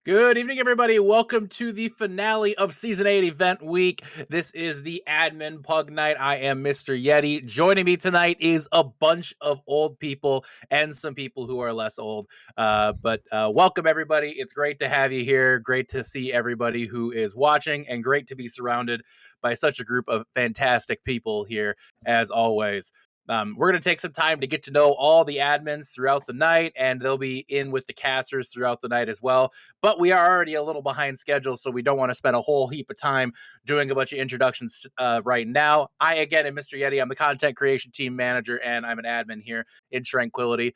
Good evening, everybody. Welcome to the finale of Season 8 Event Week. This is the Admin Pug Night. I am Mr. Yeti. Joining me tonight is a bunch of old people and some people who are less old. But welcome, everybody. It's great to have you here. Great to see everybody who is watching, and great to be surrounded by such a group of fantastic people here, as always. We're going to take some time to get to know all the admins throughout the night, and they'll be in with the casters throughout the night as well. But we are already a little behind schedule, so we don't want to spend a whole heap of time doing a bunch of introductions right now. I, again, am Mr. Yeti. I'm the content creation team manager, and I'm an admin here in Tranquility.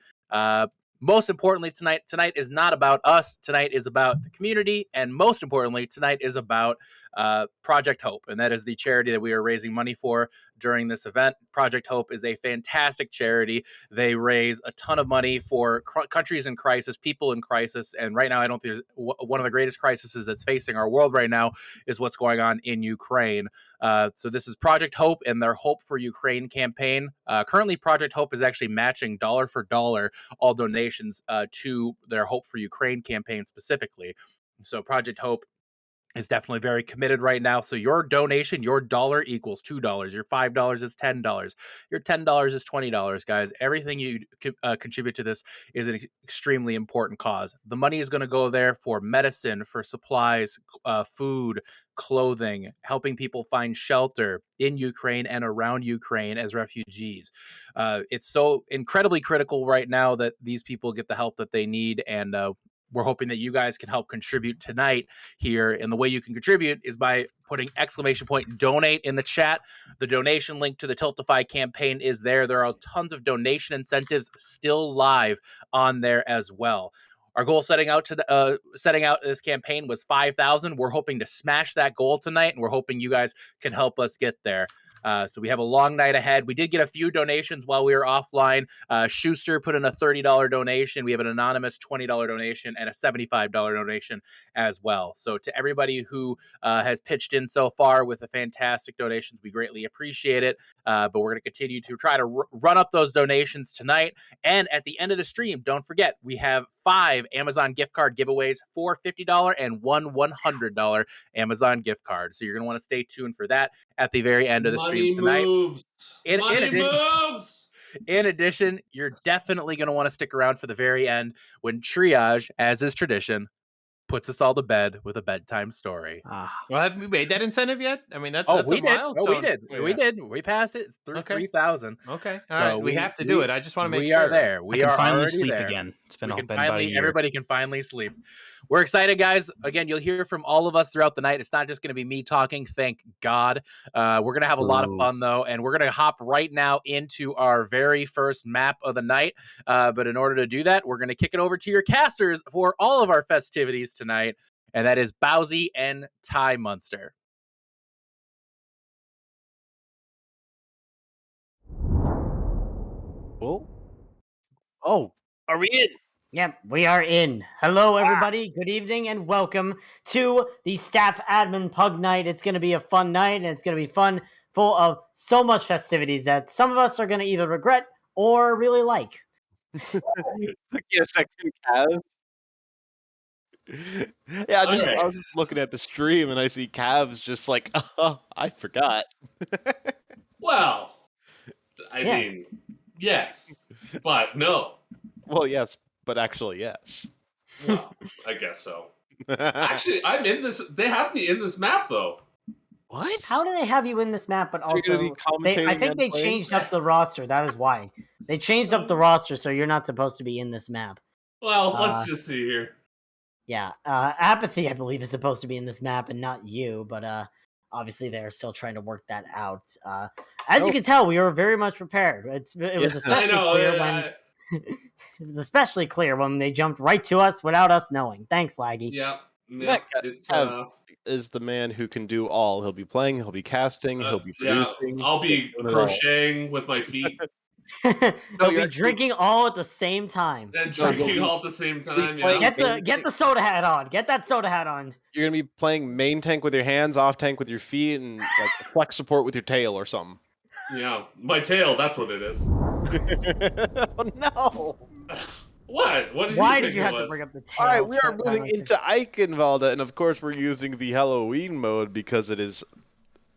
Most importantly, tonight is not about us. Tonight is about the community, and most importantly, tonight is about Project Hope, and that is the charity that we are raising money for during this event. Project Hope is a fantastic charity. They raise a ton of money for countries in crisis, people in crisis, and right now I don't think there's one of the greatest crises that's facing our world right now is what's going on in Ukraine. So this is Project Hope and their Hope for Ukraine campaign. Currently, Project Hope is actually matching dollar for dollar all donations to their Hope for Ukraine campaign specifically. So Project Hope is definitely very committed right now. So your donation, your dollar equals $2. Your $5 is $10. Your $10 is $20, guys. Everything you contribute to this is an extremely important cause. The money is going to go there for medicine, for supplies, food, clothing, helping people find shelter in Ukraine and around Ukraine as refugees. It's so incredibly critical right now that these people get the help that they need, and we're hoping that you guys can help contribute tonight here. And the way you can contribute is by putting !donate in the chat. The donation link to the Tiltify campaign is there. There are tons of donation incentives still live on there as well. Our goal setting out this campaign was 5,000. We're hoping to smash that goal tonight, and we're hoping you guys can help us get there. So we have a long night ahead. We did get a few donations while we were offline. Schuster put in a $30 donation. We have an anonymous $20 donation and a $75 donation as well. So to everybody who has pitched in so far with the fantastic donations, we greatly appreciate it. But we're going to continue to try to run up those donations tonight. And at the end of the stream, don't forget, we have 5 Amazon gift card giveaways, 4 $50 and 1 $100 Amazon gift card. So you're going to want to stay tuned for that at the very end of the stream tonight. In addition, you're definitely going to want to stick around for the very end when Triage, as is tradition, puts us all to bed with a bedtime story. Well, have we made that incentive yet? I mean, that's a milestone. We did. We passed it through 3,000. Okay, all right. We have to do it. I just want to make sure. We are there. We are finally sleep there. Again. It's been about a year. Everybody can finally sleep. We're excited, guys. Again, you'll hear from all of us throughout the night. It's not just going to be me talking. Thank God. We're going to have a lot of fun, though, and we're going to hop right now into our very first map of the night. But in order to do that, we're going to kick it over to your casters for all of our festivities tonight, and that is Bowsy and Ty Munster. Oh, are we in? Yep, we are in. Hello, everybody. Good evening, and welcome to the Staff Admin Pug Night. It's going to be a fun night, and it's going to be fun, full of so much festivities that some of us are going to either regret or really like. Took you a second, Cav. Yeah, I was just looking at the stream, and I see Cavs just like, oh, I forgot. Well, I mean, yes, but no. Well, yes, but actually, yes. Well, I guess so. Actually, I'm in this. They have me in this map, though. What? How do they have you in this map? But also, I think they changed up the roster. That is why they changed up the roster, so you're not supposed to be in this map. Well, let's just see here. Yeah, Apathy, I believe, is supposed to be in this map, and not you. But obviously, they're still trying to work that out. As you can tell, we were very much prepared. It was especially clear when. It was especially clear when they jumped right to us without us knowing. Thanks, Laggy. Yeah. It's is the man who can do all. He'll be playing, he'll be casting, he'll be producing. I'll be crocheting with my feet. He'll be drinking all at the same time. And drinking all at the same time. Get the soda hat on. Get that soda hat on. You're gonna be playing main tank with your hands, off tank with your feet, and like flex support with your tail or something. Yeah, my tail. That's what it is. Oh no! What? What did Why you did think you it have to was? bring up the tail? All right, we are Right, moving right there? into Eichenwalde, and of course we're using the Halloween mode because it is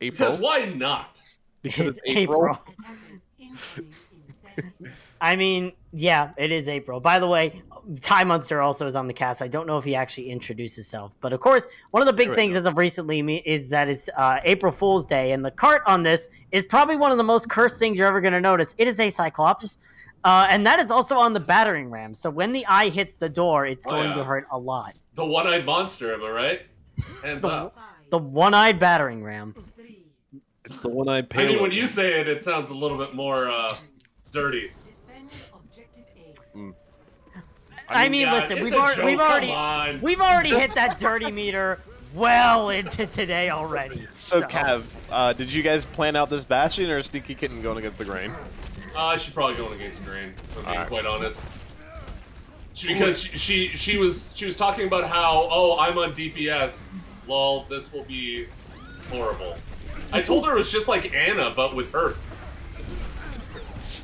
April. Because why not? Because It's it's April. I mean, yeah, it is April. By the way, Ty Munster also is on the cast. I don't know if he actually introduced himself, but of course, one of the big things as of recently is that it's April Fool's Day, and the cart on this is probably one of the most cursed things you're ever going to notice. It is a Cyclops, and that is also on the battering ram. So when the eye hits the door, it's going to hurt a lot. The one-eyed monster, am I right? Hands up. The one-eyed battering ram. It's the one-eyed I mean, payload. when you say it, it sounds a little bit more dirty. I mean, yeah, listen, it's we've a already hit that dirty meter well into today already. So, Cav, did you guys plan out this bashing or Sneaky Kitten going against the grain? I should probably go against the grain, if I'm being quite honest. Because she was talking about how, oh, I'm on DPS. Lol, this will be horrible. I told her it was just like Anna, but with hurts.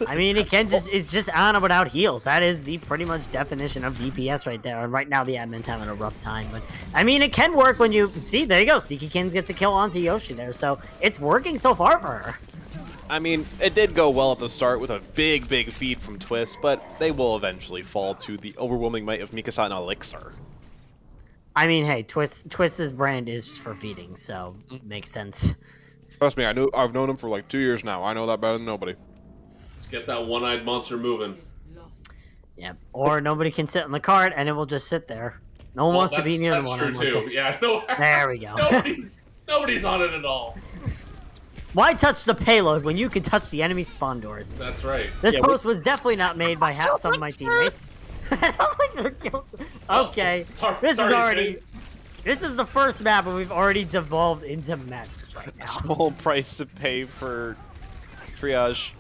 I mean, it's just Anna without heals. That is the pretty much definition of DPS right there. And right now, the admin's having a rough time. But, I mean, it can work when you... See, there you go. Sneaky Kins gets a kill onto Yoshi there. So, it's working so far for her. I mean, it did go well at the start with a big feed from Twist, but they will eventually fall to the overwhelming might of Mikasa and Elixir. I mean, hey, Twist's brand is for feeding, so makes sense. Trust me, I've known him for like 2 years now. I know that better than nobody. Let's get that one-eyed monster moving. Yeah, or nobody can sit on the cart and it will just sit there. No one wants to be near the one-eyed monster. That's true too. Yeah, no. There we go. Nobody's on it at all. Why touch the payload when you can touch the enemy spawn doors? That's right. This post was definitely not made by some of my teammates. Okay, this is the first map and we've already devolved into madness right now. Small price to pay for triage.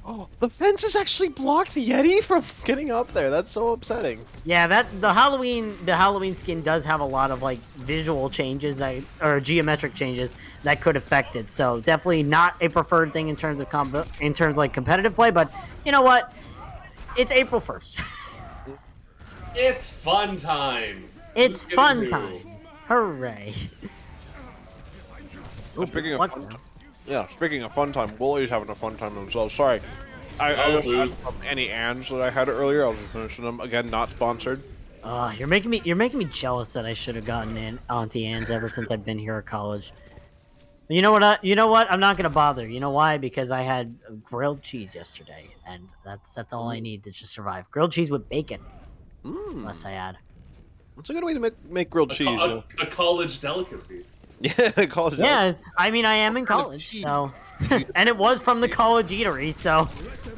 Oh, the fence has actually blocked Yeti from getting up there. That's so upsetting. Yeah, the Halloween skin does have a lot of like visual changes or geometric changes that could affect it. So definitely not a preferred thing in terms of like competitive play. But you know what? It's April 1st. It's fun time. It's fun time. Hooray! Speaking of fun time, Wooly's having a fun time themselves. Sorry. I was had some any ands that I had earlier. I was finishing them. Again, not sponsored. You're making me jealous that I should have gotten in Auntie Anne's ever since I've been here at college. You know what? You know what? I'm not gonna bother. You know why? Because I had grilled cheese yesterday, and that's all I need to just survive. Grilled cheese with bacon. Unless I add. That's a good way to make grilled cheese. A college delicacy. Yeah, college. Yeah, I mean, I am in college, so, and it was from the college eatery. So,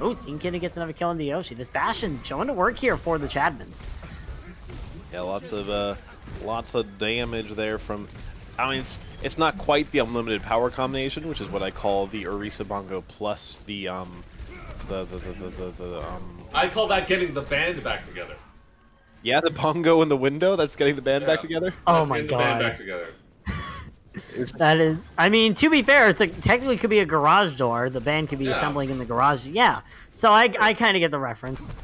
oh, Sneaky Kitten gets another kill on the Yoshi. This Bastion showing to work here for the Chadmans. Yeah, lots of damage there from. I mean, it's not quite the unlimited power combination, which is what I call the Orisa Bongo plus the I call that getting the band back together. Yeah, the bongo in the window. That's getting the band back together. Oh my god! The band back together. That is, I mean, to be fair, it's technically could be a garage door. The band could be assembling in the garage. Yeah, so I kind of get the reference.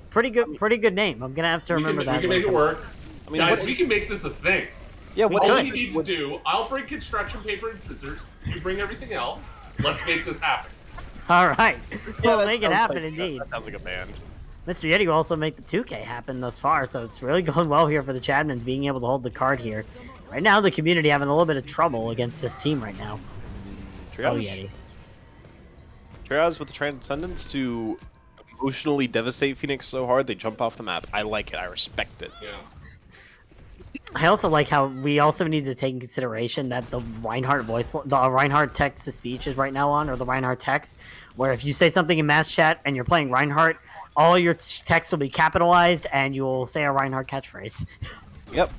Pretty good name. I'm gonna have to remember that. We can make it work. I mean, guys, we can make this a thing. Yeah, all you need to do, I'll bring construction paper and scissors. You bring everything else. Let's make this happen. All right, we'll make it happen indeed. That sounds like a band. Mr. Yeti will also make the 2K happen thus far, so it's really going well here for the Chadmans being able to hold the card here. Right now, the community having a little bit of trouble against this team right now. Triage. Oh, Yeti. Triage with the Transcendence to emotionally devastate Phoenix so hard they jump off the map. I like it. I respect it. Yeah. I also like how we also need to take in consideration that the Reinhardt text-to-speech is right now on, or the Reinhardt text, where if you say something in mass chat and you're playing Reinhardt, all your text will be capitalized and you'll say a Reinhardt catchphrase. Yep.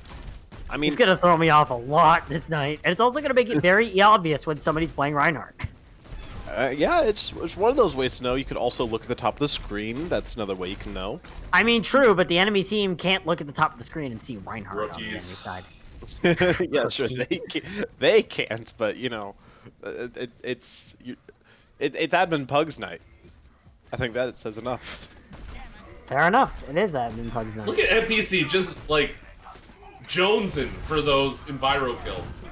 I mean, it's gonna throw me off a lot this night, and it's also gonna make it very obvious when somebody's playing Reinhardt. Yeah, it's one of those ways to know. You could also look at the top of the screen. That's another way you can know. I mean, true, but the enemy team can't look at the top of the screen and see Reinhardt on the enemy side. Yeah, sure, they can't, but you know, it's admin Pugs night. I think that says enough. Fair enough. It is admin Pugs night. Look at NPC just like jonesing for those enviro kills.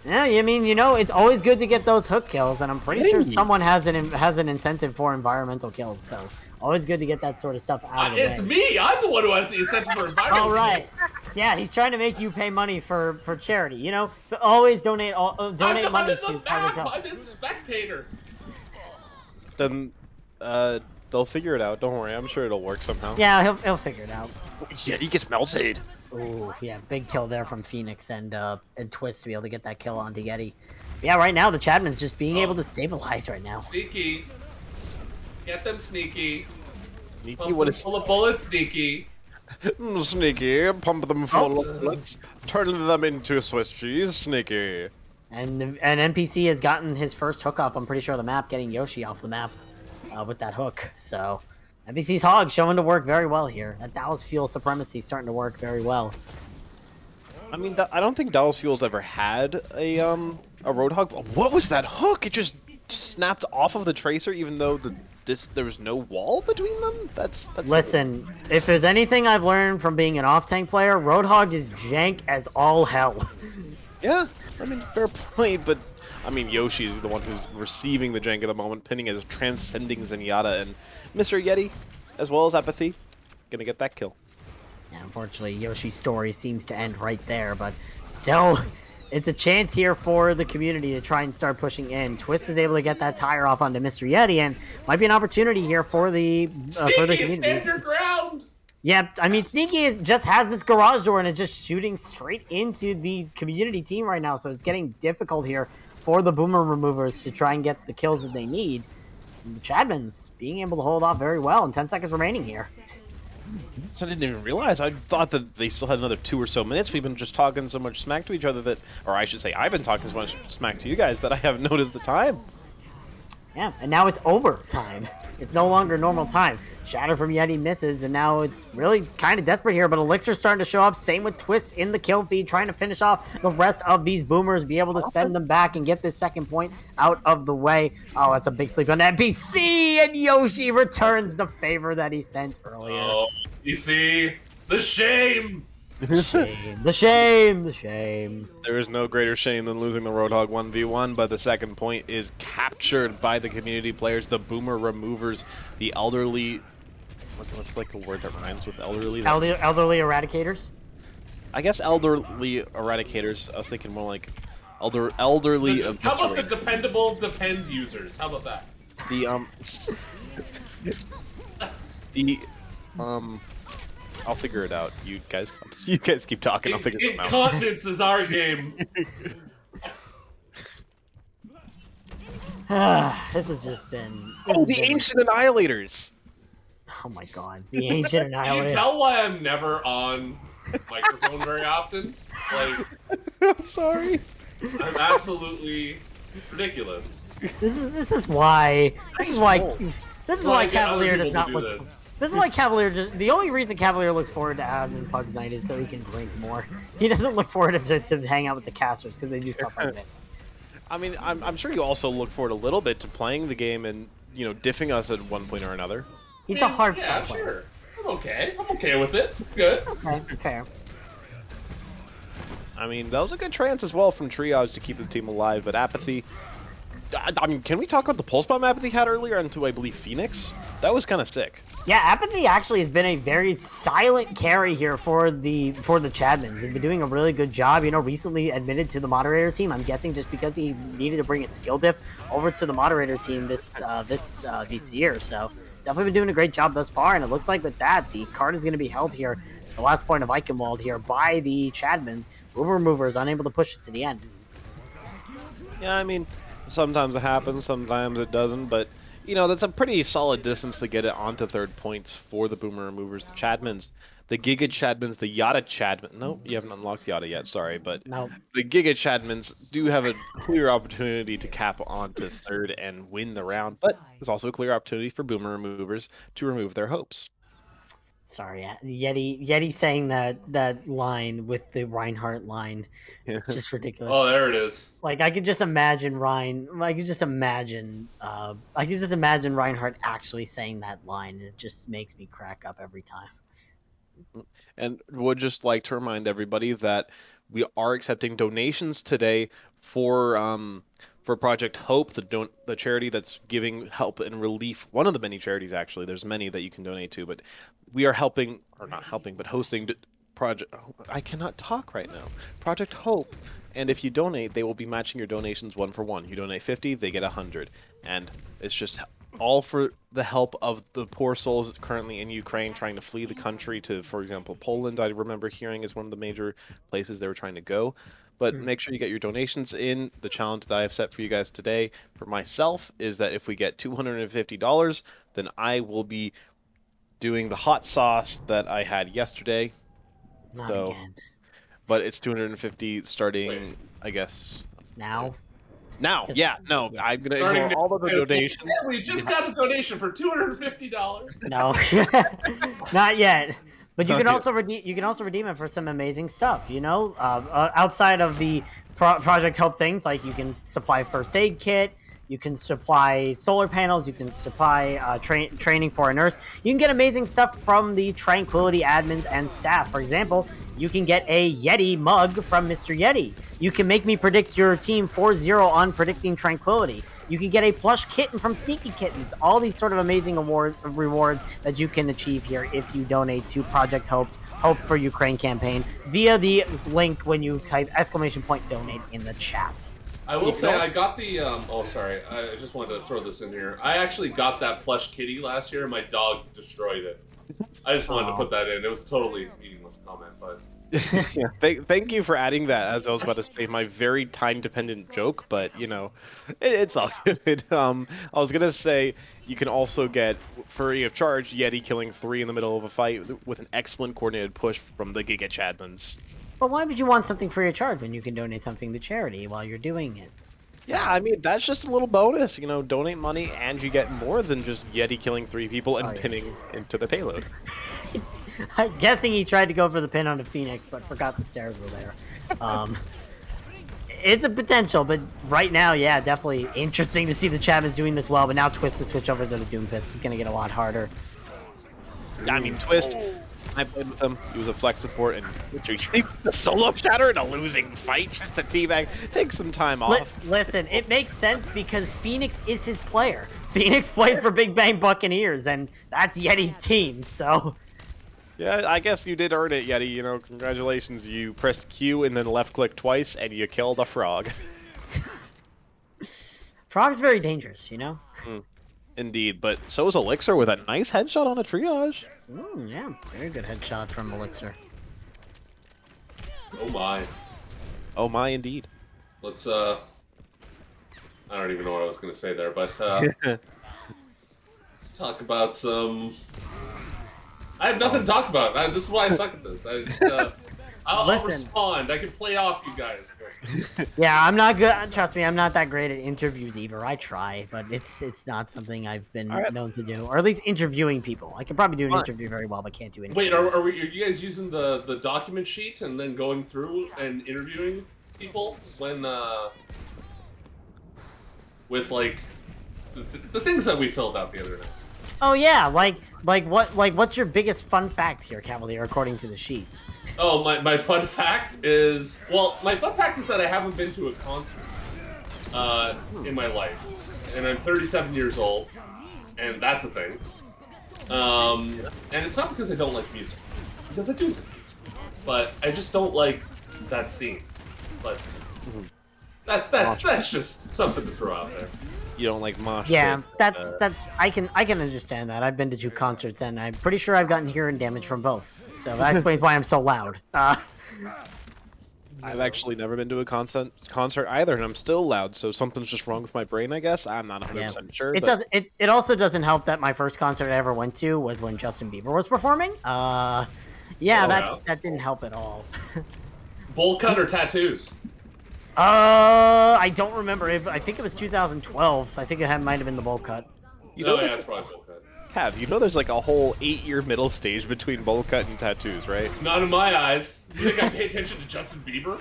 Yeah, I mean, it's always good to get those hook kills, and I'm pretty sure someone has an incentive for environmental kills. So always good to get that sort of stuff out of the way. It's me. I'm the one who has the incentive for environmental. All right. Yeah, he's trying to make you pay money for charity. But always donate money I'm in to the back. I'm in spectator. Then they'll figure it out. Don't worry. I'm sure it'll work somehow. Yeah, he'll figure it out. Yeah, he gets melted. Ooh, yeah, big kill there from Phoenix and Twist to be able to get that kill onto Yeti. Yeah, right now the Chadman's just being able to stabilize right now. Sneaky. Get them sneaky. Sneaky, what is full of bullets, sneaky. Sneaky? Pump them full of bullets. Turn them into Swiss cheese. Sneaky. And NPC has gotten his first hook up. I'm pretty sure the map, getting Yoshi off the map with that hook. So NPC's Hog showing to work very well here. That Dallas Fuel supremacy starting to work very well. I mean, I don't think Dallas Fuel's ever had a Roadhog. What was that hook? It just snapped off of the tracer, even though there was no wall between them. That's. Listen, if there's anything I've learned from being an off-tank player, Roadhog is jank as all hell. Yeah, I mean, fair point, but I mean, Yoshi's the one who's receiving the jank at the moment, pinning as transcending Zenyatta, and Mr. Yeti, as well as Apathy, gonna get that kill. Yeah, unfortunately, Yoshi's story seems to end right there, but still, it's a chance here for the community to try and start pushing in. Twist is able to get that tire off onto Mr. Yeti, and might be an opportunity here for the community. Stand your ground! Yeah, I mean, Sneaky just has this garage door and is just shooting straight into the community team right now, so it's getting difficult here for the Boomer Removers to try and get the kills that they need. And the Chadmans being able to hold off very well, and 10 seconds remaining here. So I didn't even realize. I thought that they still had another 2 or so minutes. We've been just talking so much smack to each other that, or I should say, I've been talking so much smack to you guys that I haven't noticed the time. Yeah, and now it's overtime. It's no longer normal time. Shatter from Yeti misses, and now it's really kind of desperate here, but Elixir's starting to show up. Same with Twist in the kill feed, trying to finish off the rest of these Boomers, be able to send them back and get this second point out of the way. Oh, that's a big sleep on NPC, and Yoshi returns the favor that he sent earlier. Oh, you see? The shame! The shame, the shame, the shame. There is no greater shame than losing the Roadhog 1v1, but the second point is captured by the community players, the Boomer Removers, the elderly... What's like a word that rhymes with elderly? Elderly eradicators? I guess elderly eradicators. I was thinking more like elderly... How about the dependable depend users? How about that? I'll figure it out. You guys keep talking. I'll figure it out. Incontinence is our game. This has just been... The Ancient Annihilators! Oh my god, the Ancient Annihilators. Can you tell why I'm never on microphone very often? Like, I'm sorry. I'm absolutely ridiculous. This is why Cavalier does not look. This is why Cavalier the only reason Cavalier looks forward to Admin Pugs Night is so he can drink more. He doesn't look forward to hang out with the casters because they do stuff like this. I mean, I'm sure you also look forward a little bit to playing the game and, diffing us at one point or another. He's a hard player. Sure. I'm okay with it. Good. Okay, fair. I mean, that was a good trance as well from Triage to keep the team alive, but Apathy... I mean, can we talk about the pulse bomb Apathy had earlier into, I believe, Phoenix? That was kind of sick. Yeah, Apathy actually has been a very silent carry here for the Chadmans. He's been doing a really good job. Recently admitted to the moderator team. I'm guessing just because he needed to bring a skill diff over to the moderator team this year. So definitely been doing a great job thus far. And it looks like with that, the card is going to be held here. The last point of Eichenwald here by the Chadmans. Boomer Removers unable to push it to the end. Yeah, I mean, sometimes it happens, sometimes it doesn't, but that's a pretty solid distance to get it onto third points for the Boomer Removers, the Chadmans, the Giga Chadmans, the Yada Chadmans. No, you haven't unlocked Yada yet, sorry, but no. The Giga Chadmans do have a clear opportunity to cap onto third and win the round, but there's also a clear opportunity for Boomer Removers to remove their hopes. Sorry, Yeti saying that line with the Reinhardt line. It's just ridiculous. Oh, there it is. Like I could just imagine I could just imagine Reinhardt actually saying that line, and it just makes me crack up every time. And would just like to remind everybody that we are accepting donations today for Project Hope, the charity that's giving help and relief. One of the many charities, actually. There's many that you can donate to, but we are helping, or not helping, but hosting Project. I cannot talk right now. Project Hope. And if you donate, they will be matching your donations 1 for 1. You donate 50, they get 100, and it's just all for the help of the poor souls currently in Ukraine trying to flee the country to, for example, Poland. I remember hearing is one of the major places they were trying to go. But make sure you get your donations in. The challenge that I have set for you guys today for myself is that if we get $250, then I will be doing the hot sauce that I had yesterday. Not again. But it's 250 starting, I guess. Now, yeah, no, I'm gonna ignore all of the donations. We just got a donation for $250. No, not yet. But you can also redeem it for some amazing stuff. You know, outside of the Project Hope things, like you can supply first aid kit. You can supply solar panels. You can supply training for a nurse. You can get amazing stuff from the Tranquility admins and staff. For example, you can get a Yeti mug from Mr. Yeti. You can make me predict your team 4-0 on predicting Tranquility. You can get a plush kitten from Sneaky Kittens. All these sort of amazing rewards that you can achieve here if you donate to Project Hope for Ukraine campaign via the link when you type !donate in the chat. I will say I got the oh sorry, I just wanted to throw this in here. I actually got that plush kitty last year and my dog destroyed it. I just wanted to put that in. It was a totally meaningless comment, but yeah, thank you for adding that, as I was about to say my very time-dependent joke, but, you know, it's all good. I was going to say, you can also get, free of charge, Yeti killing 3 in the middle of a fight with an excellent coordinated push from the Giga Chadmans. But why would you want something free of charge when you can donate something to charity while you're doing it? So. Yeah, I mean, that's just a little bonus, you know, donate money and you get more than just Yeti killing 3 people and pinning into the payload. I'm guessing he tried to go for the pin on the Phoenix, but forgot the stairs were there. It's a potential, but right now, yeah, definitely interesting to see the Chapman's doing this well, but now Twist to switch over to the Doomfist is going to get a lot harder. I mean, Twist, I played with him. He was a flex support, and the solo shatter in a losing fight just to teabag. Take some time off. Listen, it makes sense because Phoenix is his player. Phoenix plays for Big Bang Buccaneers, and that's Yeti's team, so... Yeah, I guess you did earn it, Yeti. You know, congratulations. You pressed Q and then left-click twice, and you killed a frog. Frog's very dangerous, you know? Indeed, but so is Elixir with a nice headshot on a triage. Yeah, very good headshot from Elixir. Oh my. Oh my, indeed. Let's, I don't even know what I was going to say there, but, let's talk about some... I have nothing to talk about. This is why I suck at this. I just, I'll respond. I can play off you guys. Yeah, I'm not good. Trust me, I'm not that great at interviews either. I try, but it's not something I've been known to do, or at least interviewing people. I can probably do an interview very well, but can't do anything. Wait, are you guys using the document sheet and then going through and interviewing people when with like the things that we filled out the other night? Oh yeah, what's your biggest fun fact here, Cavalier, according to the sheet? Oh, my fun fact is, well, my fun fact is that I haven't been to a concert in my life, and I'm 37 years old, and that's a thing. And it's not because I don't like music, because I do like music, but I just don't like that scene. But that's just something to throw out there. You don't like mosh. Yeah, that's I can understand that. I've been to 2 concerts and I'm pretty sure I've gotten hearing damage from both. So that explains why I'm so loud. I've actually never been to a concert either, and I'm still loud. So something's just wrong with my brain, I guess. I'm not 100% sure. It also doesn't help that my first concert I ever went to was when Justin Bieber was performing. That didn't help at all. Bowl cut or tattoos? I don't remember. I think it was 2012. I think it might have been the bowl cut. Yeah, it's probably bowl cut. Cav, you know there's like a whole 8-year middle stage between bowl cut and tattoos, right? Not in my eyes. You think I pay attention to Justin Bieber?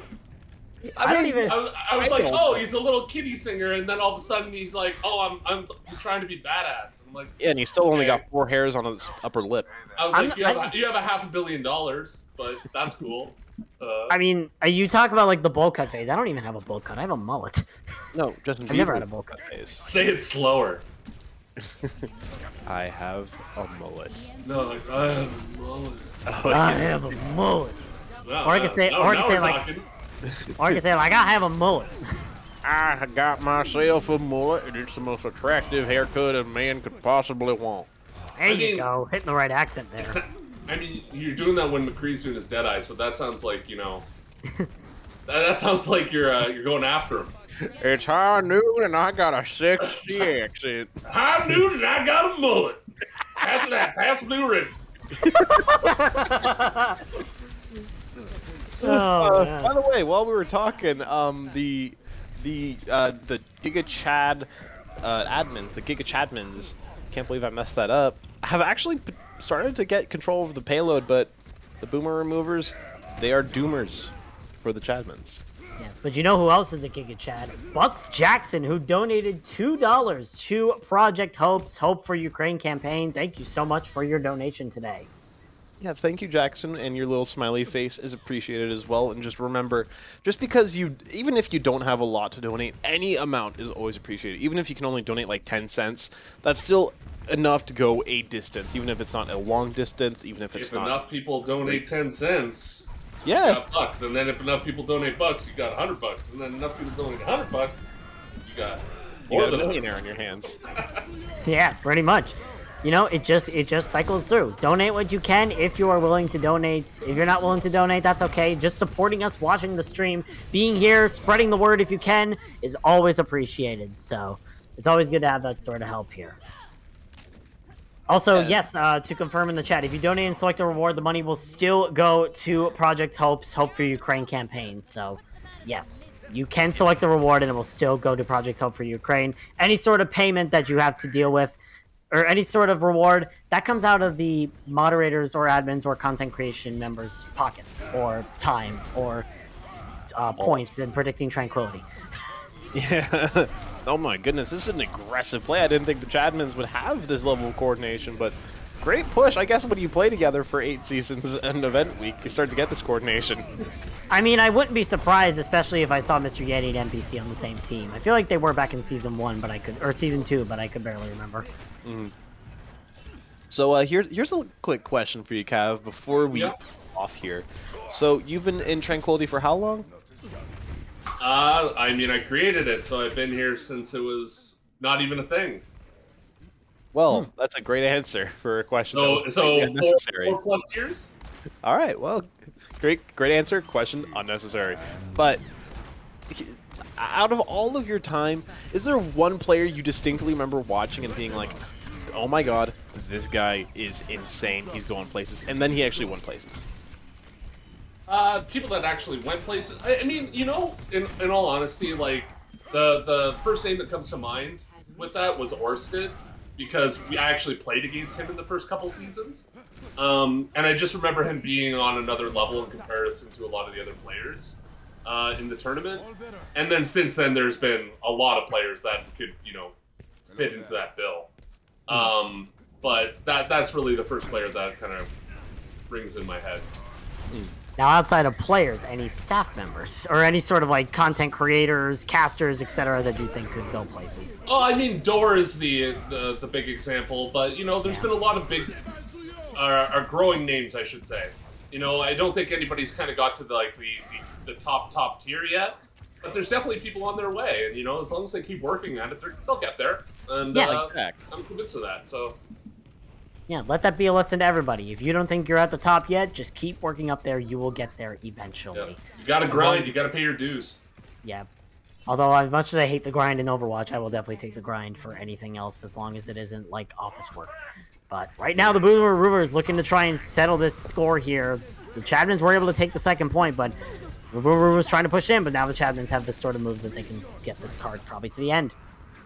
I don't even. I was like, oh, he's a little kiddie singer, and then all of a sudden he's like, oh, I'm trying to be badass. I'm like, Yeah, and he still only got 4 hairs on his upper lip. I was like, you have $500 million, but that's cool. I mean, you talk about like the bowl cut phase. I don't even have a bowl cut. I have a mullet. No, Justin Bieber. I've never had a bowl cut phase. Say it slower. I have a mullet. No, like, I have a mullet. Oh, I have a mullet. No, Or I could say, or I could say like, talking. or I could say like, I have a mullet. I got myself a mullet, and it's the most attractive haircut a man could possibly want. There you go, hitting the right accent there. I mean, you're doing that when McCree's doing his Deadeye, so that sounds like, you know, that sounds like you're going after him. It's high noon, and I got a sexy accent. High noon, and I got a mullet. After that, pass blue ribbon. By the way, while we were talking, the Giga Chad admins, the Giga Chadmins, can't believe I messed that up, have actually started to get control of the payload, but the boomer removers, they are doomers for the Chadmins. Yeah, but you know who else is a Giga Chad? Bucks Jackson, who donated $2 to Project Hope's Hope for Ukraine campaign. Thank you so much for your donation today. Yeah, thank you, Jackson, and your little smiley face is appreciated as well. And just remember, just because even if you don't have a lot to donate, any amount is always appreciated. Even if you can only donate like 10 cents, that's still enough to go a distance, even if it's not a long distance, even if it's not... If enough people donate 10 cents... Yeah. You got bucks, and then if enough people donate bucks, you got $100, and then enough people donate $100, you got more than a millionaire on your hands. Yeah, pretty much. You know, it just cycles through. Donate what you can if you are willing to donate. If you're not willing to donate, that's okay. Just supporting us, watching the stream, being here, spreading the word if you can is always appreciated. So it's always good to have that sort of help here. Also, yes, to confirm in the chat, if you donate and select a reward, the money will still go to Project Hope's Hope for Ukraine campaign. So, yes, you can select a reward and it will still go to Project Hope for Ukraine. Any sort of payment that you have to deal with, or any sort of reward, that comes out of the moderators or admins or content creation members' pockets, or time, or points in predicting tranquility. Yeah. Oh my goodness, this is an aggressive play. I didn't think the Chadmins would have this level of coordination, but great push. I guess when you play together for 8 seasons and event week, you start to get this coordination. I mean, I wouldn't be surprised, especially if I saw Mr. Yeti and NPC on the same team. I feel like they were back in season 1, or season 2, but I could barely remember. Mm. So here's a quick question for you, Cav, before we off here. So you've been in Tranquility for how long? I mean, I created it, so I've been here since it was not even a thing. Well, that's a great answer for a question. So unnecessary. 4+ years. All right, well, great answer. Question unnecessary. But out of all of your time, is there one player you distinctly remember watching and being like, "Oh my God, this guy is insane. He's going places," and then he actually won places? People that actually went places. I mean, you know, in all honesty, like the first name that comes to mind with that was Orsted, because I actually played against him in the first couple seasons, and I just remember him being on another level in comparison to a lot of the other players in the tournament. And then since then, there's been a lot of players that could, you know, fit into that bill. But that's really the first player that kind of rings in my head. Now, outside of players, any staff members or any sort of like content creators, casters, etc., that you think could go places? Oh, I mean, Door is the big example, but you know, there's been a lot of big, or growing names, I should say. You know, I don't think anybody's kind of got to the top tier yet, but there's definitely people on their way, and you know, as long as they keep working at it, they'll get there. And I'm convinced of that. So. Yeah, let that be a lesson to everybody. If you don't think you're at the top yet, just keep working up there. You will get there eventually. Yeah. You gotta grind. You gotta pay your dues. Yeah. Although, as much as I hate the grind in Overwatch, I will definitely take the grind for anything else as long as it isn't, like, office work. But right now, the Boomer River is looking to try and settle this score here. The Chadmins were able to take the second point, but the Boomer was trying to push in, but now the Chadmins have this sort of moves that they can get this card probably to the end.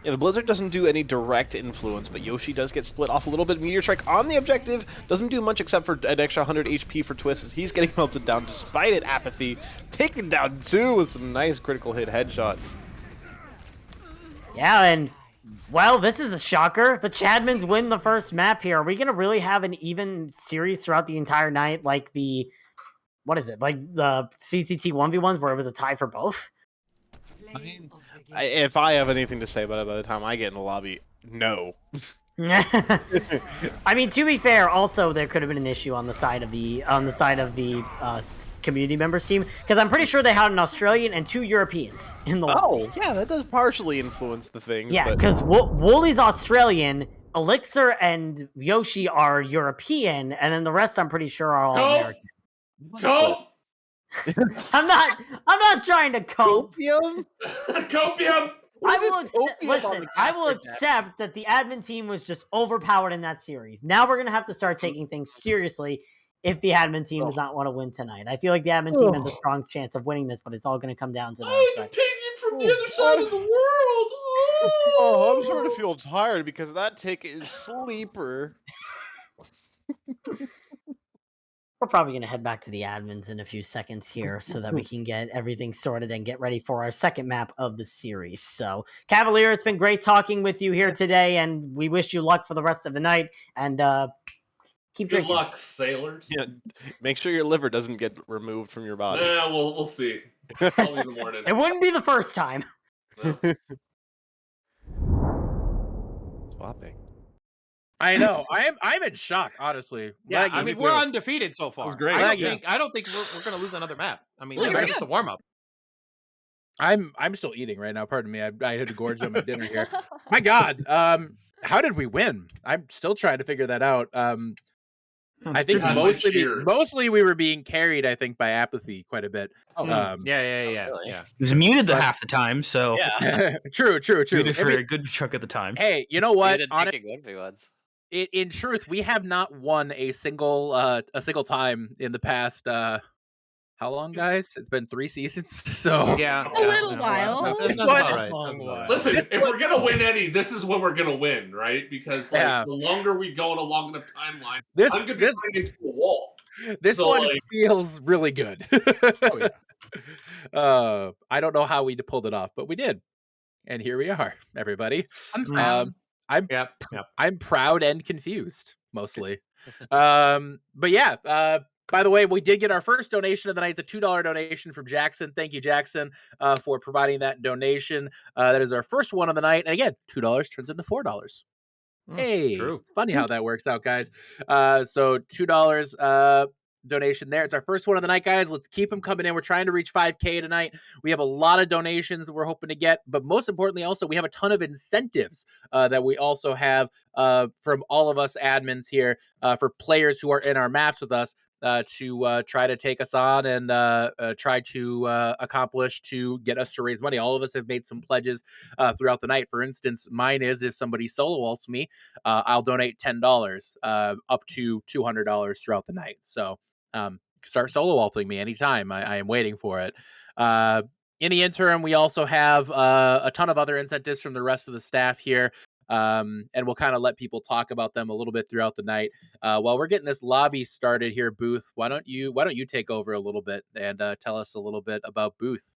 Yeah, the Blizzard doesn't do any direct influence, but Yoshi does get split off a little bit. Meteor Strike on the objective doesn't do much except for an extra 100 HP for Twist as he's getting melted down despite it. Apathy taken down too with some nice critical hit headshots. Yeah, and well, this is a shocker. The Chadmans win the first map here. Are we going to really have an even series throughout the entire night like what is it? Like the CCT 1v1s where it was a tie for both? I mean, if I have anything to say about it by the time I get in the lobby, no. I mean, to be fair, also there could have been an issue on the side of the community members team because I'm pretty sure they had an Australian and 2 Europeans in the lobby. Oh, yeah, that does partially influence the things. Yeah, because Wooly's Australian, Elixir and Yoshi are European, and then the rest I'm pretty sure are all American. Cope! I'm not trying to cope. Copium? Copium! I will accept that the admin team was just overpowered in that series. Now we're gonna have to start taking things seriously if the admin team does not want to win tonight. I feel like the admin team has a strong chance of winning this, but it's all gonna come down to I'm an opinion from the other side of the world! Oh, I'm starting to feel tired because that ticket is sleeper. We're probably going to head back to the admins in a few seconds here so that we can get everything sorted and get ready for our second map of the series. So, Cavalier, it's been great talking with you here today, and we wish you luck for the rest of the night. And keep Good drinking. luck, sailors. Yeah, make sure your liver doesn't get removed from your body. Yeah, we'll see. Probably in the morning. It wouldn't be the first time. No. Swapping. I know. I'm in shock, honestly. Yeah, Leggy, I mean, me we're too. undefeated so far. was great. I don't think we're going to lose another map. I mean, Well, that's you're just the warm up. I'm still eating right now. Pardon me. I had to gorge on my dinner here. My God. How did we win? I'm still trying to figure that out. I think God, my cheers. mostly we were being carried, I think, by apathy quite a bit. Oh, yeah. He was muted half the time, so True. muted for I mean, a good chunk of the time. hey, you know what? It In truth, we have not won a single time in the past. How long, guys? It's been 3 seasons. So Yeah, A little while. That's This about one- right. That's about right. Listen, This if we're gonna win any, this is when we're gonna win, right? Because like, Yeah. the longer we go on a long enough timeline, this I'm gonna be running into a wall. this so, one like- feels really good. I don't know how we pulled it off, but we did, and here we are, everybody. I'm proud. Yep. I'm proud and confused, mostly. But yeah, by the way, we did get our first donation of the night. It's a $2 donation from Jackson. Thank you, Jackson, for providing that donation. That is our first one of the night. And again, $2 turns into $4. Hey, true. it's funny how that works out, guys. So $2 donation there. It's our first one of the night, guys. Let's keep them coming in. We're trying to reach 5K tonight. We have a lot of donations that we're hoping to get, but most importantly, also we have a ton of incentives that we also have from all of us admins here for players who are in our maps with us. To try to take us on and try to accomplish to get us to raise money. All of us have made some pledges throughout the night. For instance, mine is if somebody solo ults me, I'll donate $10 up to $200 throughout the night. So start solo ulting me anytime. I am waiting for it. In the interim, we also have a ton of other incentives from the rest of the staff here. And we'll kind of let people talk about them a little bit throughout the night. While we're getting this lobby started here, Booth, why don't you take over a little bit and tell us a little bit about Booth?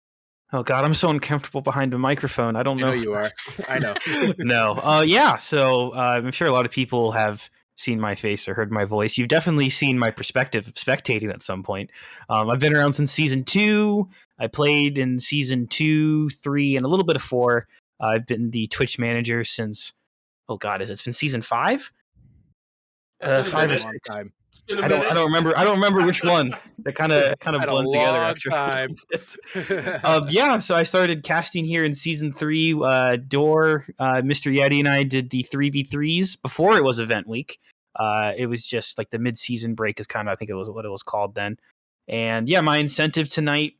Oh God, I'm so uncomfortable behind a microphone. I don't know. I know you are. I know. No. Yeah. So I'm sure a lot of people have seen my face or heard my voice. You've definitely seen my perspective of spectating at some point. I've been around since season 2. I played in season 2, 3, and a little bit of 4. I've been the Twitch manager since. Oh God, it's been season 5? 5 or 6. Time. I don't remember which one. They kind of blend together after time. Yeah, so I started casting here in season 3. Door, Mr. Yeti, and I did the 3v3s before it was event week. It was just like the mid-season break is kind of, I think it was what it was called then. And yeah, my incentive tonight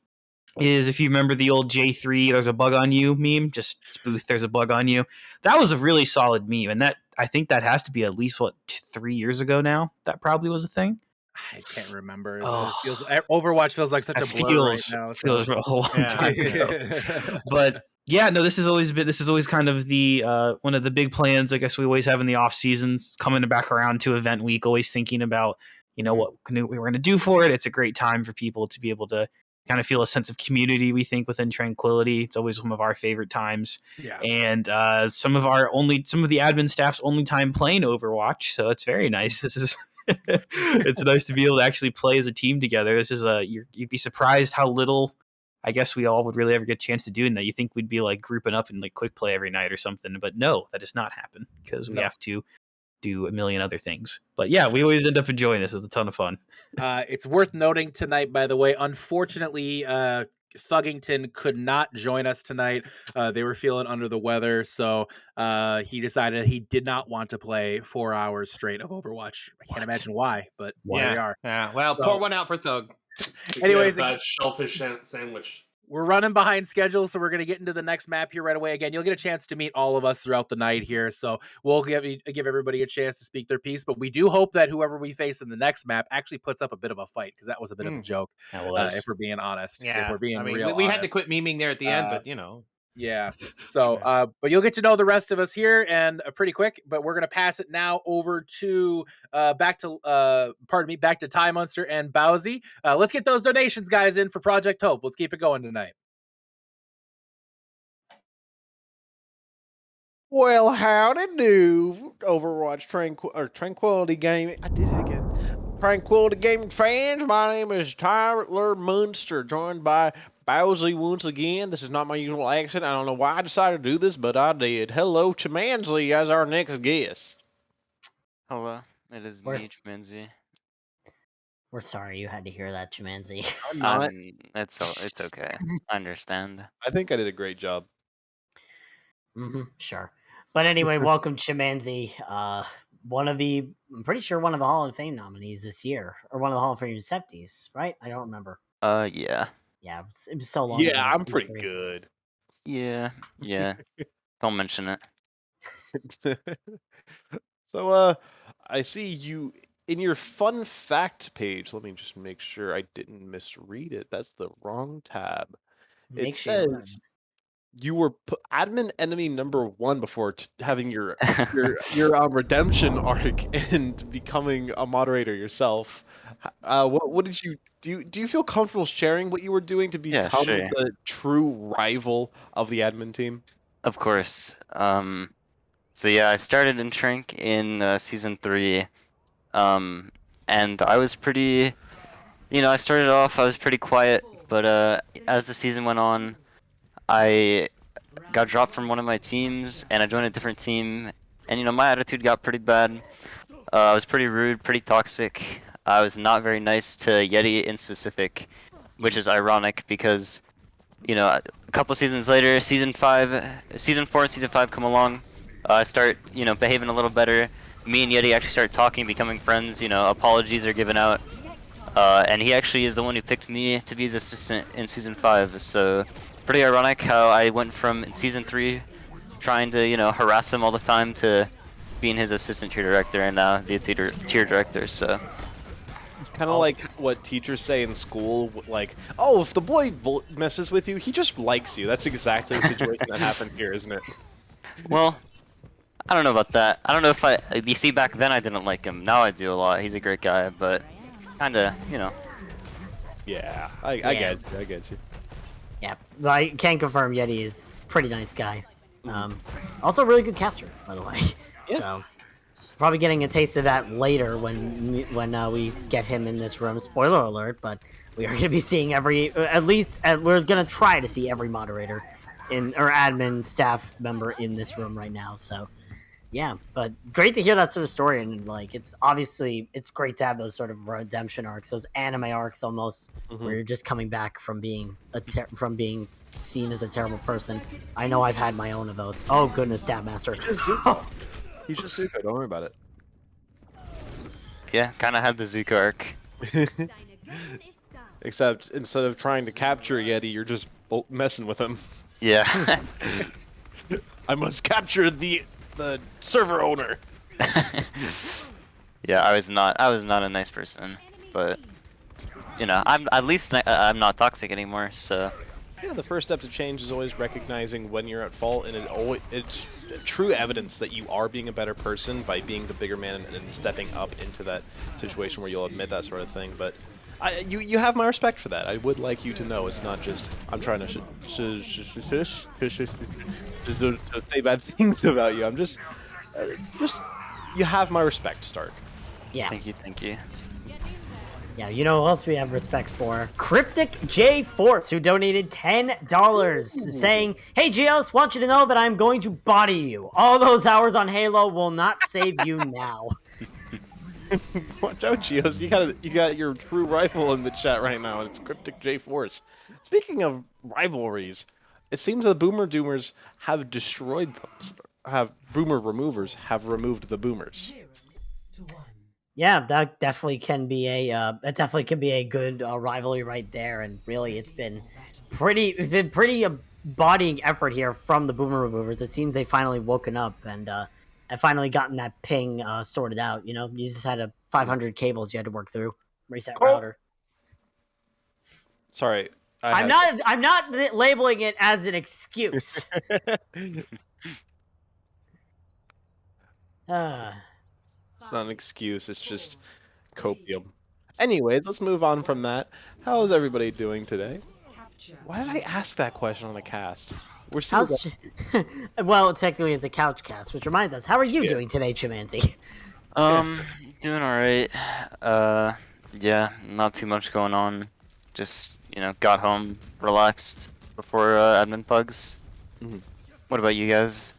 is, if you remember the old J3, there's a bug on you meme, just Booth, there's a bug on you. That was a really solid meme, and that I think that has to be at least 3 years ago now. That probably was a thing. I can't remember. Oh. Overwatch feels like such a blur right now. Feels a long time ago. But Yeah, no, this is always kind of the one of the big plans I guess we always have in the off season, coming back around to event week, always thinking about, what we were going to do for it. It's a great time for people to be able to kind of feel a sense of community, we think, within Tranquility. It's always one of our favorite times. Yeah. And some of the admin staff's only time playing Overwatch, so it's very nice. This is it's nice to be able to actually play as a team together. This is you'd be surprised how little I guess we all would really ever get a chance to do that. You think we'd be like grouping up and like quick play every night or something, but no, that does not happen because we have to do a million other things. But yeah, we always end up enjoying this. It's a ton of fun. It's worth noting tonight, by the way, unfortunately, Thuggington could not join us tonight. They were feeling under the weather, so he decided he did not want to play 4 hours straight of Overwatch. I can't imagine why, but there we are. Yeah, well, pour one out for Thug. Anyways, that shellfish sandwich. We're running behind schedule, so we're going to get into the next map here right away. Again, you'll get a chance to meet all of us throughout the night here, so we'll give everybody a chance to speak their piece. But we do hope that whoever we face in the next map actually puts up a bit of a fight, because that was a bit of a joke, if we're being honest. Yeah, if we're being we had to quit memeing there at the end, but Yeah. So, but you'll get to know the rest of us here and pretty quick, but we're going to pass it now over to, back to Ty Munster and Bowsy. Let's get those donations, guys, in for Project Hope. Let's keep it going tonight. Well, howdy do, Overwatch Tranquility Gaming. I did it again. Tranquility Gaming fans, my name is Tyler Munster, joined by Bowsy once again. This is not my usual accent. I don't know why I decided to do this, but I did. Hello, Chimanzi, as our next guest. Hello, it is me, Chimanzi. We're sorry you had to hear that, Chimanzi. It's okay. I understand. I think I did a great job. Sure. But anyway, welcome, Chimanzi. I'm pretty sure one of the Hall of Fame nominees this year, or one of the Hall of Fame acceptees, right? I don't remember. Yeah. Yeah, it was so long. Yeah, I'm pretty good. Yeah. Don't mention it. So, I see you in your fun fact page. Let me just make sure I didn't misread it. That's the wrong tab. It says you were admin enemy number 1 before having your redemption arc and becoming a moderator yourself. What did you do? Do you feel comfortable sharing what you were doing to become the true rival of the admin team? Of course. So yeah, I started in Trank in season 3, and I was pretty. I started off. I was pretty quiet, but as the season went on, I got dropped from one of my teams, and I joined a different team, and my attitude got pretty bad. I was pretty rude, pretty toxic. I was not very nice to Yeti in specific, which is ironic because, a couple seasons later, season 4 and season 5 come along. I start, behaving a little better. Me and Yeti actually start talking, becoming friends. Apologies are given out, and he actually is the one who picked me to be his assistant in season 5. So. Pretty ironic how I went from season 3 trying to harass him all the time to being his assistant tier director and now the tier director. So it's kind of like what teachers say in school, like, oh, if the boy messes with you, he just likes you. That's exactly the situation that happened here, isn't it? Well, I don't know about that. I don't know if you see, back then I didn't like him. Now I do a lot. He's a great guy, but kind of Yeah, I get you. Yeah, I can confirm Yeti is a pretty nice guy. Also, really good caster, by the way. Yeah. So, probably getting a taste of that later when we get him in this room. Spoiler alert, but we are going to be seeing we're going to try to see every moderator or admin staff member in this room right now. So, yeah, but great to hear that sort of story, and it's great to have those sort of redemption arcs, those anime arcs almost, where you're just coming back from being seen as a terrible person. I know I've had my own of those. Oh goodness, Tabmaster. He's just Zuko. Don't worry about it. Yeah, kind of had the Zuko arc. Except instead of trying to capture Yeti, you're just messing with him. Yeah. I must capture the server owner. Yeah, I was not a nice person, but I'm not toxic anymore, so Yeah, the first step to change is always recognizing when you're at fault, and it's true evidence that you are being a better person by being the bigger man and stepping up into that situation where you'll admit that sort of thing. But you have my respect for that. I would like you to know it's not just I'm trying to say bad things about you. I'm just you have my respect, Stark. Yeah. Thank you, thank you. Yeah, you know who else we have respect for? Cryptic J Force, who donated $10, saying, "Hey Geos, want you to know that I'm going to body you. All those hours on Halo will not save you now." Watch out, Geos. You got your true rival in the chat right now. It's Cryptic J Force. Speaking of rivalries, it seems the Boomer Doomers have destroyed them. Boomer Removers have removed the Boomers. Yeah, that definitely can be a good rivalry right there, and really, it's been pretty bodying effort here from the Boomer Removers. It seems they finally woken up and finally gotten that ping sorted out. You know, you just had 500 cables you had to work through, reset router. Sorry, I'm not labeling it as an excuse. It's not an excuse. It's just copium. Anyways, let's move on from that. How is everybody doing today? Why did I ask that question on the cast? We're still Well, technically it's a couch cast, which reminds us, how are you doing today, Chimanzi? Doing alright. Yeah, not too much going on. Just, got home, relaxed before admin Pugs. Mhm. What about you guys?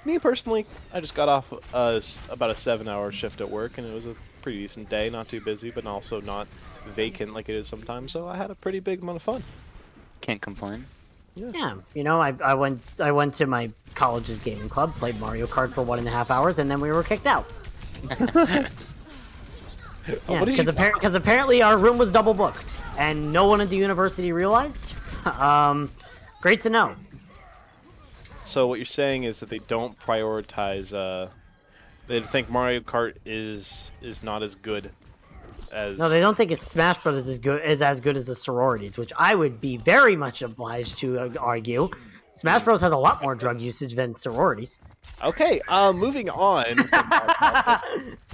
Me personally, I just got off about a 7-hour shift at work, and it was a pretty decent day. Not too busy, but also not vacant like it is sometimes. So I had a pretty big amount of fun. Can't complain. Yeah, I went to my college's gaming club, played Mario Kart for 1.5 hours, and then we were kicked out. Yeah, because apparently our room was double booked, and no one at the university realized. Great to know. So what you're saying is that they don't prioritize. They think Mario Kart is not as good as. No, they don't think Smash Brothers is as good as the sororities, which I would be very much obliged to argue. Smash Bros has a lot more drug usage than sororities. Okay, moving on.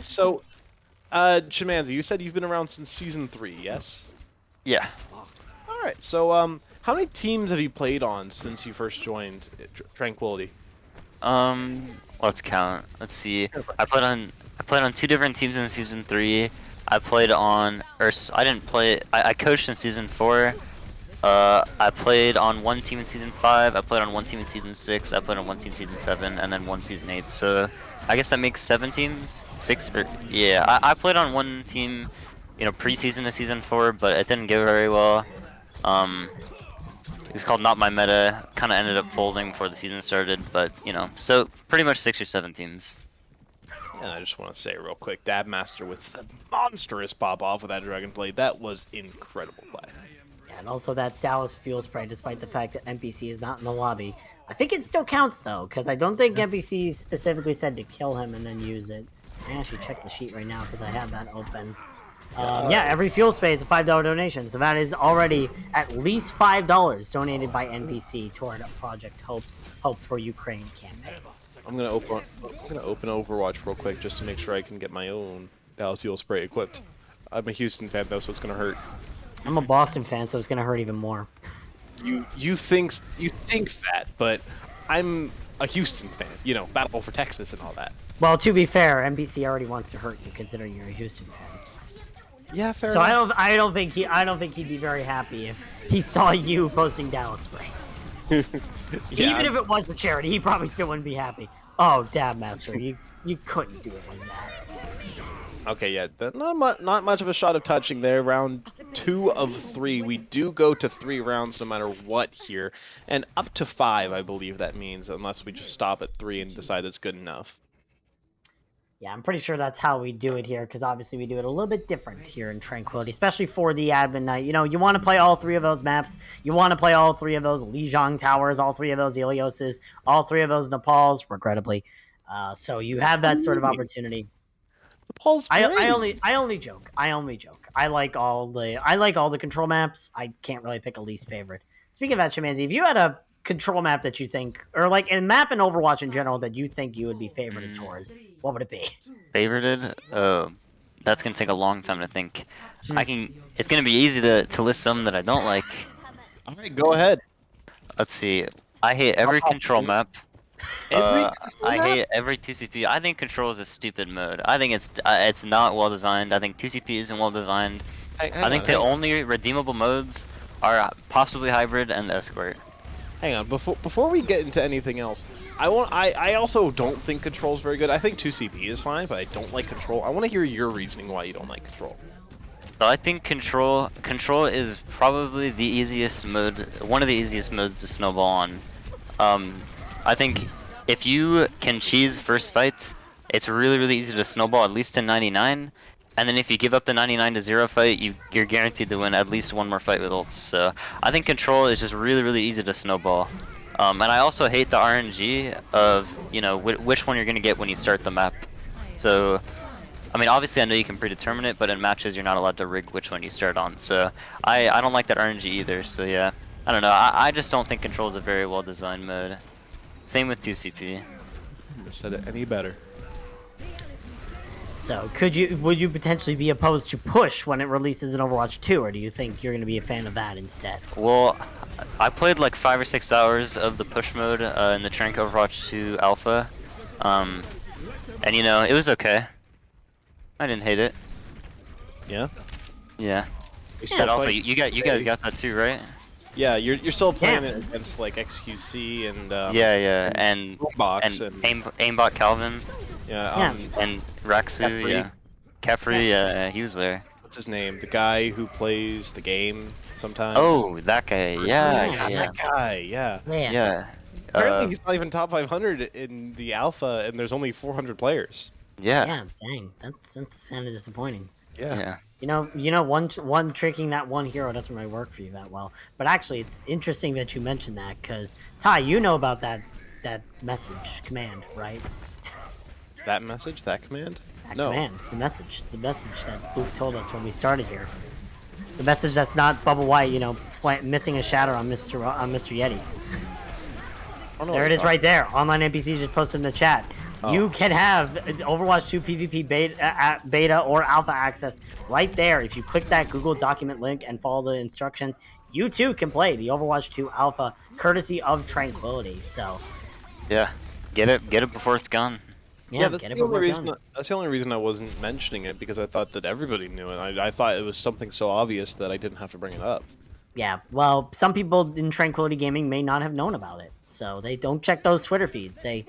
So, Chimanzi, you said you've been around since Season 3, yes? Yeah. Alright, so, how many teams have you played on since you first joined Tranquility? Let's count. Let's see. I played on 2 different teams in Season 3. I played on, I didn't play, I coached in Season 4. I played on 1 team in Season 5, I played on 1 team in Season 6, I played on 1 team in Season 7, and then 1 Season 8, so I guess that makes 7 teams? 6, yeah, I played on 1 team, pre-season to Season 4, but it didn't go very well. It was called Not My Meta, kind of ended up folding before the season started, but, so pretty much 6 or 7 teams. And I just want to say real quick, Dabmaster with the monstrous pop-off with that Dragon Blade, that was incredible play. And also that Dallas fuel spray, despite the fact that NPC is not in the lobby. I think it still counts, though, because I don't think NPC specifically said to kill him and then use it. I can actually check the sheet right now because I have that open. Yeah, every fuel spray is a $5 donation, so that is already at least $5 donated by NPC toward Project Hope for Ukraine campaign. I'm gonna open Overwatch real quick just to make sure I can get my own Dallas fuel spray equipped. I'm a Houston fan though, so it's gonna hurt. I'm a Boston fan, so it's gonna hurt even more. You think that, but I'm a Houston fan. Battle for Texas and all that. Well, to be fair, NBC already wants to hurt you, considering you're a Houston fan. Yeah, fair so enough. I don't think he'd be very happy if he saw you posting Dallas sprays. Yeah. Even if it was for charity, he probably still wouldn't be happy. Oh, Dabmaster, you couldn't do it like that. Okay, yeah, not much of a shot of touching there. Round 2 of 3. We do go to 3 rounds no matter what here, and up to 5, I believe that means, unless we just stop at 3 and decide it's good enough. Yeah, I'm pretty sure that's how we do it here, because obviously we do it a little bit different here in Tranquility, especially for the admin night. You want to play all 3 of those maps. You want to play all 3 of those Lijiang Towers, all 3 of those Ilioses, all 3 of those Nepals, regrettably. So you have that sort of opportunity. Paul's great. I only joke. I like all the control maps. I can't really pick a least favorite. Speaking of that, Shimanzi, if you had a control map that you think, or like a map in Overwatch in general that you think you would be favorited towards, what would it be? Favorited? That's gonna take a long time to think. Hmm. It's gonna be easy to list some that I don't like. All right, go ahead. Let's see. I hate every control map. Every I hate every 2CP. I think control is a stupid mode. I think it's not well designed. I think 2CP isn't well designed. I think the only redeemable modes are possibly hybrid and escort. Hang on, before we get into anything else, I also don't think control's very good. I think 2CP is fine, but I don't like control. I want to hear your reasoning why you don't like control. So I think control is probably the easiest mode, one of the easiest modes to snowball on. I think if you can cheese first fight, it's really easy to snowball at least to 99. And then if you give up the 99 to 0 fight, you're guaranteed to win at least one more fight with ults. So I think control is just really easy to snowball. And I also hate the RNG of, you know, which one you're gonna get when you start the map. So, I mean, obviously I know you can predetermine it, but in matches you're not allowed to rig which one you start on. So I don't like that RNG either. So yeah, I don't know. I just don't think control is a very well designed mode. Same with 2CP. I said it any better. So would you potentially be opposed to push when it releases in Overwatch 2, or do you think you're going to be a fan of that instead? Well, I played like 5 or 6 hours of the push mode in the Trank Overwatch 2 alpha, and you know, it was okay. I didn't hate it. Yeah. Yeah. Yeah. That alpha, you guys got that too, right? Yeah, you're still playing it against like XQC and yeah, and Box and aimbot Calvin. Yeah. And Raxu, Kefri. yeah. Kefri, yeah, he was there. What's his name? The guy who plays the game sometimes. Oh, that guy, yeah. That guy, yeah. Man. Yeah. Apparently he's not even top 500 in the alpha, and there's only 400 players. Yeah. Yeah, dang, that's kind of disappointing. Yeah. You know, one tricking that one hero doesn't really work for you that well. But actually, it's interesting that you mentioned that because Ty, you know about that message command, right? That message, that command? That No. command, the message that Booth told us when we started here. The message that's not Bubba White, you know, missing a shatter on Mr. Yeti. There it is, right there. Online NPC just posted in the chat. Oh. You can have Overwatch 2 PvP beta or alpha access right there. If you click that Google document link and follow the instructions, you too can play the Overwatch 2 alpha courtesy of Tranquility. So, Yeah. Get it before it's gone. yeah, that's get it the only before it's reason. done. That's the only reason I wasn't mentioning it, because I thought that everybody knew it. I thought it was something so obvious that I didn't have to bring it up. Yeah, well, some people in Tranquility Gaming may not have known about it, so they don't check those Twitter feeds. They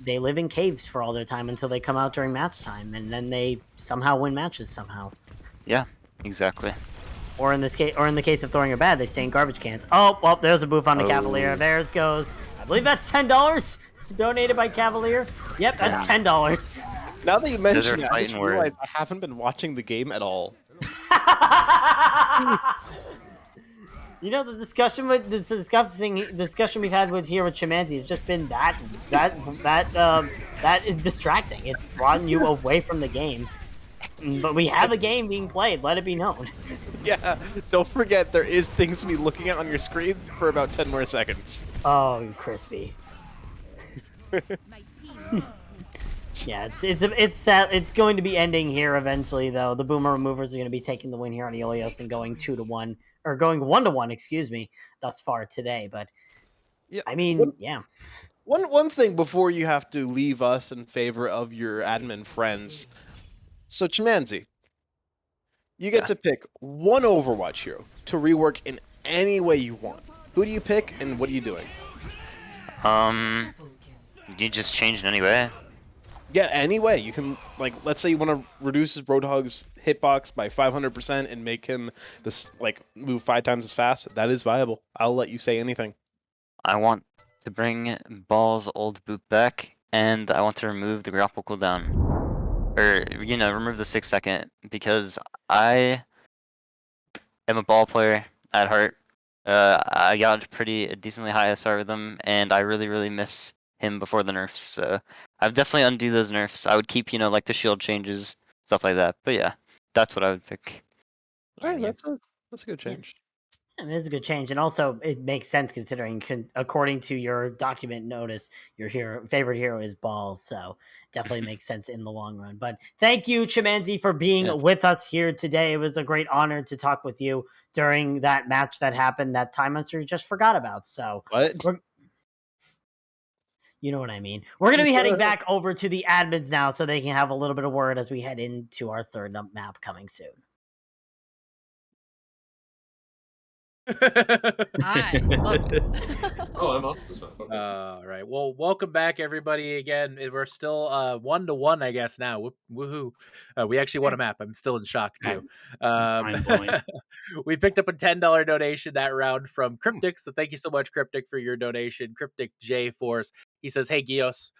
live in caves for all their time until they come out during match time, and then they somehow win matches somehow. Yeah, exactly. Or in the case of throwing a bad, they stay in garbage cans. Oh, well, there's a boof on the Cavalier. There's goes. I believe that's $10 donated by Cavalier. Yep, that's $10. Now that you mention it, I fighting just words. realized I haven't been watching the game at all. You know, the discussion we've had with Shimanzi has just been that is distracting. It's brought you away from the game. But we have a game being played. Let it be known. Yeah, don't forget there is things to be looking at on your screen for about 10 more seconds. Oh, crispy. Yeah, it's sad. It's going to be ending here eventually, though. The Boomer Removers are going to be taking the win here on Ilios and going 2-1, or going 1-1, excuse me, thus far today. But Yeah, I mean, yeah. One thing before you have to leave us in favor of your admin friends. So Chimanzi, you get to pick one Overwatch hero to rework in any way you want. Who do you pick, and what are you doing? You just change in any way. Yeah, any way. You can, like, let's say you want to reduce his Roadhog's hitbox by 500% and make him move 5 times as fast. That is viable. I'll let you say anything. I want to bring Ball's old boot back, and I want to remove the grapple cooldown. Or, you know, remove the 6-second, because I am a Ball player at heart. I got a decently high SR with him, and I really miss him before the nerfs. So I'd definitely undo those nerfs. I would keep, like the shield changes, stuff like that. But yeah, that's what I would pick. Yeah, Alright, man. that's a good change. It is a good change, and also it makes sense considering, according to your document notice, your favorite hero is Balls, so definitely makes sense in the long run. But thank you, Chimanzi, for being Yeah. with us here today. It was a great honor to talk with you during that match that happened that Time Monster just forgot about. So What? you know what I mean. We're going to be heading back over to the admins now so they can have a little bit of word as we head into our third map coming soon. Hi. Welcome. Oh, I'm off this one. Okay. All right. Well, welcome back, everybody. Again, we're still 1-1, I guess now. Woohoo! We actually won a map. I'm still in shock too. Mind-blowing. We picked up a $10 donation that round from Cryptic. So thank you so much, Cryptic, for your donation. Cryptic J Force. He says, "Hey Gios,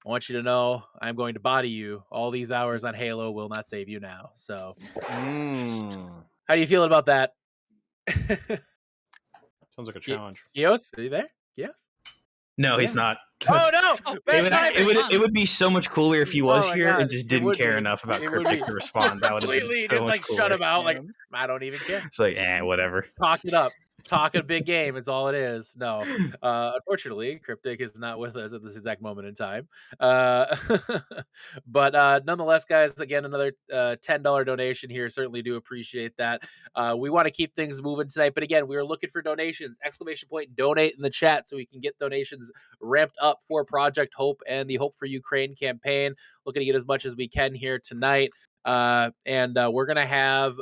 I want you to know I'm going to body you. All these hours on Halo will not save you now." So, how do you feel about that? Sounds like a challenge. Gios, are you there? Yes. No, he's Yeah. not. Oh no! Oh, Bad timing. It would be so much cooler if he was Oh my here God, and just it didn't would care be. enough about It would Cryptic be. to respond. That would have been Completely so just much like cooler. shut him out. Like, I don't even care. It's like, whatever. Talk it up. Talk a big game is all it is. No, unfortunately, Cryptic is not with us at this exact moment in time. But nonetheless, guys, again, another $10 donation here. Certainly do appreciate that. We want to keep things moving tonight, but again, we are looking for donations. Exclamation point donate in the chat so we can get donations ramped up for Project Hope and the Hope for Ukraine campaign. Looking to get as much as we can here tonight. And we're gonna have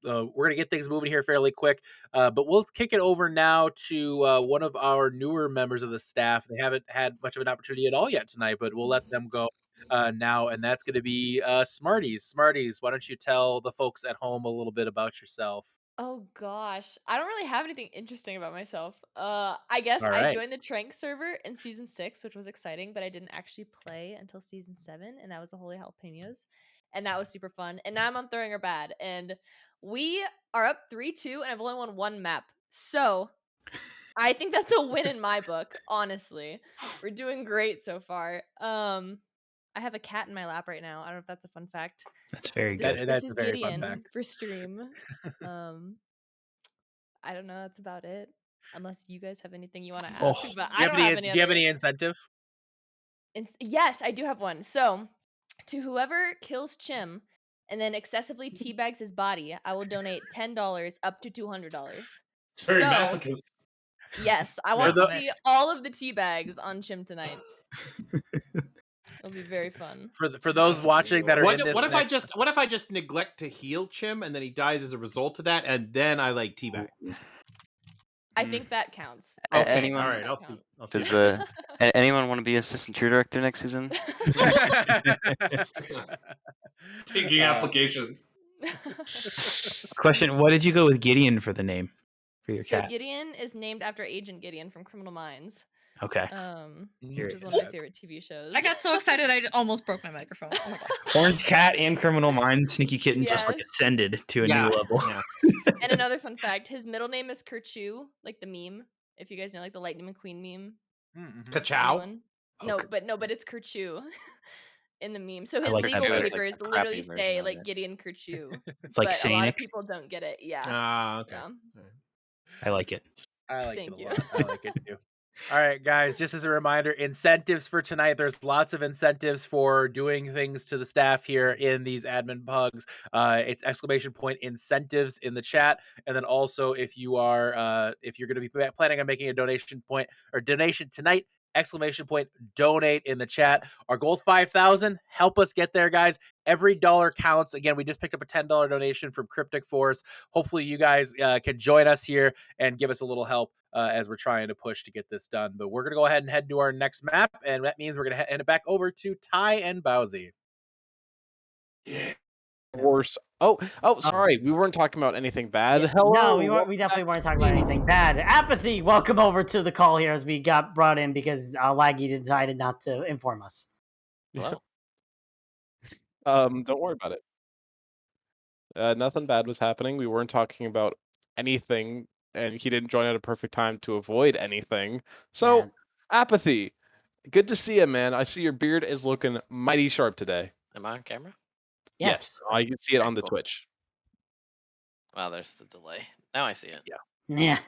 we're gonna get things moving here fairly quick, but we'll kick it over now to one of our newer members of the staff. They haven't had much of an opportunity at all yet tonight, but we'll let them go now, and that's going to be Smarties. Smarties, why don't you tell the folks at home a little bit about yourself? Oh gosh, I don't really have anything interesting about myself. I guess All I right. joined the Trank server in season 6, which was exciting, but I didn't actually play until season 7, and that was a Holy Jalapenos, and that was super fun. And now I'm on Throwing Her Bad, and we are up 3-2, and I've only won one map, so I think that's a win in my book. Honestly, we're doing great so far. I have a cat in my lap right now. I don't know if that's a fun fact. That's very This, good. this That's is a very fun Gideon fact. for stream. I don't know. That's about it. Unless you guys have anything you want to ask, but I don't have any Do you have other. any incentive? Yes, I do have one. So, to whoever kills Chim and then excessively teabags his body, I will donate $10 up to $200. It's very So, masochist. yes, I want to see all of the teabags on Chim tonight. It'll be very fun. For those watching that are in this, What if I just neglect to heal Chim and then he dies as a result of that, and then I like teabag? I think that counts. Okay, Anyone? all right, I'll count. see. Does anyone want to be assistant tour director next season? Taking applications. Question: what did you go with Gideon for the name for your So cat? Gideon is named after Agent Gideon from Criminal Minds. Okay. Which is one of my favorite TV shows. I got so excited I almost broke my microphone. Oh my god. Orange Cat and Criminal Minds, Sneaky Kitten just like Yes. ascended to a new level. Yeah. And another fun fact, his middle name is Kerchu, like the meme. If you guys know, like the Lightning McQueen meme. Ka-chow? Anyone? No, but it's Kerchu in the meme. So I his like legal that. papers Like, literally crappy say version of like it. Gideon Kerchu. It's like but a lot of Sanic. people don't get it. Yeah. Ah, okay. Yeah. I like it. I like Thank it a you. lot. I like it too. All right, guys, just as a reminder, incentives for tonight. There's lots of incentives for doing things to the staff here in these admin pugs. It's exclamation point incentives in the chat. And then also if you are if you're going to be planning on making a donation tonight, exclamation point donate in the chat. Our goal's 5,000. Help us get there, guys. Every dollar counts. Again, we just picked up a $10 donation from Cryptic Force. Hopefully you guys can join us here and give us a little help as we're trying to push to get this done. But we're going to go ahead and head to our next map, and that means we're going to hand it back over to Ty and Bowsy. Worse. Oh, sorry. We weren't talking about anything bad. Yeah, Hello. no, we definitely weren't talking about anything bad. Apathy, welcome over to the call here as we got brought in because Laggy decided not to inform us. Hello. Don't worry about it. Nothing bad was happening. We weren't talking about anything, and he didn't join at a perfect time to avoid anything. So, Yeah. apathy. Good to see you, man. I see your beard is looking mighty sharp today. Am I on camera? Yes. I can see it Okay, on the cool. Twitch. Wow, there's the delay. Now I see it. Yeah.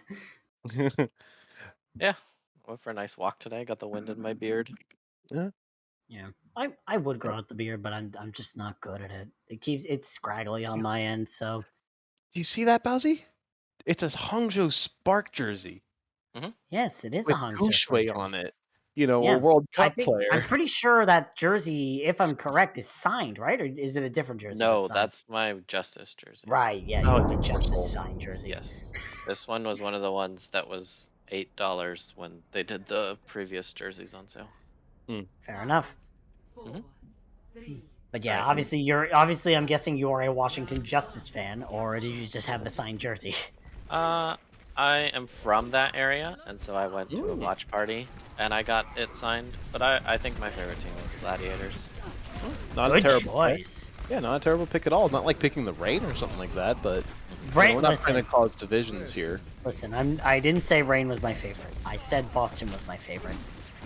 Yeah. Went for a nice walk today. Got the wind in my beard. Yeah. I would grow out the beard, but I'm just not good at it. It's scraggly on my end, so Do you see that, Bowsy? It's a Hangzhou Spark jersey yes, it is with a Hangzhou Gushwei jersey. on it. You know, Yeah, a World I Cup think player. I'm pretty sure that jersey, if I'm correct, is signed, right? Or is it a different jersey? No, signed? that's my Justice jersey. right. Yeah, you Oh, have a it's Justice wonderful. signed jersey. Yes. This one was one of the ones that was $8 when they did the previous jerseys on sale. Fair enough. Mhm. But yeah, Alright, obviously I'm guessing you are a Washington Justice fan, or did you just have the signed jersey? I am from that area, and so I went to a Ooh. watch party, and I got it signed. But I think my favorite team is the Gladiators. Not Good a terrible pick. choice. Yeah, not a terrible pick at all. Not like picking the Rain or something like that, but Rain, we're not listen, trying to cause divisions here. listen. I didn't say Rain was my favorite. I said Boston was my favorite.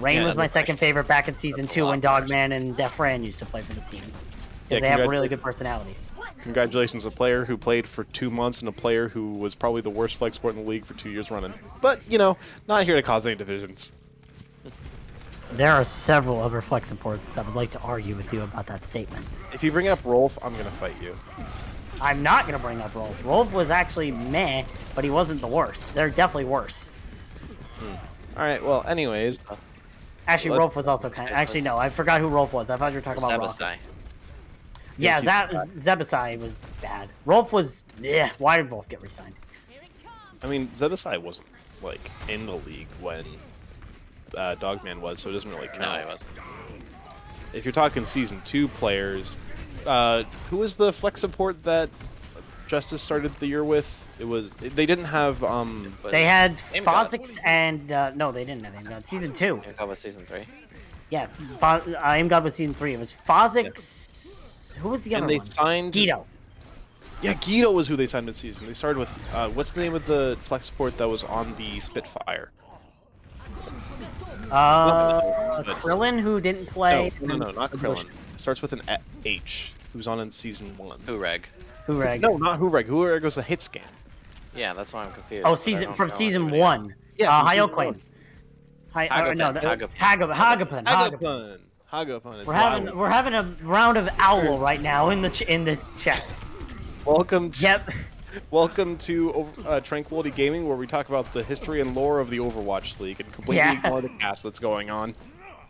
Rain Yeah, was my that's second actually- favorite back in season that's a 2 lot when worse. Dogman and Defran used to play for the team. Yeah, Because they have really congratulations. good personalities. Congratulations, a player who played for 2 months and a player who was probably the worst flex sport in the league for 2 years running. But, you know, not here to cause any divisions. There are several other flex supports that would like to argue with you about that statement. If you bring up Rolf, I'm going to fight you. I'm not going to bring up Rolf. Rolf was actually meh, but he wasn't the worst. They're definitely worse. Alright, well, anyways. Actually, Let's- Rolf was also kind of... Actually, no, I forgot who Rolf was. I thought you were talking about Rock. Zebasai. Yeah, Yeah, Zebasai was bad. Rolf was... Yeah, why did Rolf get re-signed? I mean, Zebasai wasn't, like, in the league when Dogman was, so it doesn't really count. No, he wasn't. If you're talking Season 2 players, who was the flex support that Justice started the year with? It was... They didn't have, But They had Aim God. Phozix and... no, they didn't have Aim God. Season 2. Aim God was season 3. Yeah, Aim God was Season 3. It was Phozix... Who was the other and they one? signed... Guido. Yeah, Guido was who they signed mid-season. They started with... what's the name of the flex support that was on the Spitfire? Krillin, who didn't play. No, not Krillin. It starts with an H, who's on in Season 1. Ureg. Hureg. No, not Hureg. Hureg was the hit scan. Yeah, that's why I'm confused. Oh, but I don't from know season anybody 1. Yeah, from season Hyokwane. one. Hagapun. Hagapun. We're having a round of owl right now in this chat. Welcome to, Yep. welcome to Tranquility Gaming, where we talk about the history and lore of the Overwatch League and completely Yeah. ignore the cast that's going on.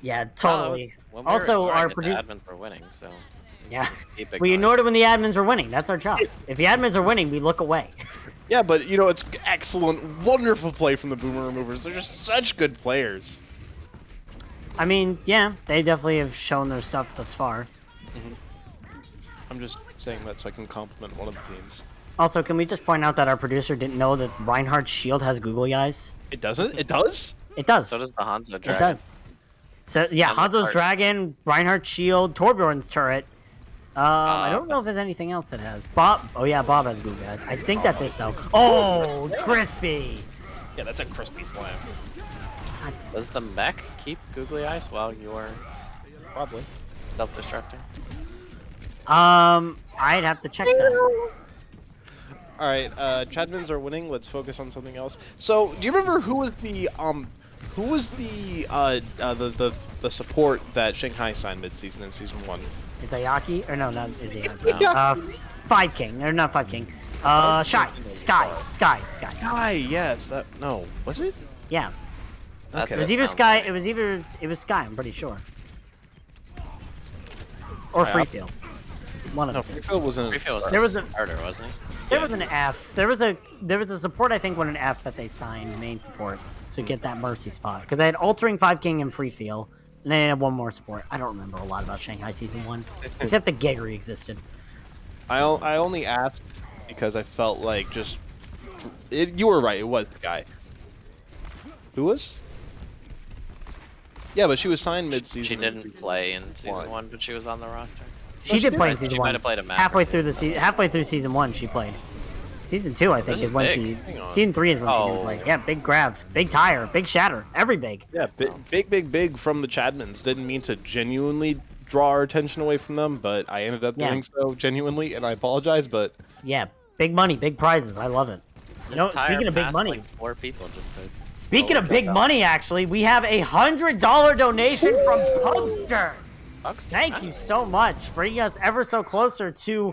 Yeah, totally. When we were Also, ignoring our it, the producer. admins were winning, so Yeah. just keep We ignoring ignored it when the admins are winning. That's our job. If the admins are winning, we look away. Yeah, but you know, it's excellent, wonderful play from the Boomer Removers. They're just such good players. I mean, yeah, they definitely have shown their stuff thus far. I'm just saying that so I can compliment one of the teams. Also, can we just point out that our producer didn't know that Reinhardt's shield has googly eyes? It doesn't? It does? It does. So does the Hanzo It Dragon. does. So yeah, And the Hanzo's card. dragon, Reinhardt's shield, Torbjorn's turret. I don't know if there's anything else that has. Bob. Oh yeah, Bob has googly eyes. I think that's it though. Oh, crispy. Yeah, that's a crispy slam. Does the mech keep googly eyes while you're Probably. self-destructing? I'd have to check that. Alright, Chadmins are winning. Let's focus on something else. So, do you remember who was the support that Shanghai signed mid-season in Season 1? Izayaki? Or no, not Izayaki. Yeah. Five King. Or not Five King. Sky. Sky, yes. That... No. Was it? Yeah. That's It was it. either Sky, it was Sky, I'm pretty sure. Or Yeah. Freefield. One of No, the two. Freefield was in Freefield was There was a- starter, wasn't he? There was an F. There was a support, I think, when an F that they signed, main support, to get that Mercy spot. Because they had Altering 5 King and Free Feel, and they had one more support. I don't remember a lot about Shanghai Season 1, except that Geggery existed. I only asked because I felt like just... you were right, it was the guy. Who was? Yeah, but she was signed mid-season. She didn't play in season Why? 1, but she was on the roster. She did play in She Season might 1. have played a map Halfway or two. through Season 1, she played. Season 2, I think, This is when big. she. Hang on. Season 3 is when she did like, yeah, big grab, big tire, big shatter, every big. Yeah, big from the Chadmans. Didn't mean to genuinely draw our attention away from them, but I ended up doing so genuinely, and I apologize, but... Yeah, big money, big prizes. I love it. You know, speaking of big money, like 4 people just to speaking of big money, actually, we have a $100 donation from Pugster. Thank you so much, bringing us ever so closer to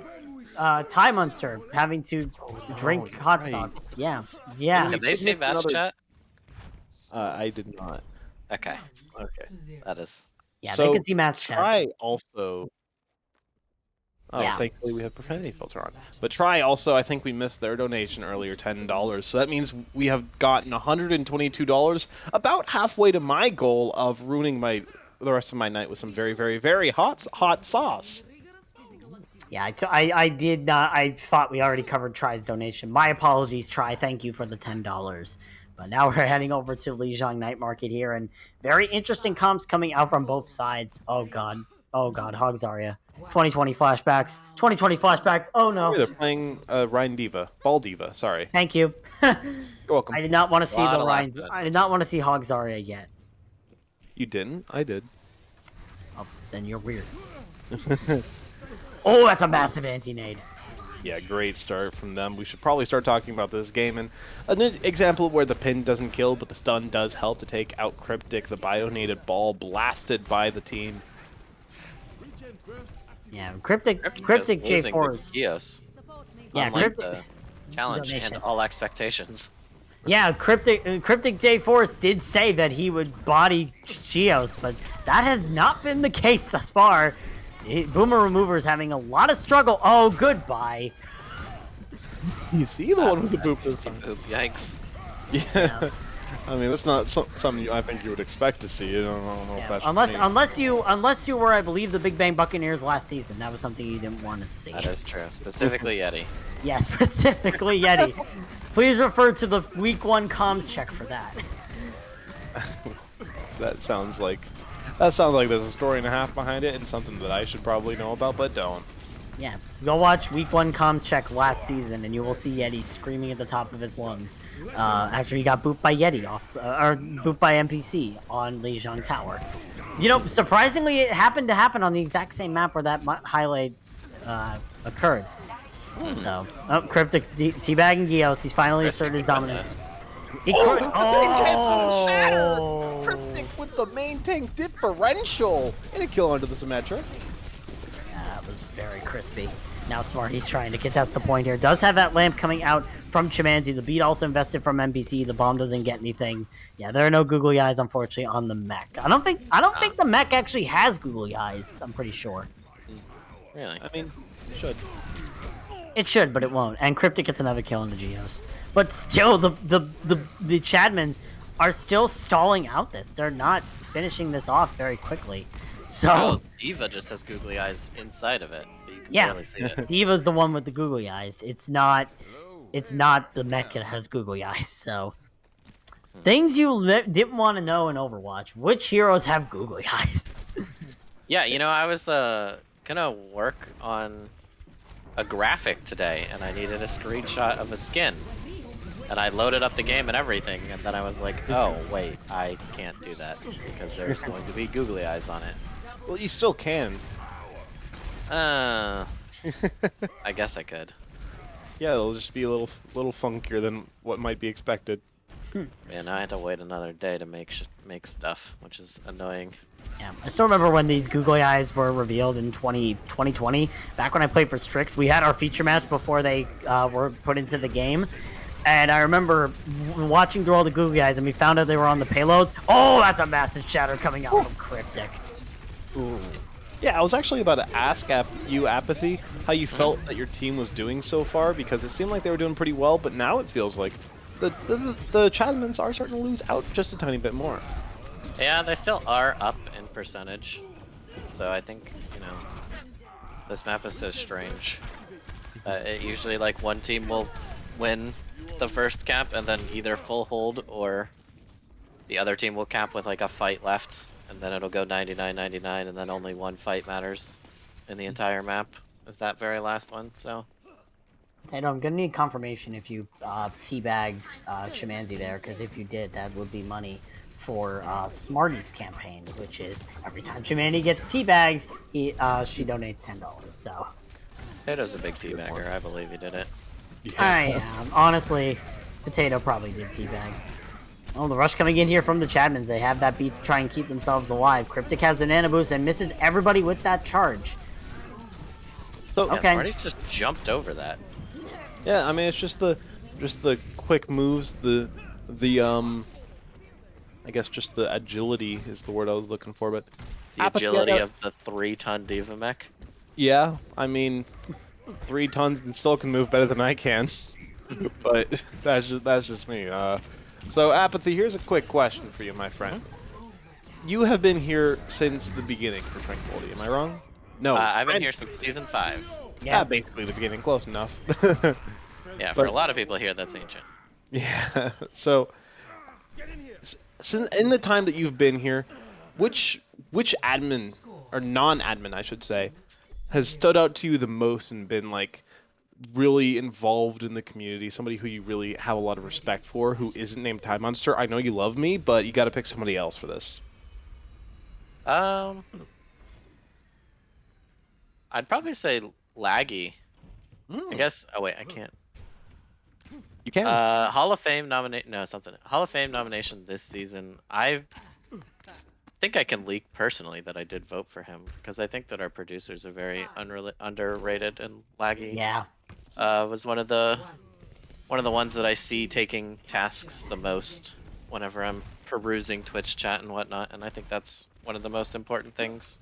Thai Monster having to drink hot sauce. Yeah, yeah. Did they say match chat? I did not. Okay. Okay. That is. Yeah, So, they can see match chat. Try also... Oh, Yeah. thankfully we have profanity filter on. But Try also, I think we missed their donation earlier, $10. So that means we have gotten $122, about halfway to my goal of ruining the rest of my night with some very, very, very hot sauce. Yeah, I did not. I thought we already covered Try's donation. My apologies, Try. Thank you for the $10. But now we're heading over to Lijiang Night Market here, and very interesting comps coming out from both sides. Oh god, Hog Zarya. 2020 flashbacks. 2020 flashbacks. Oh no. They're playing Ryan Diva, Ball Diva. Sorry. Thank you. You're welcome. I did not want to see Lot the of Ryan's. last I did not want to see Hog Zarya yet. You didn't? I did. Oh, then you're weird. Oh, that's a massive anti-nade. Yeah, great start from them. We should probably start talking about this game. And an example where the pin doesn't kill, but the stun does help to take out Cryptic. The bio-nated ball blasted by the team. Yeah, Cryptic J4's. Geos. Yeah, Unlike Cryptic. the challenge Donation. and all expectations. Yeah, Cryptic J4 did say that he would body Geos, but that has not been the case thus far. Boomer Remover is having a lot of struggle. Oh, goodbye. You see the one with the boop this time. Yikes. Yeah. I mean, that's not something I think you would expect to see. I don't know if that's Unless you were, I believe, the Big Bang Buccaneers last season. That was something you didn't want to see. That is true. Specifically Yeti. Yeah, specifically Yeti. Please refer to the Week 1 comms check for that. That sounds like there's a story and a half behind it and something that I should probably know about, but don't. Yeah, go watch Week 1 comms check last season, and you will see Yeti screaming at the top of his lungs after he got booped by Yeti or booped by NPC on Lijiang Tower. You know, surprisingly, it happened to happen on the exact same map where that highlight occurred. So, Cryptic teabagging Geos. He's finally asserted his dominance. Cryptic with the main tank differential and a kill onto the Symmetra. That was very crispy. Now Smarty's trying to contest the point here. Does have that lamp coming out from Chimanzi. The beat also invested from NPC. The bomb doesn't get anything. Yeah, there are no googly eyes, unfortunately, on the mech. I don't think the mech actually has googly eyes. I'm pretty sure. Really? I mean, it should. It should, but it won't. And Cryptic gets another kill in the Geos. But still, the Chadmans are still stalling out this. They're not finishing this off very quickly. So Oh, Diva just has googly eyes inside of it. But you can yeah, barely see it. Diva's the one with the googly eyes. It's not the mech that has googly eyes. So things you didn't want to know in Overwatch. Which heroes have googly eyes? Yeah, you know, I was gonna work on a graphic today, and I needed a screenshot of a skin. And I loaded up the game and everything, and then I was like, oh, wait, I can't do that, because there's going to be googly eyes on it. Well, you still can. I guess I could. Yeah, it'll just be a little funkier than what might be expected. Man, I had to wait another day to make stuff, which is annoying. Yeah, I still remember when these googly eyes were revealed in 2020. Back when I played for Strix, we had our feature match before they were put into the game. And I remember watching through all the googly eyes, and we found out they were on the payloads. Oh, that's a massive shatter coming out from Cryptic. Ooh. Yeah, I was actually about to ask you, Apathy, how you felt that your team was doing so far, because it seemed like they were doing pretty well, but now it feels like the Chadmans are starting to lose out just a tiny bit more. Yeah, they still are up in percentage. So I think, you know, this map is so strange. It usually, like, one team will win the first cap and then either full hold, or the other team will cap with like a fight left, and then it'll go 99-99, and then only one fight matters in the entire map is that very last one. So Tato, I'm gonna need confirmation if you teabagged Chimanzi there, because if you did, that would be money for Smarty's campaign, which is every time Chimanzi gets teabagged, she donates $10. So Potato's a big teabagger. I believe he did it. I am honestly, Potato probably did teabag. Oh, the rush coming in here from the Chadmans. They have that beat to try and keep themselves alive. Cryptic has the nano boost and misses everybody with that charge. So, Yeah, okay. Smarty's just jumped over that. Yeah, I mean it's just the quick moves, the I guess just the agility is the word I was looking for, but The agility of the 3-ton Diva mech. yeah, I mean 3 tons and still can move better than I can. But that's just me. So Apathy, here's a quick question for you, my friend. You have been here since the beginning for Tranquility, am I wrong? No. I've been here since season 5. Yeah, basically the beginning, close enough. Yeah, for a lot of people here, that's ancient. Yeah. So, in the time that you've been here, which admin or non-admin, I should say, has stood out to you the most and been like really involved in the community? Somebody who you really have a lot of respect for, who isn't named Time Monster. I know you love me, but you got to pick somebody else for this. I'd probably say Laggy. I guess. Oh wait, I can't. You can. Hall of Fame nomination. No, something. Hall of Fame nomination this season. I think I can leak personally that I did vote for him because I think that our producers are very underrated, and Laggy. Yeah. Was one of the ones that I see taking tasks the most whenever I'm perusing Twitch chat and whatnot, and I think that's one of the most important things.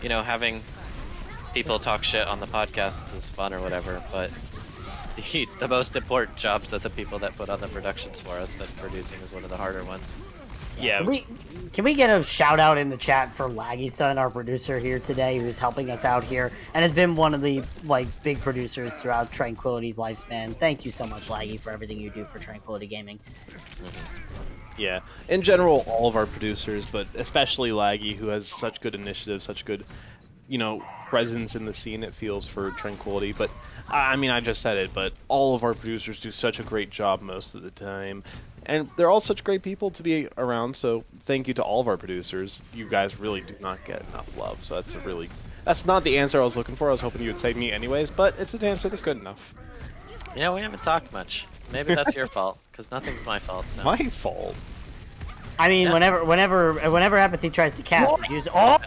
You know, having people talk shit on the podcast is fun or whatever, but the most important jobs are the people that put on the productions for us. That producing is one of the harder ones. Yeah. Can we get a shout out in the chat for Laggy Son, our producer here today, who's helping us out here and has been one of the big producers throughout Tranquility's lifespan. Thank you so much, Laggy, for everything you do for Tranquility Gaming. Yeah, in general, all of our producers, but especially Laggy, who has such good initiative, such good, presence in the scene, it feels, for Tranquility. But, I mean, I just said it, but all of our producers do such a great job most of the time. And they're all such great people to be around, so thank you to all of our producers. You guys really do not get enough love, so that's not the answer I was looking for. I was hoping you would say me anyways, but it's an answer that's good enough. Yeah, we haven't talked much. Maybe that's your fault, because nothing's my fault. So. My fault? I mean, Yeah. whenever Apathy tries to cast, use NPC.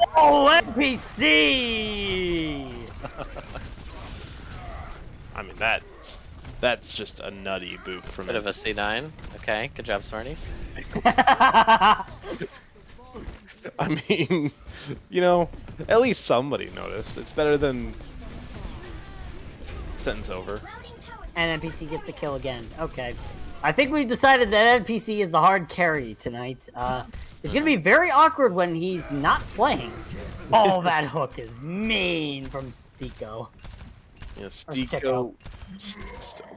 I mean, that's just a nutty boop for me. Bit of a C9. Okay, good job, Smarties. I mean, at least somebody noticed. It's better than sentence over. And NPC gets the kill again. Okay. I think we've decided that NPC is the hard carry tonight. It's going to be very awkward when he's not playing. Oh, that hook is mean from Stiko. Yeah, Sticko.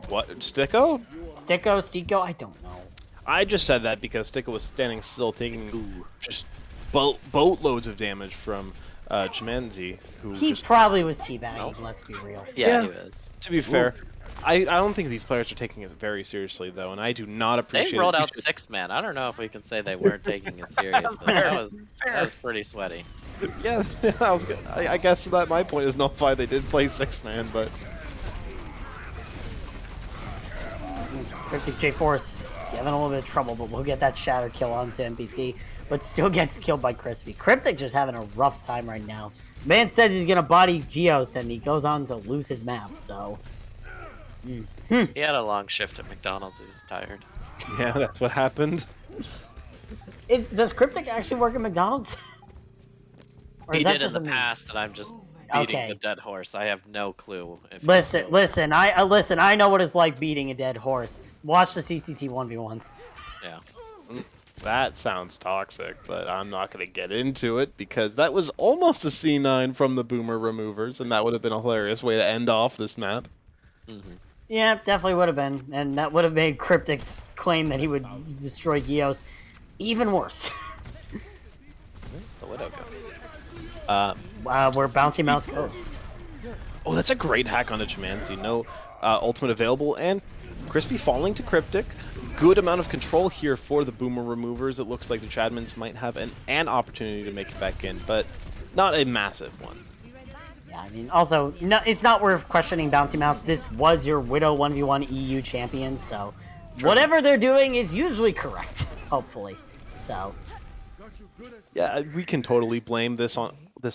What? Sticko? Stiko? I don't know. I just said that because Sticko was standing still taking just boatloads of damage from Chimanzi, who He just... probably was teabagging, let's be real. Yeah, he was. To be fair, I don't think these players are taking it very seriously, though, and I do not appreciate They rolled out 6-man. I don't know if we can say they weren't taking it seriously. That was pretty sweaty. Yeah, I guess that my point is nullified. They did play 6-man, but... Cryptic J-Force having a little bit of trouble, but we'll get that shatter kill onto NPC, but still gets killed by Crispy. Cryptic just having a rough time right now. Man says he's gonna body Geos, and he goes on to lose his map, so... He had a long shift at McDonald's. He was tired. Yeah, that's what happened. Does Cryptic actually work at McDonald's? Or He is that did in just the a meme? past, and I'm just beating Okay. the dead horse. I have no clue. If Listen. I know what it's like beating a dead horse. Watch the CCT 1v1s. Yeah. That sounds toxic, but I'm not going to get into it because that was almost a C9 from the Boomer Removers, and that would have been a hilarious way to end off this map. Mm-hmm. Yeah, definitely would have been, and that would have made Cryptic's claim that he would destroy Geos even worse. Where's the Widow go? Where Bouncy Mouse goes. Oh, that's a great hack on the Jumanji. No ultimate available, and Crispy falling to Cryptic. Good amount of control here for the Boomer removers. It looks like the Chadmans might have an opportunity to make it back in, but not a massive one. Yeah, I mean, also, no, it's not worth questioning Bouncy Mouse. This was your Widow 1v1 EU champion, so whatever they're doing is usually correct, hopefully. So, yeah, we can totally blame this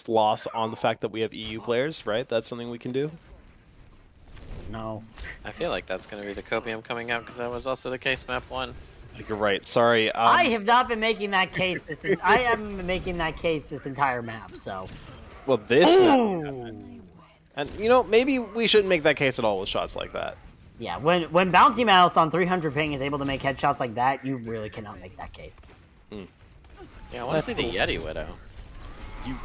loss on the fact that we have EU players, right? That's something we can do. no. I feel like that's going to be the copium coming out because that was also the case map 1. You're right. Sorry. I have not been making that case. I haven't been making that case this entire map. So, well, this. ooh. And you know, maybe we shouldn't make that case at all with shots like that. Yeah, when Bouncy Mouse on 300 ping is able to make headshots like that, you really cannot make that case. Yeah, I want to see the Yeti Widow. You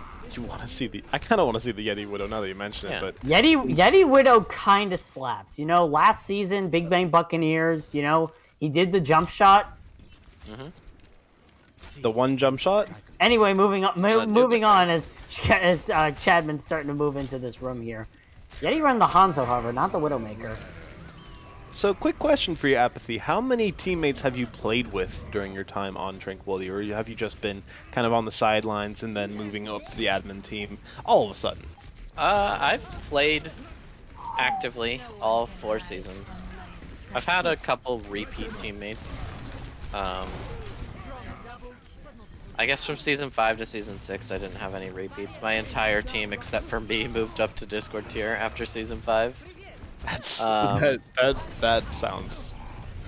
want to see the? I kind of want to see the Yeti Widow now that you mention it. But Yeti Widow kind of slaps. You know, last season, Big Bang Buccaneers. You know, he did the jump shot. The one jump shot. Anyway, moving on as Chadman's starting to move into this room here. Yeti run the Hanzo, however, not the Widowmaker. So, quick question for you, Apathy. How many teammates have you played with during your time on Tranquility, or have you just been kind of on the sidelines and then moving up to the admin team all of a sudden? I've played actively all 4 seasons. I've had a couple repeat teammates. I guess from Season 5 to Season 6, I didn't have any repeats. My entire team, except for me, moved up to Discord tier after Season 5. That's that sounds.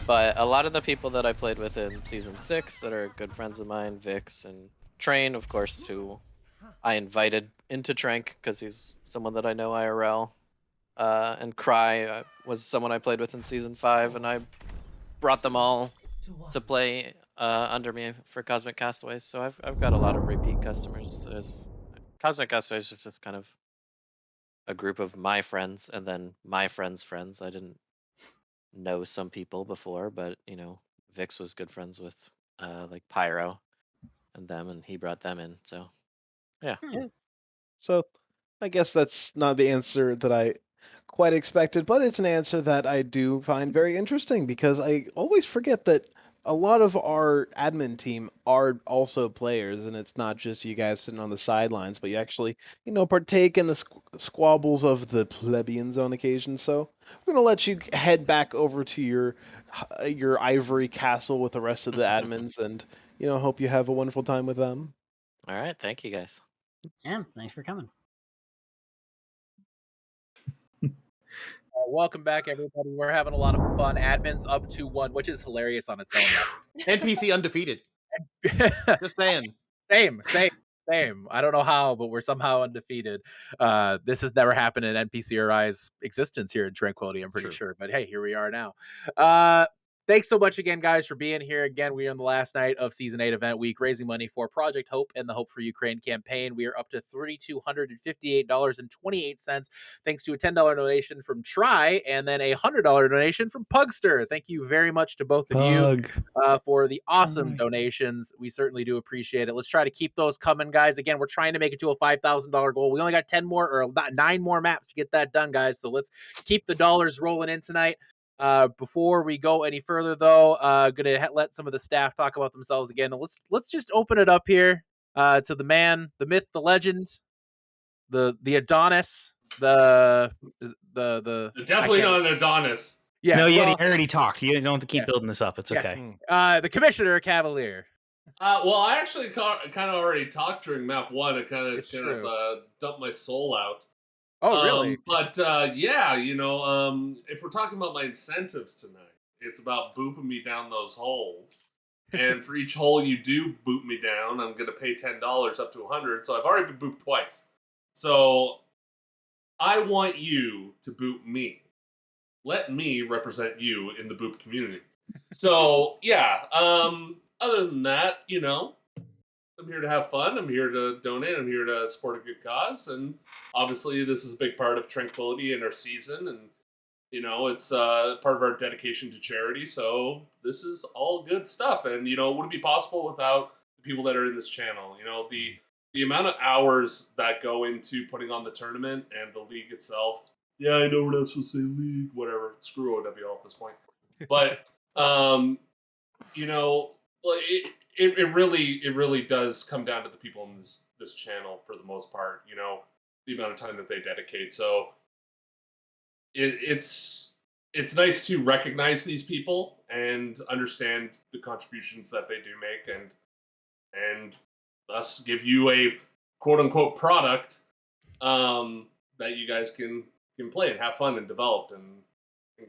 But a lot of the people that I played with in Season 6 that are good friends of mine, Vix and Train, of course, who I invited into Trank because he's someone that I know IRL. And Cry was someone I played with in Season 5, and I brought them all to play under me for Cosmic Castaways. So I've got a lot of repeat customers. Cosmic Castaways is just kind of a group of my friends and then my friends' friends. I didn't know some people before, but you know, Vix was good friends with like Pyro and them, and he brought them in. So yeah. So, I guess that's not the answer that I quite expected, but it's an answer that I do find very interesting because I always forget that a lot of our admin team are also players, and it's not just you guys sitting on the sidelines, but you actually, partake in the squabbles of the plebeians on occasion. So we're gonna let you head back over to your ivory castle with the rest of the admins, and hope you have a wonderful time with them. All right, thank you guys. Yeah, thanks for coming. Welcome back, everybody. We're having a lot of fun. Admins up to 1, which is hilarious on its own. NPC undefeated. Just saying. Same. I don't know how, but we're somehow undefeated. This has never happened in NPCRI's existence here in Tranquility, I'm pretty sure. But hey, here we are now. Thanks so much again, guys, for being here. Again, we are on the last night of Season 8 event week, raising money for Project Hope and the Hope for Ukraine campaign. We are up to $3,258.28, thanks to a $10 donation from Try and then a $100 donation from Pugster. Thank you very much to both of you for the awesome donations. We certainly do appreciate it. Let's try to keep those coming, guys. Again, we're trying to make it to a $5,000 goal. We only got 10 more or 9 more maps to get that done, guys. So let's keep the dollars rolling in tonight. Before we go any further, though, gonna let some of the staff talk about themselves again. Let's just open it up here to the man, the myth, the legend, the Adonis, the definitely not an Adonis. Yeah, no, Yeti, I already talked. You don't have to keep building this up. It's okay. The Commissioner Cavalier. Well, I actually kind of already talked during map 1. I kind of dumped my soul out. Oh, really? But yeah, if we're talking about my incentives tonight, it's about booping me down those holes. And for each hole you do boop me down, I'm going to pay $10 up to $100. So I've already been booped twice. So I want you to boop me. Let me represent you in the boop community. So yeah, other than that, I'm here to have fun. I'm here to donate. I'm here to support a good cause. And obviously, this is a big part of Tranquility in our season. And, it's part of our dedication to charity. So this is all good stuff. And, it wouldn't be possible without the people that are in this channel. The the amount of hours that go into putting on the tournament and the league itself. Yeah, I know we're not supposed to say league, whatever. Screw OWL at this point. But you know, like it really does come down to the people in this channel for the most part. You know, the amount of time that they dedicate. So it's nice to recognize these people and understand the contributions that they do make, and thus give you a quote unquote product that you guys can play and have fun and develop and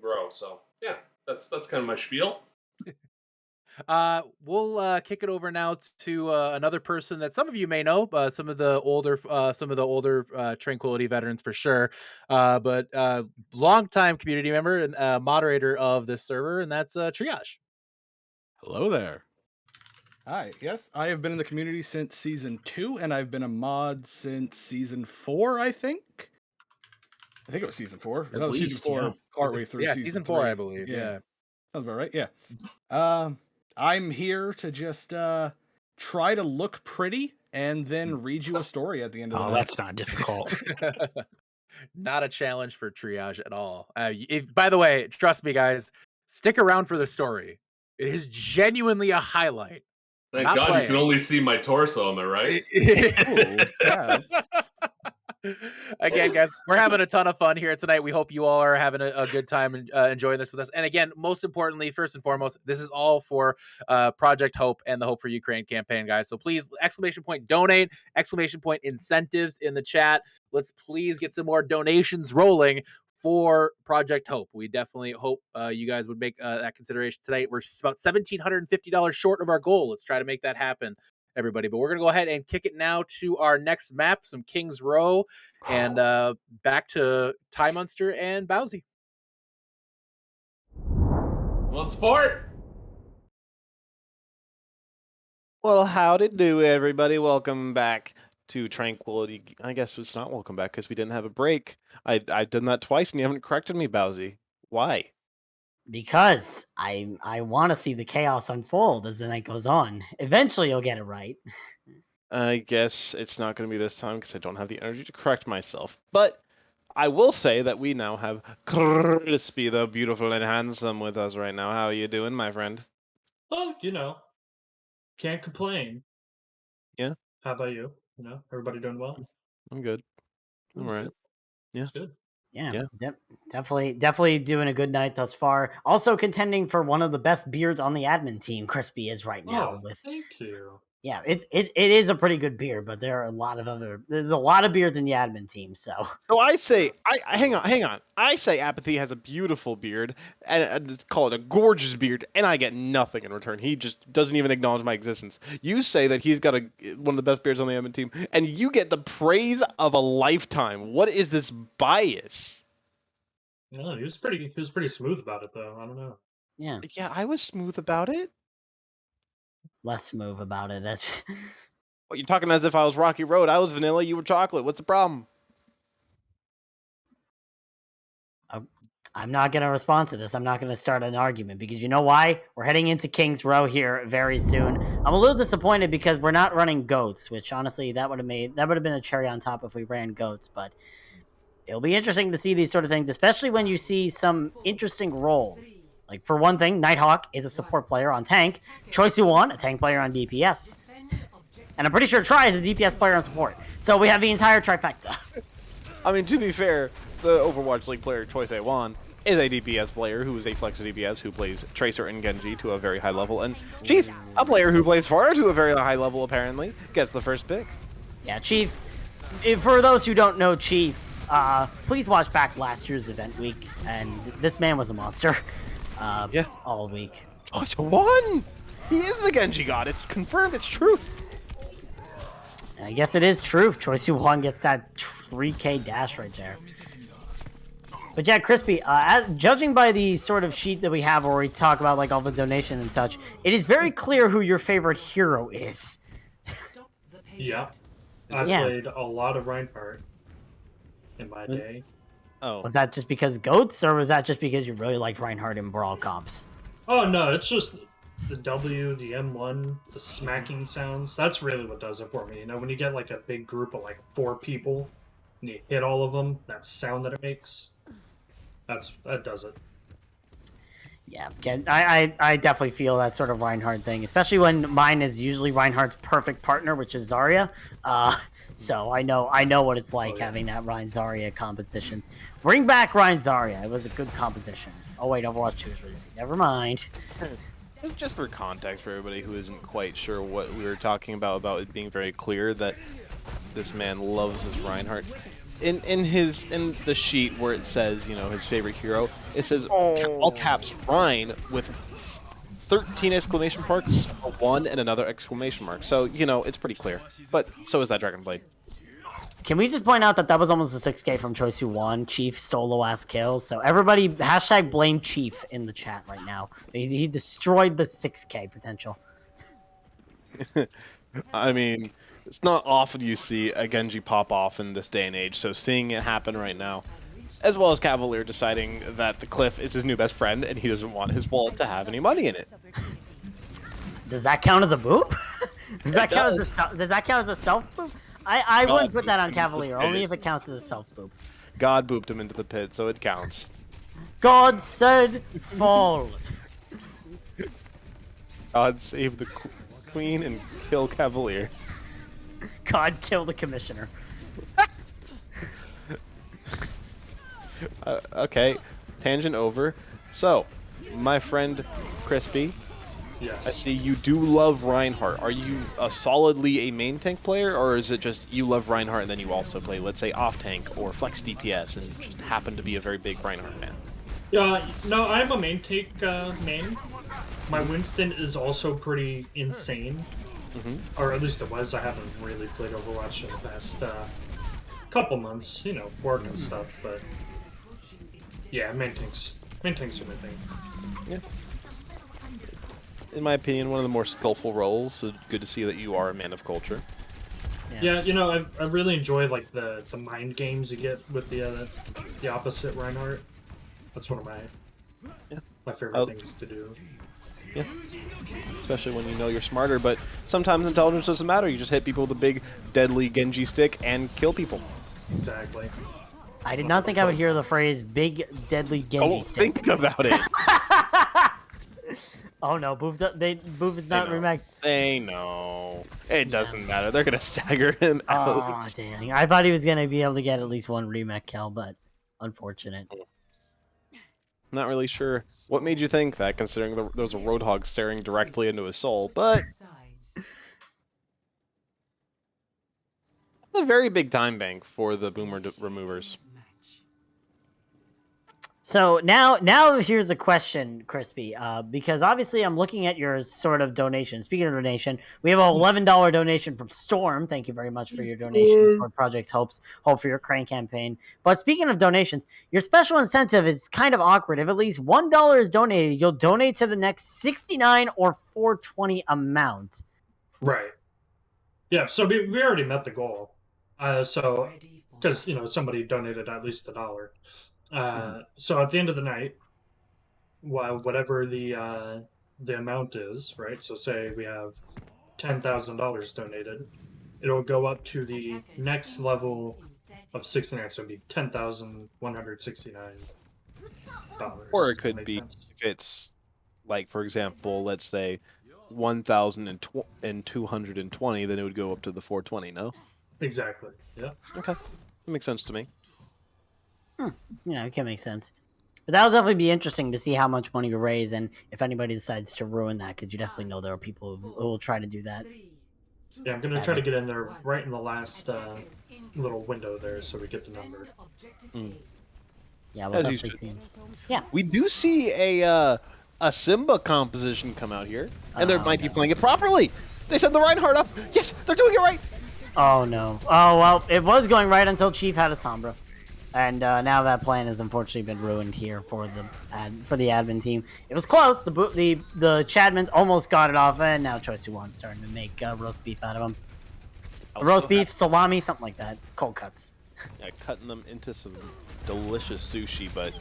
grow. So yeah, that's kind of my spiel. We'll kick it over now to another person that some of you may know, some of the older Tranquility veterans for sure, but longtime community member and moderator of this server, and that's Triage. Hello there. Hi. Yes, I have been in the community since season 2, and I've been a mod since season 4. I think it was season 4. At That was least, season 4, yeah. partway through season 4, 3. I believe. Yeah. Sounds about right. Yeah. I'm here to just try to look pretty and then read you a story at the end of the night. That's not difficult. Not a challenge for Triage at all. By the way, trust me, guys, stick around for the story. It is genuinely a highlight. Thank God you can only see my torso, am I right? Ooh, yeah. Again, guys, we're having a ton of fun here tonight. We hope you all are having a good time and enjoying this with us. And again, most importantly, first and foremost, this is all for Project Hope and the Hope for Ukraine campaign, guys. So please, ! Donate, ! Incentives in the chat. Let's please get some more donations rolling for Project Hope. We definitely hope you guys would make that consideration tonight. We're about $1,750 short of our goal. Let's try to make that happen, everybody. But we're going to go ahead and kick it now to our next map, some Kings Row, and back to Ty Munster and Bowsy. Want support? Well, how'd it do, everybody? Welcome back to Tranquility. I guess it's not welcome back because we didn't have a break. I've done that twice and you haven't corrected me, Bowsy. Why? Because I want to see the chaos unfold as the night goes on. Eventually, you'll get it right. I guess it's not going to be this time because I don't have the energy to correct myself. But I will say that we now have Crispy, the beautiful and handsome, with us right now. How are you doing, my friend? Oh, can't complain. Yeah. How about you? Everybody doing well? I'm good. I'm all right. Yeah. That's good. Yeah. Definitely doing a good night thus far. Also contending for one of the best beards on the admin team. Crispy is right now. Thank you. Yeah, it is a pretty good beard, but there's a lot of beards in the admin team. So I say, hang on. I say Apathy has a beautiful beard and call it a gorgeous beard, and I get nothing in return. He just doesn't even acknowledge my existence. You say that he's got one of the best beards on the admin team, and you get the praise of a lifetime. What is this bias? No, he was pretty smooth about it though. I don't know. Yeah, I was smooth about it. Less smooth about it. That's what you're talking as if I was Rocky Road. I was vanilla. You were chocolate. What's the problem? I'm not going to respond to this. I'm not going to start an argument because you know why? We're heading into Kings Row here very soon. I'm a little disappointed because we're not running goats, which honestly that would have been a cherry on top if we ran goats. But it'll be interesting to see these sort of things, especially when you see some interesting roles. Like, for one thing, Nighthawk is a support player on tank. Choi Soo-won, a tank player on DPS. And I'm pretty sure Tri is a DPS player on support. So we have the entire trifecta. I mean, to be fair, the Overwatch League player Choi Se-won is a DPS player who is a flex DPS who plays Tracer and Genji to a very high level. And Chief, a player who plays Pharah to a very high level, apparently, gets the first pick. Yeah, Chief. For those who don't know Chief, please watch back last year's event week. And this man was a monster. All week. Choi Se-won! He is the Genji god. It's confirmed. It's truth. I guess it is truth. Choi Soo-won gets that 3K dash right there. But yeah, Crispy, judging by the sort of sheet that we have where we talk about like all the donation and such, it is very clear who your favorite hero is. Yeah. I played a lot of Reinhardt in my day. Oh. Was that just because GOATs, or was that just because you really liked Reinhardt in Brawl comps? Oh, no, it's just the W, the M1, the smacking sounds. That's really what does it for me. You know, when you get like a big group of like 4 people and you hit all of them, that sound that it makes, that does it. Yeah, I definitely feel that sort of Reinhardt thing, especially when mine is usually Reinhardt's perfect partner, which is Zarya. So I know what it's like having that Rein Zarya compositions. Bring back Rein Zarya. It was a good composition. Oh wait, Overwatch 2 is releasing. Never mind. Just for context for everybody who isn't quite sure what we were talking about it being very clear that this man loves his Reinhardt. In the sheet where it says, you know, his favorite hero, it says all caps Rein with 13 exclamation marks, a 1 and another exclamation mark. So, you know, it's pretty clear. But so is that Dragonblade. Can we just point out that was almost a 6K from Choice Who won? Chief stole the last kill. So everybody hashtag blame Chief in the chat right now. He destroyed the 6K potential. I mean, it's not often you see a Genji pop off in this day and age, so seeing it happen right now, as well as Cavalier deciding that the Cliff is his new best friend and he doesn't want his wallet to have any money in it. Does that count as a boop? Does that count as a self boop? I wouldn't put that on Cavalier, only if it counts as a self boop. God booped him into the pit, so it counts. God said fall. God save the Queen and kill Cavalier. God kill the commissioner. Okay, tangent over. So, my friend Crispy, Yes. I see you do love Reinhardt. Are you solidly a main tank player, or is it just you love Reinhardt and then you also play, let's say, off tank or flex DPS and just happen to be a very big Reinhardt fan? Yeah, no, I'm a main take main. My Winston is also pretty insane. Or at least it was. I haven't really played Overwatch in the past couple months, you know, work and stuff, but yeah, main tanks are my thing. Yeah. In my opinion, one of the more skillful roles, so good to see that you are a man of culture. Yeah, you know, I really enjoy like the mind games you get with the opposite Reinhardt. That's one of my favorite things to do. Yeah, especially when you know you're smarter, but sometimes intelligence doesn't matter. You just hit people with a big, deadly Genji stick and kill people. Exactly. I did not think I would hear the phrase "big deadly Genji stick." Think about it. Oh no, Boof is not remake. They know. It doesn't matter. They're gonna stagger him out. Oh dang! I thought he was gonna be able to get at least one remake kill, but unfortunate. Not really sure what made you think that, considering there was a Roadhog staring directly into his soul, but a very big time bank for the boomer removers. So now here's a question, Crispy, because obviously I'm looking at your sort of donation. Speaking of donation, we have a $11 donation from Storm. Thank you very much for your donation for Project Hope for your Crane campaign. But speaking of donations, your special incentive is kind of awkward. If at least $1 is donated, you'll donate to the next 69 or 420 amount. Right. Yeah, so we already met the goal. So, because, you know, somebody donated at least $1. So at the end of the night, whatever the amount is, right? So say we have $10,000 donated, it'll go up to the next level of 69, so it'd be $10,169. Or it could be, if it's like, for example, let's say 1,220, then it would go up to the 420. No. Exactly. Yeah. Okay, that makes sense to me. Yeah, it can make sense. But that'll definitely be interesting to see how much money you raise and if anybody decides to ruin that, because you definitely know there are people who will try to do that. Yeah, I'm going to try to get in there right in the last little window there so we get the number. Yeah, we'll definitely see. Yeah. We do see a Simba composition come out here, and they might be playing it properly. They sent the Reinhardt up. Yes, they're doing it right. Oh, no. Oh, well, it was going right until Chief had a Sombra. And now that plan has unfortunately been ruined here for the admin team. It was close. The Chadmans almost got it off, and now Choice Who Won's starting to make roast beef out of them. Roast beef, salami, something like that. Cold cuts. Yeah, cutting them into some delicious sushi, but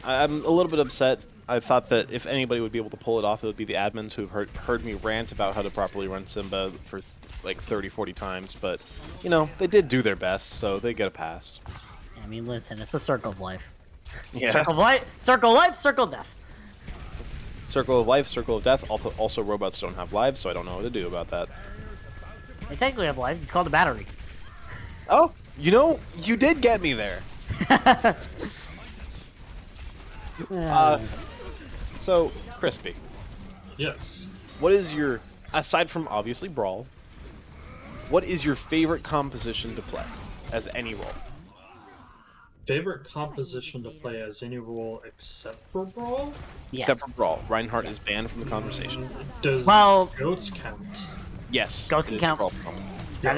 I'm a little bit upset I thought that if anybody would be able to pull it off, it would be the admins who have heard me rant about how to properly run Simba for like 30, 40 times. But, you know, they did do their best, so they get a pass. I mean, listen, it's a circle of life. Yeah. Circle of life, circle of death. Circle of life, circle of death. Also, robots don't have lives, so I don't know what to do about that. They technically have lives. It's called a battery. Oh, you know, you did get me there. So, Crispy. Yes. What is your, aside from obviously Brawl, what is your favorite composition to play as any role? Favorite composition to play as any role except for Brawl? Yes. Except for Brawl. Reinhardt is banned from the conversation. Does Well- Goats count? Yes. Goats it can is count. Brawl. That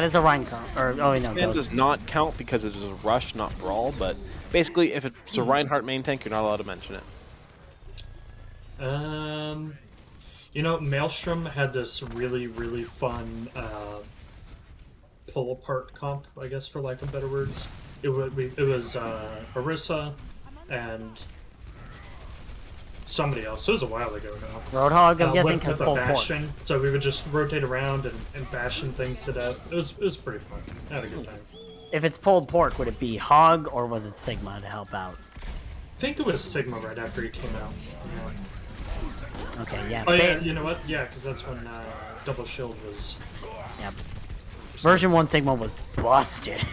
is a Rhine count. Or oh wait, no. Stand Ghost. does not count because it is a rush, not Brawl, but basically if it's a Reinhardt main tank, you're not allowed to mention it. You know, Maelstrom had this really, really fun pull apart comp, I guess, for lack of better words. It was Orisa and somebody else. It was a while ago now. Roadhog, I'm guessing, with because the pulled port. Bastion. So we would just rotate around and Bastion things to death. It was pretty fun. I had a good time. If it's pulled pork, would it be Hog or was it Sigma to help out? I think it was Sigma right after he came out. Yeah. Okay, yeah. Oh yeah, you know what? Yeah, because that's when Double Shield was. Yeah. Version 1 Sigma was busted.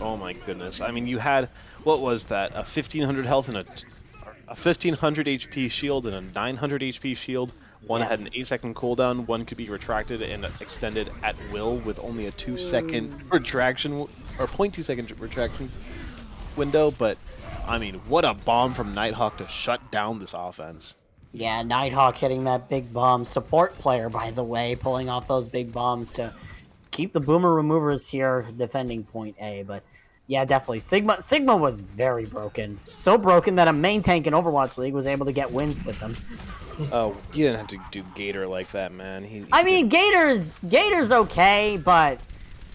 Oh my goodness. I mean, you had, what was that? A 1500 health and a 1500 HP shield and a 900 HP shield. One had an 8-second cooldown, one could be retracted and extended at will with only a 2-second retraction, or 0.2-second retraction window, but I mean, what a bomb from Nighthawk to shut down this offense. Yeah, Nighthawk hitting that big bomb. Support player, by the way, pulling off those big bombs to keep the boomer removers here defending point A, but yeah, definitely. Sigma was very broken. So broken that a main tank in Overwatch League was able to get wins with them. Oh, you didn't have to do Gator like that, man. I mean, Gator's okay, but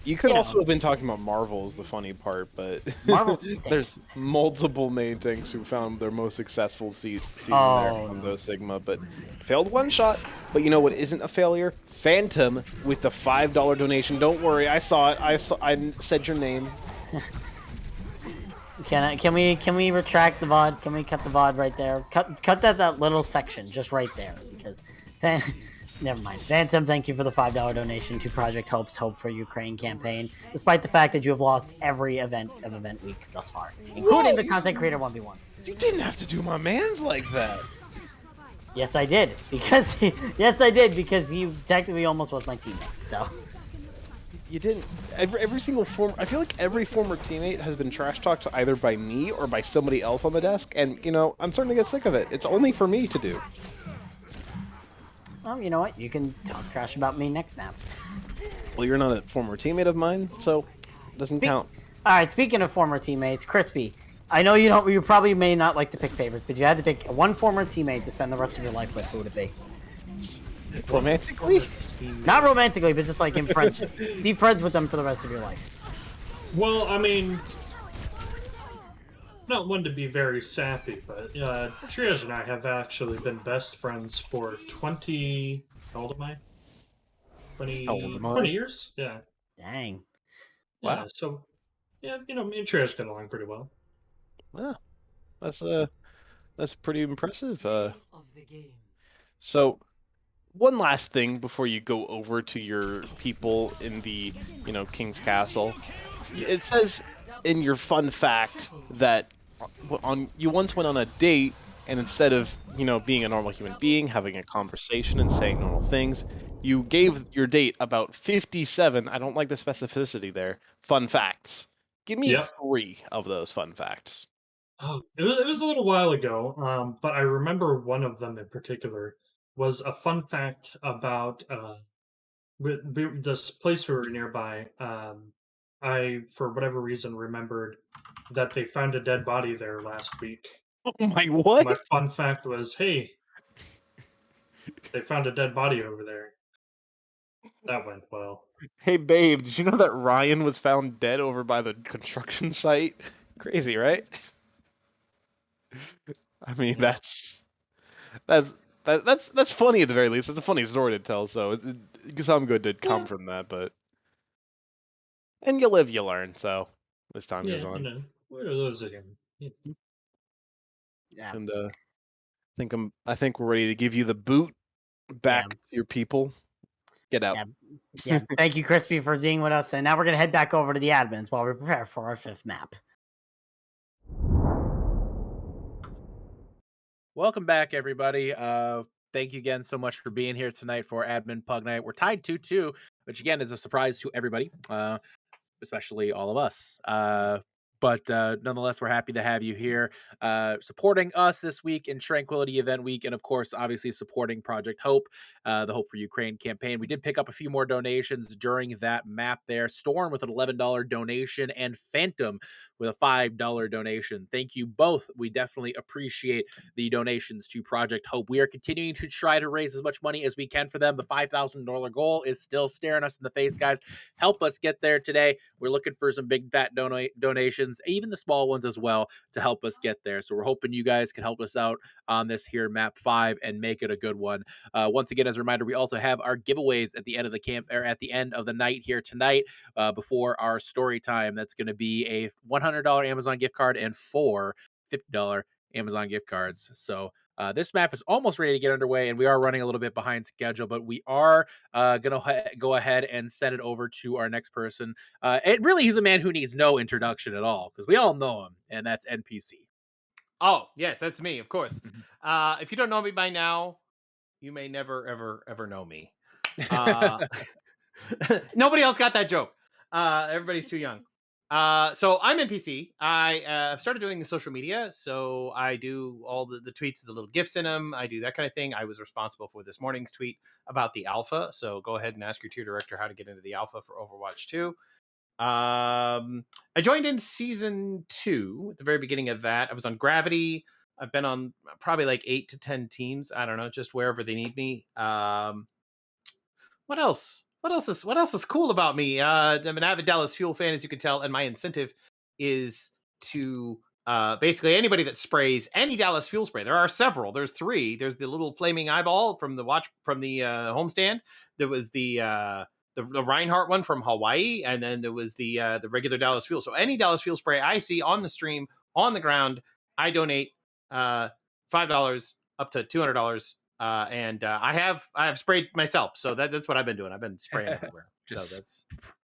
you could also have been talking about Marvel is the funny part, but there's multiple main tanks who found their most successful season there from the Sigma, but failed one shot. But you know what isn't a failure? Phantom with the $5 donation. Don't worry, I saw it. I said your name. Can we retract the VOD? Can we cut the VOD right there? Cut that little section just right there, because never mind. Phantom, thank you for the $5 donation to Project Hope's Hope for Ukraine campaign, despite the fact that you have lost every event of event week thus far, including the content creator 1v1s. You didn't have to do my mans like that. Yes, I did, because he technically almost was my teammate. So you didn't. Every single I feel like every former teammate has been trash talked either by me or by somebody else on the desk, and you know I'm starting to get sick of it. It's only for me to do. Well, you know what? You can talk trash about me next map. Well, you're not a former teammate of mine, so it doesn't count. All right. Speaking of former teammates, Crispy, I know you don't. You probably may not like to pick favorites, but you had to pick one former teammate to spend the rest of your life with. Who would it be? Romantically? Not romantically, but just like in friendship. Be friends with them for the rest of your life. Well, I mean, not one to be very sappy, but Triage and I have actually been best friends for 20... How old am I? 20 years? Yeah. Dang. Yeah, wow. So, yeah, you know, me and Triage get along pretty well. Yeah, that's pretty impressive. So, one last thing before you go over to your people in the, King's Castle. It says in your fun fact that you once went on a date, and instead of, being a normal human being, having a conversation and saying normal things, you gave your date about 57, I don't like the specificity there, fun facts. Give me 3 of those fun facts. Oh, it was a little while ago, but I remember one of them in particular was a fun fact about this place we were nearby. I, for whatever reason, remembered that they found a dead body there last week. Oh my what? My fun fact was, hey, they found a dead body over there. That went well. Hey babe, did you know that Ryan was found dead over by the construction site? Crazy, right? I mean, that's that's funny at the very least. It's a funny story to tell, so some good did come from that. But and you live, you learn. So as time goes You on, know, what are those again? Yeah. Yeah. and I think we're ready to give you the boot back to your people. Get out. Yeah. Yeah. Thank you, Crispy, for being with us. And now we're gonna head back over to the admins while we prepare for our 5th map. Welcome back, everybody. Thank you again so much for being here tonight for Admin Pug Night. We're tied 2-2, which again is a surprise to everybody, especially all of us. But nonetheless, we're happy to have you here supporting us this week in Tranquility Event Week. And of course, obviously supporting Project Hope, the Hope for Ukraine campaign. We did pick up a few more donations during that map there. Storm with an $11 donation and Phantom with a $5 donation. Thank you both. We definitely appreciate the donations to Project Hope. We are continuing to try to raise as much money as we can for them. The $5,000 goal is still staring us in the face, guys. Help us get there today. We're looking for some big fat donations, even the small ones as well, to help us get there. So we're hoping you guys can help us out on this here map 5 and make it a good one. Once again, as a reminder, we also have our giveaways at the end of the camp, or at the end of the night here tonight, before our story time. That's going to be a $100 Amazon gift card and 4 $50 Amazon gift cards. So this map is almost ready to get underway, and we are running a little bit behind schedule, but we are going to go ahead and send it over to our next person. And really, he's a man who needs no introduction at all, because we all know him, and that's NPC. Oh, yes, that's me, of course. If you don't know me by now, you may never, ever know me. Nobody else got that joke. Everybody's too young. So I'm NPC. I've started doing the social media. So I do all the tweets with the little gifs in them. I do that kind of thing. I was responsible for this morning's tweet about the alpha. So go ahead and ask your tier director how to get into the alpha for Overwatch 2. I joined in season 2 at the very beginning of that. I was on Gravity. I've been on probably like 8 to 10 teams. I don't know, just wherever they need me. What else? What else is cool about me? I'm an avid Dallas Fuel fan, as you can tell, and my incentive is to basically anybody that sprays any Dallas Fuel spray. There are several. There's 3. There's the little flaming eyeball from the homestand. There was the Reinhardt one from Hawaii, and then there was the regular Dallas Fuel. So any Dallas Fuel spray I see on the stream, on the ground, I donate $5 up to $200. And I have sprayed myself, so that's what I've been doing. I've been spraying everywhere. So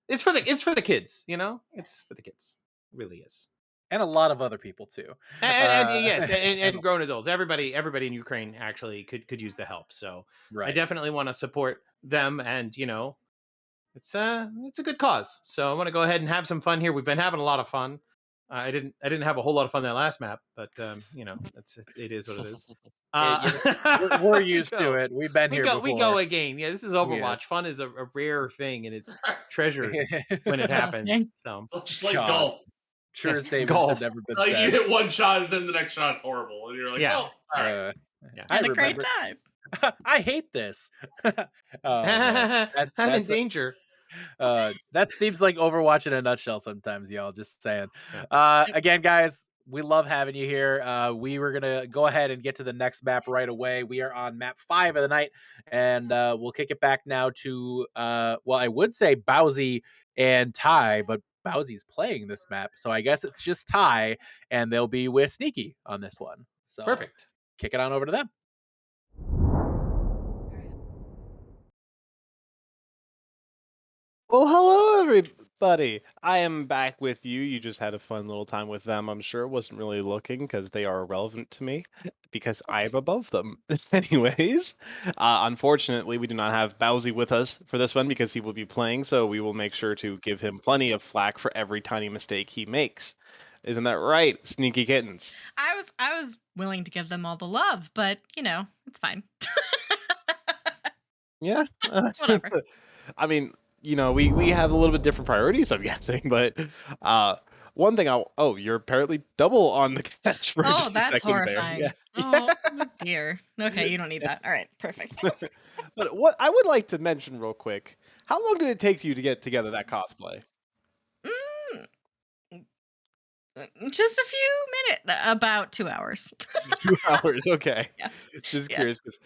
it's for the kids, you know. It's for the kids, it really is, and a lot of other people too. And yes, and grown adults. Everybody in Ukraine actually could use the help. So right. I definitely want to support them, and you know, it's a good cause. So I want to go ahead and have some fun here. We've been having a lot of fun. I didn't have a whole lot of fun that last map, but you know, it is what it is. We're used to it. We've been here before. We go again. Yeah, this is Overwatch. Yeah. Fun is a rare thing, and it's treasured when it happens. So it's like golf. True statements have never been said. You hit one shot, and then the next shot's horrible, and you're like, yeah. oh, all right. Had a great time. I hate this. I'm in danger. That seems like Overwatch in a nutshell sometimes, y'all. Just saying. Again, guys, we love having you here. We were gonna go ahead and get to the next map right away. We are on map 5 of the night, and we'll kick it back now to well, I would say Bowsy and Ty, but Bowsy's playing this map, so I guess it's just Ty, and they'll be with Sneaky on this one. So perfect. Kick it on over to them. Well, hello, everybody. I am back with you. You just had a fun little time with them. I'm sure. Wasn't really looking because they are irrelevant to me because I'm above them. Anyways, unfortunately, we do not have Bowsy with us for this one because he will be playing, so we will make sure to give him plenty of flack for every tiny mistake he makes. Isn't that right, Sneaky Kittens? I was willing to give them all the love, but you know, it's fine. Yeah. Whatever. I mean, you know, we have a little bit different priorities, I'm guessing, but one thing you're apparently double on the catch for just a that's second horrifying. there. Yeah. Oh dear. Okay, you don't need that. All right, perfect. But what I would like to mention real quick, how long did it take you to get together that cosplay? Just a few minutes, about 2 hours. 2 hours, okay. Yeah. Just Yeah. curious, because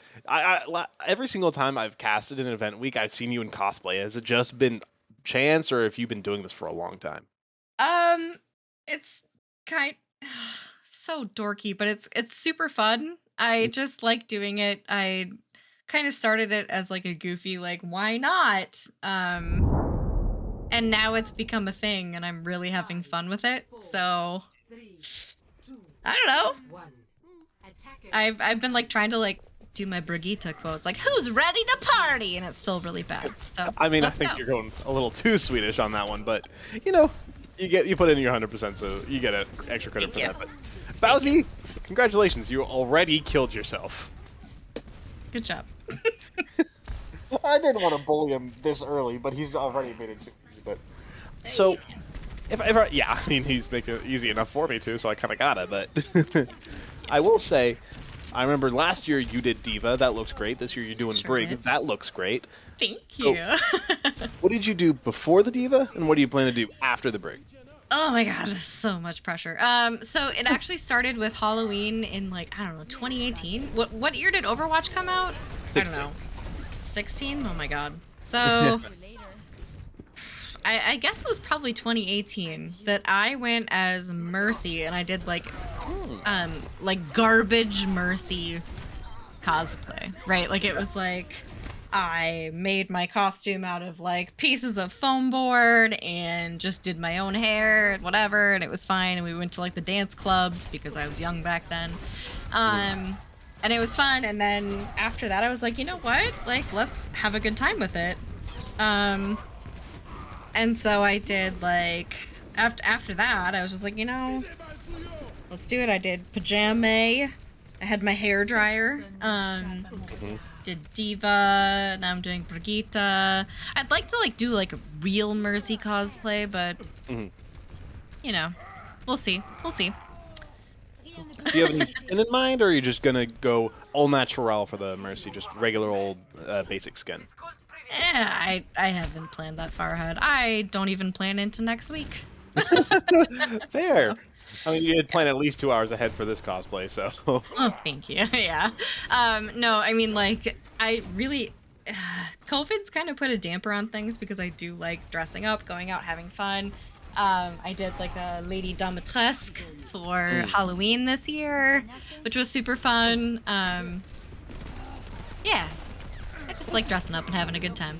every single time I've casted an event week, I've seen you in cosplay. Has it just been chance, or have you been doing this for a long time? Um, it's kind so dorky, but it's super fun. I just like doing it. I kind of started it as like a goofy, like, why not? And now it's become a thing, and I'm really having fun with it. So I don't know. I've been like trying to like do my Brigitte quotes, like "Who's ready to party?" and it's still really bad. So I mean, I let's think go. you're going a little too Swedish on that one, but you put in your 100%, so you get an extra credit Thank for you. that. But Bowsy, congratulations, you already killed yourself. Good job. I didn't want to bully him this early, but he's already made it to me. But so, yeah, I mean, he's making it easy enough for me too, so I kind of gotta. But I will say, I remember last year you did Diva, that looks great. This year you're doing Sure Brig, did. that looks great. Thank So, you. what did you do before the Diva, and what do you plan to do after the Brig? Oh my god, this is so much pressure. So it actually started with Halloween in like, I don't know, 2018. What year did Overwatch come out? 16. I don't know. 16? Oh my god. So I guess it was probably 2018 that I went as Mercy and I did like garbage Mercy cosplay, right? Like it was like I made my costume out of like pieces of foam board and just did my own hair and whatever, and it was fine. And we went to like the dance clubs because I was young back then. And it was fun. And then after that, I was like, you know what? Like, let's have a good time with it. And so I did like after that, I was just like, let's do it. I did pajama. I had my hair dryer. Did Diva. Now I'm doing Brigitte. I'd like to like do like a real Mercy cosplay, but we'll see. We'll see. Do you have any skin in mind, or are you just gonna go all natural for the Mercy, just regular old basic skin? I haven't planned that far ahead. I don't even plan into next week. Fair. So. I mean, you had planned at least 2 hours ahead for this cosplay, so. Oh, thank you. Yeah. No, I mean, like, I really. COVID's kind of put a damper on things because I do like dressing up, going out, having fun. I did like a Lady Domitresque for Halloween this year, which was super fun. Yeah. I just like dressing up and having a good time.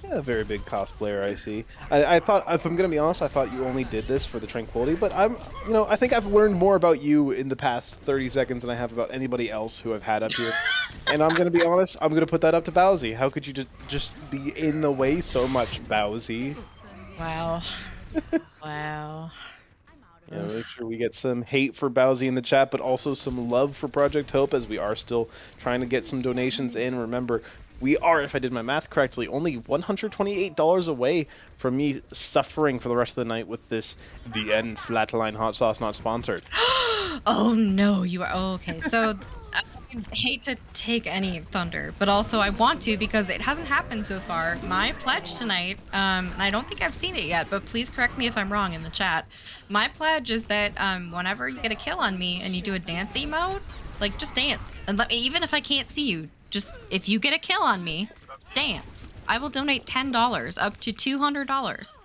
Yeah, a very big cosplayer, I see. I thought, if I'm gonna be honest, I thought you only did this for the Tranquility, but I think I've learned more about you in the past 30 seconds than I have about anybody else who I've had up here. And I'm gonna be honest, I'm gonna put that up to Bowsy. How could you just be in the way so much, Bowsy? Wow. Wow. Make sure we get some hate for Bowsy in the chat, but also some love for Project Hope, as we are still trying to get some donations in. Remember, we are, if I did my math correctly, only $128 away from me suffering for the rest of the night with this The End Flatline Hot Sauce Not Sponsored. Oh no, you are. Oh, okay. So I hate to take any thunder, but also I want to because it hasn't happened so far. My pledge tonight, and I don't think I've seen it yet, but please correct me if I'm wrong in the chat. My pledge is that whenever you get a kill on me and you do a dance emote, like just dance, and even if I can't see you, just if you get a kill on me, dance. I will donate $10 up to $200.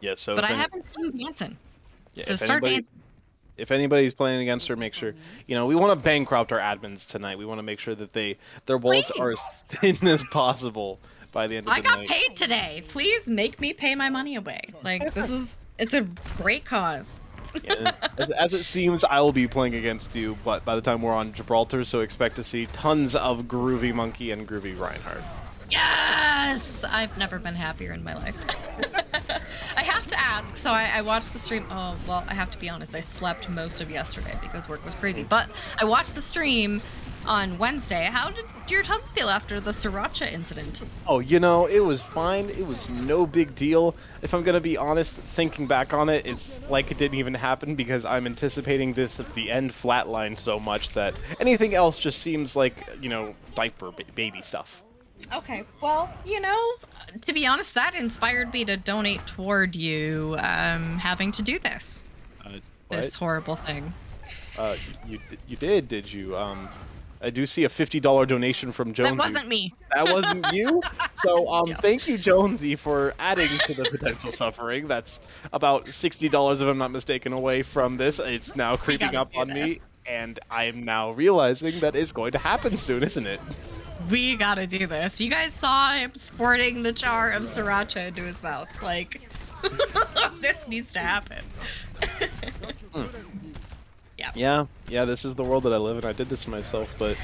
Yeah, so. But I haven't seen dancing. Yeah, so start dancing. If anybody's playing against her, make sure, we want to bankrupt our admins tonight. We want to make sure that their wallets are as thin as possible by the end of the night. I got paid today. Please make me pay my money away. Like, it's a great cause. Yeah, as it seems, I will be playing against you, but by the time we're on Gibraltar, so expect to see tons of Groovy Monkey and Groovy Reinhardt. Yes! I've never been happier in my life. I have to ask, so I watched the stream. Oh, well, I have to be honest. I slept most of yesterday because work was crazy. But I watched the stream on Wednesday. How did your tongue feel after the sriracha incident? Oh, it was fine. It was no big deal. If I'm going to be honest, thinking back on it, it's like it didn't even happen because I'm anticipating this at the end flatline so much that anything else just seems like, diaper baby stuff. Okay, well, to be honest, that inspired me to donate toward you having to do this. this horrible thing. You did you? I do see a $50 donation from Jonesy. That wasn't me. That wasn't you? So, thank you, Jonesy, for adding to the potential suffering. That's about $60, if I'm not mistaken, away from this. It's now creeping up on me, and I'm now realizing that it's going to happen soon, isn't it? We gotta do this. You guys saw him squirting the jar of sriracha into his mouth. Like, this needs to happen. Yeah, this is the world that I live in. I did this to myself, but,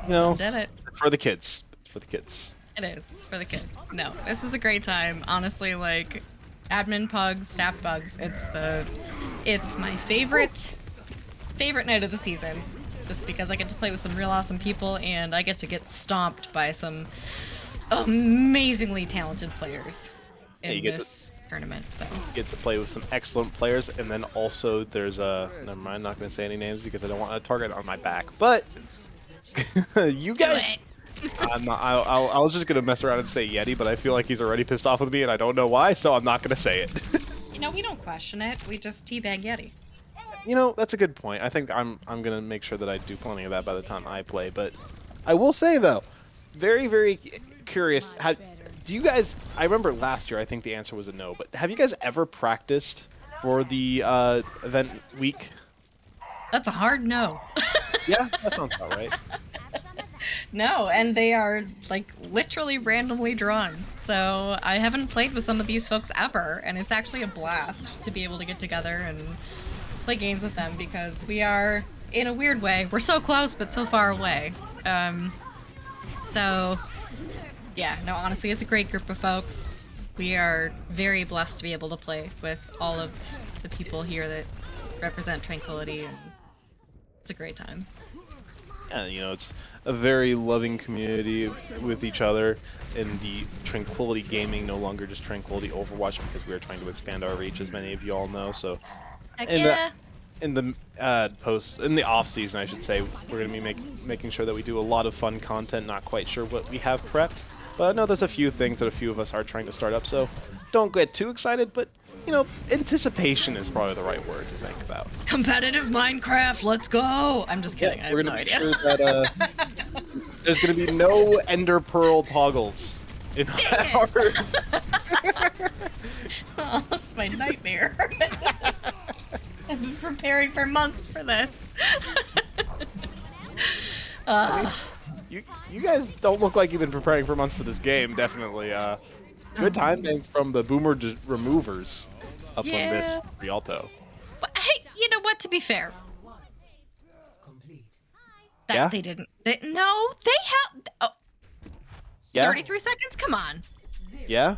you know, Did it. it's for the kids. It's for the kids. It is. It's for the kids. No, this is a great time. Honestly, like, admin pugs, staff pugs. It's my favorite night of the season, just because I get to play with some real awesome people and I get to get stomped by some amazingly talented players in this tournament. So get to play with some excellent players, and then also there's never mind, not going to say any names because I don't want a target on my back. But you guys, I was just going to mess around and say Yeti, but I feel like he's already pissed off with me, and I don't know why, so I'm not going to say it. You know, we don't question it. We just teabag Yeti. You know, that's a good point. I think I'm going to make sure that I do plenty of that by the time I play. But I will say though, very, very curious. Do you guys? I remember last year. I think the answer was a no. But have you guys ever practiced for the event week? That's a hard no. Yeah, that sounds about right. No, and they are like literally randomly drawn. So I haven't played with some of these folks ever, and it's actually a blast to be able to get together and play games with them because we are, in a weird way, we're so close but so far away. So yeah, no, honestly, it's a great group of folks. We are very blessed to be able to play with all of the people here that represent Tranquility, and it's a great time. Yeah, you know, it's a very loving community with each other, and the Tranquility Gaming, no longer just Tranquility Overwatch, because we are trying to expand our reach, as many of you all know. So, in the off season, I should say, we're going to be making sure that we do a lot of fun content. Not quite sure what we have prepped, but I know there's a few things that a few of us are trying to start up. So, don't get too excited, but you know, anticipation is probably the right word to think about. Competitive Minecraft, let's go! I'm just kidding. Yeah, we're going to make sure that there's going to be no Ender Pearl toggles in our... Oh, that's my nightmare. I've been preparing for months for this. I mean, you guys don't look like you've been preparing for months for this game, definitely. Good timing from the Boomer Removers up on this Rialto. But hey, you know what? To be fair, that they didn't. They held. Oh, 33 seconds. Come on. Yeah.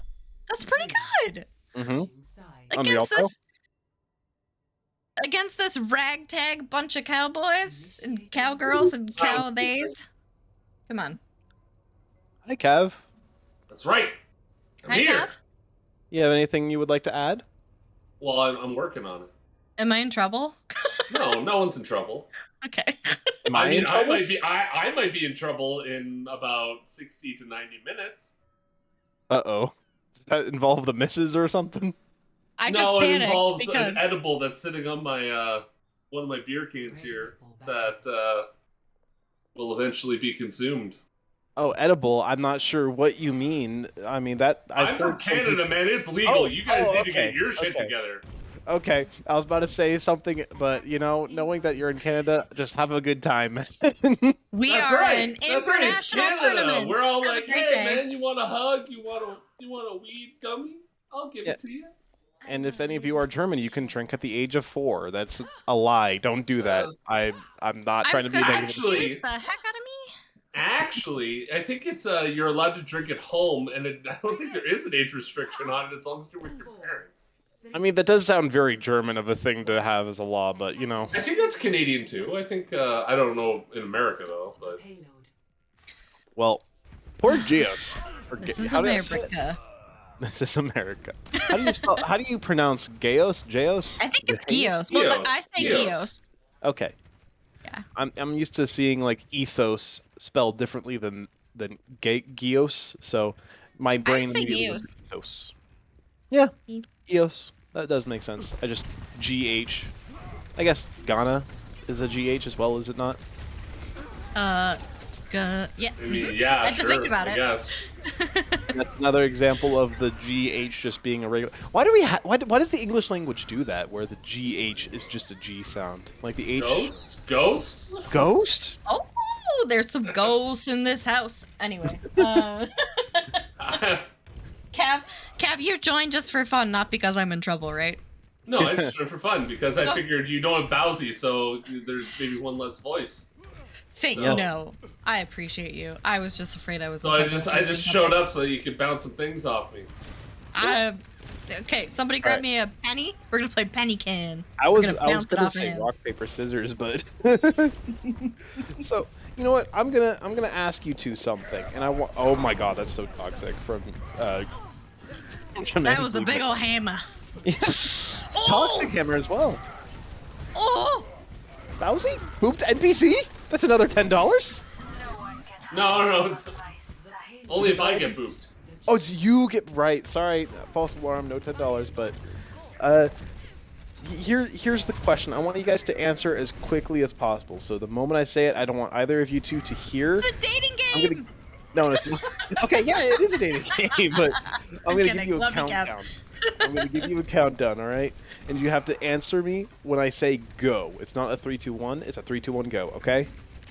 That's pretty good. Mm-hmm. Against this ragtag bunch of cowboys and cowgirls and cow-theys. Come on. Hi, Kev. That's right. I'm Hi, here. Kev. You have anything you would like to add? Well, I'm working on it. Am I in trouble? No, no one's in trouble. Okay. I mean, I might be in trouble in about 60 to 90 minutes. Uh-oh. Does that involve the misses or something? I just panicked it involves because an edible that's sitting on my one of my beer cans here that will eventually be consumed. Oh, edible. I'm not sure what you mean. I mean, that... I'm from Canada, man. It's legal. You guys need to get your shit together. Okay, I was about to say something, but, you know, knowing that you're in Canada, just have a good time. we That's are right. an That's right. It's international Canada. tournament. We're all Have a like, great hey, day. man, you want a hug? You want a weed gummy? I'll give it to you. And if any of you are German, you can drink at the age of 4. That's a lie. Don't do that. I'm not trying to be negative. Actually, the heck out of me. Actually, I think it's you're allowed to drink at home, and I don't think there is an age restriction on it as long as you're with your parents. I mean, that does sound very German of a thing to have as a law, but, you know. I think that's Canadian, too. I think, I don't know in America, though, but... Well, poor Geos. This is America. This is America. How do you pronounce Geos? Geos? I think it's Geos. Well, I say Geos. Okay. Yeah. I'm used to seeing like ethos spelled differently than Geos, so my brain immediately was ethos. Yeah, Geos. That does make sense. I just GH I guess Ghana is a GH as well, is it not? Yeah. I mean, yeah, I had to sure. think about I it. guess. That's another example of the GH just being a regular. Why do we? Why does the English language do that? Where the GH is just a G sound, like the H. Ghost. Ghost. Oh, there's some ghosts in this house. Anyway, Cav, you joined just for fun, not because I'm in trouble, right? No, I just joined for fun because I figured you don't have Bowsy, so there's maybe one less voice. No, I appreciate you. I was just afraid I was. So I just showed up so that you could bounce some things off me. Okay, somebody grab me a penny. We're gonna play penny can. I was gonna say rock paper scissors, but so you know what? I'm gonna ask you two something, and I want. Oh my god, that's so toxic from. That was a big old hammer. It's toxic hammer as well. Oh, Bowsy booped NPC. That's another $10. No, it's only if I get booped. Oh, it's you get right. Sorry, false alarm. No $10, but here's the question. I want you guys to answer as quickly as possible. So the moment I say it, I don't want either of you two to hear. it's a dating game. No, it's not. Okay, yeah, it is a dating game, but I'm gonna give you a countdown. I'm gonna give you a countdown, all right? And you have to answer me when I say go. It's not a 3, 2, 1. It's a 3, 2, 1, go. Okay?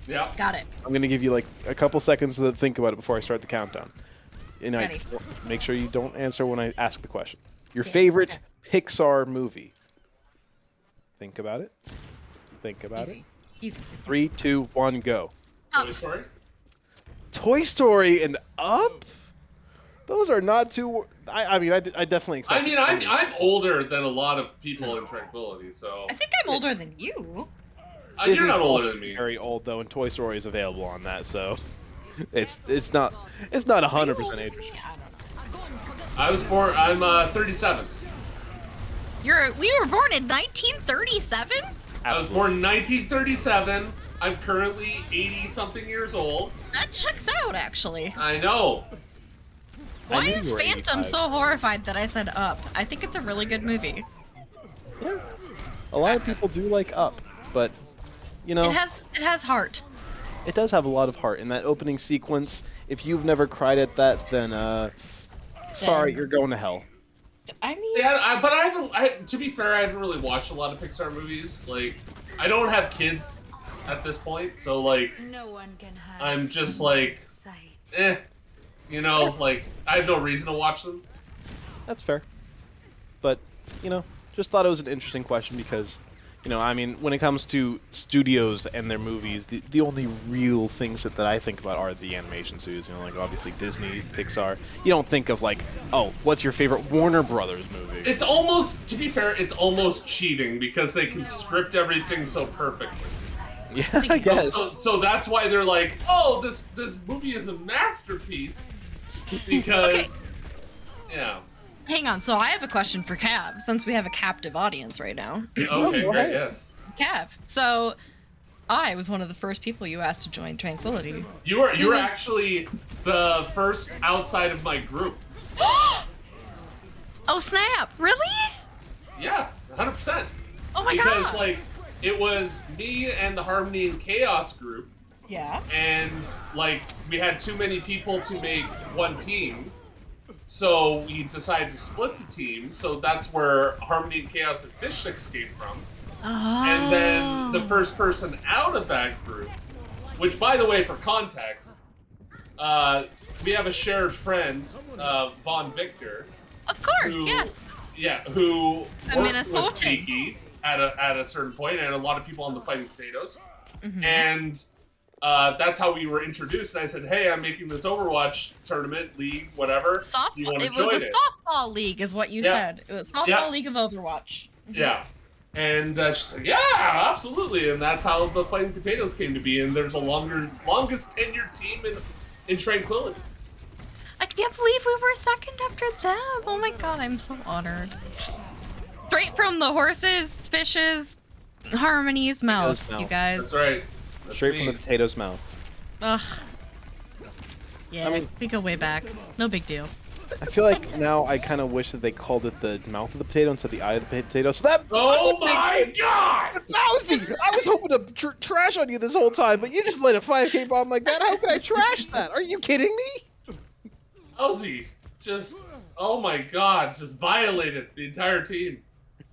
Yeah. Got it. I'm gonna give you like a couple seconds to think about it before I start the countdown. And Ready. make sure you don't answer when I ask the question. Your favorite Pixar movie. Think about it. Think about it. Easy. 3, 2, 1, go. Toy Story. Toy Story and Up. Those are not too. I mean, I definitely expect. I mean, I'm older than a lot of people in Tranquility, so. I think I'm older than you. You're not older than me. Very old though, and Toy Story is available on that, so it's not 100% age restricted. I was born. I'm 37. We were born in 1937. I was born in 1937. I'm currently 80-something years old. That checks out, actually. I know. Why is Phantom so horrified that I said Up? I think it's a really good movie. Yeah. A lot of people do like Up, but you know, it has heart. It does have a lot of heart in that opening sequence. If you've never cried at that, then sorry, you're going to hell. I mean, yeah, but I haven't. To be fair, I haven't really watched a lot of Pixar movies. Like, I don't have kids at this point, so like, I'm just like, you know, like I have no reason to watch them. That's fair, but you know, just thought it was an interesting question because, you know, I mean, when it comes to studios and their movies, the only real things that I think about are the animation studios. You know, like obviously Disney, Pixar. You don't think of like, oh, what's your favorite Warner Brothers movie? It's almost, to be fair, it's almost cheating because they can script everything so perfectly. Yeah, I guess. So that's why they're like, oh, this movie is a masterpiece because, yeah. Hang on, so I have a question for Cav, since we have a captive audience right now. Okay, great, yes. Cav, so I was one of the first people you asked to join Tranquility. You were actually the first outside of my group. Oh snap! Really? Yeah, 100%. Oh my because, god! like, it was me and the Harmony and Chaos group. Yeah. And like, we had too many people to make one team. So we decided to split the team, so that's where Harmony and Chaos and Fish Sticks came from. Oh. And then the first person out of that group, which by the way, for context, we have a shared friend, Von Victor. Of course, who, yes. Yeah, who A worked with Minnesotan. Sneaky at a certain point, and a lot of people on the Fighting Potatoes. Mm-hmm. And that's how we were introduced. And I said, "Hey, I'm making this Overwatch tournament, league, whatever. You want to It join was a softball league, is what you said. It was softball league of Overwatch. Yeah. And she said, "Yeah, absolutely." And that's how the Fighting Potatoes came to be. And they're the longest tenured team in Tranquility. I can't believe we were second after them. Oh my god, I'm so honored. Straight from the horses, fishes, Harmony's mouth, you guys. That's right. That's Straight me. from the potato's mouth. Ugh. Yeah, I mean, we go way back. No big deal. I feel like now I kind of wish that they called it the mouth of the potato instead of the eye of the potato. So that Oh would make my sense. god! But Bowsy, I was hoping to trash on you this whole time, but you just let a 5K bomb like that. How can I trash that? Are you kidding me? Ozzy, just, oh my god, just violated the entire team.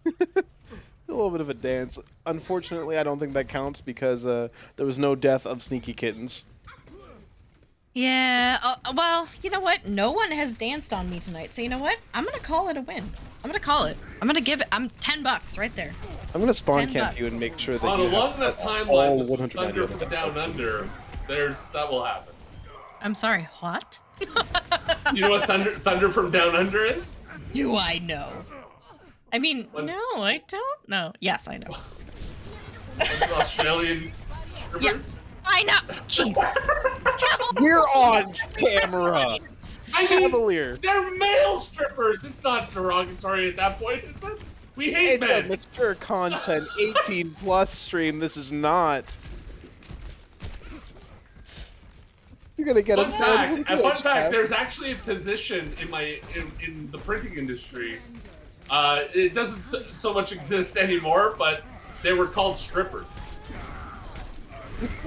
A little bit of a dance. Unfortunately, I don't think that counts because there was no death of sneaky kittens. Yeah, well, you know what? No one has danced on me tonight, so you know what? I'm gonna call it a win. I'm gonna call it. I'm gonna give it. I'm $10 right there. I'm gonna spawn camp $10. you and make sure that On you a long have enough timeline all with some 190 Thunder of from them. Down Under, that will happen. I'm sorry. What? You know what Thunder from Down Under is? Do I know? I mean, no, I don't know. Yes, I know. Australian strippers? I know. Jeez. We're on camera. I mean, Cavalier. they're male strippers. It's not derogatory at that point, is it? We hate It's a men. mature content, 18 plus stream. This is not. You're gonna get us banned from Fun Twitch, fact, Cav. there's actually a position in the printing industry. It doesn't so much exist anymore, but they were called strippers.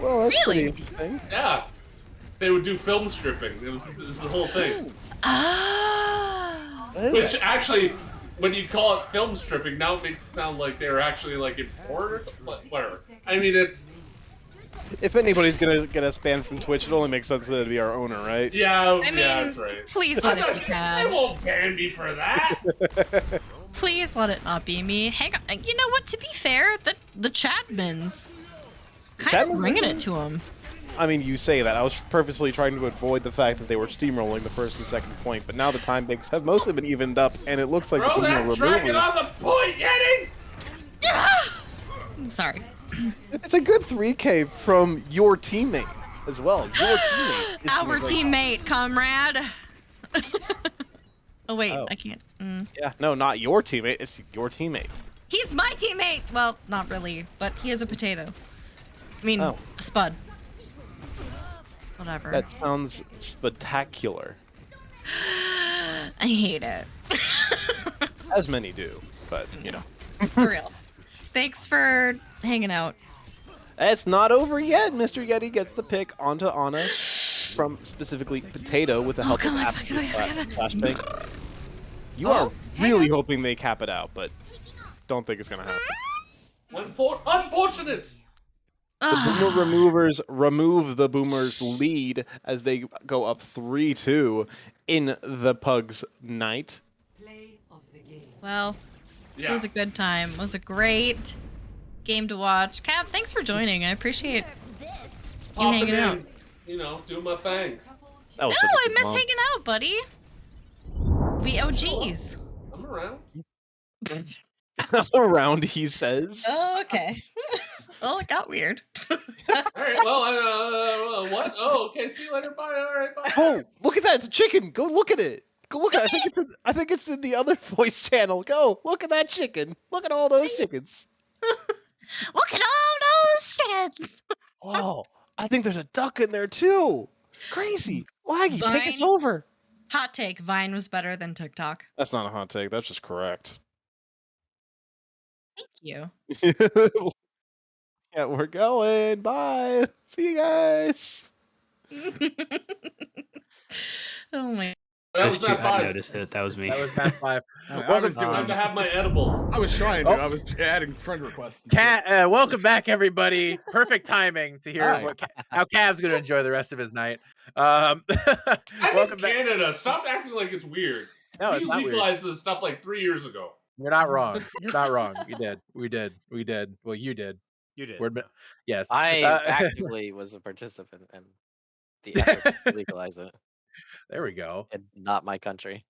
Well, that's Really? pretty interesting. Yeah, they would do film stripping. It was the whole thing. Ah. Which actually, when you call it film stripping, now it makes it sound like they were actually like in porn or something. Whatever. I mean, it's. If anybody's gonna get us banned from Twitch, it only makes sense that it'd be our owner, right? Yeah, I mean, yeah, that's right. please let it be They Cav. won't ban me for that. Please let it not be me. Hang on. You know what? To be fair, the Chadmans kind of bringing it to him. I mean, you say that. I was purposely trying to avoid the fact that they were steamrolling the first and second point, but now the time banks have mostly been evened up, and it looks like Throw the that dragon on the point, Yeti! I'm sorry. It's a good 3K from your teammate as well. Your teammate. is Our doing great. teammate, comrade. Oh wait, Oh. I can't. Yeah, no, not your teammate. It's your teammate. He's my teammate. Well, not really, but he is a potato. I mean, Oh. a spud. Whatever. That sounds spectacular. I hate it. As many do, but you know. For real. Thanks for hanging out. It's not over yet. Mr. Yeti gets the pick onto Anna from specifically Potato with the help of Apple flashbang. You are really hoping they cap it out, but don't think it's gonna happen. Unfortunate. The Boomer Removers remove the Boomers' lead as they go up 3-2 in the Pugs night. Well, it was a good time. It was a great game to watch. Cav, thanks for joining. I appreciate you Popping hanging in, out. you know, do my thing. No, I miss hanging out, buddy. We OGs. I'm around. Around, he says. Oh, okay. Oh, it got weird. All right. Well, what? Oh, okay. See you later. Bye. All right. Bye. Oh, look at that! It's a chicken. Go look at it. Go look at it. I think it's in the other voice channel. Go look at that chicken. Look at all those chickens. Look at all those chickens. Oh, I think there's a duck in there too. Crazy. Laggy, take us Vine? over. Hot take: Vine was better than TikTok. That's not a hot take. That's just correct. Thank you. Yeah, we're going. Bye. See you guys. Oh my. That was Matt I 5. noticed it. That was me. That was Matt 5. Welcome to Time to have my edible. I was trying to. Oh. I was adding friend requests. Welcome back, everybody. Perfect timing to hear Hi. how Cav's going to enjoy the rest of his night. I'm Welcome in back. Canada. Stop acting like it's weird. No, We it's not weird. legalized this stuff like 3 years ago. You're not wrong. You're not wrong. We did. Well, you did. You did. We're, yes. I actively was a participant in the efforts to legalize it. There we go. And not my country.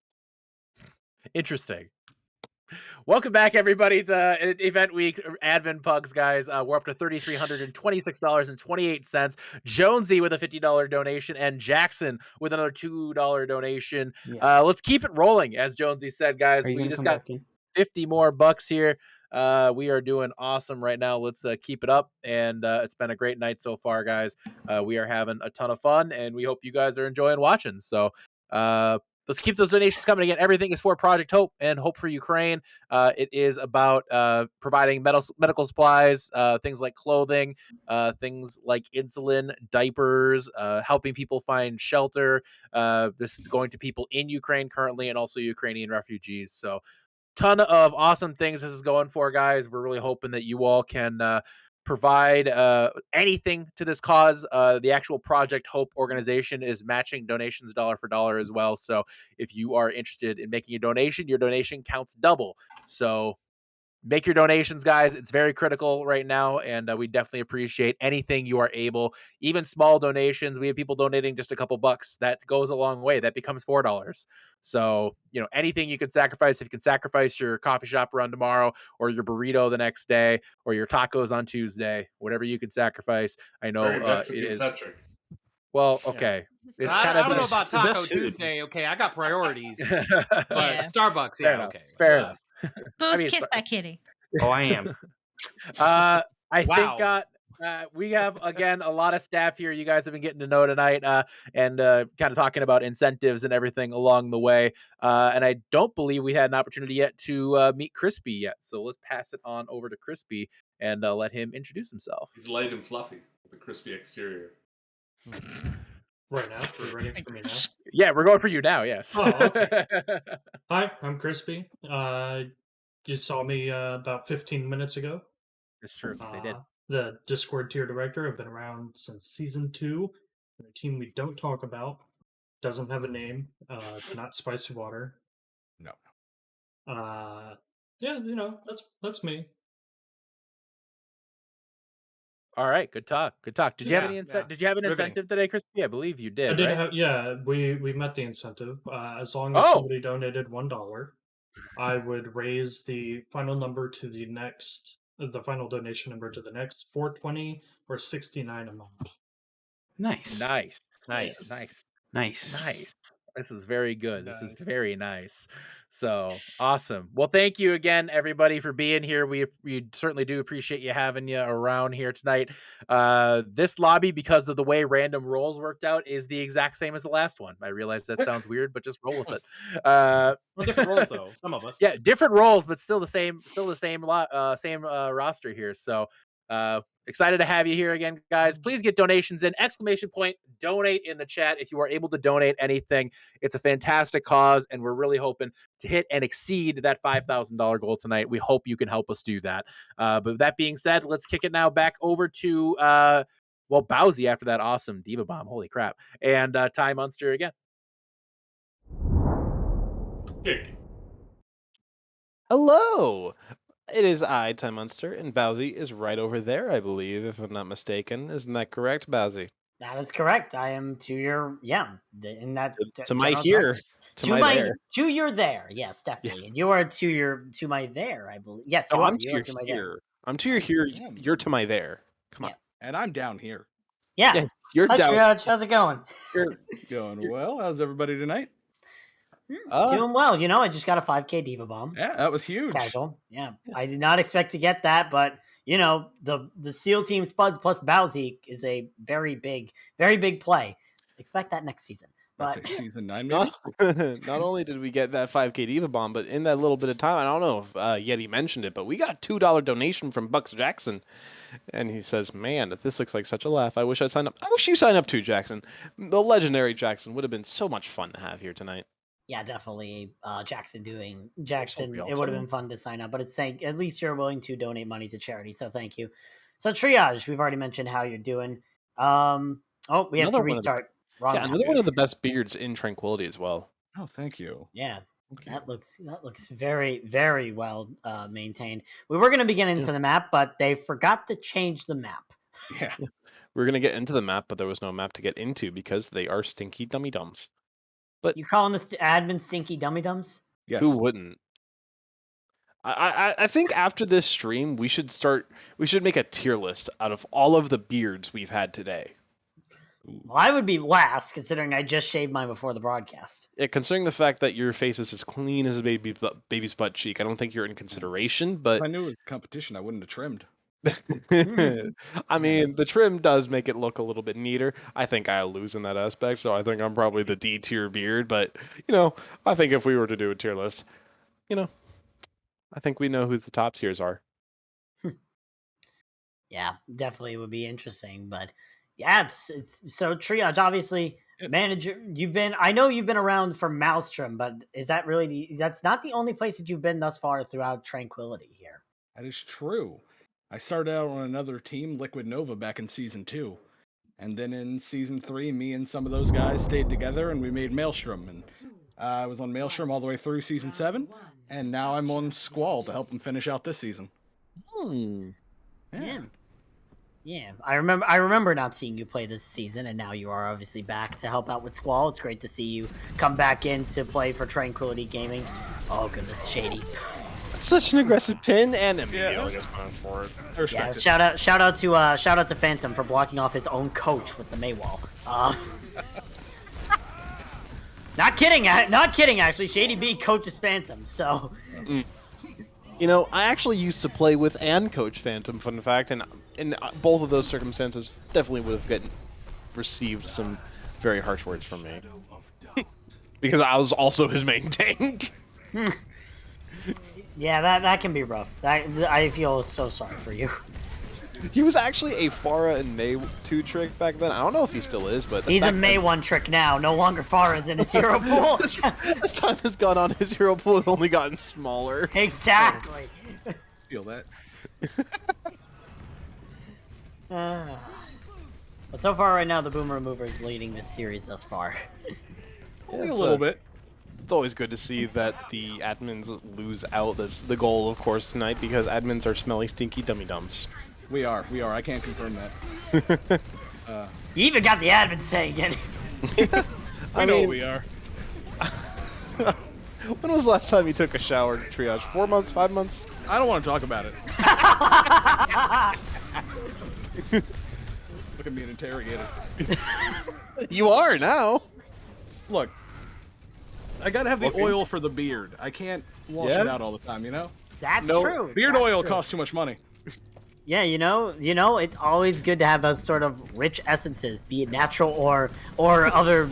Interesting. Welcome back, everybody, to Event Week Advent Pugs, guys. We're up to $3,326.28. Jonesy with a $50 donation, and Jackson with another $2 donation. Yeah. Let's keep it rolling, as Jonesy said, guys. Are you We gonna just come got back in? 50 more bucks here. We are doing awesome right now. Let's keep it up, and it's been a great night so far, guys. We are having a ton of fun, and we hope you guys are enjoying watching. So let's keep those donations coming. Again, everything is for Project Hope and Hope for Ukraine. It is about providing medical supplies, things like clothing, things like insulin, diapers, helping people find shelter. This is going to people in Ukraine currently and also Ukrainian refugees. So ton of awesome things this is going for, guys. We're really hoping that you all can provide anything to this cause. The actual Project Hope organization is matching donations dollar for dollar as well. So if you are interested in making a donation, your donation counts double. So make your donations, guys. It's very critical right now, and we definitely appreciate anything you are able. Even small donations. We have people donating just a couple bucks. That goes a long way. That becomes $4. So anything you can sacrifice. If you can sacrifice your coffee shop run tomorrow, or your burrito the next day, or your tacos on Tuesday, whatever you can sacrifice. I know Very it Mexican is. centric. Well, okay. It's I, kind I of don't know the about the best Taco food. Tuesday. Okay, I got priorities. Yeah. But Starbucks, Fair yeah, enough. okay. Fair enough. Both kiss that kitty. Oh, I am. I think Wow. we have again a lot of staff here. You guys have been getting to know tonight, and kind of talking about incentives and everything along the way. And I don't believe we had an opportunity yet to meet Crispy yet. So let's pass it on over to Crispy and let him introduce himself. He's light and fluffy with a crispy exterior. Right now, you're ready for me now. Yeah, we're going for you now. Yes. Oh, okay. Hi, I'm Crispy. You saw me about 15 minutes ago. It's true. They did. The Discord tier director. I've been around since season 2. The team we don't talk about doesn't have a name. It's not Spicy Water. No. Yeah, that's me. All right. Good talk. Good talk. Did you have Yeah, any yeah. Did you have an Riveting. incentive today, Crispy? I believe you did. I did right? have, yeah. We met the incentive. As long as Oh! somebody donated $1, I would raise the final number to the final donation number to the next 420 or 69 amount. Nice. Nice. Nice. Nice. Nice. Nice. This is very good. This is Nice. very nice. So awesome. Well, thank you again, everybody, for being here. We certainly do appreciate you having you around here tonight. This lobby, because of the way random rolls worked out, is the exact same as the last one. I realize that sounds weird, but just roll with it. Well, different roles though. Some of us. Yeah, different roles, but still the same same roster here. So excited to have you here again, guys. Please get donations in. !donate in the chat if you are able to donate anything. It's a fantastic cause, and we're really hoping to hit and exceed that $5,000 goal tonight. We hope you can help us do that. But with that being said, let's kick it now back over to Bowsy after that awesome Diva Bomb. Holy crap. And Ty Munster again. Kick. Hello! It is I, Ty Munster, and Bowsy is right over there, I believe, if I'm not mistaken. Isn't that correct, Bowsy? That is correct. I am to your in that To my general here, direction. to my there. To your there. Yes, definitely. And you are to my there, I believe. Yes, you No, are. I'm You to are your to my there. here. I'm to your here. Yeah. You're to my there. Come on. Yeah. And I'm down here. Yeah. Yes, you're Hi, down. Triage. How's it going? Going well. How's everybody tonight? Doing well. I just got a 5K Diva Bomb. Yeah, that was huge. Casual. Yeah. I did not expect to get that, but the SEAL Team Spuds plus Bowsy is a very big play. Expect that next season. That's But like season 9, maybe? Not only did we get that 5K Diva Bomb, but in that little bit of time, I don't know if Yeti mentioned it, but we got a $2 donation from Bucks Jackson. And he says, man, this looks like such a laugh. I wish I signed up. I wish you signed up too, Jackson. The legendary Jackson would have been so much fun to have here tonight. yeah, definitely Jackson. be It would have awesome. been fun to sign up, but at least you're willing to donate money to charity, so thank you. So Triage, we've already mentioned how you're doing. We have Another to one of the- restart. Wrong Yeah, map. another one of the best beards in Tranquility as well. Oh, thank you. Yeah, Thank you. that looks very, very well maintained. We were going to be getting into the map, but they forgot to change the map. Yeah. We were going to get into the map, but there was no map to get into because they are stinky dummy dums. You calling this admin stinky dummy dums? Yes. Who wouldn't? I think after this stream, we should make a tier list out of all of the beards we've had today. Well, I would be last, considering I just shaved mine before the broadcast. Yeah, considering the fact that your face is as clean as a baby's butt cheek, I don't think you're in consideration. But If I knew it was competition, I wouldn't have trimmed. I mean, the trim does make it look a little bit neater. I think I lose in that aspect, so I think I'm probably the D tier beard. But I think if we were to do a tier list, you know, I think we know who the top tiers are. Yeah, definitely would be interesting. But yeah, it's so triage. Obviously, manager. I know you've been around for Maelstrom, but is that really that's not the only place that you've been thus far throughout Tranquility here? That is true. I started out on another team, Liquid Nova, back in season 2. And then in season 3, me and some of those guys stayed together and we made Maelstrom. And I was on Maelstrom all the way through season 7. And now I'm on Squall to help them finish out this season. Yeah. Yeah, I remember not seeing you play this season, and now you are obviously back to help out with Squall. It's great to see you come back in to play for Tranquility Gaming. Oh goodness, Shady. Such an aggressive pin, and immediately gets punished for it. Yeah, shout out to Phantom for blocking off his own coach with the Maywall. Not kidding, actually. Shady B coaches Phantom, so. I actually used to play with and coach Phantom, fun fact, and in both of those circumstances, definitely would have received some very harsh words from me. Because I was also his main tank. Yeah, that can be rough. I feel so sorry for you. He was actually a Pharah and May 2 trick back then. I don't know if he still is, but... He's a May 1 trick now. No longer Pharah's in his hero pool. As time has gone on, his hero pool has only gotten smaller. Exactly. Feel that. But so far right now, the Boomer Remover is leading this series thus far. Only a little bit. It's always good to see that the admins lose out. That's the goal, of course, tonight, because admins are smelly, stinky dummy-dums. We are. I can't confirm that. You even got the admin saying it. I know we are. When was the last time you took a shower, Triage? 4 months? 5 months? I don't want to talk about it. Look at me and interrogated. You are now. Look, I gotta have the oil for the beard. I can't wash it out all the time, That's true. Beard oil costs too much money. Yeah, it's always good to have those sort of rich essences, be it natural or other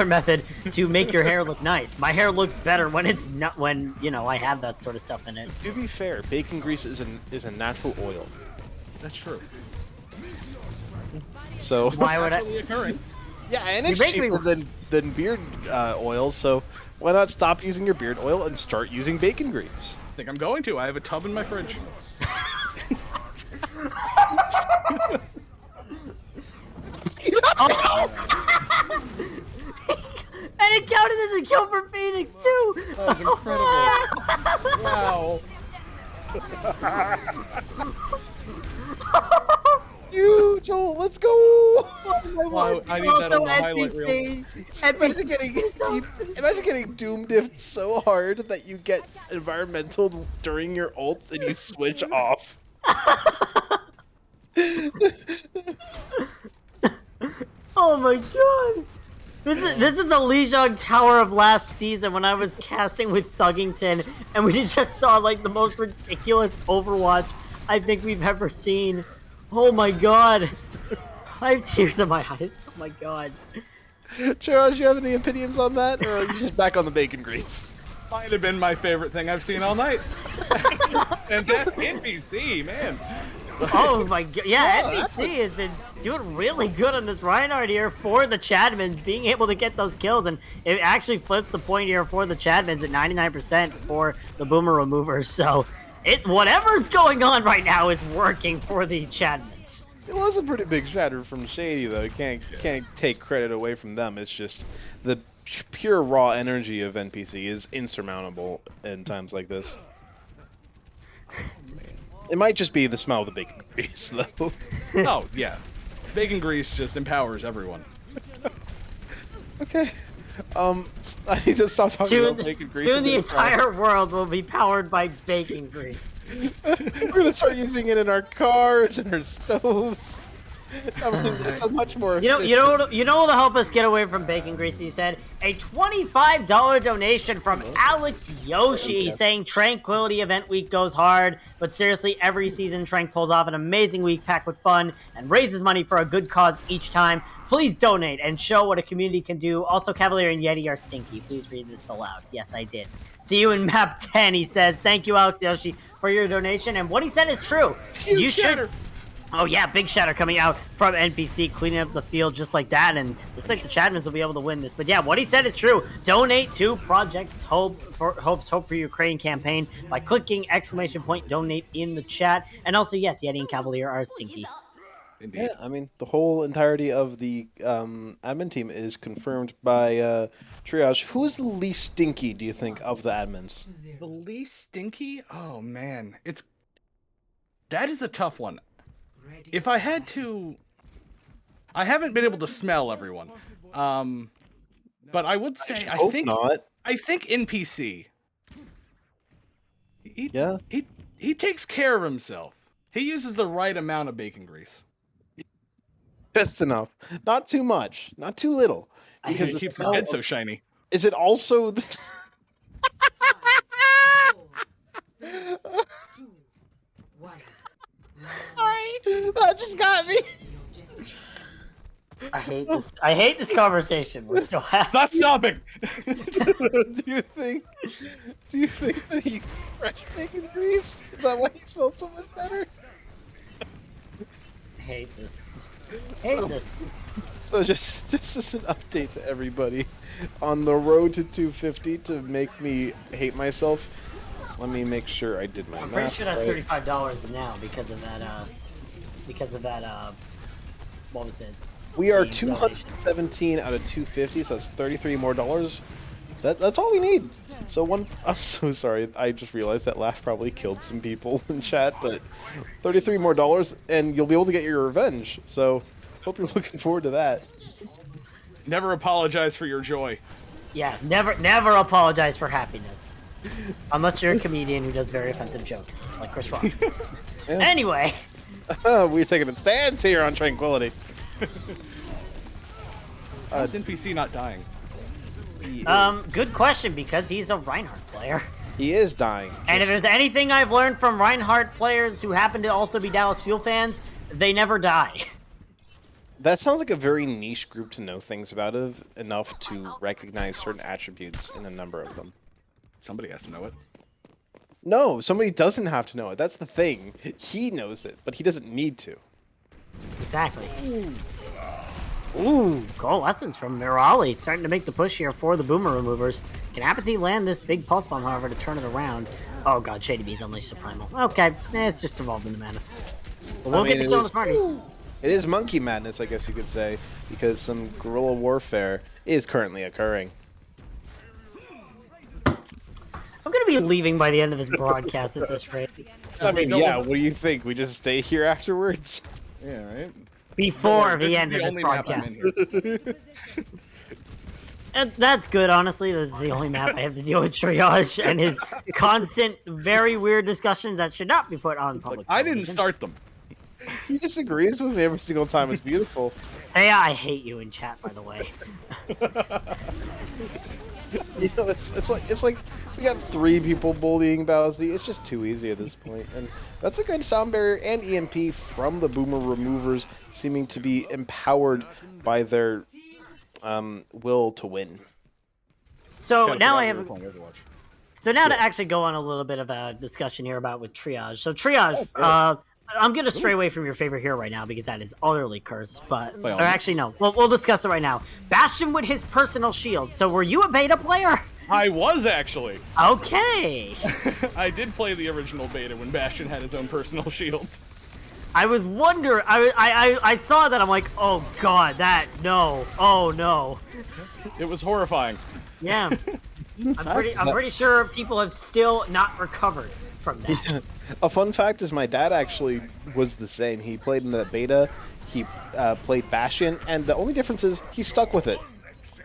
method to make your hair look nice. My hair looks better when it's not I have that sort of stuff in it. To be fair, bacon grease is a natural oil. That's true. So why would I? Yeah, and it's cheaper than beard oil. So why not stop using your beard oil and start using bacon grease? I think I'm going to. I have a tub in my fridge. And it counted as a kill for Phoenix too. That was incredible. Wow. You, Joel, let's go! Wow, I need that on the highlight reel. Imagine getting doom diffed so hard that you get environmental during your ult and you switch off. Oh my god! This is the Lijiang Tower of last season when I was casting with Thuggington and we just saw like the most ridiculous Overwatch I think we've ever seen. Oh my god! I have tears in my eyes. Oh my god. Charles, you have any opinions on that, or are you just back on the bacon grease? Might have been my favorite thing I've seen all night. And that's NPC, man. Oh my god, yeah, NPC has been doing really good on this Reinhardt here for the Chadmans, being able to get those kills, and it actually flipped the point here for the Chadmans at 99% for the Boomer Removers, so whatever's going on right now is working for the Chadmans. It was a pretty big shatter from Shady, though. Can't take credit away from them. It's just the pure raw energy of NPC is insurmountable in times like this. It might just be the smell of the bacon grease, though. Oh, yeah. Bacon grease just empowers everyone. Okay. I need to stop talking about bacon grease. Soon the entire world will be powered by bacon grease. We're gonna start using it in our cars and our stoves. I mean, it's a much more. You know what'll help us get away from bacon grease? You said a $25 donation from Alex Yoshi saying Tranquility Event Week goes hard, but seriously, every season Trank pulls off an amazing week packed with fun and raises money for a good cause each time. Please donate and show what a community can do. Also, Cavalier and Yeti are stinky. Please read this aloud. Yes, I did. See you in map 10. He says, "Thank you, Alex Yoshi, for your donation." And what he said is true. You should. Oh yeah, big shatter coming out from NPC, cleaning up the field just like that, and looks like the Chadmans will be able to win this. But yeah, what he said is true. Donate to Project Hope for Ukraine campaign by clicking !donate in the chat. And also, yes, Yeti and Cavalier are stinky. Indeed. Yeah, I mean, the whole entirety of the admin team is confirmed by Triage. Who is the least stinky, do you think, of the admins? The least stinky? Oh man, that is a tough one. If I had to, I haven't been able to smell everyone, but I would say I think not. I think NPC. Yeah. He takes care of himself. He uses the right amount of bacon grease. Just enough. Not too much. Not too little. Because it keeps his head so shiny. Is it also the... Sorry, that just got me. I hate this conversation. We're still having. Not stopping. Do you think that he used fresh bacon grease? Is that why he smells so much better? I hate this. So just as an update to everybody, on the road to 250 to make me hate myself. Let me make sure I did my math. I'm pretty sure that's $35 now because of that. What was it? We are 217 out of 250, so that's $33 more. That's all we need. So I'm so sorry. I just realized that laugh probably killed some people in chat, but $33 more, and you'll be able to get your revenge. So hope you're looking forward to that. Never apologize for your joy. Yeah, never apologize for happiness. Unless you're a comedian who does very offensive jokes, like Chris Rock. Yeah. Anyway. We're taking a stance here on Tranquility. How's NPC not dying? Good question, because he's a Reinhardt player. He is dying. And if there's anything I've learned from Reinhardt players who happen to also be Dallas Fuel fans, they never die. That sounds like a very niche group to know things about enough to recognize certain attributes in a number of them. Somebody has to know it. No, somebody doesn't have to know it. That's the thing. He knows it, but he doesn't need to. Exactly. Ooh, goal lessons from Mirali. Starting to make the push here for the Boomer Removers. Can Apathy land this big Pulse Bomb, however, to turn it around? Oh god, Shady Bees unleashed the Primal. Okay, it's just involved in the madness. But we'll get the kill on the Smarties. It is monkey madness, I guess you could say, because some guerrilla warfare is currently occurring. I'm gonna be leaving by the end of this broadcast at this rate. I mean, yeah, what do you think? We just stay here afterwards? Yeah, right? Before the end of this broadcast. And that's good, honestly. This is the only map I have to deal with Triage and his constant, very weird discussions that should not be put on public I didn't start them. He disagrees with me every single time. It's beautiful. Hey, I hate you in chat, by the way. You know, it's like we got 3 people bullying Bowsy. It's just too easy at this point, and that's a good sound barrier and EMP from the Boomer Removers, seeming to be empowered by their will to win. So now I have. So now to actually go on a little bit of a discussion here about with Triage. So Triage, I'm gonna stray away from your favorite hero right now because that is utterly cursed. But or actually no, we'll discuss it right now. Bastion with his personal shield. So were you a beta player? I was actually. Okay. I did play the original beta when Bastion had his own personal shield. I was wondering. I saw that. I'm like, oh god, oh no. It was horrifying. Yeah. I'm pretty sure people have still not recovered from that. Yeah. A fun fact is my dad actually was the same. He played in the beta, he played Bastion, and the only difference is he stuck with it.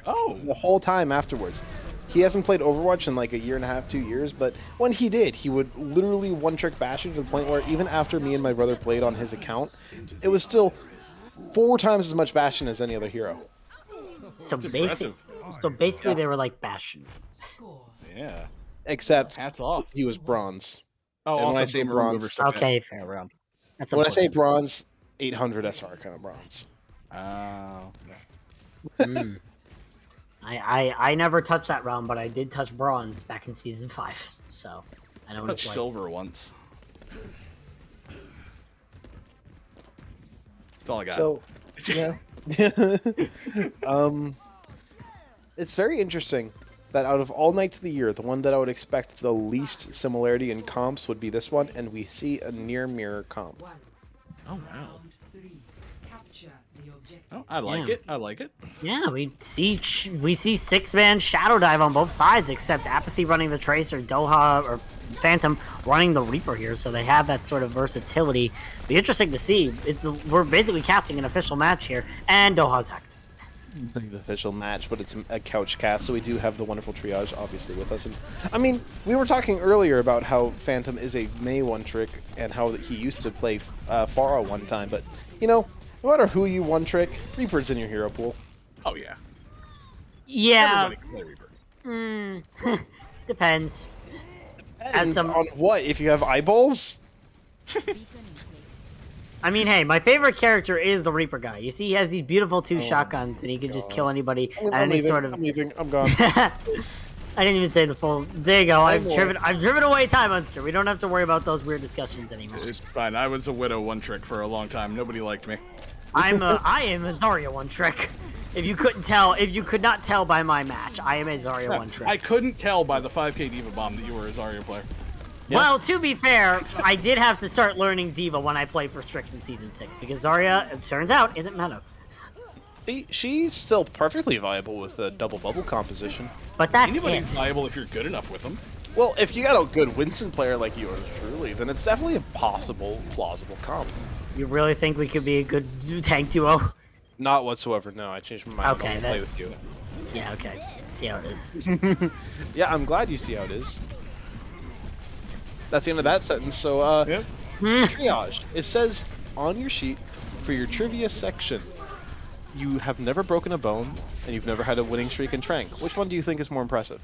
Oh. The whole time afterwards. He hasn't played Overwatch in like a year and a half, 2 years, but when he did, he would literally one-trick Bastion to the point where even after me and my brother played on his account, it was still 4 times as much Bastion as any other hero. So That's basic. impressive. So basically, they were like Bastion. Yeah. Except Hats off. he was bronze. Oh, And when also I say boomer remover bronze, stuff. Okay, fair round. That's when I say unfortunate. bronze, 800 SR kind of bronze. Oh. Mm. I never touched that round, but I did touch bronze back in season 5. So I know what it's touched like. silver once. That's all I got. So, yeah. It's very interesting that out of all nights of the year, the one that I would expect the least similarity in comps would be this one, and we see a near mirror comp. Oh wow. Oh, I like it. I like it. Yeah, we see 6-man Shadow Dive on both sides, except Apathy running the Tracer, Doha or Phantom running the Reaper here, so they have that sort of versatility. Be interesting to see. We're basically casting an official match here, and Doha's hacked. It's an official match, but it's a couch cast, so we do have the wonderful Triage obviously with us. And I mean, we were talking earlier about how Phantom is a Mei one-trick and how he used to play Pharah one time, but you know, no matter who you one-trick, Reaper's in your hero pool. Oh yeah. Yeah. Everybody can play Reaper. Depends. Depends on what? If you have eyeballs? I mean, hey, my favorite character is the Reaper guy. You see, he has these beautiful 2 shotguns, and he can just kill anybody at any sort of. I'm leaving. I'm gone. I didn't even say the full. There you go. I've driven away Time Monster. We don't have to worry about those weird discussions anymore. It's fine. I was a Widow one-trick for a long time. Nobody liked me. I am a Zarya one-trick. If you could not tell by my match, I am a Zarya one-trick. I couldn't tell by the 5k Diva Bomb that you were a Zarya player. Yeah. Well, to be fair, I did have to start learning Ziva when I played for Strix in Season 6, because Zarya, it turns out, isn't meta. She's still perfectly viable with a double bubble composition. But that's Anybody's it. viable if you're good enough with them. Well, if you got a good Winston player like yours, truly, then it's definitely a possible, plausible comp. You really think we could be a good tank duo? Not whatsoever, no. I changed my mind. Okay, I play with you. Yeah, okay. See how it is. Yeah, I'm glad you see how it is. That's the end of that sentence. So, Yep. Triage. It says on your sheet for your trivia section, you have never broken a bone and you've never had a winning streak in Trank. Which one do you think is more impressive?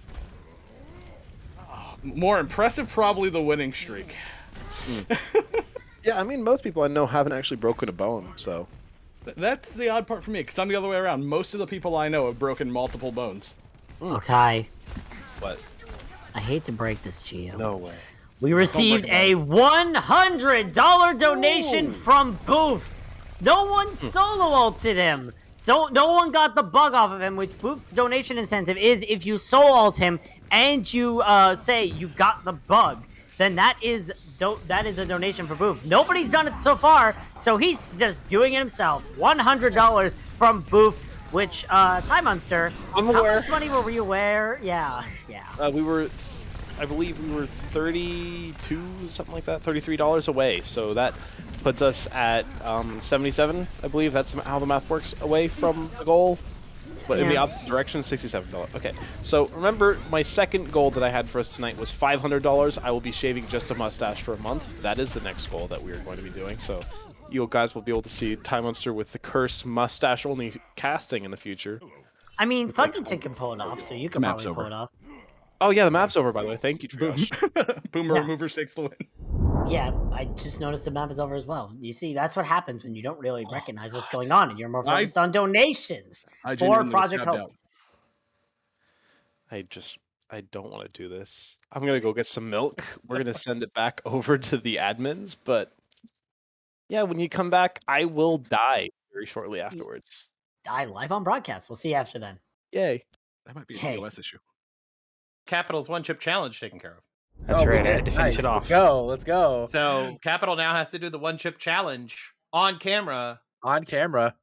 More impressive, probably the winning streak. Yeah, I mean, most people I know haven't actually broken a bone, so. That's the odd part for me, because I'm the other way around. Most of the people I know have broken multiple bones. Oh, Ty. What? I hate to break this to you. No way. We received a $100 donation from Booth. No one solo ulted him. So no one got the bug off of him, which Booth's donation incentive is if you solo ult him and you say you got the bug, then that is a donation for Booth. Nobody's done it so far, so he's just doing it himself. $100 from Booth, which Time Monster. I'm How aware. much money were we aware? Yeah. I believe we were 32, something like that, $33 away. So that puts us at 77, I believe. That's how the math works, away from the goal. But in the opposite direction, $67. Okay, so remember, my second goal that I had for us tonight was $500. I will be shaving just a mustache for a month. That is the next goal that we are going to be doing. So you guys will be able to see Time Monster with the cursed mustache-only casting in the future. I mean, Thuggington can pull it off, so you can Map's probably pull over. it off. Oh yeah, the map's over, by the way. Thank you, Triage. Boomer Yeah. Removers takes the win. Yeah, I just noticed the map is over as well. You see, that's what happens when you don't really recognize what's going on and you're more focused on donations I for genuinely was Project tabbed Hope. out. I don't want to do this. I'm gonna go get some milk. We're gonna send it back over to the admins, but yeah, when you come back, I will die very shortly afterwards. Die live on broadcast. We'll see you after then. Yay. That might be a Hey. DOS issue. Capital's one chip challenge taken care of. That's Oh, we right. I did. had to finish Nice. it off. Let's go. Let's go. So Capital now has to do the one chip challenge on camera On camera.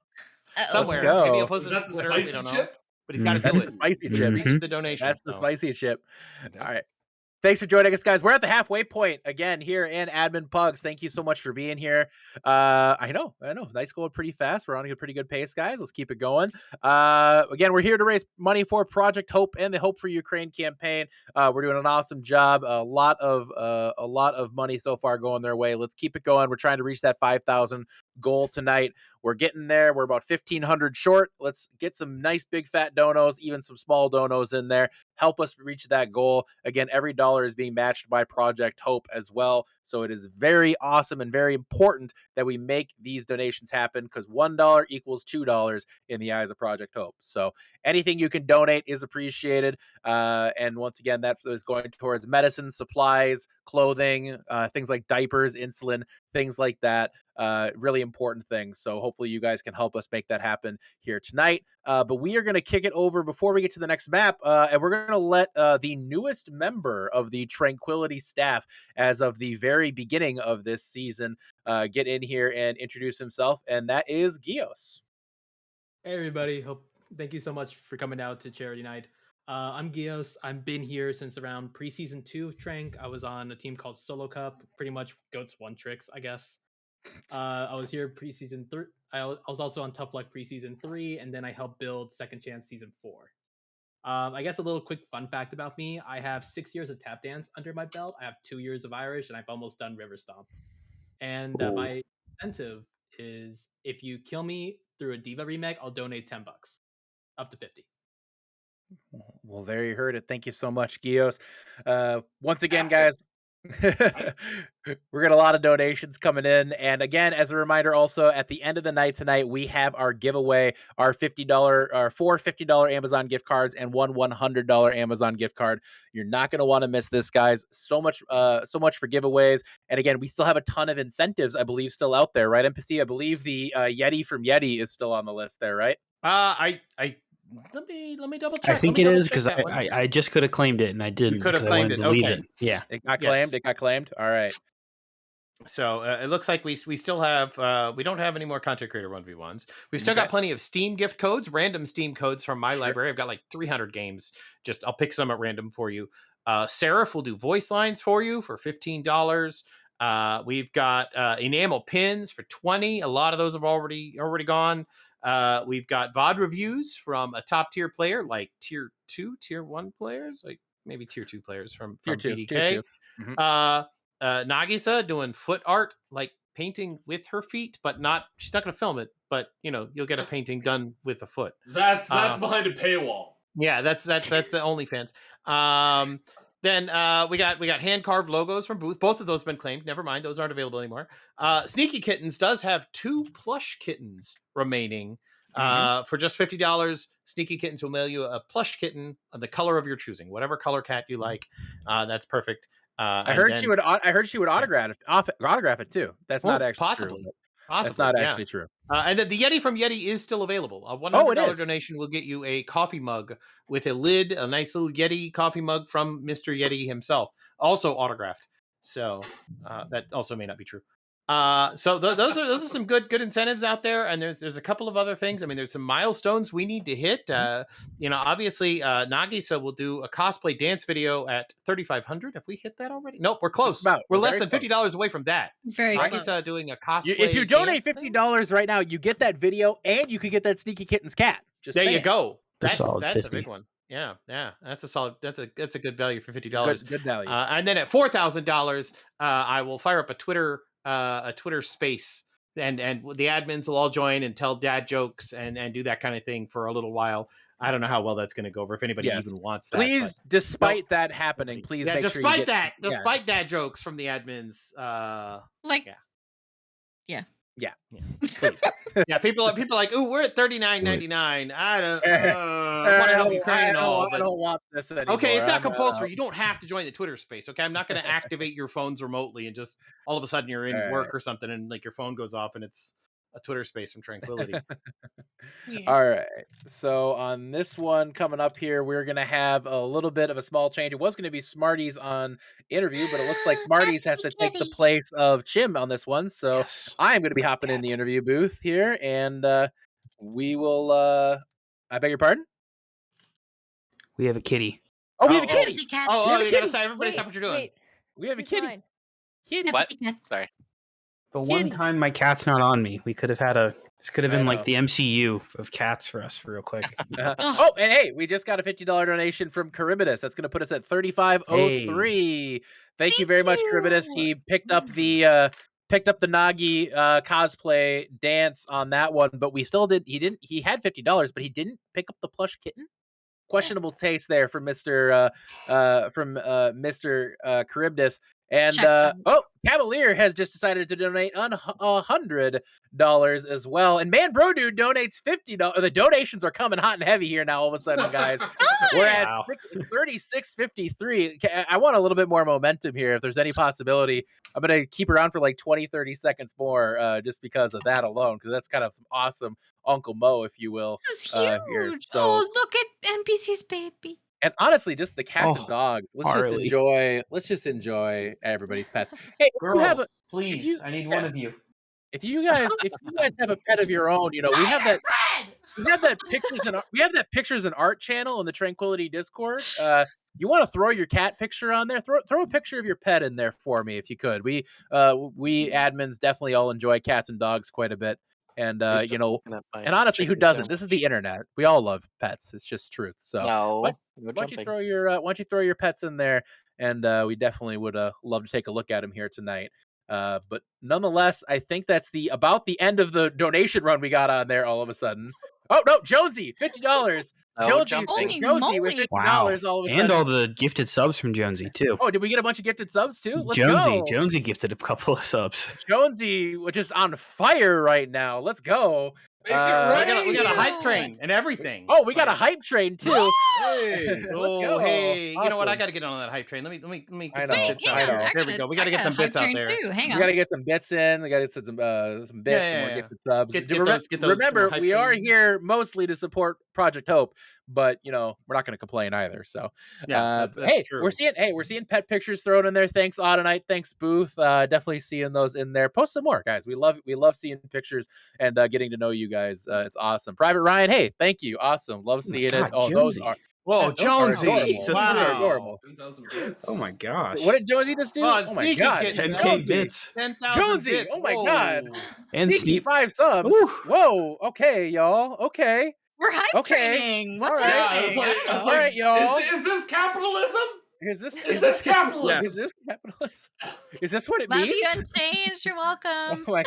somewhere. go. Maybe Is opposing that the Twitter, we spicy don't know. chip? But he's got to That's do the it. spicy to chip. reach the donation. That's the so. spicy chip. All right. Thanks for joining us, guys. We're at the halfway point again here in Admin Pugs. Thank you so much for being here. I know. Night's going pretty fast. We're on a pretty good pace, guys. Let's keep it going. Again, we're here to raise money for Project Hope and the Hope for Ukraine campaign. We're doing an awesome job. A lot of money so far going their way. Let's keep it going. We're trying to reach that $5,000 goal tonight. We're getting there. We're about 1,500 short. Let's get some nice big fat donos, even some small donos in there. Help us reach that goal. Again, every dollar is being matched by Project Hope as well. So it is very awesome and very important that we make these donations happen, because $1 equals $2 in the eyes of Project Hope. So anything you can donate is appreciated. And once again, that is going towards medicine, supplies, clothing, things like diapers, insulin, things like that. Really important things. So hopefully you guys can help us make that happen here tonight. But we are going to kick it over before we get to the next map. And we're going to let the newest member of the Tranquility staff as of the very beginning of this season get in here and introduce himself. And that is Gios. Hey everybody, thank you so much for coming out to Charity Night. I'm Gios. I've been here since around preseason 2 of Trank. I was on a team called Solo Cup, pretty much Goats One Tricks, I guess. I was here preseason 3. I was also on Tough Luck preseason 3, and then I helped build Second Chance season 4. I guess a little quick fun fact about me: I have 6 years of tap dance under my belt. I have 2 years of Irish, and I've almost done River Stomp. And my incentive is, if you kill me through a Diva remake, I'll donate $10, up to 50. Well, there you heard it. Thank you so much, Gios. Once again, guys, we're getting a lot of donations coming in. And again, as a reminder, also at the end of the night tonight, we have our giveaway, our four $50 Amazon gift cards and one $100 Amazon gift card. You're not going to want to miss this, guys. So much for giveaways. And again, we still have a ton of incentives, I believe, still out there, right, NPC? I believe the Yeti from Yeti is still on the list there, right? Let me double check. I think it is, because I just could have claimed it and I didn't. could have claimed it. Leave Okay. it. Yeah. It got claimed. It got claimed. All right. So it looks like we still have we don't have any more content creator 1v1s. We've still got plenty of Steam gift codes, random Steam codes from my library. I've got like 300 games. I'll pick some at random for you. Seraph will do voice lines for you for $15. We've got enamel pins for $20. A lot of those have already gone. We've got VOD reviews from a top tier player, like tier 2, tier 1 players, like maybe tier 2 players from BDK. Tier 2. Mm-hmm. Nagisa doing foot art, like painting with her feet, but she's not going to film it, but you'll get a painting done with a foot. That's behind a paywall. Yeah, that's the OnlyFans. Then we got hand carved logos from Booth. Both of those have been claimed. Never mind, those aren't available anymore. Sneaky Kittens does have 2 plush kittens remaining. For just $50, Sneaky Kittens will mail you a plush kitten of the color of your choosing, whatever color cat you like. That's perfect. I heard she would autograph it too. That's not actually possibly. true. Possibly, that's not actually true. And then the Yeti from Yeti is still available. A $100 donation will get you a coffee mug with a lid, a nice little Yeti coffee mug from Mr. Yeti himself, also autographed. So that also may not be true. So those are some good incentives out there, and there's a couple of other things. I mean, there's some milestones we need to hit. Obviously, Nagisa will do a cosplay dance video at 3,500. Have we hit that already? Nope, we're close. We're less than $50 away from that. Very Nagisa close. doing a cosplay. If you donate $50 right now, you get that video, and you can get that Sneaky Kittens cat. You go. That's $50. a big one. Yeah, that's a solid. That's a good value for $50. Good value. And then at $4,000, I will fire up a Twitter space, and the admins will all join and tell dad jokes and do that kind of thing for a little while. I don't know how well that's going to go over, if anybody even wants that. Please, despite that happening, please make sure you get... despite dad jokes from the admins, please. Yeah, people are like, ooh, we're at $39.99. I don't want to help Ukraine. I don't want this anymore. Okay, it's not compulsory. You don't have to join the Twitter space. Okay, I'm not going to activate your phones remotely and just all of a sudden you're in work or something and like your phone goes off and it's a Twitter space from Tranquility. All right. So on this one coming up here, we're going to have a little bit of a small change. It was going to be Smarties on interview, but it looks like Smarties has to take the place of Chim on this one. So I am going to be hopping in the interview booth here, and we will... I beg your pardon? We have a kitty. Oh, we have a kitty! You got to stop. Everybody stop what you're doing. We have a kitty. Kitty. What? Sorry. The one time my cat's not on me, we could have had this could have been like the MCU of cats for us, for real quick. Oh, and hey, we just got a $50 donation from Charybdis. That's going to put us at 3,503. Thank you very much, Charybdis. He picked up the picked up the Nagi cosplay dance on that one, but we still did. He had $50, but he didn't pick up the plush kitten. Questionable taste there from Mr. Charybdis. And Checks out. Cavalier has just decided to donate $100 as well. And Man Bro Dude donates $50. The donations are coming hot and heavy here now. All of a sudden, guys, we're at Wow. 36.53. I want a little bit more momentum here. If there's any possibility, I'm gonna keep around for like 20-30 seconds more, just because of that alone. Because that's kind of some awesome Uncle Mo, if you will. This is huge. Here. Oh, look at NPC's baby. And honestly, just the cats and Oh, dogs. Let's Harley. just enjoy everybody's pets. Hey, if you Girls, have please, I need one of you. if you guys have a pet of your own, we have that pictures and art channel in the Tranquility Discord. You want to throw your cat picture on there? Throw a picture of your pet in there for me if you could. We admins definitely all enjoy cats and dogs quite a bit. And He's just looking at my and honestly, who chicken doesn't? This is sandwich. the internet. We all love pets. It's just truth. So No, why no don't you jumping. why don't you throw your pets in there? And we definitely would love to take a look at them here tonight. But nonetheless, I think that's about the end of the donation run we got on there all of a sudden. Oh no, Jonesy, $50. No Jonesy jumping. with $50 Wow. all of a And sudden. all the gifted subs from Jonesy, too. Oh, did we get a bunch of gifted subs too? Let's Jonesy. go. Jonesy gifted a couple of subs. Jonesy, which is on fire right now. Let's go. Make it right. We got a hype you. train and everything. Oh, we got a hype train too. Hey, Let's go. Hey, you know what? I Awesome. got to get on that hype train. Let me I get some know, bits I out know. there. There we go. We got to get some bits out there. Too. Hang We on. got to get some bits in. We got to get some bits, some more Yeah. gifted subs. Get Remember, those remember, hype we are train. here mostly to support Project Hope, but we're not going to complain either. So, Yeah, that's hey, true. we're seeing pet pictures thrown in there. Thanks, Autonite. Thanks, Booth. Definitely seeing those in there. Post some more, guys. We love seeing pictures and getting to know you guys. It's awesome. Private Ryan, hey, thank you. Awesome. Love seeing it. God, Oh, Jonesy. Whoa, those are Jonesy! adorable. Those are adorable. 10,000 bits. Oh my gosh. What did Jonesy just do? Oh, Oh my sneaky god. kitten. 10K Jonesy. bits. 10,000 Jonesy, bits. oh my Whoa. God. And Sneaky Sneak. 5 subs. Ooh. Whoa. Okay, y'all. Okay. We're hype Okay. training. What's All right. Yeah, happening? it's like, I don't know. All right, y'all. Is this capitalism? Is this capitalism? Is this capitalism? Is this what it Love means? you unchanged. You're Oh welcome. my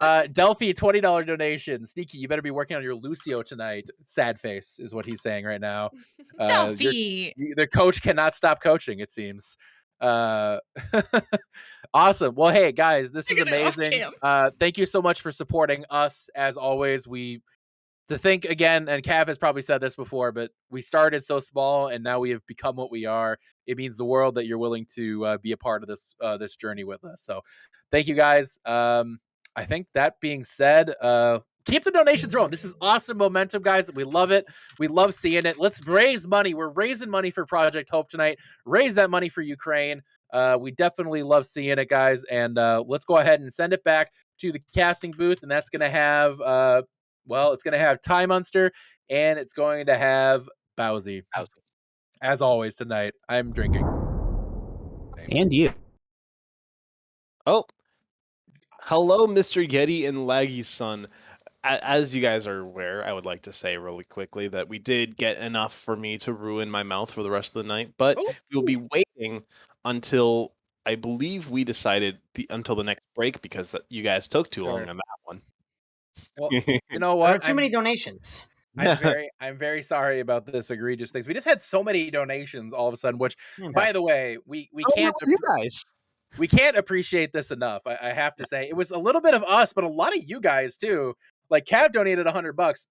god. Delphi, $20 donation. Sneaky, you better be working on your Lucio tonight. Sad face is what he's saying right now. Delphi. The coach cannot stop coaching, it seems. Awesome. Well, hey guys, this is Taking it off amazing. cam. Thank you so much for supporting us as always. To think again, and Cav has probably said this before, but we started so small and now we have become what we are. It means the world that you're willing to be a part of this journey with us. So thank you guys. I think that being said, keep the donations rolling. This is awesome momentum, guys. We love it. We love seeing it. Let's raise money. We're raising money for Project Hope tonight. Raise that money for Ukraine. We definitely love seeing it, guys. And let's go ahead and send it back to the casting booth. And that's going to have, it's going to have Ty Munster and it's going to have Bowsy. As always tonight, I'm drinking. And you. Oh, hello, Mr. Yeti and Laggy's son. As you guys are aware, I would like to say really quickly that we did get enough for me to ruin my mouth for the rest of the night, but we'll be waiting until I believe we decided until the next break because you guys took too long on that one. Well, you know There what? are too many donations. I'm very sorry about this egregious things. We just had so many donations all of a sudden, which by the way, we can't you guys. We can't appreciate this enough. I have to say. It was a little bit of us, but a lot of you guys too. Like Cav donated $100,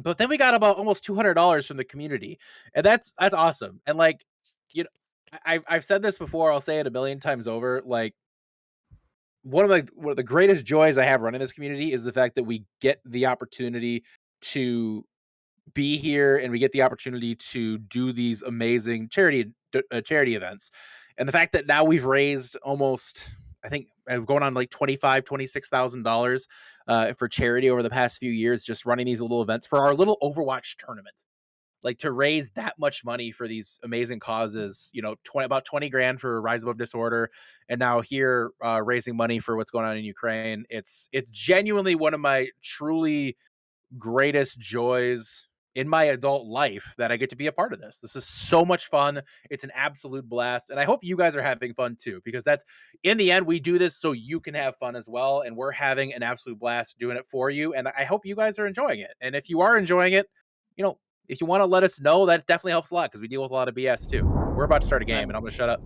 but then we got about almost $200 from the community. And that's awesome. And like, I've said this before, I'll say it a million times over. Like one of the greatest joys I have running this community is the fact that we get the opportunity to be here and we get the opportunity to do these amazing charity events. And the fact that now we've raised almost, I think going on like $26,000 for charity over the past few years, just running these little events for our little Overwatch tournament. Like to raise that much money for these amazing causes, about 20 grand for Rise Above Disorder. And now here raising money for what's going on in Ukraine. It's genuinely one of my truly greatest joys in my adult life that I get to be a part of this. This is so much fun. It's an absolute blast. And I hope you guys are having fun too, because that's in the end, we do this so you can have fun as well. And we're having an absolute blast doing it for you. And I hope you guys are enjoying it. And if you are enjoying it, you know, if you want to let us know, that definitely helps a lot because we deal with a lot of BS too. We're about to start a game and I'm going to shut up.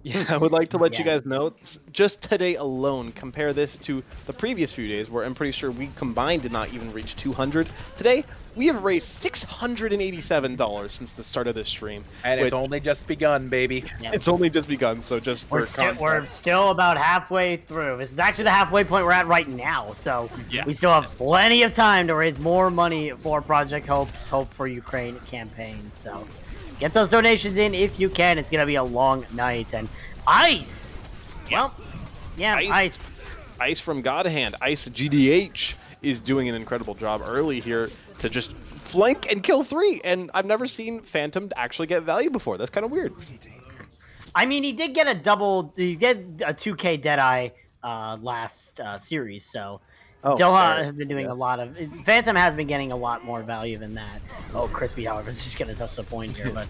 Yeah, I would like to let you guys know, just today alone, compare this to the previous few days where I'm pretty sure we combined did not even reach 200. Today, we have raised $687 since the start of this stream. And it's only just begun, baby. Yeah. It's only just begun, so just for we're still about halfway through. This is actually the halfway point we're at right now, so we still have plenty of time to raise more money for Project Hope for Ukraine campaign. So get those donations in if you can. It's going to be a long night. And Ice! Well, yeah, Ice. Ice from God Hand. Ice GDH is doing an incredible job early here to just flank and kill 3. And I've never seen Phantom actually get value before. That's kind of weird. I mean, he did get a 2K Deadeye last series, so Doha has been doing a lot of... Phantom has been getting a lot more value than that. Oh, Crispy, however, is just going to touch the point here, but...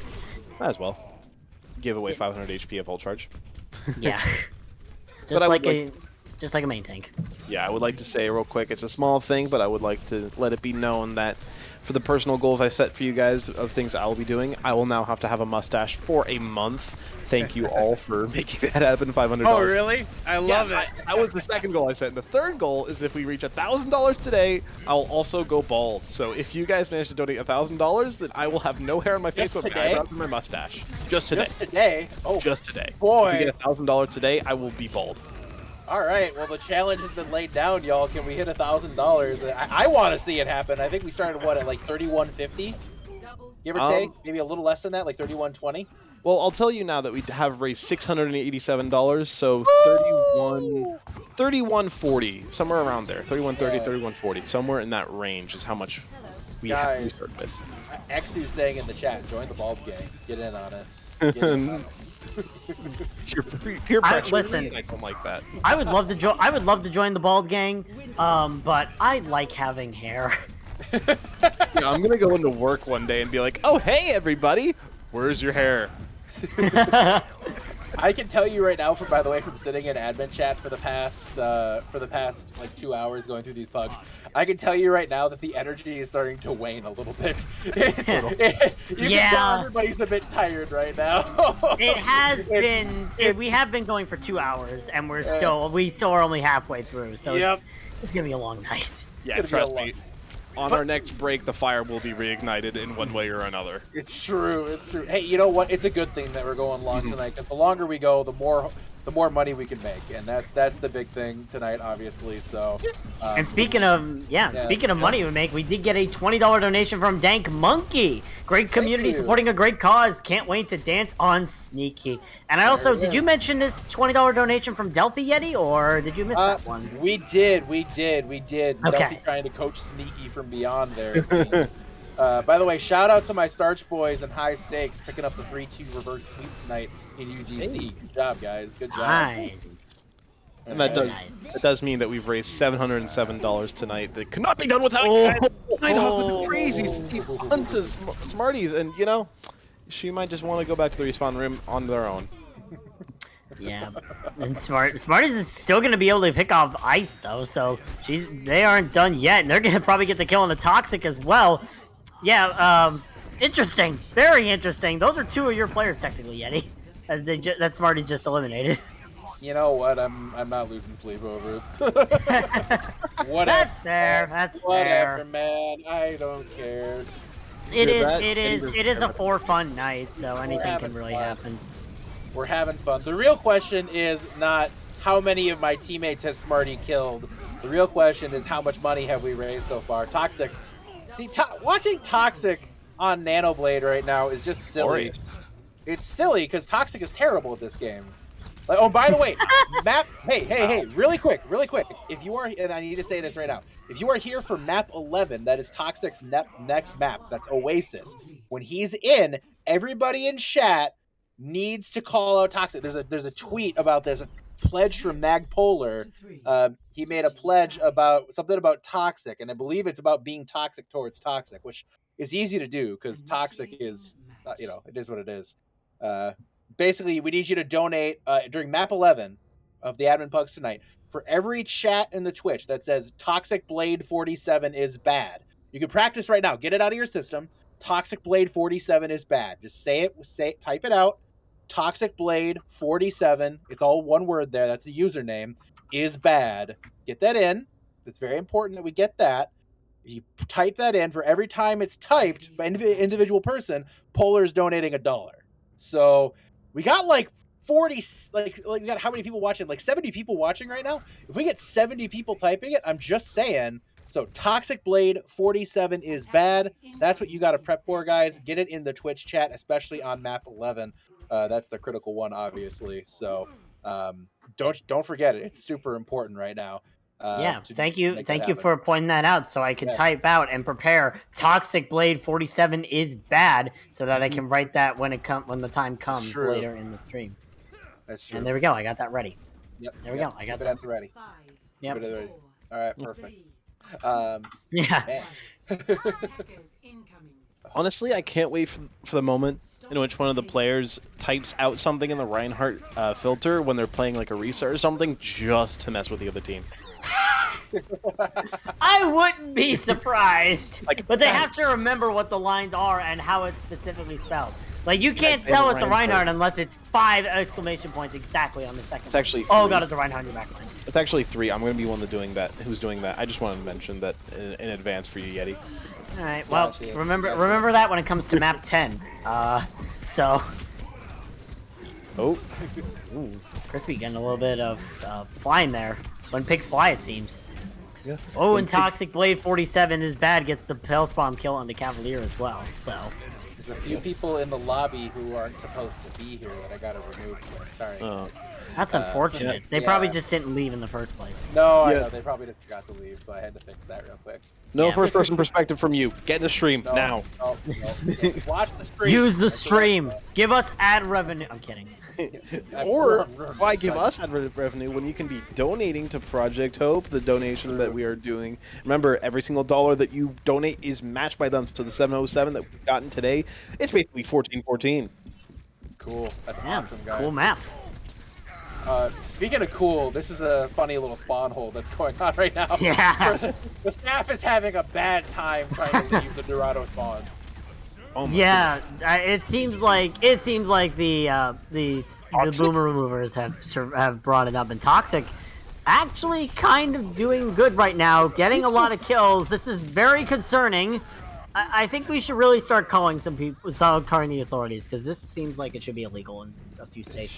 Might as well. Give away 500 HP of full charge. Yeah. Just like a main tank. Yeah, I would like to say real quick, it's a small thing, but I would like to let it be known that for the personal goals I set for you guys of things I will be doing, I will now have to have a mustache for a month. Thank you all for making that happen, $500. Oh, really? I love it. That was the second goal I set. And the third goal is if we reach $1,000 today, I'll also go bald. So if you guys manage to donate $1,000, then I will have no hair on my face but my eyebrows and my mustache. Just today. Just today? Oh, just today. Boy. If you get $1,000 today, I will be bald. All right. Well, the challenge has been laid down, y'all. Can we hit $1,000? I want to see it happen. I think we started at like 3150, give or take, maybe a little less than that, like 3120. Well, I'll tell you now that we have raised $687, so 3140, somewhere around there, 3130, 3140, somewhere in that range is how much we have to start with. Xu's saying in the chat, join the bulb gang, get in on it. Get in on it. Peer pressure. Listen, I don't like that. I would love to join the bald gang, but I like having hair. Yeah, I'm gonna go into work one day and be like, "Oh, hey, everybody, where's your hair?" I can tell you right now, by the way, from sitting in admin chat for the past like 2 hours going through these pugs, I can tell you right now that the energy is starting to wane a little bit. You can tell everybody's a bit tired right now. It has been. We have been going for 2 hours, and we still are only halfway through. So it's gonna be a long night. Yeah, trust me. On our next break, the fire will be reignited in one way or another. It's true. It's true. Hey, you know what? It's a good thing that we're going long tonight, because the longer we go, the more money we can make, and that's the big thing tonight, obviously. So. And speaking of money we make, we did get a $20 donation from Dank Monkey. Great community supporting a great cause. Can't wait to dance on Sneaky. And I also, did you mention this $20 donation from Delphi Yeti, or did you miss that one? We did. Okay. Delphi trying to coach Sneaky from beyond there. It seems. By the way, shout out to my Starch Boys and High Stakes picking up the 3-2 reverse sweep tonight in UGC. Hey. Good job, guys. Good job. Nice. And that does mean that we've raised $707 tonight. That could not be done without you guys. The crazy Steve Hunter's Smarties, and you know, she might just want to go back to the respawn room on their own. Yeah, and Smarties is still gonna be able to pick off Ice though, so they aren't done yet, and they're gonna probably get the kill on the Toxic as well. Yeah, interesting, very interesting. Those are 2 of your players technically, Yeti. That Smarties just eliminated. You know what? I'm not losing sleep over it. Whatever. That's fair. That's Whatever, fair. Man. I don't care. It is a for fun night, so anything can really happen. We're having fun. The real question is not how many of my teammates has Smarty killed. The real question is how much money have we raised so far. Toxic. See, watching Toxic on Nanoblade right now is just silly. It's silly because Toxic is terrible at this game. Like, oh, by the way, map. Hey, really quick. If you are, and I need to say this right now, if you are here for map 11, that is Toxic's next map. That's Oasis. When he's in, everybody in chat needs to call out Toxic. There's a tweet about this, a pledge from Magpolar. He made a pledge about something about Toxic, and I believe it's about being toxic towards Toxic, which it's easy to do because toxic is, it is what it is. Basically, we need you to donate during map 11 of the admin pugs tonight. For every chat in the Twitch that says Toxic Blade 47 is bad, you can practice right now. Get it out of your system. Toxic Blade 47 is bad. Just type it out. Toxic Blade 47. It's all one word there. That's the username. Is bad. Get that in. It's very important that we get that. If you type that in, for every time it's typed by individual person, Polar's donating $1. So we got like 40, we got how many people watching? Like 70 people watching right now. If we get 70 people typing it, I'm just saying. So Toxic Blade 47 is bad. That's what you got to prep for, guys. Get it in the Twitch chat, especially on map 11. That's the critical one, obviously. So don't forget it. It's super important right now. Thank you for pointing that out, so I can type out and prepare Toxic Blade 47 is bad, so that I can write that when the time comes later in the stream. That's true. And there we go. I got that ready. Yep. There we go. I got that at the ready. Yep. Keep it at the ready. All right. Perfect. Yeah. Honestly, I can't wait for the moment in which one of the players types out something in the Reinhardt filter when they're playing like a restart or something, just to mess with the other team. I wouldn't be surprised. But they have to remember what the lines are and how it's specifically spelled. Like, you can't tell it's a Reinhardt unless it's 5 exclamation points exactly on the second. It's actually 3. Oh god, it's a Reinhardt in your back line. It's actually 3. I'm going to be one who's doing that. I just wanted to mention that in advance for you, Yeti. All right. Well, remember that when it comes to map 10. So. Oh. Ooh, Crispy getting a little bit of flying there. When pigs fly, it seems. Yeah. Oh, and Toxic Blade 47 is bad. Gets the Pellspawn kill on the Cavalier as well. So. There's a few people in the lobby who aren't supposed to be here that I gotta remove. Sorry. That's unfortunate. They probably just didn't leave in the first place. No, I know. They probably just forgot to leave, so I had to fix that real quick. No first-person perspective from you. Get in the stream now. No. Watch the stream. Use the stream. Give us ad revenue. I'm kidding. Or why give us ad revenue when you can be donating to Project Hope, the donation that we are doing. Remember, every single dollar that you donate is matched by them. So the 707 that we've gotten today, it's basically 1414. Cool. That's awesome, guys. Cool maths. Speaking of cool, this is a funny little spawn hole that's going on right now. Yeah. The staff is having a bad time trying to leave the Dorado spawn. Oh yeah, it seems like the boomer removers have brought it up, and Toxic actually kind of doing good right now, getting a lot of kills. This is very concerning. I think we should really start calling calling the authorities, because this seems like it should be illegal in a few states.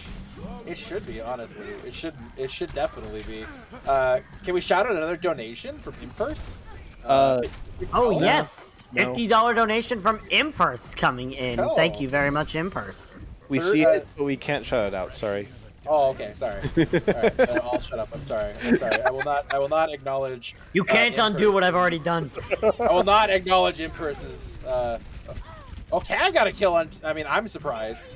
It should be, honestly. It should definitely be. Can we shout out another donation from Impulse? Oh yes. $50 donation from Impulse coming in. Oh. Thank you very much, Impulse. We see it, but we can't shout it out. Sorry. Oh, okay. Sorry. All right, I'll shut up. I'm sorry. I will not acknowledge. You can't undo what I've already done. I will not acknowledge Impulse's. Okay, I got a kill on. I mean, I'm surprised.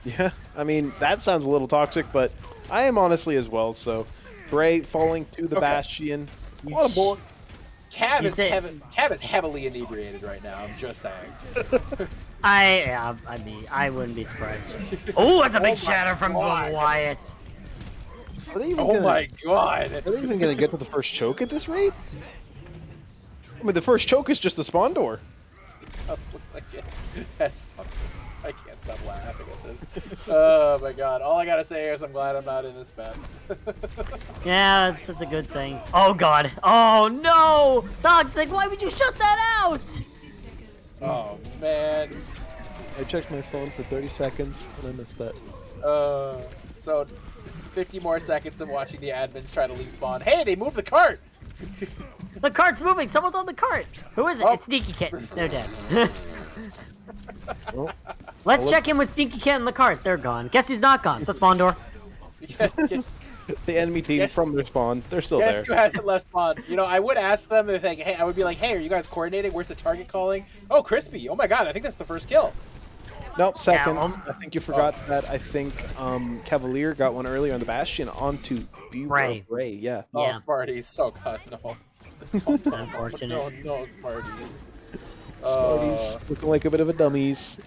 Yeah, I mean that sounds a little toxic, but I am honestly as well. So, Bray falling to the Bastion. A lot of bullets. Cav is heavily inebriated right now. I'm just saying. I wouldn't be surprised. Oh, that's a big shatter from Wyatt. My god! Are they even gonna get to the first choke at this rate? I mean, the first choke is just the spawn door. That's fucking. I can't stop laughing at this. Oh my god! All I gotta say is I'm glad I'm not in this map. Yeah, that's a good thing. Oh god! Oh no! Toxic! Why would you shut that out? Oh man! I checked my phone for 30 seconds and I missed that. So it's 50 more seconds of watching the admins try to leave spawn. Hey, they moved the cart. The cart's moving. Someone's on the cart. Who is it? It's Sneaky Kit. They're dead. Let's check in with Sneaky Kit and the cart. They're gone. Guess who's not gone? The spawn door. The enemy team from their spawn. They're still there. Guess who hasn't left spawn? You know, I would ask them if hey, I would be like, hey, are you guys coordinating? Where's the target calling? Oh, Crispy. Oh my god, I think that's the first kill. Nope, second. I think you forgot that. I think Cavalier got one earlier on the Bastion onto Ray. Ray, yeah. Oh, Smarties. Oh god, no. Unfortunate. No, Smarties. Smarties looking like a bit of a dummies.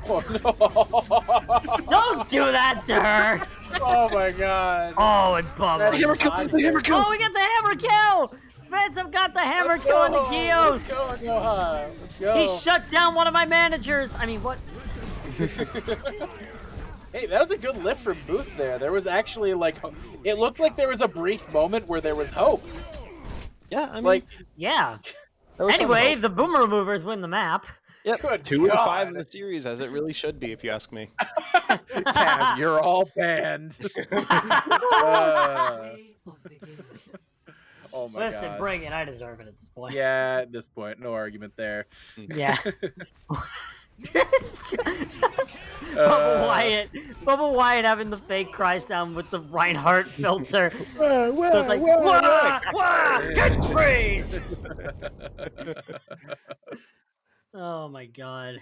Oh no! Don't do that to her. Oh my god! Oh, and bummer. That's Hammer kill! not The hammer good. kill! Oh, we got the hammer kill. Phantom got the hammer Let's kill on the go! Gios. Let's go, Noah! Let's go! He shut down one of my managers. I mean, what? Hey, that was a good lift from Booth there. There was actually like, it looked like there was a brief moment where there was hope. Yeah, I mean, Like, Yeah. there was some Anyway, hope. the Boomer Movers win the map. Yep, Good 2 and 5 in God. the series, as it really should be, if you ask me. Tab, you're all banned. Oh my Listen, god. bring it. I deserve it at this point. Yeah, at this point, no argument there. Yeah. Bubba Wyatt having the fake cry sound with the Reinhardt filter. So it's like, wah, wah, catchphrase. Oh my god.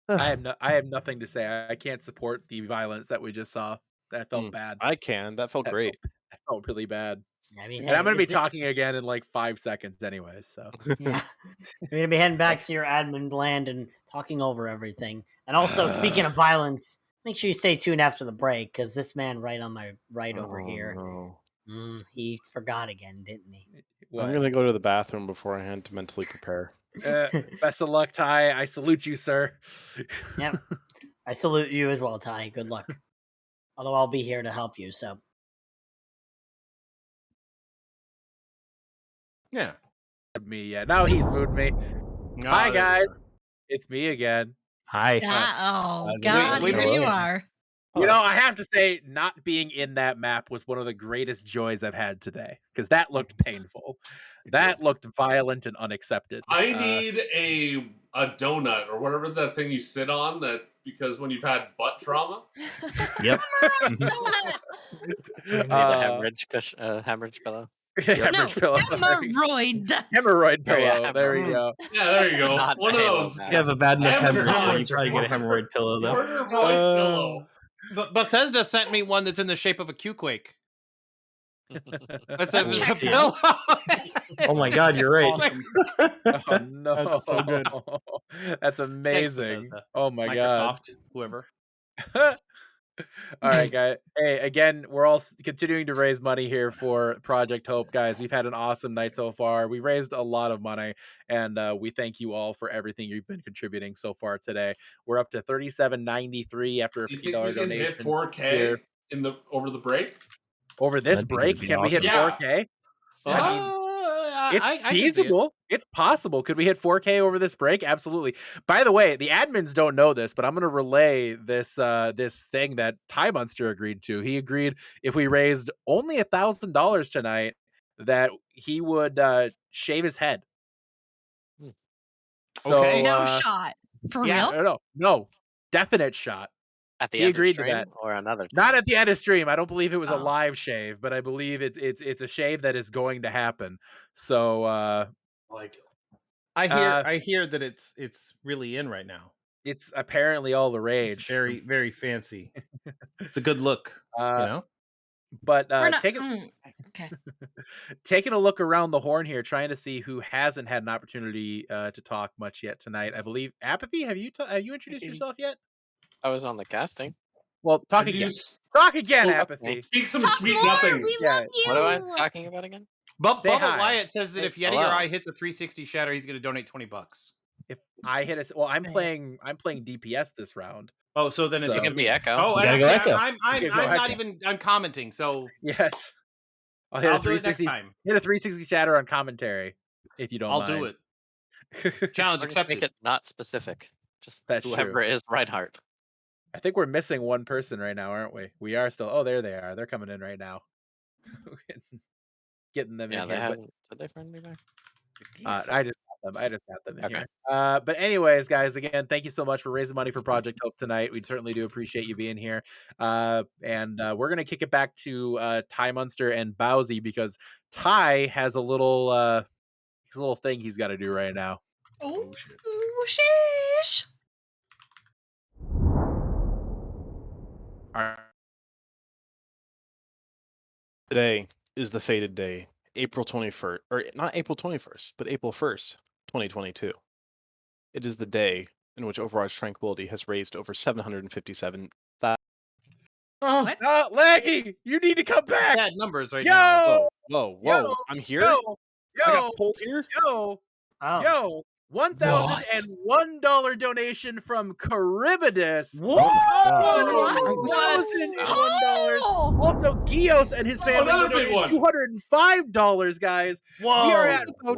I have nothing to say. I can't support the violence that we just saw. That felt bad. I can. That felt great. That felt really bad. I mean, And I'm hey, gonna be it's- talking again in like 5 seconds, anyways. So Yeah. You're gonna be heading back to your admin land and talking over everything. And also, speaking of violence, make sure you stay tuned after the break, because this man right on my right over here, No. he forgot again, didn't he? I'm gonna go to the bathroom beforehand to mentally prepare. Best of luck, Ty. I salute you, sir. Yep. I salute you as well, Ty. Good luck. Although I'll be here to help you, so. Yeah. Me, yeah. Now he's moved me. Hi, there we guys. are. It's me again. Hi. Oh we- God, we here missed you you. are. You know, I have to say, not being in that map was one of the greatest joys I've had today, because that looked painful. That looked violent and unaccepted. I need a donut or whatever that thing you sit on. That because when you've had butt trauma. Yep. You need a hemorrhage pillow. Hemorrhage pillow. Hemorrhoid. Hemorrhoid Oh, yeah, pillow. There we go. Yeah, there you go. Not One of Halo those. Max. You have a bad enough Hemorrhoid hemorrhage, so you pillow. probably get a hemorrhoid pillow though. Murder void pillow. But Bethesda sent me one that's in the shape of a Q-Quake. It's a Checks pillow. Oh my god, you're right. Oh no, That's so good. That's Thanks, amazing. Bethesda. Oh my god. Microsoft, whoever. All right, guys. Hey, again, we're all continuing to raise money here for Project Hope, guys. We've had an awesome night so far. We raised a lot of money, and we thank you all for everything you've been contributing so far today. We're up to $37.93 after a Do you $50 think we can donation. hit 4K here. over the break? Over this That'd be break, pretty can we hit awesome. 4K? It's I can see it. feasible. It's possible. Could we hit 4K over this break? Absolutely. By the way, the admins don't know this, but I'm going to relay this this thing that Ty Munster agreed to. He agreed if we raised only $1,000 tonight, that he would shave his head. So, Okay. No shot. For yeah, real? no, definite shot. At the He end of agreed to stream that. or another? Not at the end of stream. I don't believe it was a Oh. live shave, but I believe it's a shave that is going to happen. So Like, I hear that it's really in right now. it's apparently all the rage. It's very very fancy. It's a good look, you know. But We're not. Okay. taking a look around the horn here, trying to see who hasn't had an opportunity to talk much yet tonight. I believe Apathy. Have you introduced yourself yet? I was on the casting. Well, talk Have you again. Talk again, Spoke Apathy. Speak some Talk sweet more. nothings. We Yeah. love you. What am I talking about again? Say Bubba hi. Wyatt says that Hey, if Yeti hello. or I hits a 360 shatter, he's going to donate $20. If I hit a, well, I'm Right. playing DPS this round. Oh, so then So- it's It going can be Echo. Oh, You gotta and go actually, Echo. I'm You can go not Echo. even. I'm commenting, so Yes. I'll hit I'll a do it next 360. time. Hit a 360 shatter on commentary, if you don't I'll mind. do it. Challenge Or just accepted. make it not specific. Just That's whoever true. is Reinhardt. I think we're missing one person right now, aren't we? We are still. Oh, there they are. They're coming in right now. Getting them Yeah, in they here. have. Did they friend me back? I just got them in Okay. here. But anyways, guys, again, thank you so much for raising money for Project Hope tonight. We certainly do appreciate you being here. And we're gonna kick it back to Ty Munster and Bowsy, because Ty has a little thing he's got to do right now. Oh, sheesh. All right. Today is the fated day, April 21st, or not April 21st, but April 1st, 2022. It is the day in which Overwatch Tranquility has raised over 757,000. Oh, What? Laggy, you need to come back. bad numbers right Yo, now. Whoa! yo, I'm here. yo, I got yo, pulled here. yo, Oh. yo. $1,001 donation from Charybdis. What? $1,001. Oh! Also, Gios and his family another big donated one. $205, guys. Whoa. We are at Wow.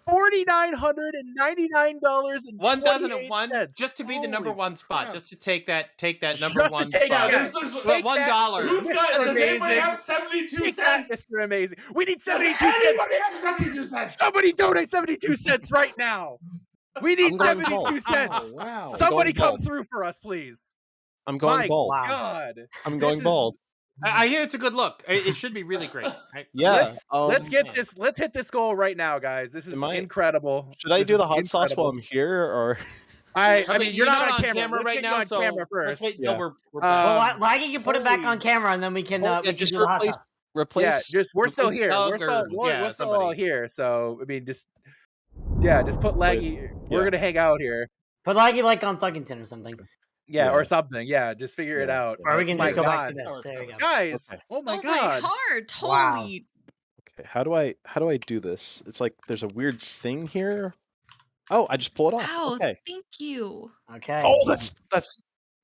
$4,999 and 1,001 just to be the number Holy one spot, crap. just to take that number Just to one take spot. that. There's But Take $1. that. Who's got? Mr. Does anybody Amazing. have 72 Take that, cents? Mr. Amazing. We need Does 72 cents. anybody have 72 cents? Somebody donate 72 cents right now. We need I'm going 72 bald. cents. Wow. Somebody going come bald. through for us, please. I'm going My bald. Wow. God. I'm This going is- bald. I hear it's a good look. It should be really great. Right? Yeah. Let's get man. this. Let's hit this goal right now, guys. This is Am I- incredible. Should I This do is the hot sauce while incredible. I'm here, or? I mean, you're not on camera. Let's right get now, you on so camera let's first. wait Yeah. till we're Well, Um, Laggy, you put it back holy- on camera, and then we can Yeah, we can just do the hot replace. sauce. Replace. Yeah, just we're still replace here. Doug or- We're still all somebody. here. So I mean, just put Laggy. We're Yeah. gonna hang out here. Put Laggy like on Thuggington or something. Yeah, Yeah. or something. Yeah, just figure it Yeah. out. Or we But can my just go back God. to this. There we go. Guys. Okay. Oh my Oh God. my heart. Wow. Holy. Okay, how do I do this? It's like there's a weird thing here. Oh, I just pull it off. Wow. Okay. Thank you. Okay. Oh, that's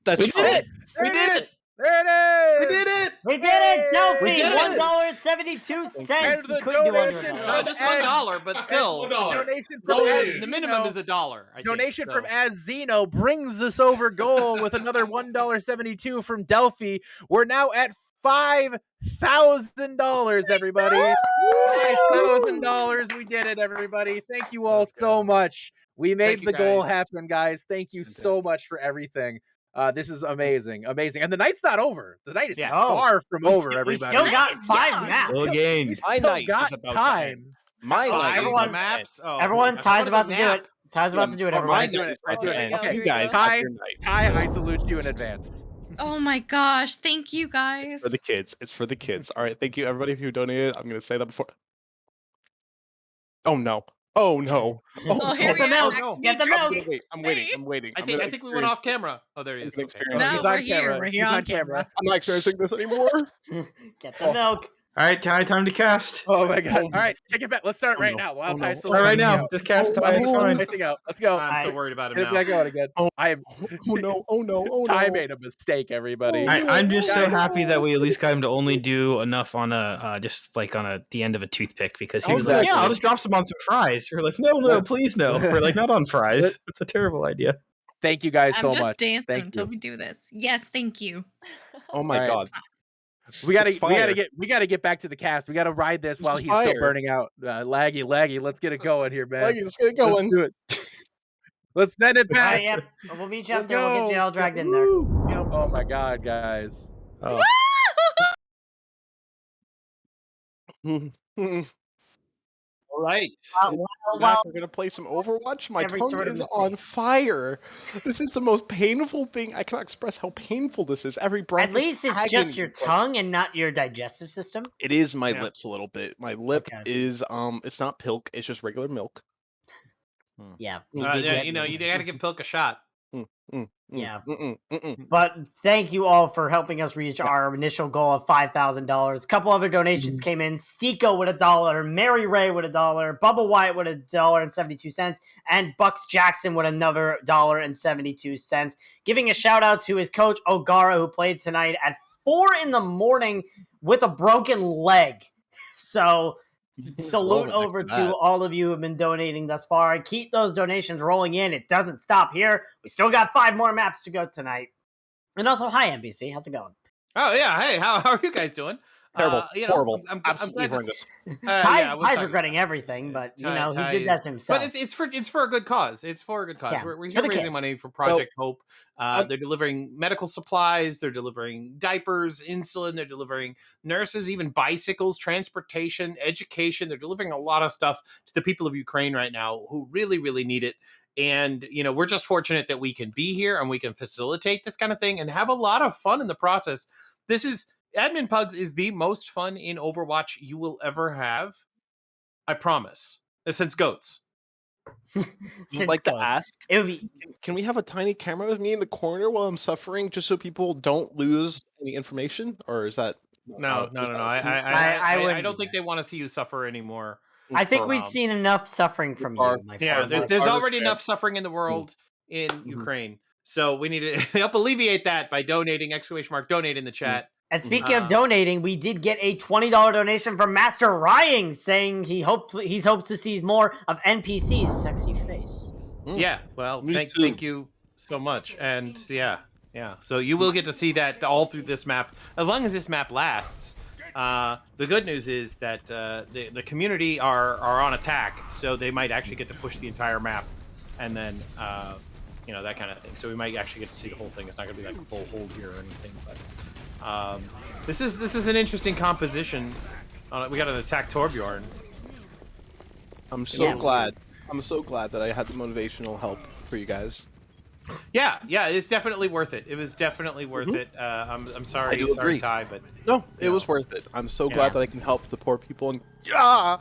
We did it. There We it did is. There it is. We did it. We did it, Delphi! We did it! $1.72. And You the couldn't do under a donation dollar. No, from just Ed- $1, but still. $1. Donation That's from all we Az need. The minimum Zeno. is $1. I think, Donation so. from Az Zeno brings us over goal with another $1.72 from Delphi. We're now at $5,000, everybody. $5,000. We did it, everybody. Thank you all so much. We made you, the goal guys. happen, guys. Thank you so much for everything. This is amazing. Amazing. And the night's not over. The night is Yeah. far from over, We everybody. still got Nice, 5 yeah. maps. Still game. My Still night got is about to time. end. My Oh, night is everyone- about to end. maps. Oh, Everyone, I Ty's thought about to do nap. it. Ty's about to do it, My everyone. Ty's doing night it. is about Ty's to doing it. end. Okay. You guys Ty- have your night. Ty, I salute you in advance. Oh my gosh. Thank you guys. For the kids. It's for the kids. All right. Thank you, everybody who donated. I'm going to say that before. Oh, no. Oh, no. Oh, here Get the we are. milk. Get the milk. I'm waiting. I think we went off camera. Oh, there he is. I'm Okay. gonna No, He's we're on here. camera. We're He's here on on camera. I'm not experiencing this anymore. Get the milk. All right, Ty, time to cast. Oh my God. All right, take it back. Let's start right no. now. While Oh, Ty's no. still All right, spacing now. out. Just cast While Ty. Ty's still Fine. spacing out. Let's go. I'm so Alright. worried about him Get it back now. going again. I Oh, no. Oh, no. Oh, no. Ty made a mistake, everybody. I'm just so Guys. happy that we at least got him to only do enough on a just like on the end of a toothpick because he was like, Exactly. yeah, I'll just drop some on some fries. We're like, no, please no. We're like, not on fries. It's a terrible idea. Thank you guys I'm so just much. dancing Thank until you. we do this. Yes, thank you. Oh, my All right. God. We gotta It's fire. get back to the cast. We gotta ride this while is he's still fire. burning out. Laggy. Let's get it going here, man. Let's get it Let's going. do it. Let's send it All back. right, yep. We'll meet you Let's after. We'll get you go. all dragged in there. Oh my God, guys. Oh. All right. Back, we're gonna play some Overwatch. My Every tongue sort of is mistake. on fire. This is the most painful thing. I cannot express how painful this is. Every breath. At least it's agony. just your tongue and not your digestive system. It is my Yeah. lips a little bit. My lip Okay. is it's not pilk. It's just regular milk. Yeah. Yeah, get you me. got to give Pilk a shot. Yeah. Mm-mm. But thank you all for helping us reach our initial goal of $5,000. A couple other donations came in. Stico with $1, Mary Ray with $1, Bubba White with $1.72, and Bucks Jackson with another $1.72. Giving a shout out to his coach Ogara, who played tonight at 4 a.m. with a broken leg. So salute Well, over thanks for to that. all of you who have been donating thus far. Keep those donations rolling in. It doesn't stop here. We still got 5 more maps to go tonight. And also, hi, NBC. How's it going? Oh yeah. Hey, how are you guys doing? Terrible. Horrible. I'm Absolutely glad to see- horrendous. Ty's regretting everything, but Ty- you know he Ty did that is- to himself. But it's for a good cause. It's for a good cause. Yeah, We're it's here for the raising kids. money for Project Hope. They're delivering medical supplies. They're delivering diapers, insulin. They're delivering nurses, even bicycles, transportation, education. They're delivering a lot of stuff to the people of Ukraine right now who really, really need it. And, we're just fortunate that we can be here and we can facilitate this kind of thing and have a lot of fun in the process. Admin Pugs is the most fun in Overwatch you will ever have. I promise. Since GOATs. I'd like to ask, it would be. can we have a tiny camera with me in the corner while I'm suffering, just so people don't lose any information? Or is that No. I don't think they want to see you suffer anymore. I think we've seen enough suffering from you, my friend. There's already enough suffering in the world in Ukraine, so we need to help alleviate that by donating! Donate in the chat. And speaking of donating, we did get a $20 donation from Master Rying, saying he's hoped to see more of NPC's sexy face. Yeah, well, thank you so much, and yeah. So you will get to see that all through this map, as long as this map lasts. The good news is that the community are on attack, so they might actually get to push the entire map, and then that kind of thing. So we might actually get to see the whole thing. It's not going to be like a full hold here or anything, but this is an interesting composition. We got an attack Torbjorn. I'm so glad. I'm so glad that I had the motivational help for you guys. Yeah, it's definitely worth it. It was definitely worth it. I'm sorry, I do agree. Ty, but no, it was worth it. I'm so glad that I can help the poor people. And I'm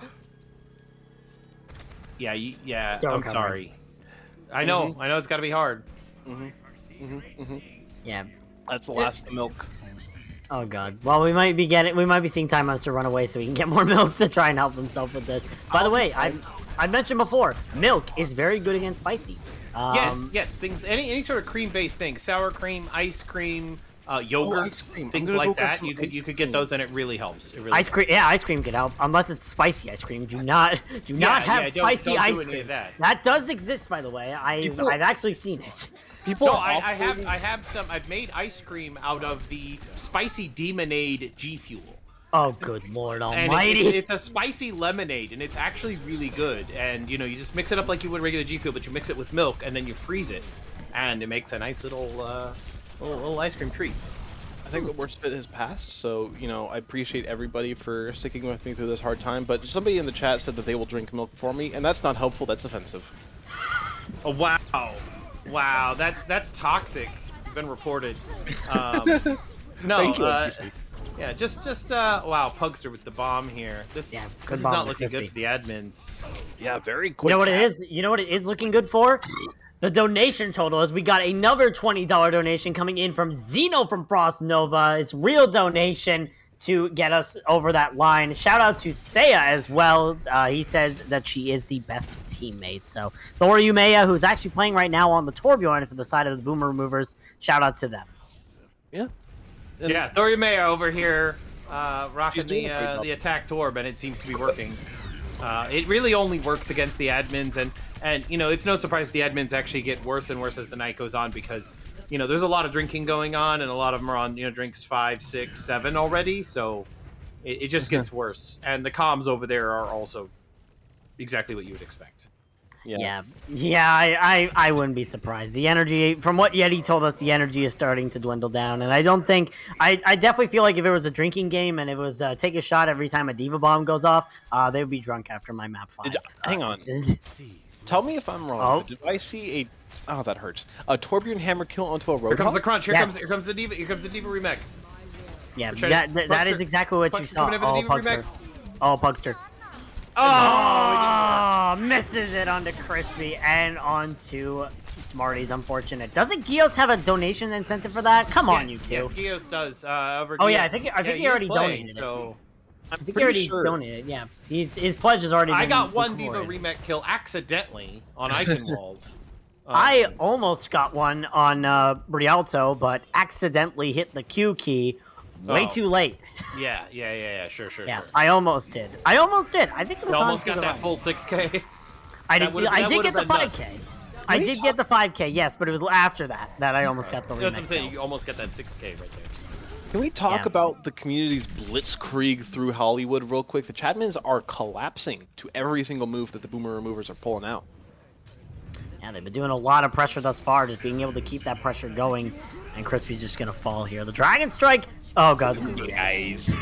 sorry. I know it's got to be hard. Yeah, that's the last of the milk. Oh god. Well, we might be seeing Time Monster run away so he can get more milk to try and help himself with this. By the way, I mentioned before, milk is very good against spicy. Yes. Things, any sort of cream-based thing, sour cream, ice cream, yogurt, ice cream. Things like that. You could get those, and it really helps. It really ice cream, ice cream could help, unless it's spicy ice cream. Do not have spicy don't ice do cream. That does exist, by the way. I've actually seen it. I've made ice cream out of the spicy Demonade G Fuel. Oh, good Lord and Almighty! It's a spicy lemonade, and it's actually really good. And you just mix it up like you would regular G Fuel, but you mix it with milk, and then you freeze it, and it makes a nice little ice cream treat. I think the worst bit has passed, so I appreciate everybody for sticking with me through this hard time. But somebody in the chat said that they will drink milk for me, and that's not helpful. That's offensive. Oh wow, that's toxic. Been reported. No. Thank you, yeah, just wow, Pugster with the bomb here. This is not looking good for the admins. Yeah, very quick. You know what it is? You know what it is looking good for? The donation total is we got another $20 donation coming in from Zeno from Frost Nova. It's real donation to get us over that line. Shout out to Thea as well. He says that she is the best teammate. So Thor Umea, who's actually playing right now on the Torbjorn for the side of the Boomer Removers, shout out to them. Yeah. Thor Umea over here rocking the attack Torb, and it seems to be working. It really only works against the admins, and it's no surprise the admins actually get worse and worse as the night goes on, because there's a lot of drinking going on, and a lot of them are on drinks 5, 6, 7 already, so it just gets worse. And the comms over there are also exactly what you would expect. Yeah, I wouldn't be surprised. The energy, from what Yeti told us, the energy is starting to dwindle down, and I don't think I definitely feel like if it was a drinking game and it was take a shot every time a Diva Bomb goes off, they would be drunk after my map 5. Hang on. Tell me if I'm wrong. Did I see a... Oh, that hurts. A Torbjorn hammer kill onto a Roadhog? Here comes the crunch. Here comes the Diva. Here comes the Diva remake. Yeah, that is exactly what you saw. Oh, Pugster. Oh, Pugster. Oh, misses it onto Crispy and onto Smarties. Unfortunate. Doesn't Gios have a donation incentive for that? Come on, you two. Yes, Gios does. I think he already donated. So I think he already donated. Yeah, his pledge has already. I got one Diva remake kill accidentally on Eichenwald. I almost got one on Rialto, but accidentally hit the Q key way too late. Yeah. Sure. Yeah, I almost did. I think it was almost got that full 6K. I did get the 5K. I did get the 5K, yes, but it was after that I almost got the remake. That's what I'm saying. You almost got that 6K right there. Can we talk about the community's blitzkrieg through Hollywood real quick? The Chadmans are collapsing to every single move that the Boomer Removers are pulling out. Yeah, they've been doing a lot of pressure thus far, just being able to keep that pressure going, and Crispy's just going to fall here. The Dragon Strike! Oh, God. Guys.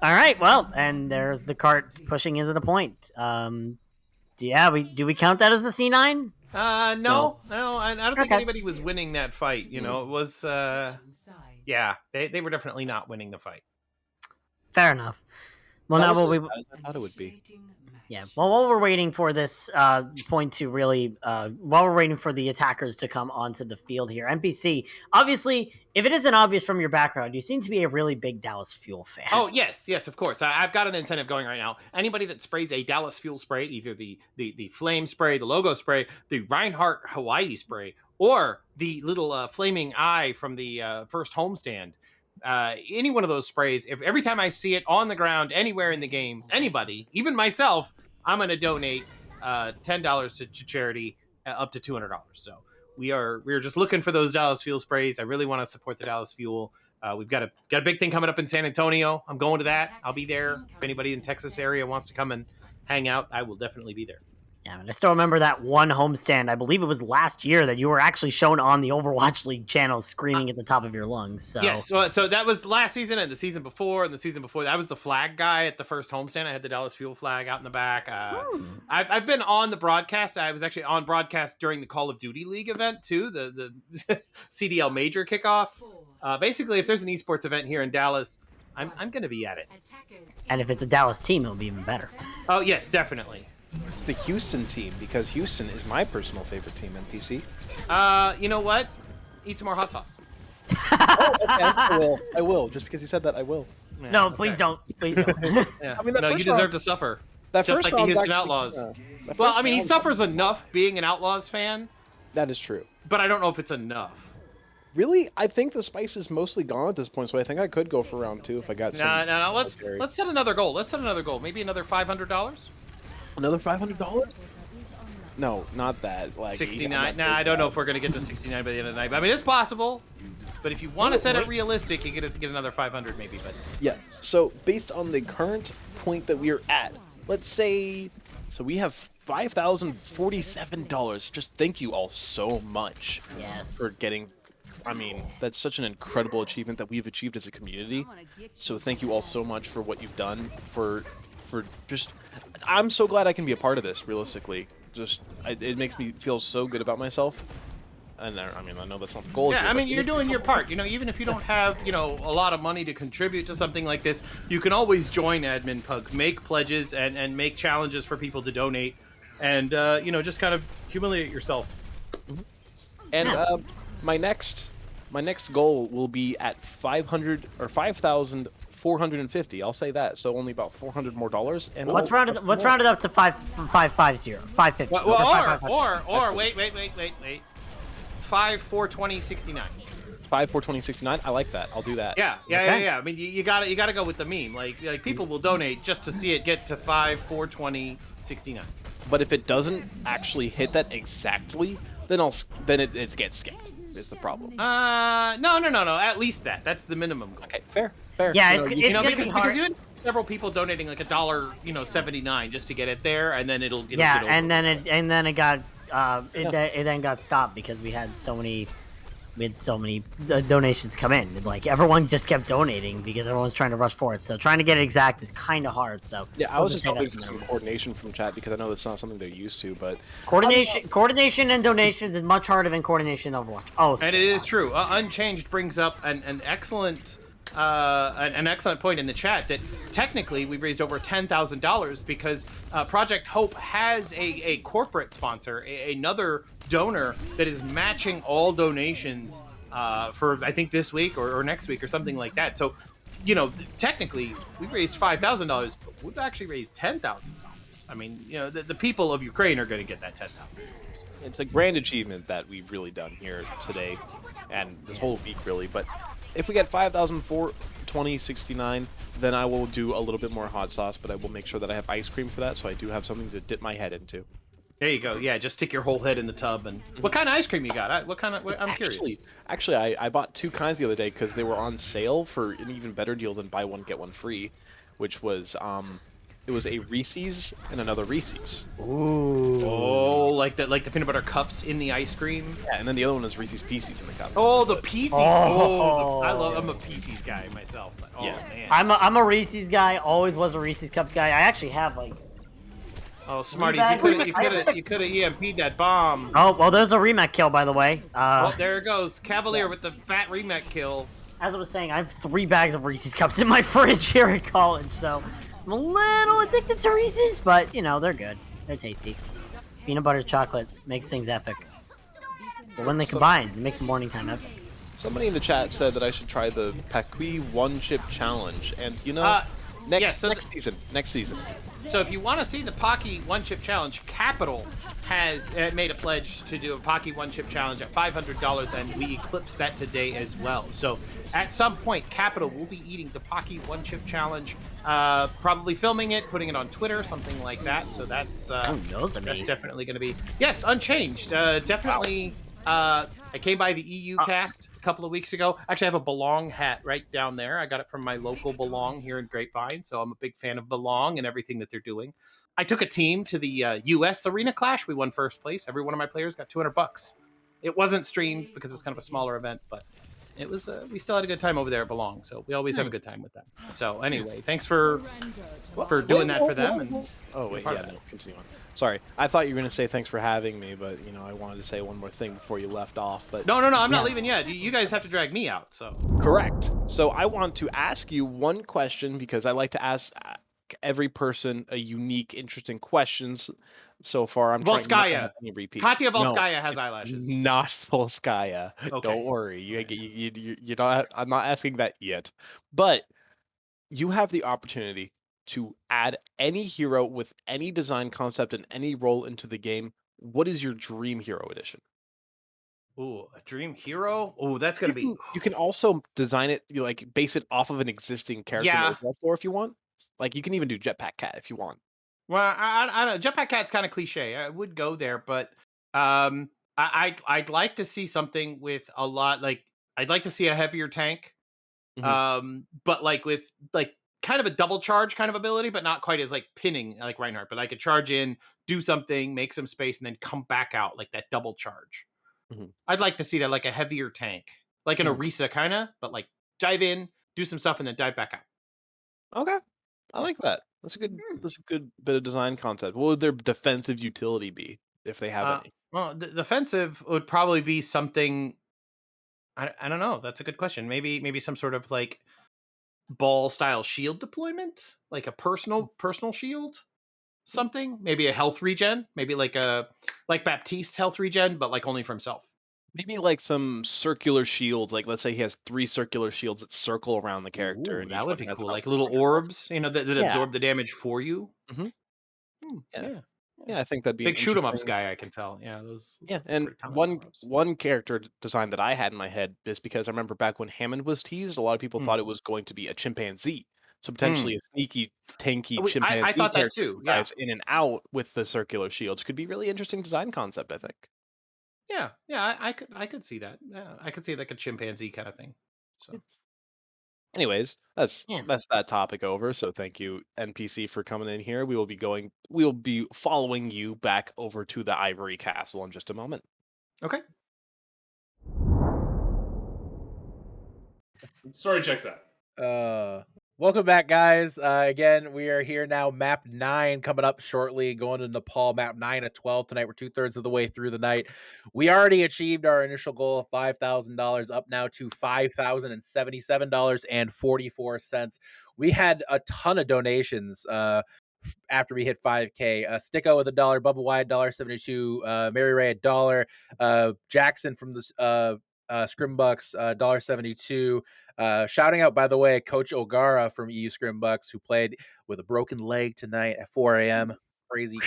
All right, well, and there's the cart pushing into the point. Do we count that as a C9? No. I don't think anybody was winning that fight. It was, they were definitely not winning the fight. Fair enough. Well, That now was what we as bad as I thought it would be. Yeah. Well, while we're waiting for this point to really, while we're waiting for the attackers to come onto the field here, NPC, obviously, if it isn't obvious from your background, you seem to be a really big Dallas Fuel fan. Oh yes, of course. I've got an incentive going right now. Anybody that sprays a Dallas Fuel spray, either the flame spray, the logo spray, the Reinhardt Hawaii spray, or the little flaming eye from the first homestand, any one of those sprays, if every time I see it on the ground anywhere in the game, anybody, even myself, I'm going to donate $10 to charity, up to $200. So we're just looking for those Dallas Fuel sprays. I really want to support the Dallas Fuel. We've got a big thing coming up in San Antonio. I'm going to that. I'll be there. If anybody in Texas area wants to come and hang out, I will definitely be there. Yeah, and I still remember that one homestand. I believe it was last year that you were actually shown on the Overwatch League channel screaming at the top of your lungs. So. Yes, so that was last season and the season before and the season before. I was the flag guy at the first homestand. I had the Dallas Fuel flag out in the back. I've been on the broadcast. I was actually on broadcast during the Call of Duty League event too, the CDL Major kickoff. Basically, if there's an esports event here in Dallas, I'm going to be at it. And if it's a Dallas team, it'll be even better. Oh yes, definitely. It's the Houston team, because Houston is my personal favorite team, NPC. You know what? Eat some more hot sauce. Oh, okay. I will. Just because you said that, I will. Yeah, no, okay. please don't. Please don't. Yeah. I mean, no, you deserve to suffer. That just first like the Houston actually, Outlaws. The Well, first I mean, he round- suffers enough being an Outlaws fan. That is true. But I don't know if it's enough. Really, I think the spice is mostly gone at this point, so I think I could go for round 2 if I got some. No. Let's set another goal. Let's set another goal. Maybe another $500. Another $500? No, not that. Like 69. Nah, I don't know if we're gonna get to 69 by the end of the night. But, I mean, it's possible. But if you want to set it realistic, you get another 500 maybe. But yeah. So based on the current point that we are at, let's say, so we have $5,047. Just thank you all so much. Yes. For getting. I mean, that's such an incredible achievement that we've achieved as a community. So thank you all so much for what you've done. For just, I'm so glad I can be a part of this. Realistically, it makes me feel so good about myself. And I mean, I know that's not the goal. yeah, here, I mean, but you're doing your part. You know, even if you don't have, a lot of money to contribute to something like this, you can always join Admin Pugs, make pledges, and make challenges for people to donate, and just kind of humiliate yourself. And my next goal will be at 500 or 5,450. I'll say that. So only about $400 more. And Let's round it up to 550. 550. Or wait. 5,420.69. 5,420.69. I like that. I'll do that. Yeah. I mean, you gotta go with the meme. Like people will donate just to see it get to 5,420.69. But if it doesn't actually hit that exactly, then it gets skipped. Is the problem? No. At least that. That's the minimum goal. Okay, fair. Yeah, it's gonna be hard. Because you had several people donating like $1.79 just to get it there, and then it'll yeah, get over. and then it got it then got stopped because we had so many donations come in. Like everyone just kept donating because everyone's trying to rush for it. So trying to get it exact is kind of hard. So yeah, I was just hoping for some coordination from chat because I know that's not something they're used to. But coordination and donations is much harder than coordination of Overwatch. Oh, and it is true. Unchanged brings up an excellent point in the chat that technically we've raised over $10,000 because Project Hope has a corporate sponsor, another donor that is matching all donations for I think this week or next week or something like that. So, technically we've raised $5,000, but we've actually raised $10,000. I mean, the people of Ukraine are going to get that $10,000. It's a grand achievement that we've really done here today and this whole week really. But if we get 5,420.69, then I will do a little bit more hot sauce, but I will make sure that I have ice cream for that, so I do have something to dip my head into. There you go. Yeah, just stick your whole head in the tub. And what kind of ice cream you got? I'm curious. Actually, I bought 2 kinds the other day because they were on sale for an even better deal than buy one get one free, which was it was a Reese's and another Reese's. Ooh. Oh, like the peanut butter cups in the ice cream. Yeah, and then the other one is Reese's Pieces in the cup. Oh, the Pieces. I'm a Pieces guy myself. But, yeah. Man. I'm a Reese's guy. Always was a Reese's Cups guy. I actually have Oh, Smarties, you could have EMP'd that bomb. Oh, well, there's a remake kill, by the way. There it goes. Cavalier with the fat remake kill. As I was saying, I have 3 bags of Reese's Cups in my fridge here at college, so I'm a little addicted to Reese's, but you know they're good. They're tasty. Peanut butter chocolate makes things epic. But when they combine, it makes the morning time epic. Somebody in the chat said that I should try the Pakui One Chip Challenge, and you know, next season. So if you want to see the Pocky One Chip Challenge, Capital has made a pledge to do a Pocky One Chip Challenge at $500, and we eclipsed that today as well. So at some point, Capital will be eating the Pocky One Chip Challenge, probably filming it, putting it on Twitter, something like that. So that's that's definitely going to be unchanged. Definitely. I came by the EU cast a couple of weeks ago. Actually, I have a Belong hat right down there. I got it from my local Belong here in Grapevine, so I'm a big fan of Belong and everything that they're doing. I took a team to the US Arena Clash. We won first place. Every one of my players got $200. It wasn't streamed because it was kind of a smaller event, but it was. We still had a good time over there at Belong, so we always have a good time with them. So anyway, thanks for doing that for them. And oh wait, yeah, no, continue on. Sorry, I thought you were going to say thanks for having me, but you know, I wanted to say one more thing before you left off. But no, I'm not leaving yet. You guys have to drag me out. So correct. So I want to ask you one question because I like to ask every person a unique, interesting questions. So far, I'm trying not to have any repeats. Katya Volskaya has eyelashes. Not Volskaya. Okay. Don't worry. You don't. I'm not asking that yet. But you have the opportunity to add any hero with any design concept and any role into the game. What is your dream hero edition? Ooh, a dream hero? Oh, that's gonna be. You can also design it, like base it off of an existing character. Yeah. Or if you want, like you can even do Jetpack Cat if you want. Well, I don't. Jetpack Cat's kind of cliche. I would go there, but I'd like to see something with a lot. Like I'd like to see a heavier tank. But like with like kind of a double charge kind of ability, but not quite as like pinning like Reinhardt. But I could charge in, do something, make some space, and then come back out like that double charge. I'd like to see that like a heavier tank, like an Orisa kind of, but like dive in, do some stuff, and then dive back out. Okay, I like that. That's a good bit of design concept. What would their defensive utility be if they have any? Well, the defensive would probably be something. I don't know. That's a good question. Maybe some sort of like ball style shield deployment, like a personal shield, something. Maybe a health regen. Maybe like Baptiste's health regen, but like only for himself. Maybe like some circular shields. Like let's say he has 3 circular shields that circle around the character. Ooh, and that would be cool. Like little orbs, you know, that absorb the damage for you. Yeah, I think that'd be big shoot 'em ups guy. I can tell. Yeah, those and one character design that I had in my head is because I remember back when Hammond was teased, a lot of people thought it was going to be a chimpanzee. So potentially a sneaky, tanky chimpanzee. I thought that too. Yeah, dives in and out with the circular shields could be really interesting design concept. I think. Yeah, I could see that. Yeah, I could see like a chimpanzee kind of thing. So. Anyways, that's that topic over. So thank you, NPC, for coming in here. We'll be following you back over to the Ivory Castle in just a moment. Okay. Story checks out. Welcome back, guys. Again, we are here now. Map 9 coming up shortly. Going to Nepal. Map 9 at 12 tonight. We're 2/3 of the way through the night. We already achieved our initial goal of $5,000. Up now to $5,077.44. We had a ton of donations. After we hit 5K, Sticko with $1, Bubba Wide $1.72, Mary Ray $1, Jackson from the Scrimbucks $1.72. Shouting out, by the way, Coach O'Gara from EU Scrimbucks, who played with a broken leg tonight at 4 a.m. Crazy.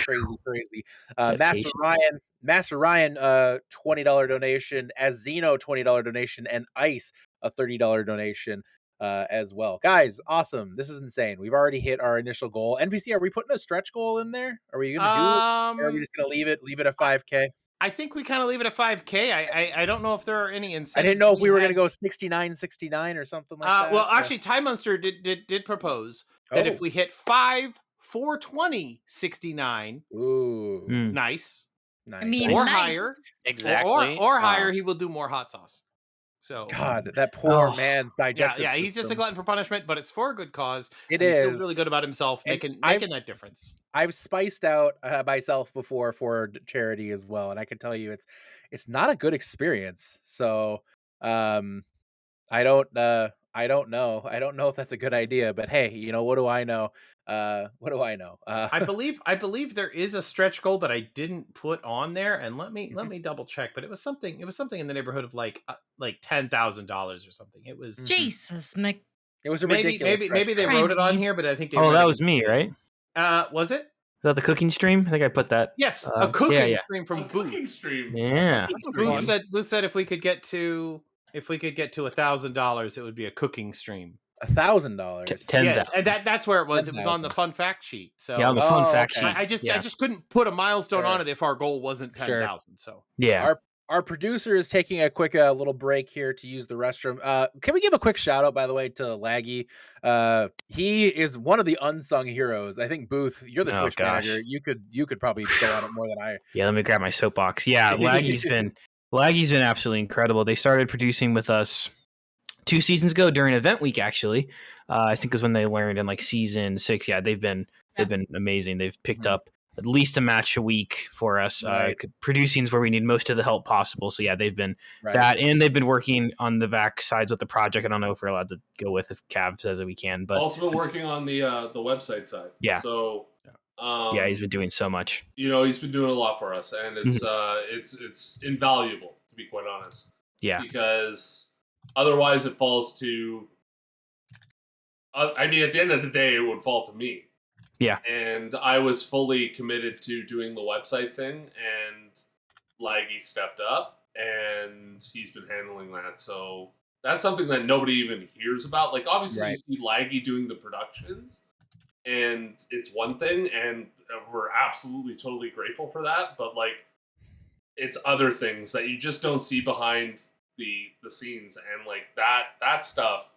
Master Ryan, $20 donation, Azino $20 donation, and Ice a $30 donation. As well, guys. Awesome. This is insane. We've already hit our initial goal. NPC, are we putting a stretch goal in there? Are we gonna do it, or are we just gonna leave it at 5K? I think we kind of leave it at 5K. I don't know if there are any incentives. I didn't know if we were gonna go 69 or something like that. Well, actually, Time Monster did propose that if we hit 5, 420, 69. Ooh, nice. I mean, or nice. higher, exactly, or higher, he will do more hot sauce. So God, that poor man's digestive. Yeah, he's just a glutton for punishment, but it's for a good cause. It is. He feels really good about himself, making that difference. I've spiced out myself before for charity as well, and I can tell you it's not a good experience. So I don't I don't know. I don't know if that's a good idea, but hey, you know, what do I know? What do I know? I believe there is a stretch goal that I didn't put on there, and let me double check. But it was something in the neighborhood of like $10,000 or something. It was Jesus, Mc. It was a maybe ridiculous maybe they wrote it on here, but I think they Oh, might that have was me, right? Was it? Is that the cooking stream? I think I put that. Yes, a cooking yeah. stream from A Booth. cooking stream. Yeah. Booth said if we could get to $1,000, it would be a cooking stream. $1,000. 10,000. Yes, and that's where it was. It was on the 10,000. fun fact sheet. So Yeah, on the fun fact okay. sheet. I just couldn't put a milestone Sure. on it if our goal wasn't 10,000. So Yeah. Our producer is taking a quick little break here to use the restroom. Can we give a quick shout out, by the way, to Laggy? He is one of the unsung heroes. I think Booth, you're the Twitch manager. You could probably go on it more than I. Yeah, let me grab my soapbox. Yeah, Laggy's been absolutely incredible. They started producing with us 2 seasons ago during event week, actually. I think is when they learned in like season 6. Yeah, they've been amazing. They've picked up at least a match a week for us, produce scenes where we need most of the help possible. So yeah, they've been that, and they've been working on the back sides with the project. I don't know if we're allowed to go with if Cav says that we can, but Also been working on the website side. Yeah. So yeah, he's been doing so much. You know, he's been doing a lot for us, and it's invaluable, to be quite honest. Yeah. Because otherwise it falls to I mean, at the end of the day, it would fall to me. Yeah. And I was fully committed to doing the website thing, and Laggy stepped up, and he's been handling that. So that's something that nobody even hears about. Like, obviously, you see Laggy doing the productions, and it's one thing, and we're absolutely totally grateful for that. But, like, it's other things that you just don't see behind the scenes, and, like, that stuff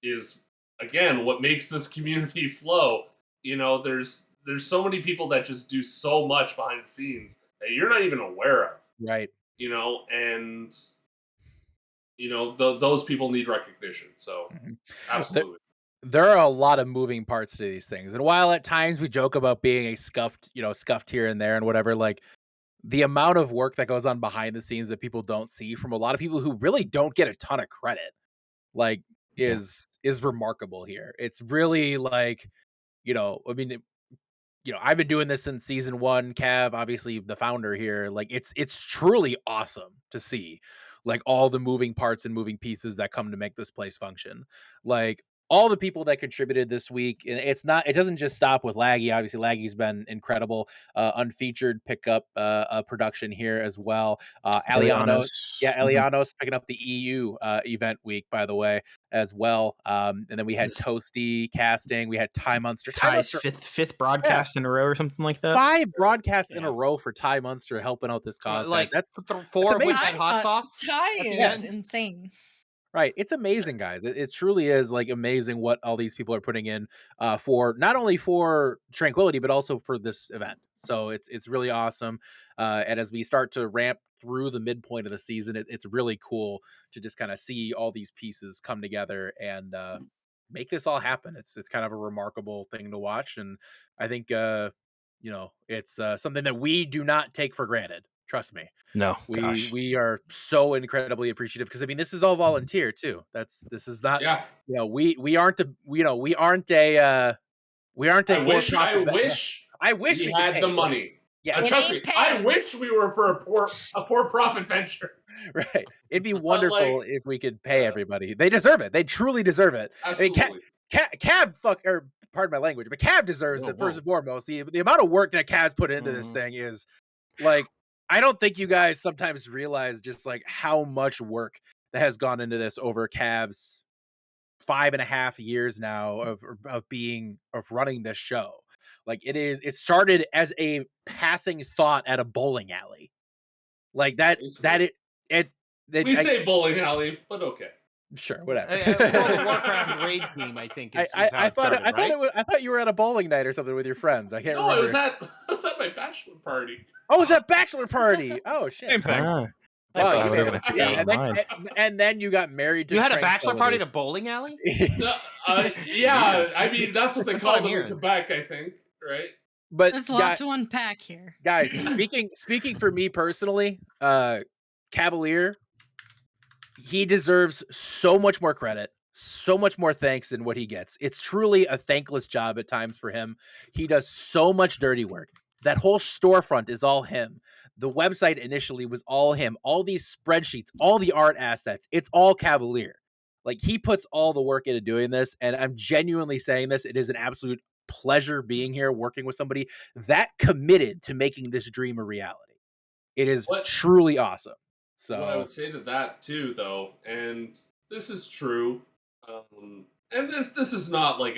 is, again, what makes this community flow. You know, there's so many people that just do so much behind the scenes that you're not even aware of. Right. You know, and you know, those people need recognition. So absolutely. There are a lot of moving parts to these things. And while at times we joke about being a scuffed here and there and whatever, like, the amount of work that goes on behind the scenes that people don't see from a lot of people who really don't get a ton of credit, like, is remarkable here. It's really like, I mean, I've been doing this since season 1. Cav, obviously the founder here, like, it's truly awesome to see, like, all the moving parts and moving pieces that come to make this place function. Like, all the people that contributed this week, and it doesn't just stop with Laggy. Obviously, Laggy's been incredible. Unfeatured pickup a production here as well. Elianos, Elianos picking up the EU event week, by the way, as well. And then we had Toasty casting. We had Ty Munster. Ty's fifth broadcast in a row or something like that. 5 broadcasts in a row for Ty Munster helping out this cause. like That's 4 of which had hot sauce. Ty is insane. Right. It's amazing, guys. It truly is, like, amazing what all these people are putting in for not only for Tranquility, but also for this event. So it's really awesome. And as we start to ramp through the midpoint of the season, it's really cool to just kind of see all these pieces come together and make this all happen. It's kind of a remarkable thing to watch. And I think, it's something that we do not take for granted. Trust me. No, we are so incredibly appreciative, because I mean, this is all volunteer too. This is not, we aren't a I wish we we had the money. Yeah, trust me. I wish we were for a for-profit venture. Right. It'd be wonderful if we could pay everybody. They deserve it. They truly deserve it. Absolutely. I mean, Cav, pardon my language, but Cav deserves it first and foremost. The amount of work that Cav's put into this thing is, like, I don't think you guys sometimes realize just, like, how much work that has gone into this over Cav's 5.5 years now of running this show. Like, it started as a passing thought at a bowling alley. Like that we say bowling alley, but okay. Sure, whatever. World of Warcraft raid team, I think. I thought you were at a bowling night or something with your friends. I can't remember. No, it was at my bachelor party. Oh, it was that bachelor party. Oh shit. Same thing. And then you got married to You had a bachelor party at a bowling alley? Yeah, I mean, that's what they call it in Quebec, I think, right? But there's a lot to unpack here. Guys, speaking for me personally, Cavalier, he deserves so much more credit, so much more thanks than what he gets. It's truly a thankless job at times for him. He does so much dirty work. That whole storefront is all him. The website initially was all him. All these spreadsheets, all the art assets, it's all Cavalier. Like, he puts all the work into doing this, and I'm genuinely saying this. It is an absolute pleasure being here, working with somebody that committed to making this dream a reality. It is truly awesome. What I So would say to that too, though, and this is true, and this is not like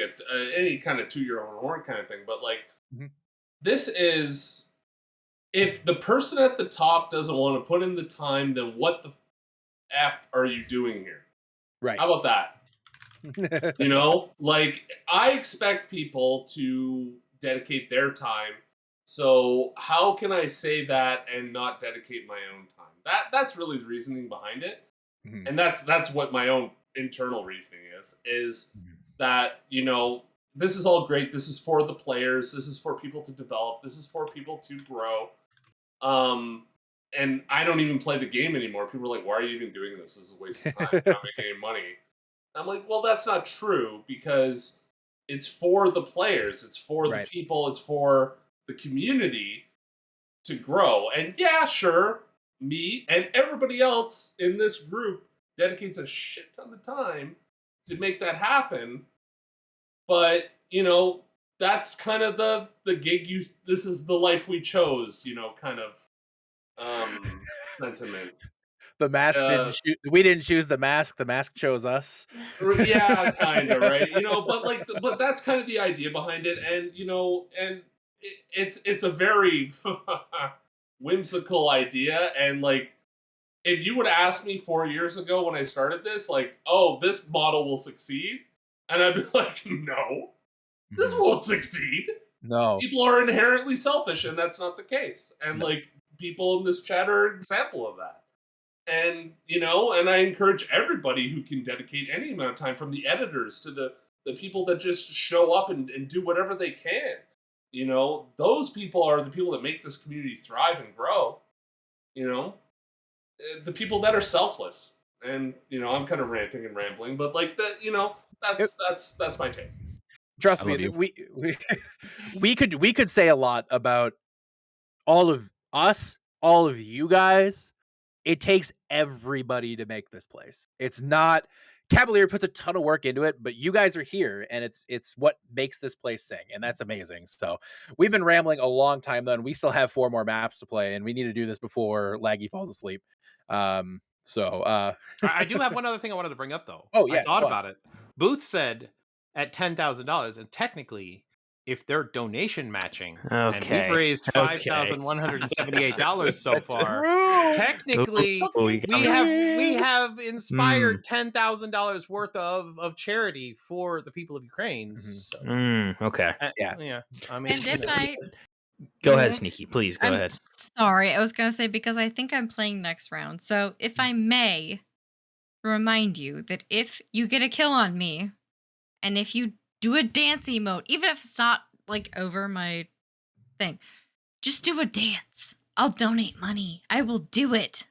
any kind of two-year-old horn kind of thing, but like this is, if the person at the top doesn't want to put in the time, then what the f are you doing here? Right. How about that? You know, like, I expect people to dedicate their time. So how can I say that and not dedicate my own time? That's really the reasoning behind it. And that's what my own internal reasoning is that, you know, this is all great. This is for the players. This is for people to develop. This is for people to grow. And I don't even play the game anymore. People are like, why are you even doing this? This is a waste of time. You're not making any money. I'm like, well, that's not true, because it's for the players. It's for the people. It's for the community to grow. And yeah, sure, me and everybody else in this group dedicates a shit ton of time to make that happen. But, you know, that's kind of the gig this is the life we chose, you know, kind of sentiment. The mask didn't shoot. We didn't choose the mask. The mask chose us. Yeah, kind of, right? You know, but like, but that's kind of the idea behind it, and you know, and it's a very whimsical idea, and like, if you would have asked me 4 years ago when I started this, like, oh, this model will succeed, and I'd be like, no, this won't succeed. No. People are inherently selfish, and that's not the case. And like, people in this chat are an example of that. And, you know, and I encourage everybody who can dedicate any amount of time, from the editors to the people that just show up and do whatever they can. You know, those people are the people that make this community thrive and grow. You know, the people that are selfless. And, you know, I'm kind of ranting and rambling, but like that, you know, that's my take. Trust me, we could say a lot about all of us, all of you guys. It takes everybody to make this place. It's not Cavalier puts a ton of work into it, but you guys are here, and it's what makes this place sing, and that's amazing. So we've been rambling a long time though, and we still have 4 more maps to play, and we need to do this before Laggy falls asleep. I do have one other thing I wanted to bring up though. Oh yes, I thought about it. Booth said at $10,000, and technically, if they're donation matching, and we've raised $5,178 so far, technically we have inspired $10,000 worth of charity for the people of Ukraine. So, okay. Yeah. I mean, And if I go ahead, Sneaky. Please go ahead. Sorry, I was gonna say, because I think I'm playing next round. So if I may remind you that if you get a kill on me, and if you do a dance emote, even if it's not like over my thing, just do a dance. I'll donate money. I will do it.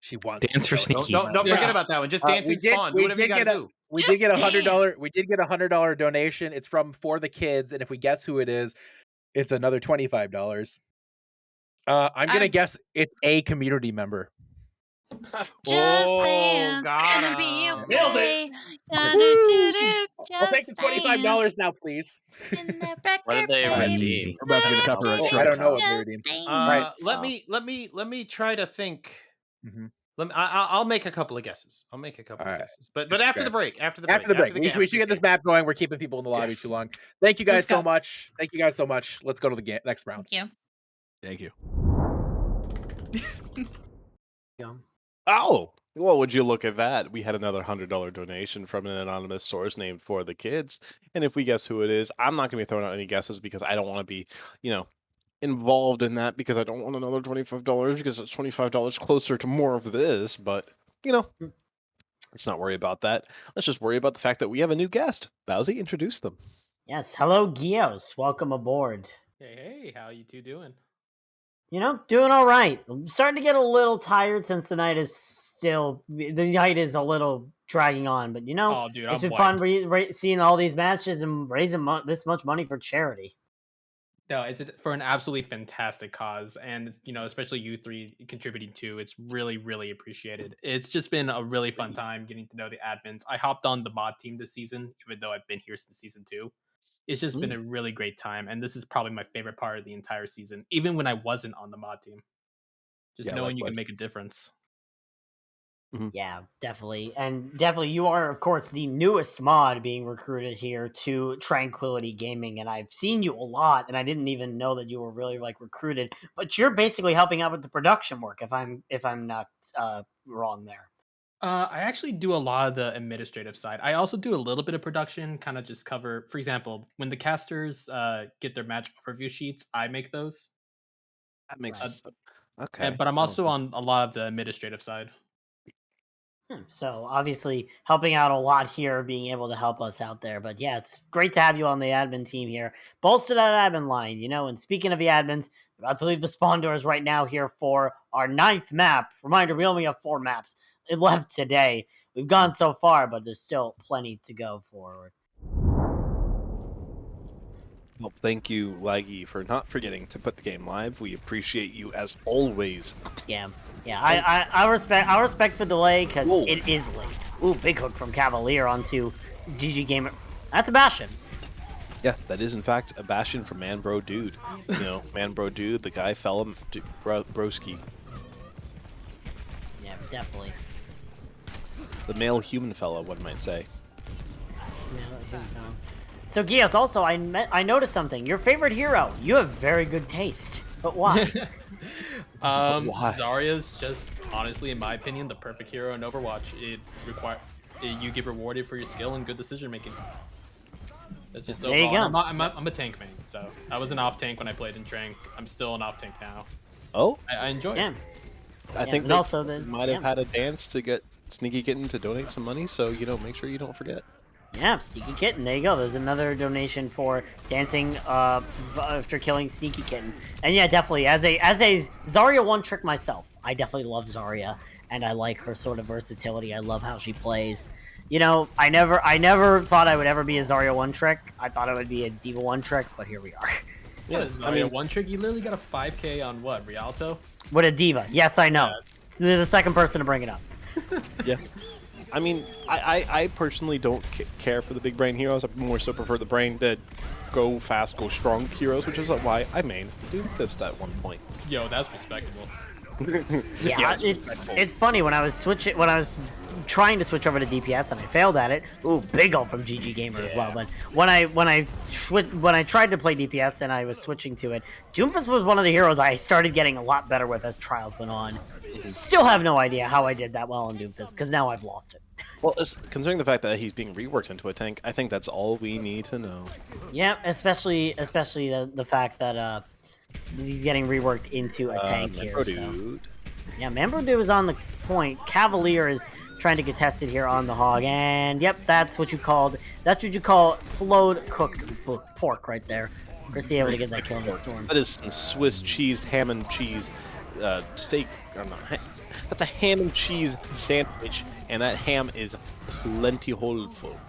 She wants dance for Sneaky. Don't forget about that one. Just dancing's fun. Do whatever you gotta do. We did get $100. We did get $100 donation. It's from For the Kids, and if we guess who it is, it's another $25. I'm gonna guess it's a community member. Just dance and be Nailed okay. I'll take the $25 now, please. What did they redeem? We're about to get a copyright strike. I don't know what they redeemed. Let me try to think. I'll make a couple of guesses. But after the break. After the break. We should get this map going. We're keeping people in the lobby too long. Thank you guys so much. Let's go to the next round. Thank you. Oh, well, would you look at that? We had another $100 donation from an anonymous source named For the Kids. And if we guess who it is, I'm not going to be throwing out any guesses because I don't want to be, you know, involved in that, because I don't want another $25 because it's $25 closer to more of this. But, you know, let's not worry about that. Let's just worry about the fact that we have a new guest. Bowsy, introduce them. Yes, hello, Gios. Welcome aboard. Hey, how you two doing? You know, doing all right. I'm starting to get a little tired since the night is a little dragging on, but Oh, dude, it's I'm been fun wiped. seeing all these matches and raising this much money for charity. No, it's for an absolutely fantastic cause, and especially you three contributing to. It's really, really appreciated. It's just been a really fun time getting to know the admins. I hopped on the mod team this season, even though I've been here since season 2. It's just been a really great time, and this is probably my favorite part of the entire season, even when I wasn't on the mod team. Just knowing you can make a difference. Yeah, definitely. And definitely you are, of course, the newest mod being recruited here to Tranquility Gaming, and I've seen you a lot, and I didn't even know that you were really recruited, but you're basically helping out with the production work if I'm not wrong there. I actually do a lot of the administrative side. I also do a little bit of production, kind of just cover, for example, when the casters get their match overview sheets, I make those. That makes sense. Okay. But I'm also on a lot of the administrative side. So obviously helping out a lot here, being able to help us out there. But yeah, it's great to have you on the admin team here. Bolster that admin line, And speaking of the admins, we're about to leave the spawn doors right now here for our 9th map. Reminder, we only have 4 maps left today. We've gone so far, but there's still plenty to go forward. Well, thank you, Laggy, for not forgetting to put the game live. We appreciate you as always. Yeah. I respect the delay because it is late. Ooh, big hook from Cavalier onto GG Gamer. That's a Bastion. Yeah, that is in fact a Bastion from Man Bro Dude. Man Bro Dude, the guy fella broski. Yeah, definitely. The male human fella, one might say. So Gios, also I noticed something. Your favorite hero. You have very good taste, but why? Why? Zarya's just honestly, in my opinion, the perfect hero in Overwatch. You get rewarded for your skill and good decision making. That's just there you go. I'm a tank main, so I was an off tank when I played in Trank. I'm still an off tank now. Oh, I enjoy it. I think they also might have had a dance to get Sneaky Kitten to donate some money, so make sure you don't forget. Yeah, Sneaky Kitten. There you go. There's another donation for dancing after killing Sneaky Kitten. And yeah, definitely as a Zarya one trick myself, I definitely love Zarya, and I like her sort of versatility. I love how she plays. I never thought I would ever be a Zarya one trick. I thought it would be a Diva one trick, but here we are. Yeah, Zarya one trick. You literally got a 5K on what, Rialto? With a Diva. Yes, I know. They're the second person to bring it up. Yeah. I mean, I personally don't care for the big brain heroes. I more so prefer the brain that go fast, go strong heroes, which is why I main Doomfist at one point. Yo, that's respectable. Yeah, it's funny when I was trying to switch over to DPS and I failed at it. Ooh, big ult from GG Gamer as well. But when I tried to play DPS and I was switching to it, Doomfist was one of the heroes I started getting a lot better with as trials went on. Still have no idea how I did that well on Doomfist because now I've lost it. Well, considering the fact that he's being reworked into a tank, I think that's all we need to know. Yeah, especially the fact that he's getting reworked into a tank here. So. Yeah, Mambrodu is on the point. Cavalier is trying to get tested here on the hog, and yep, that's what you call slowed cooked pork right there. Chris able to get that kill in the storm. That is some Swiss cheese ham and cheese steak. That's a ham and cheese sandwich, and that ham is plenty holeful.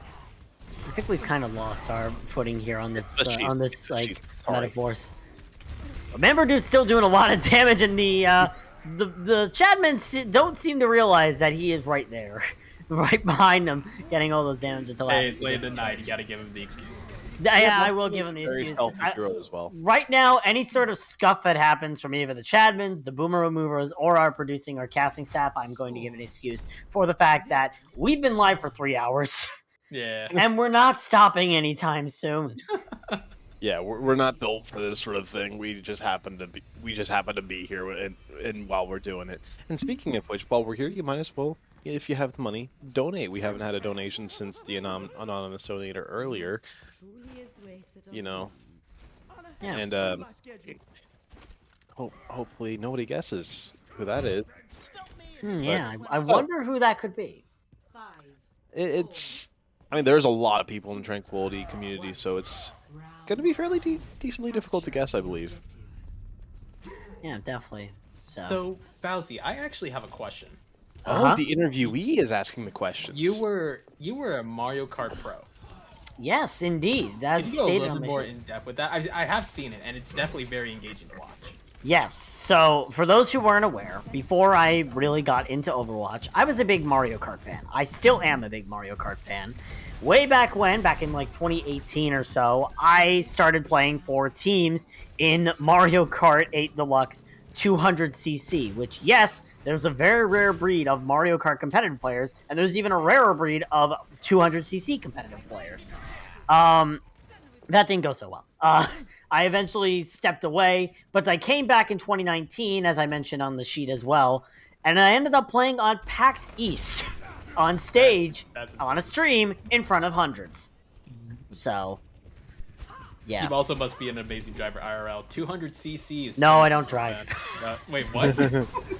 I think we've kind of lost our footing here on this metaphors. Remember, dude's still doing a lot of damage, and the Chadmen don't seem to realize that he is right there, right behind him, getting all those damage until hey, it's late at night. You gotta give him the excuse. Yeah, I will give him the excuse. As well. Right now, any sort of scuff that happens from either the Chadmans, the Boomer Removers, or our producing or casting staff, I'm going to give an excuse for the fact that we've been live for 3 hours. Yeah. And we're not stopping anytime soon. Yeah, we're not built for this sort of thing. We just happen to be here and while we're doing it. And speaking of which, while we're here, you might as well, if you have the money, donate. We haven't had a donation since the anonymous donator earlier. Yeah. And hopefully nobody guesses who that is. Yeah, I wonder who that could be. I mean, there's a lot of people in the Tranquility community, so it's going to be fairly decently difficult to guess, I believe. Yeah, definitely. So, Bowsy, I actually have a question. Oh, the interviewee is asking the questions. You were a Mario Kart pro. Yes, indeed. That's Can you go a stated little on bit my more sheet. in depth with that? I have seen it, and it's definitely very engaging to watch. Yes. So, for those who weren't aware, before I really got into Overwatch, I was a big Mario Kart fan. I still am a big Mario Kart fan. Way back when, back in like 2018 or so, I started playing for teams in Mario Kart 8 Deluxe 200cc, which, yes, there's a very rare breed of Mario Kart competitive players, and there's even a rarer breed of 200cc competitive players. That didn't go so well. I eventually stepped away, but I came back in 2019, as I mentioned on the sheet as well, and I ended up playing on PAX East on stage That's on a stream in front of hundreds. So, yeah. You also must be an amazing driver, IRL. 200cc is... No, I don't drive. Wait, what?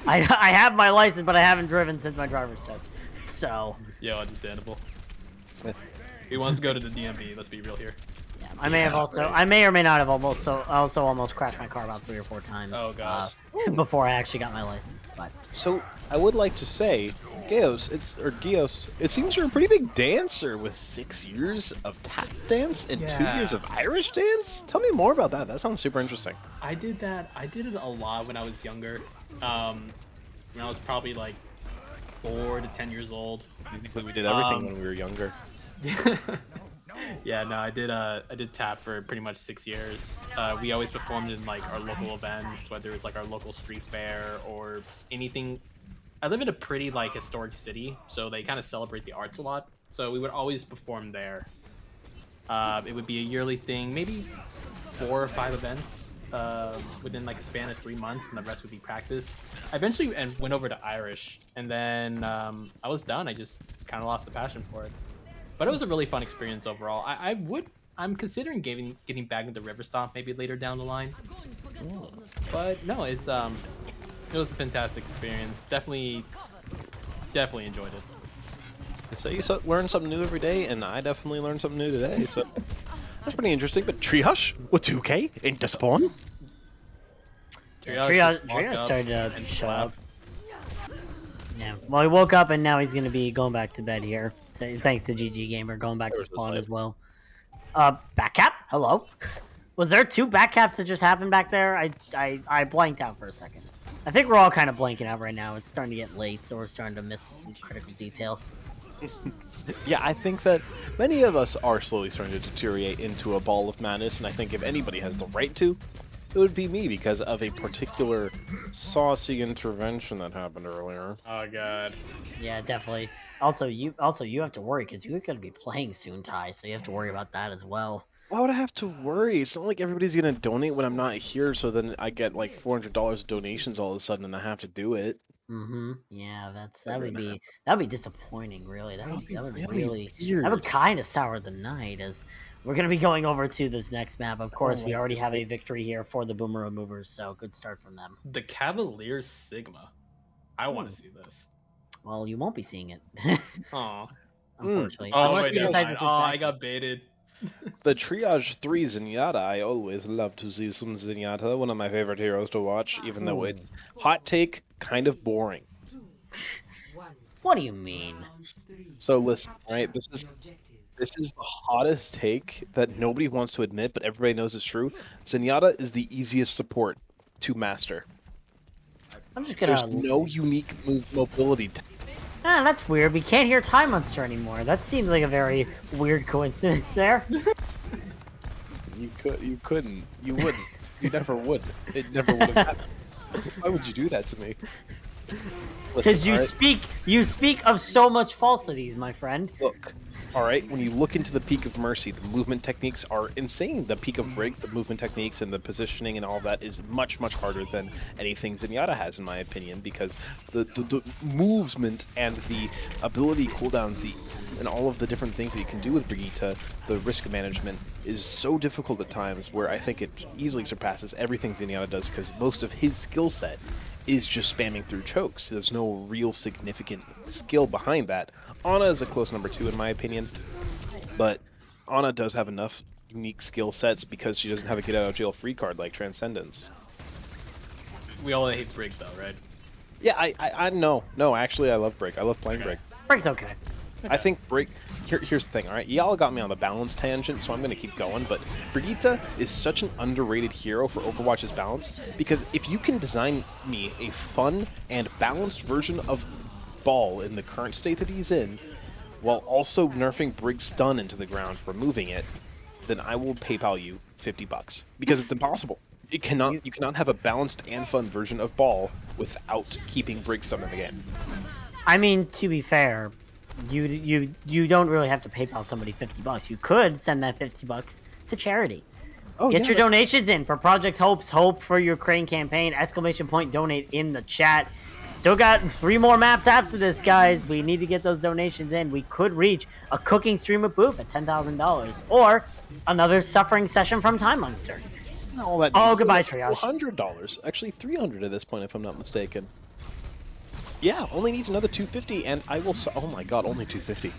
I have my license, but I haven't driven since my driver's test. So... Yeah, understandable. He wants to go to the DMV, let's be real here. I may or may not have also almost crashed my car about 3 or 4 times. Oh gosh. Before I actually got my license. But So I would like to say, Gios, it seems you're a pretty big dancer with 6 years of tap dance and 2 years of Irish dance. Tell me more about that. That sounds super interesting. I did it a lot when I was younger. When I was probably like 4 to 10 years old. We did everything when we were younger. Yeah, no, I did tap for pretty much 6 years. We always performed in like our local events, whether it's like our local street fair or anything. I live in a pretty like historic city, so they kind of celebrate the arts a lot. So we would always perform there. It would be a yearly thing, maybe 4 or 5 events within like a span of 3 months, and the rest would be practice. I eventually went over to Irish, and then I was done. I just kind of lost the passion for it. But it was a really fun experience overall. I'm considering getting back into River Stomp maybe later down the line. But no, it was a fantastic experience. Definitely enjoyed it. So you learn something new every day, and I definitely learned something new today. So that's pretty interesting. But Triage with 2K into spawn. Triage started to show up. Yeah. Well, he woke up and now he's going to be going back to bed here. Thanks to GG Gamer going back to spawn as well. Back cap? Hello? Was there 2 back caps that just happened back there? I blanked out for a second. I think we're all kind of blanking out right now. It's starting to get late, so we're starting to miss critical details. Yeah, I think that many of us are slowly starting to deteriorate into a ball of madness, and I think if anybody has the right to, it would be me because of a particular saucy intervention that happened earlier. Oh god. Yeah, definitely. Also, you have to worry because you're going to be playing soon, Ty, so you have to worry about that as well. Why would I have to worry? It's not like everybody's gonna donate when I'm not here, so then I get like $400 of donations all of a sudden, and I have to do it. Mm-hmm. Yeah, that'd be disappointing. Really, that would kind of sour the night. As we're gonna be going over to this next map. Of course, we already have a victory here for the Boomerang Movers, so good start from them. The Cavaliers Sigma. I want to see this. Well, you won't be seeing it. Aw. Unfortunately. Oh, I got baited. The Triage 3 Zenyatta, I always love to see some Zenyatta, one of my favorite heroes to watch, even though it's, hot take, kind of boring. What do you mean? So listen, right, this is the hottest take that nobody wants to admit, but everybody knows it's true. Zenyatta is the easiest support to master. I'm just gonna... There's no unique move mobility. Ah, that's weird. We can't hear Time Monster anymore. That seems like a very weird coincidence there. You couldn't. You wouldn't. You never would. It never would have happened. Why would you do that to me? Because you speak of so much falsities, my friend. Look, alright, when you look into the Peak of Mercy, the movement techniques are insane. The Peak of Break, the movement techniques and the positioning and all that is much, much harder than anything Zenyatta has, in my opinion, because the movement and the ability cooldowns, and all of the different things that you can do with Brigitte, the risk management, is so difficult at times where I think it easily surpasses everything Zenyatta does, because most of his skill set is just spamming through chokes. There's no real significant skill behind that. Ana is a close number 2 in my opinion, but Ana does have enough unique skill sets because she doesn't have a get out of jail free card like Transcendence. We all hate Brig though, right? Yeah, I no. Actually, I love Brig. I love playing Brig. Brig's okay. I think Brig... Here's the thing, alright? Y'all got me on the balance tangent, so I'm going to keep going, but Brigitte is such an underrated hero for Overwatch's balance, because if you can design me a fun and balanced version of Ball in the current state that he's in, while also nerfing Brig's stun into the ground, removing it, then I will PayPal you $50, because it's impossible. You cannot have a balanced and fun version of Ball without keeping Brig's stun in the game. I mean, to be fair, you don't really have to PayPal somebody $50. You could send that $50 to charity. Oh, Get your donations in for Project Hope for your Crane campaign. ! Donate in the chat. Still got 3 more maps after this, guys. We need to get those donations in. We could reach a cooking stream with Boof at $10,000, or another suffering session from Time Monster. Oh, goodbye, Triage. $100. Actually, $300 at this point, if I'm not mistaken. Yeah, only needs another $250, and I will. Oh my god, only $250.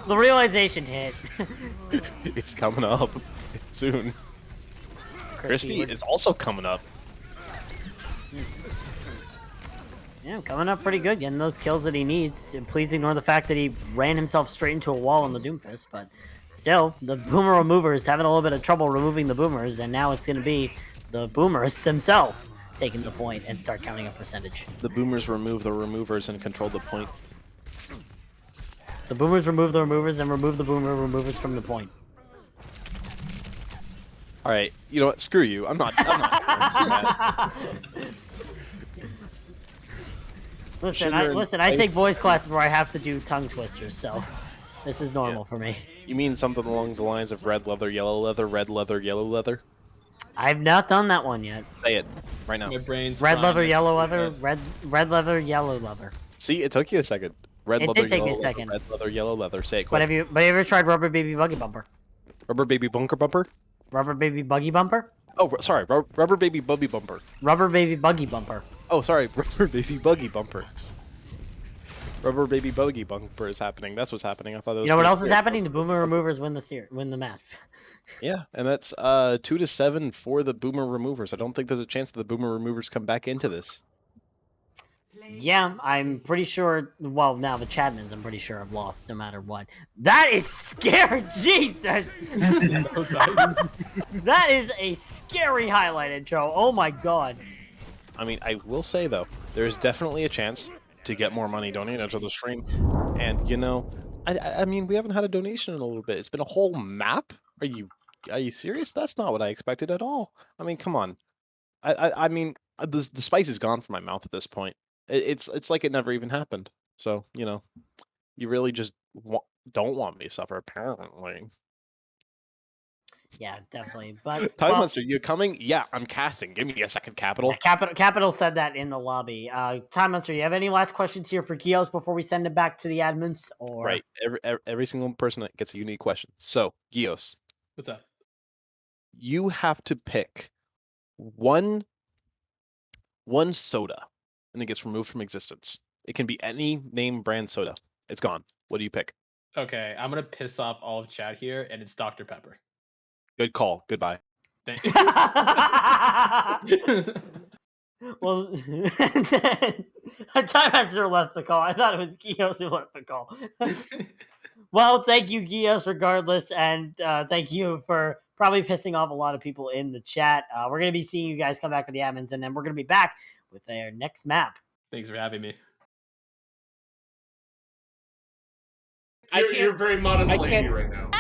The realization hit. It's coming up soon. Crispy is also coming up. Yeah, coming up pretty good, getting those kills that he needs. And please ignore the fact that he ran himself straight into a wall in the Doomfist, but still, the Boomer remover is having a little bit of trouble removing the Boomers, and now it's going to be the Boomers themselves taking the point and start counting a percentage. The Boomers remove the removers and control the point. The Boomers remove the removers and remove the Boomer removers from the point. All right, you know what? Screw you. I'm not. Listen, I take voice classes where I have to do tongue twisters, so this is normal for me. You mean something along the lines of red leather, yellow leather, red leather, yellow leather? I've not done that one yet. Say it right now. My brain's red leather, yellow leather, red leather, yellow leather. See, it took you a second. Red It leather, did take yellow me a leather, second. red leather, yellow leather. Say it quick. But have you ever tried rubber baby buggy bumper? Rubber baby bunker bumper? Rubber baby buggy bumper? Oh, sorry, rubber baby bubby bumper. Rubber baby buggy bumper. Oh, sorry, rubber baby buggy bumper. Rubber baby bogey bumper is happening. That's what's happening. I thought that was. You know what else is happening? The Boomer removers win the match. Yeah, and that's 2-7 for the Boomer removers. I don't think there's a chance that the Boomer removers come back into this. Yeah, I'm pretty sure. Well, now the Chadmans, I'm pretty sure have lost no matter what. That is scary, Jesus! That is a scary highlight intro. Oh my god. I mean, I will say though, there's definitely a chance to get more money donated to the stream, and you know, I mean, we haven't had a donation in a little bit. It's been a whole map. Are you serious? That's not what I expected at all. I mean, come on. I mean, the spice is gone from my mouth at this point. It's like it never even happened. So, you know, you really just don't want me to suffer, apparently. Yeah, definitely. But Time Monster, you coming? Yeah, I'm casting. Give me a second, Capital. Yeah, Capital said that in the lobby. Time Monster, you have any last questions here for Gios before we send it back to the admins? Or Right. Every single person that gets a unique question. So, Gios. What's up? You have to pick one soda, and it gets removed from existence. It can be any name brand soda. It's gone. What do you pick? Okay, I'm gonna piss off all of chat here, and it's Dr. Pepper. Good call. Goodbye. Thank well, Time Master left the call. I thought it was Gios who left the call. Well, thank you, Gios, regardless, and thank you for probably pissing off a lot of people in the chat. We're going to be seeing you guys come back with the admins, and then we're going to be back with their next map. Thanks for having me. You're very modest lady right now.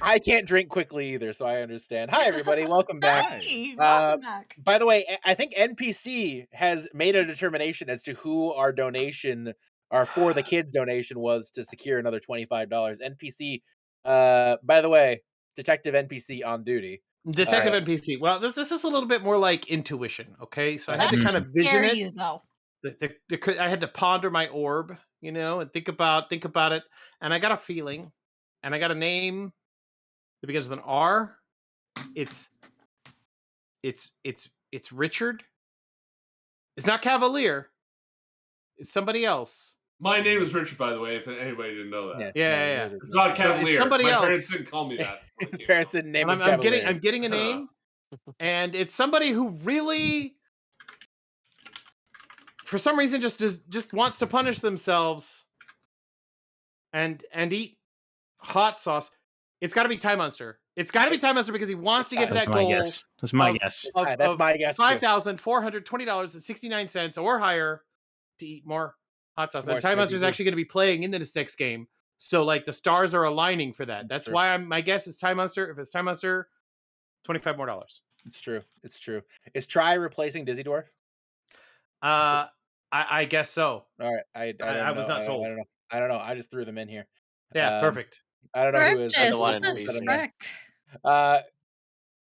I can't drink quickly either, so I understand. Hi, everybody. Welcome back. Welcome back. By the way, I think NPC has made a determination as to who our donation, or for the kids donation, was to secure another $25. NPC, by the way, Detective NPC on duty. Detective NPC. Well, this is a little bit more like intuition, okay? So I had to kind of vision it. You, though. I had to ponder my orb, you know, and think about it. And I got a feeling, and I got a name that begins with an R. It's Richard. It's not Cavalier. It's somebody else. My name is Richard, by the way, if anybody didn't know that. Yeah. It's not Cavalier. Somebody My else. parents didn't call me that. His parents didn't name him I'm Cavalier. getting a name, and it's somebody who really for some reason just wants to punish themselves and eat hot sauce. It's got to be Time Monster. It's got to be Time Monster because he wants to get to That's that my goal. guess. That's my guess. That's my guess, too. $5,420.69 or higher to eat more hot sauce. More And Time Monster is spicy actually going to be playing in the next game. So like the stars are aligning for that. That's Sure. why my guess is Time Monster. If it's Time Monster, $25 more. It's true. It's true. Is Try replacing Dizzy Dwarf? I guess so. All right. I don't I was know. not told. I don't know. I just threw them in here. Yeah, perfect. I don't know who is. Purchase, one what in the PC. frick?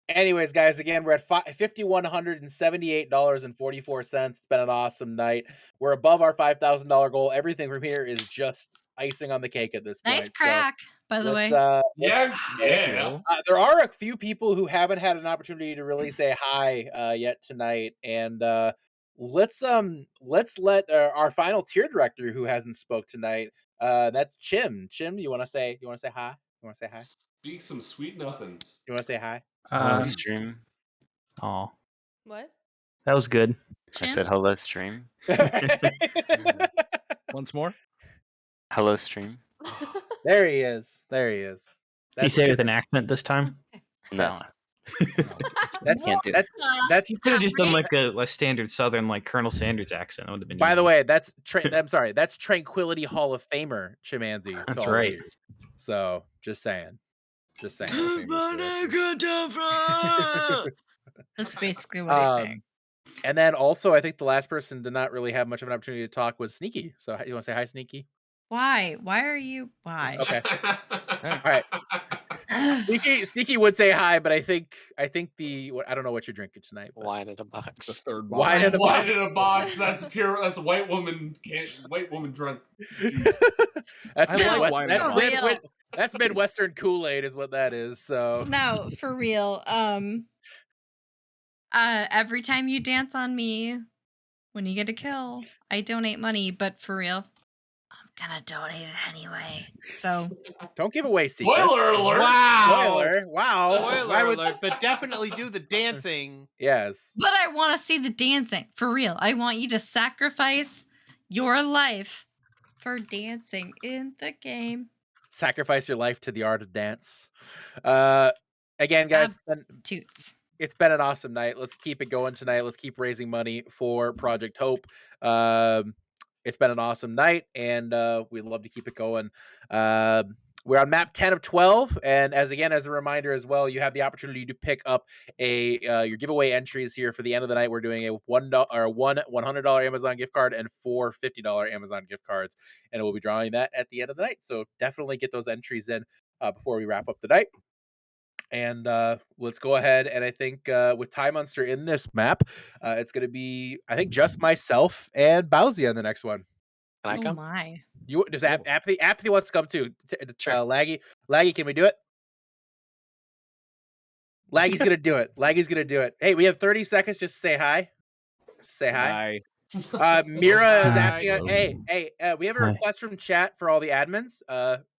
Anyways, guys, again, we're at $5,178.44. It's been an awesome night. We're above our $5,000 goal. Everything from here is just icing on the cake at this point. Nice crack, by the way. Yeah. There are a few people who haven't had an opportunity to really say hi yet tonight, and let's let our final tier director who hasn't spoke tonight. That's Chim. Chim, you want to say hi? You want to say hi? Speak some sweet nothings. You want to say hi? Hello, stream. Oh, What? that was good. I said hello, stream. Once more. Hello, stream. There he is. There he is. Did he say it with an accent this time? No. That's Can't do that's He could have just done like a standard Southern, like Colonel Sanders accent. That would have been. By the easy. way, I'm sorry, that's Tranquility Hall of Famer Chimanzi. to That's all of right. you. So just saying. That's basically what he's saying. And then also, I think the last person did not really have much of an opportunity to talk was Sneaky. So you want to say hi, Sneaky? Why? Why are you? Why? Okay. All right. Sneaky would say hi, but I think I don't know what you're drinking tonight. But Wine in a box. The third Wine in a Wine box. in a box. That's pure. That's white woman drunk juice. That's I like Midwest, wine in a box. that's Midwestern Kool-Aid is what that is. So No, for real. Every time you dance on me, when you get a kill, I donate money. But for real, I'm gonna donate it anyway. So don't give away secrets. Spoiler alert! Wow. Wow. Spoiler alert, but definitely do the dancing. Yes. But I want to see the dancing for real. I want you to sacrifice your life for dancing in the game. Sacrifice your life to the art of dance. Again, guys, Toots. It's been an awesome night. Let's keep it going tonight. Let's keep raising money for Project Hope. It's been an awesome night, and we'd love to keep it going. We're on map 10 of 12, and as a reminder as well, you have the opportunity to pick up your giveaway entries here for the end of the night. We're doing a one $100 Amazon gift card and four $50 Amazon gift cards, and we'll be drawing that at the end of the night. So definitely get those entries in before we wrap up the night. And let's go ahead, and I think with Time Monster in this map, it's going to be, I think, just myself and Bowsy on the next one. Can I Oh come? my. Does Apathy wants to come too? Sure. Laggy, can we do it? Laggy's gonna do it. Laggy's gonna do it. Hey, we have 30 seconds just to say hi. Say hi. Mira is asking us, hey, we have a request from chat for all the admins.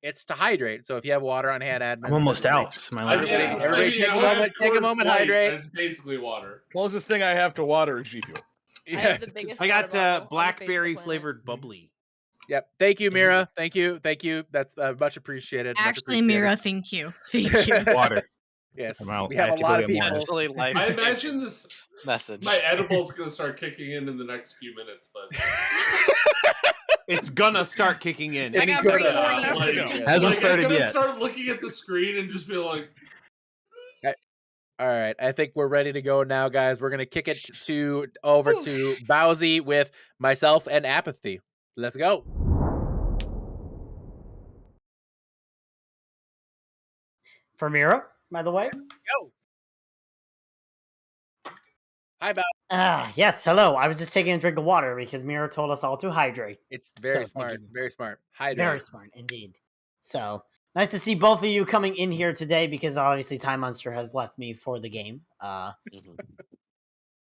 It's to hydrate. So if you have water on hand, admins. I'm almost out. So my last Everybody take a moment, hydrate. It's basically water. Closest thing I have to water is G Fuel. I have the biggest I water got bottle on the blackberry face of the planet. flavored bubbly. Yep. Thank you, Mira. Thank you. That's much appreciated. Much Actually, appreciated. Mira, thank you. Thank you. water. Yes. I'm out. We I have have a to go lot of get more. people. Actually, life I imagine this message. my edible's gonna start kicking in the next few minutes, but It's gonna start kicking in. I got free Hasn't started I'm gonna yet. start looking at the screen and just be like, All right, I think we're ready to go now, guys. We're gonna kick it over to Bowsy with myself and Apathy. Let's go. For Mira, by the way. Go. Hi, Bowsy. Yes, hello. I was just taking a drink of water because Mira told us all to hydrate. It's very So, thank smart. you. Very smart. Hydrate. Very smart indeed. So nice to see both of you coming in here today because obviously Time Monster has left me for the game.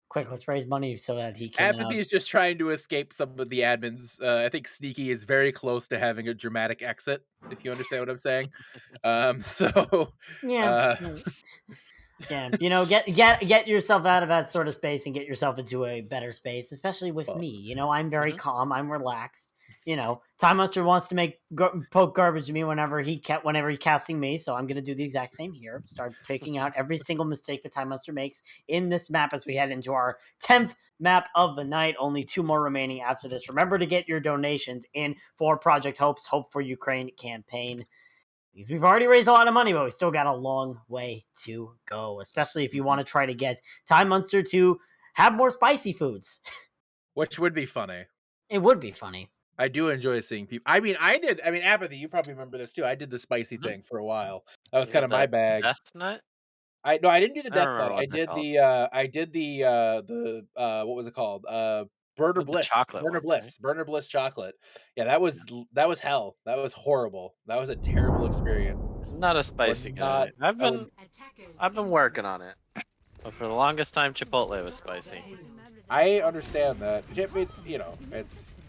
Quick, let's raise money so that he can. Apathy is just trying to escape some of the admins. I think Sneaky is very close to having a dramatic exit, if you understand what I'm saying. So Yeah. Yeah, get yourself out of that sort of space and get yourself into a better space, especially with me. I'm very calm, I'm relaxed. Time Monster wants to poke garbage at me whenever he's casting me, so I'm gonna do the exact same here. Start picking out every single mistake that Time Monster makes in this map as we head into our 10th map of the night. Only 2 more remaining after this. Remember to get your donations in for Project Hope's Hope for Ukraine campaign. Because we've already raised a lot of money, but we still got a long way to go, especially if you want to try to get Time Monster to have more spicy foods. Which would be funny. It would be funny. I do enjoy seeing people. Apathy, you probably remember this too. I did the spicy thing for a while. That was kind of my bag. Death Nut? I didn't do the death nut. I did the what was it called? Burner Bliss. Burner Bliss chocolate. Yeah, that was hell. That was horrible. That was a terrible experience. Not a spicy guy. I've been working on it. But for the longest time Chipotle was spicy. I understand that.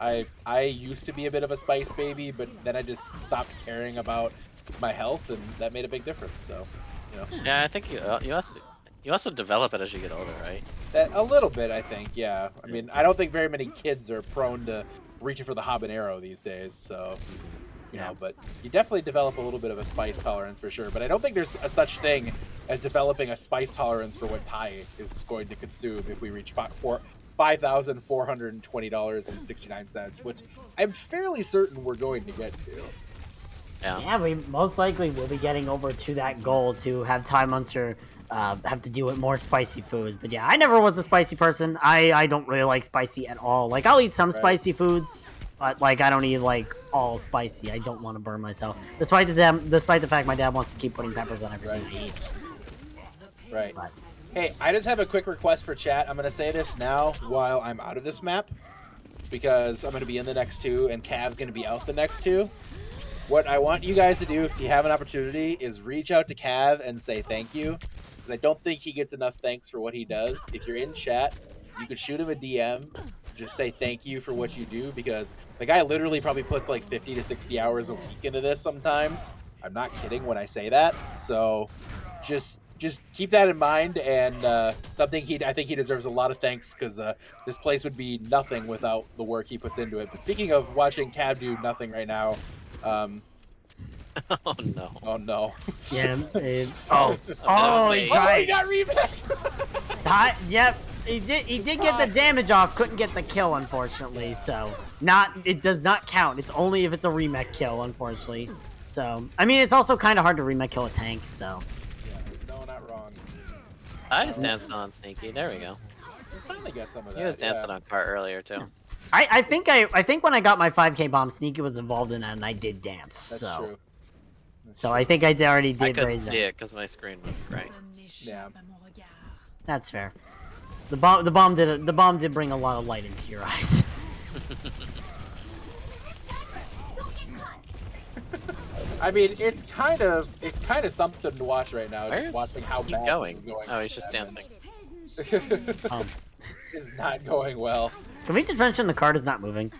I used to be a bit of a spice baby, but then I just stopped caring about my health, and that made a big difference. So, Yeah, I think you also develop it as you get older, right? A little bit, I think. Yeah. I mean, I don't think very many kids are prone to reaching for the habanero these days. So, but you definitely develop a little bit of a spice tolerance for sure. But I don't think there's a such thing as developing a spice tolerance for what Ty is going to consume if we reach $5,420.69, which I'm fairly certain we're going to get to. Yeah, we most likely will be getting over to that goal to have Time Monster have to deal with more spicy foods. But yeah, I never was a spicy person. I don't really like spicy at all. Like, I'll eat some spicy foods, but I don't eat all spicy. I don't want to burn myself. Despite the fact my dad wants to keep putting peppers on everything I eat. Right. Hey, I just have a quick request for chat. I'm going to say this now while I'm out of this map, because I'm going to be in the next 2, and Cav's going to be out the next 2. What I want you guys to do, if you have an opportunity, is reach out to Cav and say thank you, because I don't think he gets enough thanks for what he does. If you're in chat, you could shoot him a DM, just say thank you for what you do, because the guy literally probably puts 50 to 60 hours a week into this sometimes. I'm not kidding when I say that. So just keep that in mind, and I think he deserves a lot of thanks, because this place would be nothing without the work he puts into it. But speaking of watching Cav do nothing right now, oh no! Oh no! Yeah. He tried. He got reback. Yep. He did get the damage off. Couldn't get the kill, unfortunately. So it does not count. It's only if it's a remech kill, unfortunately. So I mean, it's also kind of hard to remech kill a tank. So. Yeah, no, not wrong. I was dancing on Sneaky. There we go. Finally got some of that. He was dancing on Cart earlier too. I think when I got my 5K bomb, Sneaky was involved in it, and I did dance. That's true. So I think I already did. I couldn't raise see it because my screen was gray. Yeah, that's fair. The bomb did bring a lot of light into your eyes. I mean, it's kind of something to watch right now. Where's just watching how bad going? it's going. Oh, he's just dancing. It's not going well. Can we just mention the cart is not moving?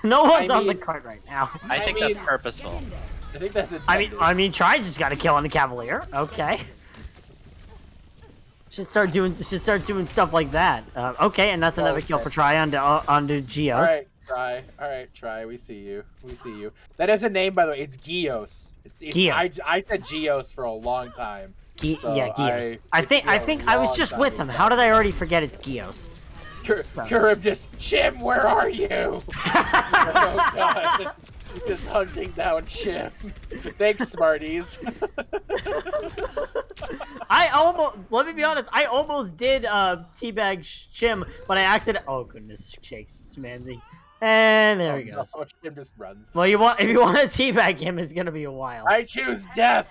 No one's on the cart right now. I think that's purposeful. I think that's it. I mean, Try just got a kill on the Cavalier. Okay. Should start doing stuff like that. Okay, and that's another kill for Try onto Geos. All right, Try. We see you. That is a name, by the way. It's Geos. Geos. I said Geos for a long time. Geos. I think I was just with him. How did I already forget it's Geos? Kurib just, Shim, where are you? Oh god. Just hunting down Shim. Thanks, Smarties. Let me be honest, I almost did teabag Shim, but I accidentally, oh goodness shakes, Manzy. And there he goes. No, Shim just runs. Well, if you want to teabag him, it's gonna be a while. I choose death.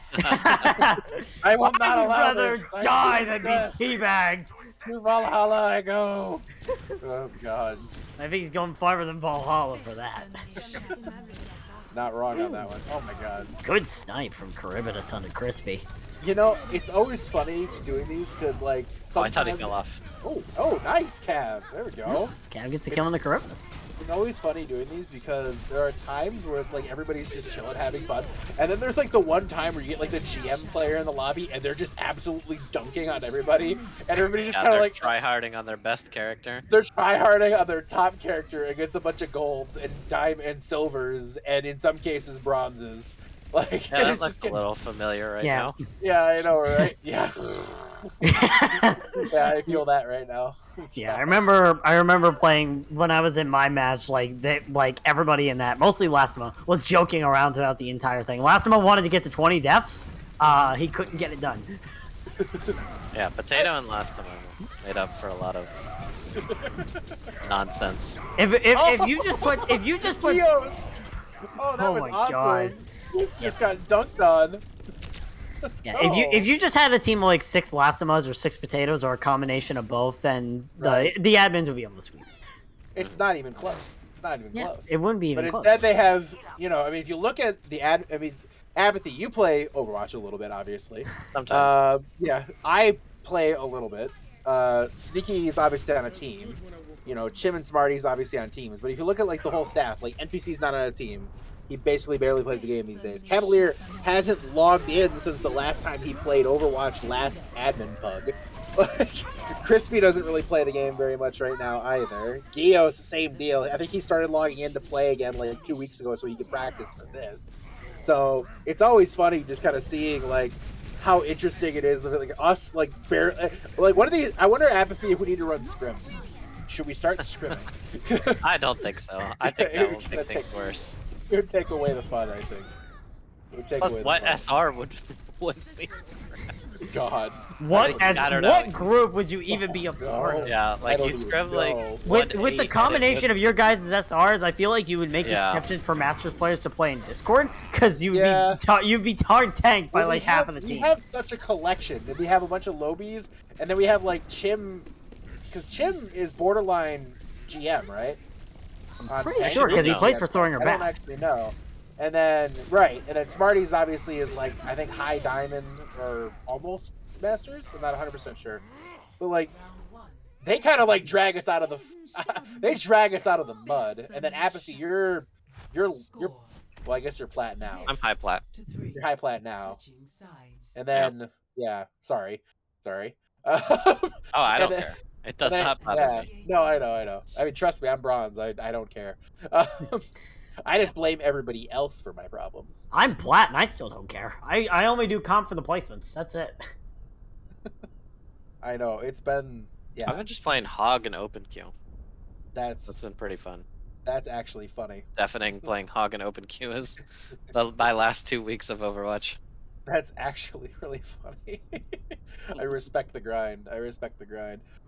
I will not allow rather die than be teabagged. To Valhalla I go. Oh god. I think he's going farther than Valhalla for that. Not wrong on that one. Oh my god. Good snipe from Charybdis onto Crispy. You know, it's always funny doing these because, like, Oh, I sometimes... thought he fell off. Oh, nice, Cav. There we go. Cav gets a kill on the Charybdis. It's always funny doing these because there are times where it's like everybody's just chilling, having fun, and then there's like the one time where you get like the GM player in the lobby and they're just absolutely dunking on everybody, and everybody just kind of like tryharding on their best character. They're tryharding on their top character against a bunch of golds and and silvers, and in some cases bronzes. Like, Yeah, that looks a little familiar right now. Yeah, I know, right? Yeah. Yeah, I feel that right now. Yeah, I remember playing when I was in my match. Like everybody in that, mostly Lastema, was joking around throughout the entire thing. Lastema wanted to get to 20 deaths. He couldn't get it done. Yeah, Potato and Lastema made up for a lot of nonsense. If you just put Yo. Oh, that was my awesome. God. This just got dunked on. Yeah, if you just had a team of like 6 Lastimas or 6 Potatoes or a combination of both, then the admins would be able to sweep. It's not even close. It's not even close. It wouldn't be even But close. instead they have, I mean, if you look at the Apathy, you play Overwatch a little bit, obviously. Sometimes. Yeah, I play a little bit. Sneaky is obviously on a team. Chim and Smarty's obviously on teams. But if you look at like the whole staff, like NPC's not on a team. He basically barely plays the game these days. Cavalier hasn't logged in since the last time he played Overwatch last admin pug. Crispy doesn't really play the game very much right now either. Gios, same deal. I think he started logging in to play again like 2 weeks ago so he could practice for this. So it's always funny just kind of seeing like how interesting it is. Like us, like one of these. I wonder, Apathy, if we need to run scrims. Should we start scrimming? I don't think so. I think that will make things worse. It would take away the fun, I think. It would take Plus, away what the SR would be God. What group would you even be a part of? Yeah, like you scrub like with the combination of your guys' SRs, I feel like you would make exceptions for Masters players to play in Discord because you'd be hard tanked by like half of the team. We have such a collection. We have a bunch of lobies, and then we have like Chim, because Chim is borderline GM, right? I'm pretty sure because he plays for throwing her back. I don't actually know. And then Smarties obviously is like, I think high diamond or almost Masters. I'm not 100% sure, but like they kind of like drag us out of the mud. And then Apathy, you're well, I guess you're plat now. I'm high plat. You're high plat now. And then sorry. Oh, I don't care. It does not bother me. No, I know. I mean, trust me, I'm bronze. I don't care. I just blame everybody else for my problems. I'm plat and I still don't care. I only do comp for the placements. That's it. I know. It's been I've been just playing Hog and Open Queue. That's been pretty fun. That's actually funny. Deafening playing Hog and Open Queue is my last 2 weeks of Overwatch. That's actually really funny. I respect the grind.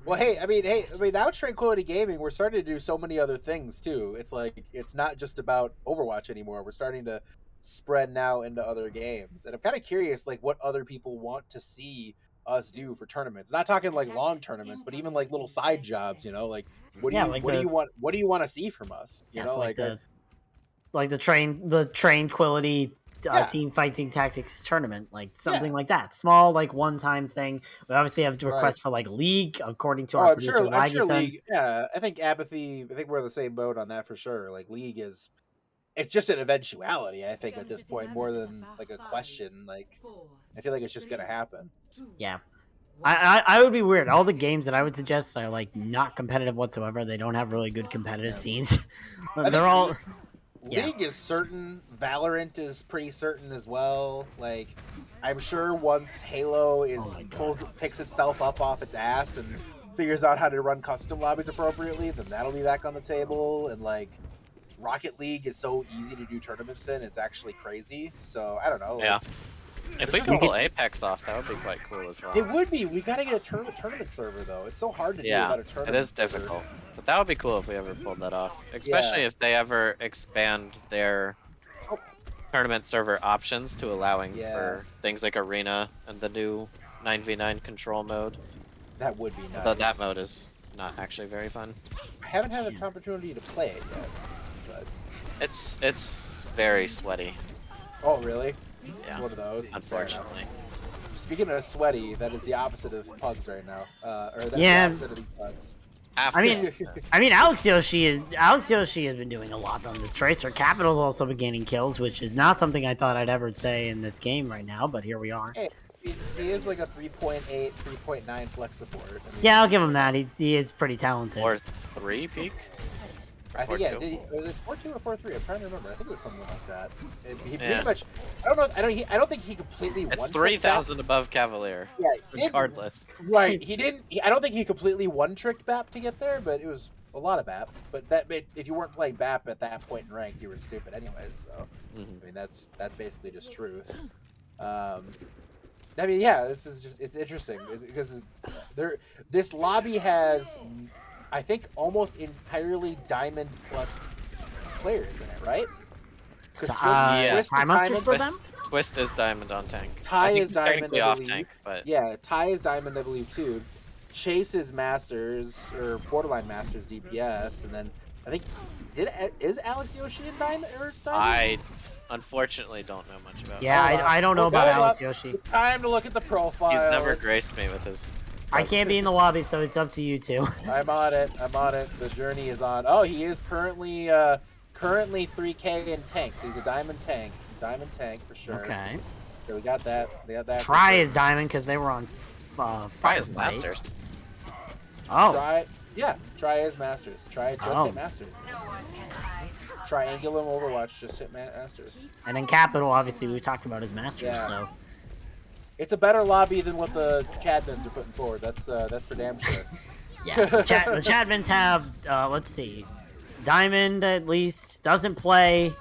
Well, I mean, now Tranquility Gaming, we're starting to do so many other things too. It's like it's not just about Overwatch anymore. We're starting to spread now into other games, and I'm kind of curious, like, what other people want to see us do for tournaments. Not talking like long tournaments, but even like little side jobs. Like what do you want? What do you want to see from us? You know, like the Tranquility team fighting tactics tournament, like something like that, small, like one-time thing. We obviously have to request for like League, according to our producer. I'm sure League. Yeah, I think Apathy. I think we're in the same boat on that for sure. Like League it's just an eventuality. I think at this point, more than like a question. Like I feel like it's just gonna happen. Yeah. I would be weird. All the games that I would suggest are like not competitive whatsoever. They don't have really good competitive scenes. They're all. League is certain. Valorant is pretty certain as well. Like, I'm sure once Halo picks itself up off its ass and figures out how to run custom lobbies appropriately, then that'll be back on the table. And like, Rocket League is so easy to do tournaments in; it's actually crazy. So I don't know. Yeah. If we could pull Apex off, that would be quite cool as well. It would be. We gotta get a tournament server though. It's so hard to do without a tournament. It is difficult. But that would be cool if we ever pulled that off. Especially if they ever expand their tournament server options to allowing for things like Arena and the new 9v9 control mode. That would be nice. Though that mode is not actually very fun. I haven't had an opportunity to play it yet. But... It's very sweaty. Oh, really? Yeah. One of those. Unfortunately. speaking of sweaty, that is the opposite of Pugs right now. Or that's Yeah. the opposite of these Pugs. I mean, Alex Yoshi has been doing a lot on this Tracer. Capital's also been gaining kills, which is not something I thought I'd ever say in this game right now, but here we are. Hey, he is like a 3.8, 3.9 flex support. I mean, Yeah, I'll give him that. He is pretty talented. Or 3 peak? I think, yeah, was it 4.2 or 4.3? I'm trying to remember. I think it was something like that. He pretty much, I don't know, I don't think he completely It's one 3,000 above Cavalier. Yeah, regardless. Right, I don't think he completely one-tricked BAP to get there, but it was a lot of BAP. But if you weren't playing BAP at that point in rank, you were stupid anyways. So, I mean, that's basically just truth. I mean, yeah, it's interesting because this lobby has, I think, almost entirely Diamond plus players in it, right? Twist is Diamond on tank. Ty is Diamond, technically off tank, but yeah, Ty is Diamond, I believe, too. Chase is Masters or borderline Masters DPS, and then I think is Alex Yoshi in Diamond or Diamond? I unfortunately don't know much about. Yeah, I don't know about Alex Yoshi. It's time to look at the profile. He's never graced me with his. I can't be in the lobby, so it's up to you two. I'm on it. The journey is on. Oh, he is currently 3K in tank. So he's a diamond tank. Diamond tank for sure. Okay. So we got that. Try is diamond because they were on. Try is Masters. Oh. Try is Masters. Try just hit Masters. Triangulum Overwatch just hit Masters. And then Capital, obviously, we talked about his Masters. Yeah. So. It's a better lobby than what the Chadmans are putting forward. That's for damn sure. Yeah, the Chadmans have, let's see, Diamond at least, doesn't play.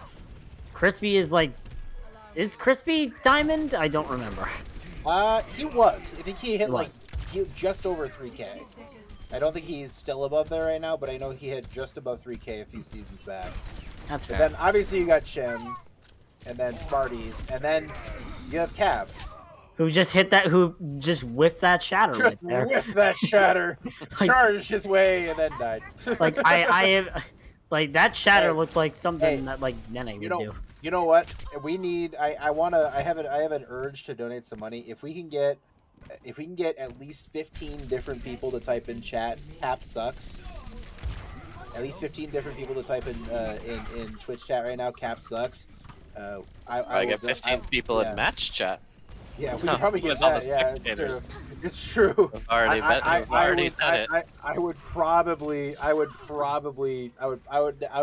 Crispy is like, is Crispy Diamond? I don't remember. He was. I think he hit just over 3K. I don't think he's still above there right now, but I know he hit just above 3K a few seasons back. That's fair. And then obviously you got Shim, and then Smarties, and then you have Cav. Who just whiffed that shatter Just right there. whiffed that shatter. Charged his way and then died. Like I have, like that shatter looked like something that like Nene would do. You know what? We need. I have an urge to donate some money. If we can get at least 15 different people to type in chat, Cap sucks. At least 15 different people to type in Twitch chat right now, Cap sucks. I get 15 people in match chat. Yeah, we can probably get that. Yeah, it's true. I've already said it. I would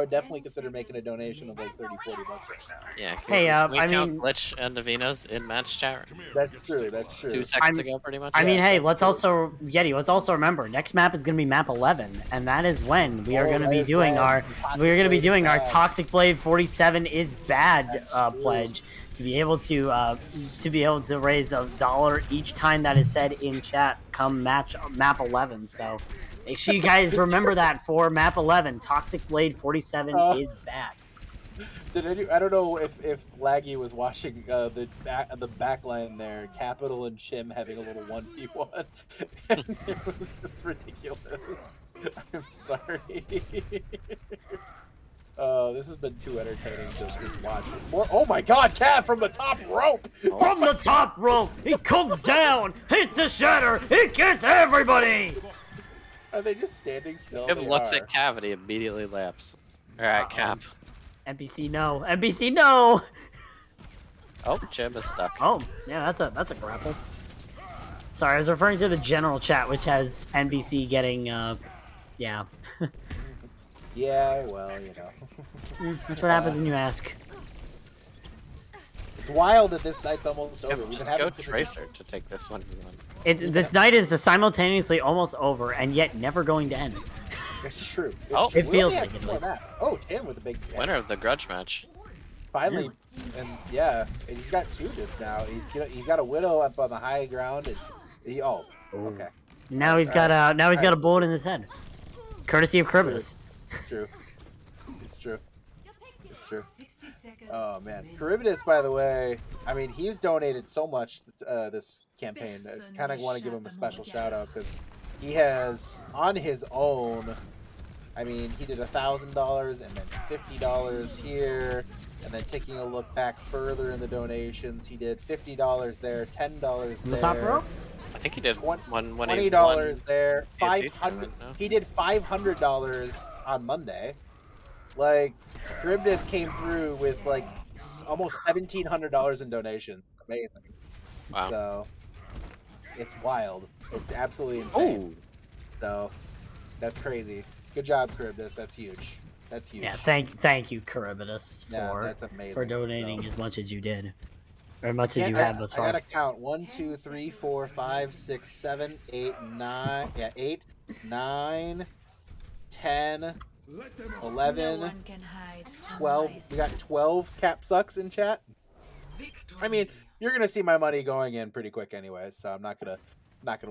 definitely consider making a donation of like 30, 40 bucks right now. Yeah. Hey, we I count mean, Glitch and Navinos in match chat. That's true. 2 seconds ago, pretty much. I mean, hey, let's also remember next map is going to be map 11, and that is when we are going to be doing our Toxic Blade 47 is bad pledge. To be able to raise $1 each time that is said in chat come map 11. So make sure you guys remember that for map 11. Toxic Blade 47 is bad. I don't know if Laggy was watching the back line there, Capital and Chim having a little 1v1, and it was just ridiculous. I'm sorry. This has been too entertaining to just watch. It's more. Oh my God, Cav from the top rope! From the top rope, he comes down, hits the shatter, he gets everybody. Are they just standing still? Jim looks at Cav and he immediately laps. Alright, Cap. NPC no. NPC no. Oh, Jim is stuck. Oh, yeah, that's a grapple. Sorry, I was referring to the general chat, which has NBC getting, yeah. Yeah, well, you know. That's what happens when you ask. It's wild that this night's almost over. Just go Tracer to take this one. This night is simultaneously almost over and yet never going to end. It's true. It feels like it is. Oh, Tim with a big winner of the grudge match. Finally, and yeah, and he's got 2 just now. He's got a Widow up on the high ground, and okay. Now he's got a bullet in his head, courtesy of Kribis. It's true. Oh man, Charybdis, by the way, I mean he's donated so much this campaign. I kind of want to give him a special shout out because he has on his own. I mean, he did $1,000 and then $50 here, and then taking a look back further in the donations, he did $50 there, $10 In there. the top ropes? I think he did $20 there, PFP 500. tournament, no? He did $500 on Monday. Like, Charybdis came through with like almost $1,700 in donations. Amazing. Wow. So it's wild. It's absolutely insane. So that's crazy. Good job, Charybdis. That's huge. That's huge. Yeah, thank you, Charybdis, Yeah, for that's amazing. for donating So- as much as you did, or as much as Yeah, you have thus I far. gotta count 1, 2, 3, 4, 5, 6, 7, 8, 9. Yeah, 8, 9, 10, 11, 12. We got 12 cap sucks in chat. I mean, you're gonna see my money going in pretty quick anyway, so I'm not gonna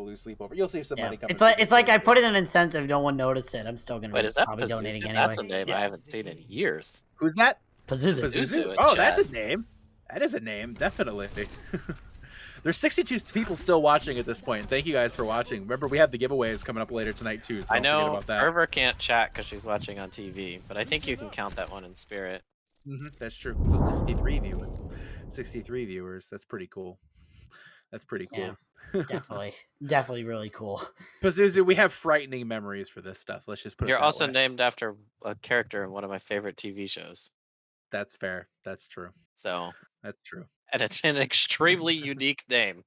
lose sleep over. You'll see some Yeah, money coming. it's like I put it in incentive. No one noticed it. I'm still gonna Wait, be is that probably donating Pazuzu? anyway. That's a name I haven't seen in years. Who's that? Pazuzu. Pazuzu in Oh, chat. that's a name. That is a name, definitely. There's 62 people still watching at this point. Thank you guys for watching. Remember, we have the giveaways coming up later tonight too. So I don't forget know about that. Fervor can't chat because she's watching on TV, but I think you can count that one in spirit. That's true. So 63 viewers. 63 viewers. That's pretty cool. That's pretty cool. Yeah, definitely really cool. Pazuzu, we have frightening memories for this stuff. Let's just put You're it that also way. named after a character in one of my favorite TV shows. That's fair. That's true. So That's true. and it's an extremely unique name.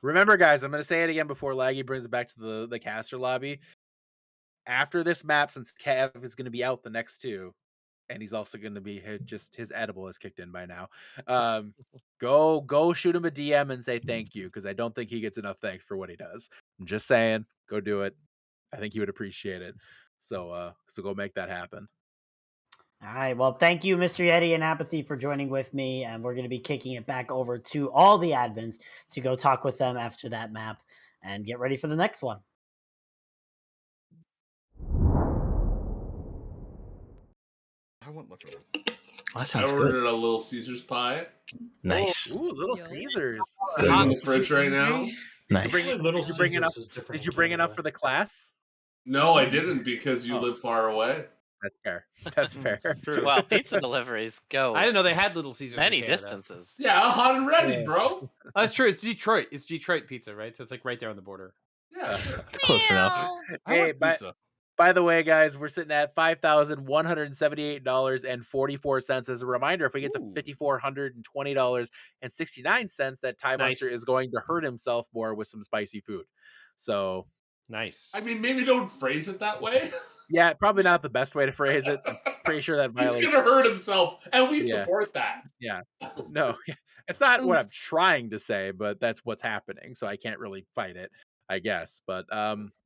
Remember, guys, I'm going to say it again before Laggy brings it back to the caster lobby. After this map, since Kev is going to be out the next two, and he's also going to be just his edible is kicked in by now. Go shoot him a DM and say thank you, because I don't think he gets enough thanks for what he does. I'm just saying, go do it. I think he would appreciate it. So go make that happen. All right. Well, thank you, Mr. Yeti and Apathy, for joining with me. And we're going to be kicking it back over to all the admins to go talk with them after that map and get ready for the next one. I want liver. That sounds I good. ordered a Little Caesars pie. Nice. Ooh, Little Caesars. Sitting in the fridge right now. Nice. Little Did you bring enough? Caesars is different Did you in bring enough Canada. for the class? No, I didn't because you Oh. live far away. That's fair. That's fair. Wow, pizza deliveries go I didn't know they had Little Caesars in many Canada. distances. Yeah, hot and ready, bro. Oh, it's true. It's Detroit. It's Detroit pizza, right? So it's like right there on the border. Yeah. Close enough. Hey, by the way, guys, we're sitting at $5,178.44. As a reminder, if we get to $5,420.69, that Tie Nice. Buster is going to hurt himself more with some spicy food. So, Nice. I mean, maybe don't phrase it that way. yeah, probably not the best way to phrase it. I'm pretty sure that He's violates. gonna hurt himself, and we Yeah. support that. Yeah. No, it's not what I'm trying to say, but that's what's happening. So I can't really fight it, I guess. But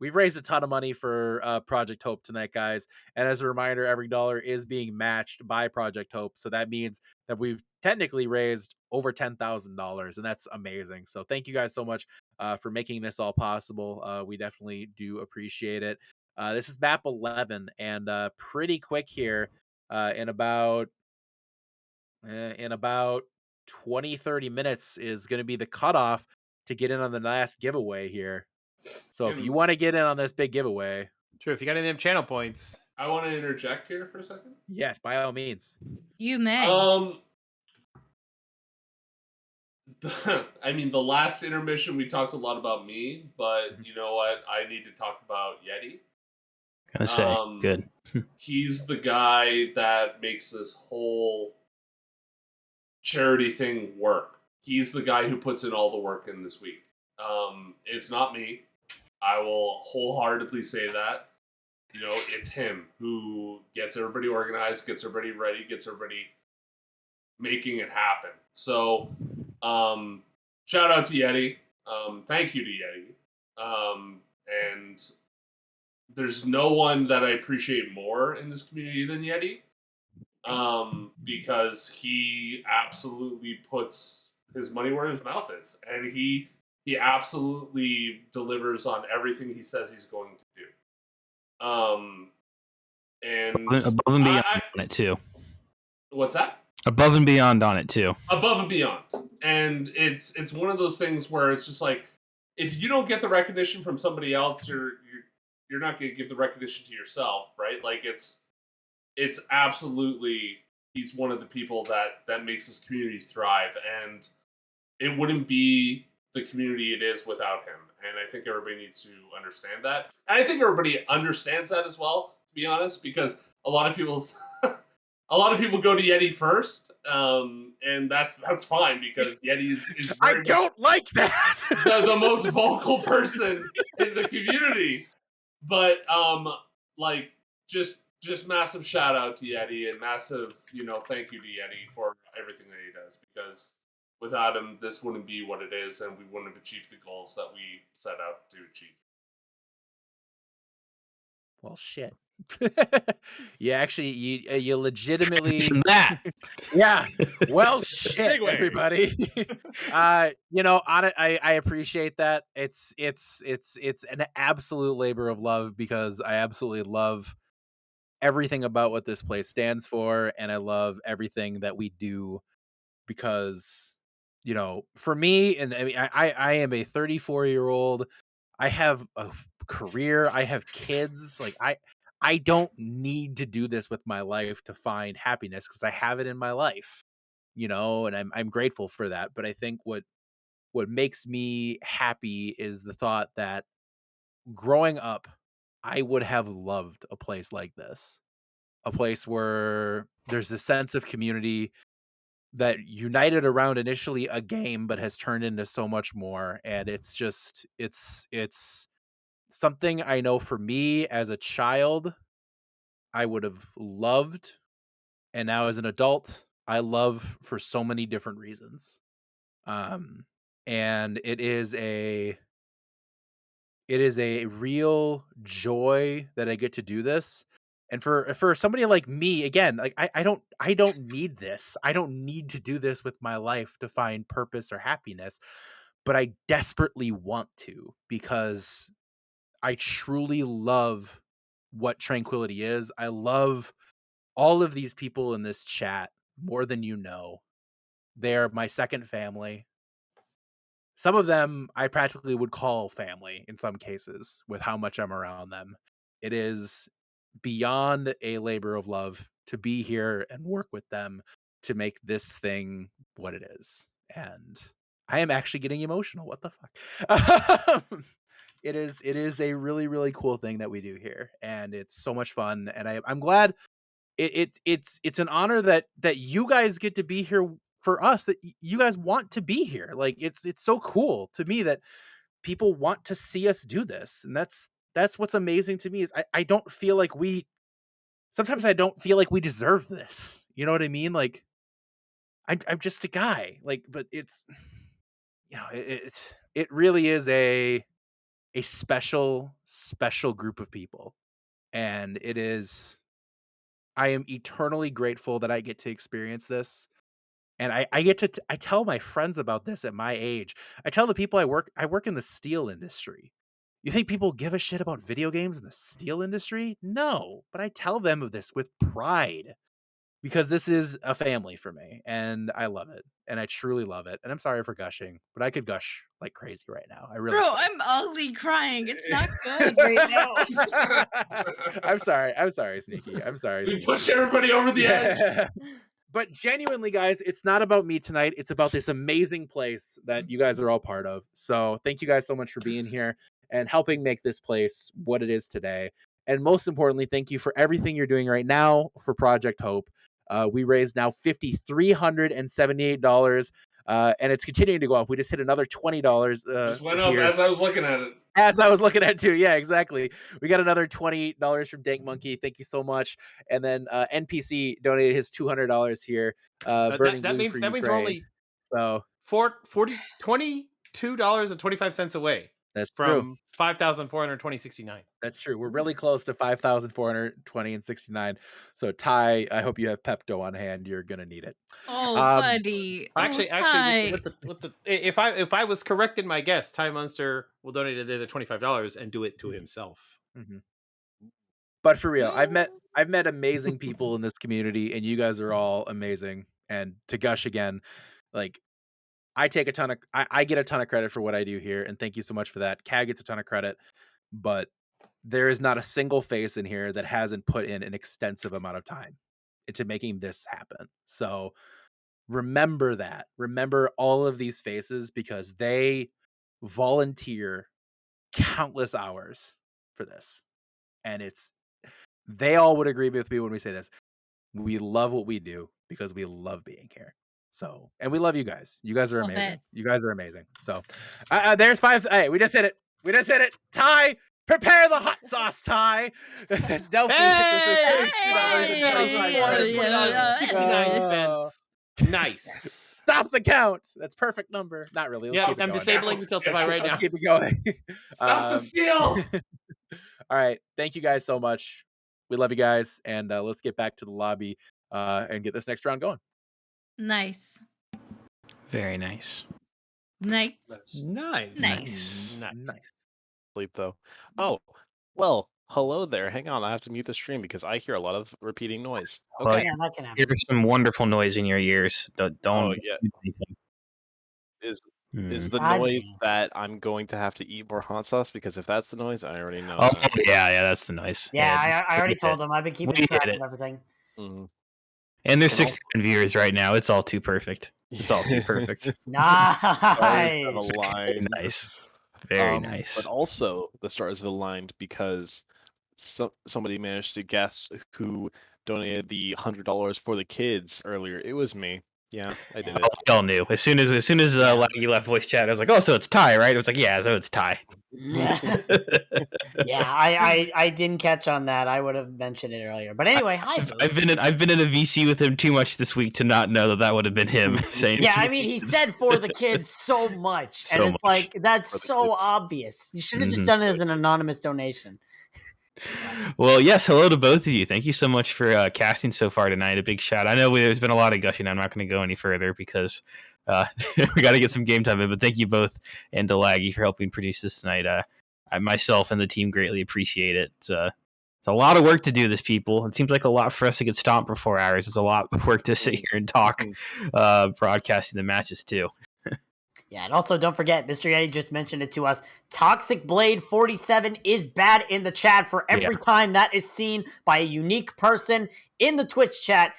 we've raised a ton of money for Project Hope tonight, guys. And as a reminder, every dollar is being matched by Project Hope. So that means that we've technically raised over $10,000, and that's amazing. So thank you guys so much for making this all possible. We definitely do appreciate it. This is map 11, and pretty quick here in about 20-30 minutes is going to be the cutoff to get in on the last giveaway here. So if you want to get in on this big giveaway, True. If you got any of them channel points, I want to interject here for a second. yes, by all means. You may. I mean, the last intermission we talked a lot about me, but you know what? I need to talk about Yeti. Gonna say good. He's the guy that makes this whole charity thing work. He's the guy who puts in all the work in this week. It's not me. I will wholeheartedly say that. You know, it's him who gets everybody organized, gets everybody ready, gets everybody making it happen. So, shout out to Yeti. Thank you to Yeti. And there's no one that I appreciate more in this community than Yeti. Because he absolutely puts his money where his mouth is, and he absolutely delivers on everything he says he's going to do. And Above and beyond on it too. What's that? Above and beyond on it too. Above and beyond. And it's one of those things where it's just like, if you don't get the recognition from somebody else, you're to give the recognition to yourself, right? Like it's absolutely, he's one of the people that makes this community thrive, and it wouldn't be the community it is without him. And I think everybody needs to understand that. And I think everybody understands that as well, to be honest, because a lot of people go to Yeti first, and that's fine because Yeti is I very don't like that. the most vocal person in the community. But like just massive shout out to Yeti, and massive, thank you to Yeti for everything that he does, because without him this wouldn't be what it is, and we wouldn't have achieved the goals that we set out to achieve. Well, shit. Yeah, actually, you legitimately that. Yeah. Well, shit, Segue. everybody. I appreciate that. It's an absolute labor of love, because I absolutely love everything about what this place stands for, and I love everything that we do, because for me, and I mean, I am a 34-year-old. I have a career. I have kids. Like I don't need to do this with my life to find happiness, because I have it in my life, and I'm grateful for that. But I think what makes me happy is the thought that growing up, I would have loved a place like this, a place where there's a sense of community that united around initially a game, but has turned into so much more. And it's just, it's something I know for me as a child, I would have loved. And now as an adult, I love for so many different reasons. And it is a real joy that I get to do this. And for somebody like me, again, like I don't need this. I don't need to do this with my life to find purpose or happiness, but I desperately want to, because I truly love what Tranquility is. I love all of these people in this chat more than you know. They're my second family. Some of them I practically would call family in some cases with how much I'm around them. It is beyond a labor of love to be here and work with them to make this thing what it is. And I am actually getting emotional. What the fuck? It is a really, really cool thing that we do here, and it's so much fun. And I'm glad it's an honor that you guys get to be here for us, that you guys want to be here. Like it's so cool to me that people want to see us do this. And that's what's amazing to me, is I don't feel like sometimes I don't feel like we deserve this. You know what I mean? Like I'm just a guy, like, but it's, it really is a special group of people. And I am eternally grateful that I get to experience this. And I get to I tell my friends about this at my age. I tell the people I work in the steel industry. You think people give a shit about video games in the steel industry? No, but I tell them of this with pride, because this is a family for me, and I love it, and I truly love it. And I'm sorry for gushing, but I could gush like crazy right now. I really Bro, could. I'm ugly crying. It's not good right now. I'm sorry, Sneaky. I'm sorry, We Sneaky. push everybody over the edge. But genuinely, guys, it's not about me tonight. It's about this amazing place that you guys are all part of. So thank you guys so much for being here and helping make this place what it is today. And most importantly, thank you for everything you're doing right now for Project Hope. We raised now $5,378, and it's continuing to go up. We just hit another $20. Just went up as I was looking at it. As I was looking at too. Yeah, exactly. We got another $20 from Dank Monkey. Thank you so much. And then NPC donated his $200 here. Burning That Blue means for we're Ukraine. only So $22.25 away. That's from 5,420.69. That's true. We're really close to 5,420 and 69. So Ty, I hope you have Pepto on hand. You're gonna need it. Oh, buddy. Actually, with the if I was correct in my guess, Ty Munster will donate the other $25 and do it to himself. Mm-hmm. But for real, I've met amazing people in this community, and you guys are all amazing. And to gush again, like I take a ton of I get a ton of credit for what I do here, and thank you so much for that. CAG gets a ton of credit, but there is not a single face in here that hasn't put in an extensive amount of time into making this happen. So remember that. Remember all of these faces because they volunteer countless hours for this. And they all would agree with me when we say this. We love what we do because we love being here. So, and we love you guys. You guys are Love amazing. it. You guys are amazing. So, there's 5. Hey, we just hit it. We just hit it. Ty, prepare the hot sauce, Ty. It's Delphi. Hey! $2.69. Nice. Stop the count. That's perfect number. Not really. Let's Yeah, keep it I'm going. disabling the Tiltify right now. Let's keep it going. Stop the steal! All right. Thank you guys so much. We love you guys. And let's get back to the lobby and get this next round going. Nice. Very nice. Nice. Nice. Sleep though. Oh, well, hello there. Hang on, I have to mute the stream because I hear a lot of repeating noise. Well, Okay. Yeah, that can happen. Here's some wonderful noise in your ears. Don't Oh yeah. do anything. Is the God noise damn. that I'm going to have to eat more hot sauce? Because if that's the noise, I already know. Oh that. yeah, that's the noise. Yeah, I already we told hit him. I've been keeping We track hit of it. everything. Mhm. And there's And 61 viewers right now. It's all too perfect. It's all too perfect. Nice. Stars have aligned. Nice. Very But nice. also, the stars have aligned because somebody managed to guess who donated the $100 for the kids earlier. It was me. Yeah, I did it. Oh, we all knew. As soon as Laggy left voice chat, I was like, oh, so it's Ty, right? It was like, yeah, so it's Ty. Yeah, I didn't catch on that. I would have mentioned it earlier. But anyway, hi. Boo. I've been in a VC with him too much this week to not know that would have been him saying. Yeah, it's I me. mean, he said for the kids so much, and So it's much. like that's For the so kids. obvious. You should have just Mhm. done it as an anonymous donation. Well, yes, hello to both of you. Thank you so much for casting so far tonight. A big shout. I know there's been a lot of gushing. I'm not going to go any further because we got to get some game time in. But thank you both and to Laggy for helping produce this tonight. I myself and the team greatly appreciate it. It's a lot of work to do this, people. It seems like a lot for us to get stomped for 4 hours. It's a lot of work to sit here and talk, broadcasting the matches too. Yeah, and also don't forget, Mr. Yeti just mentioned it to us. Toxic Blade 47 is bad in the chat for every time that is seen by a unique person in the Twitch chat.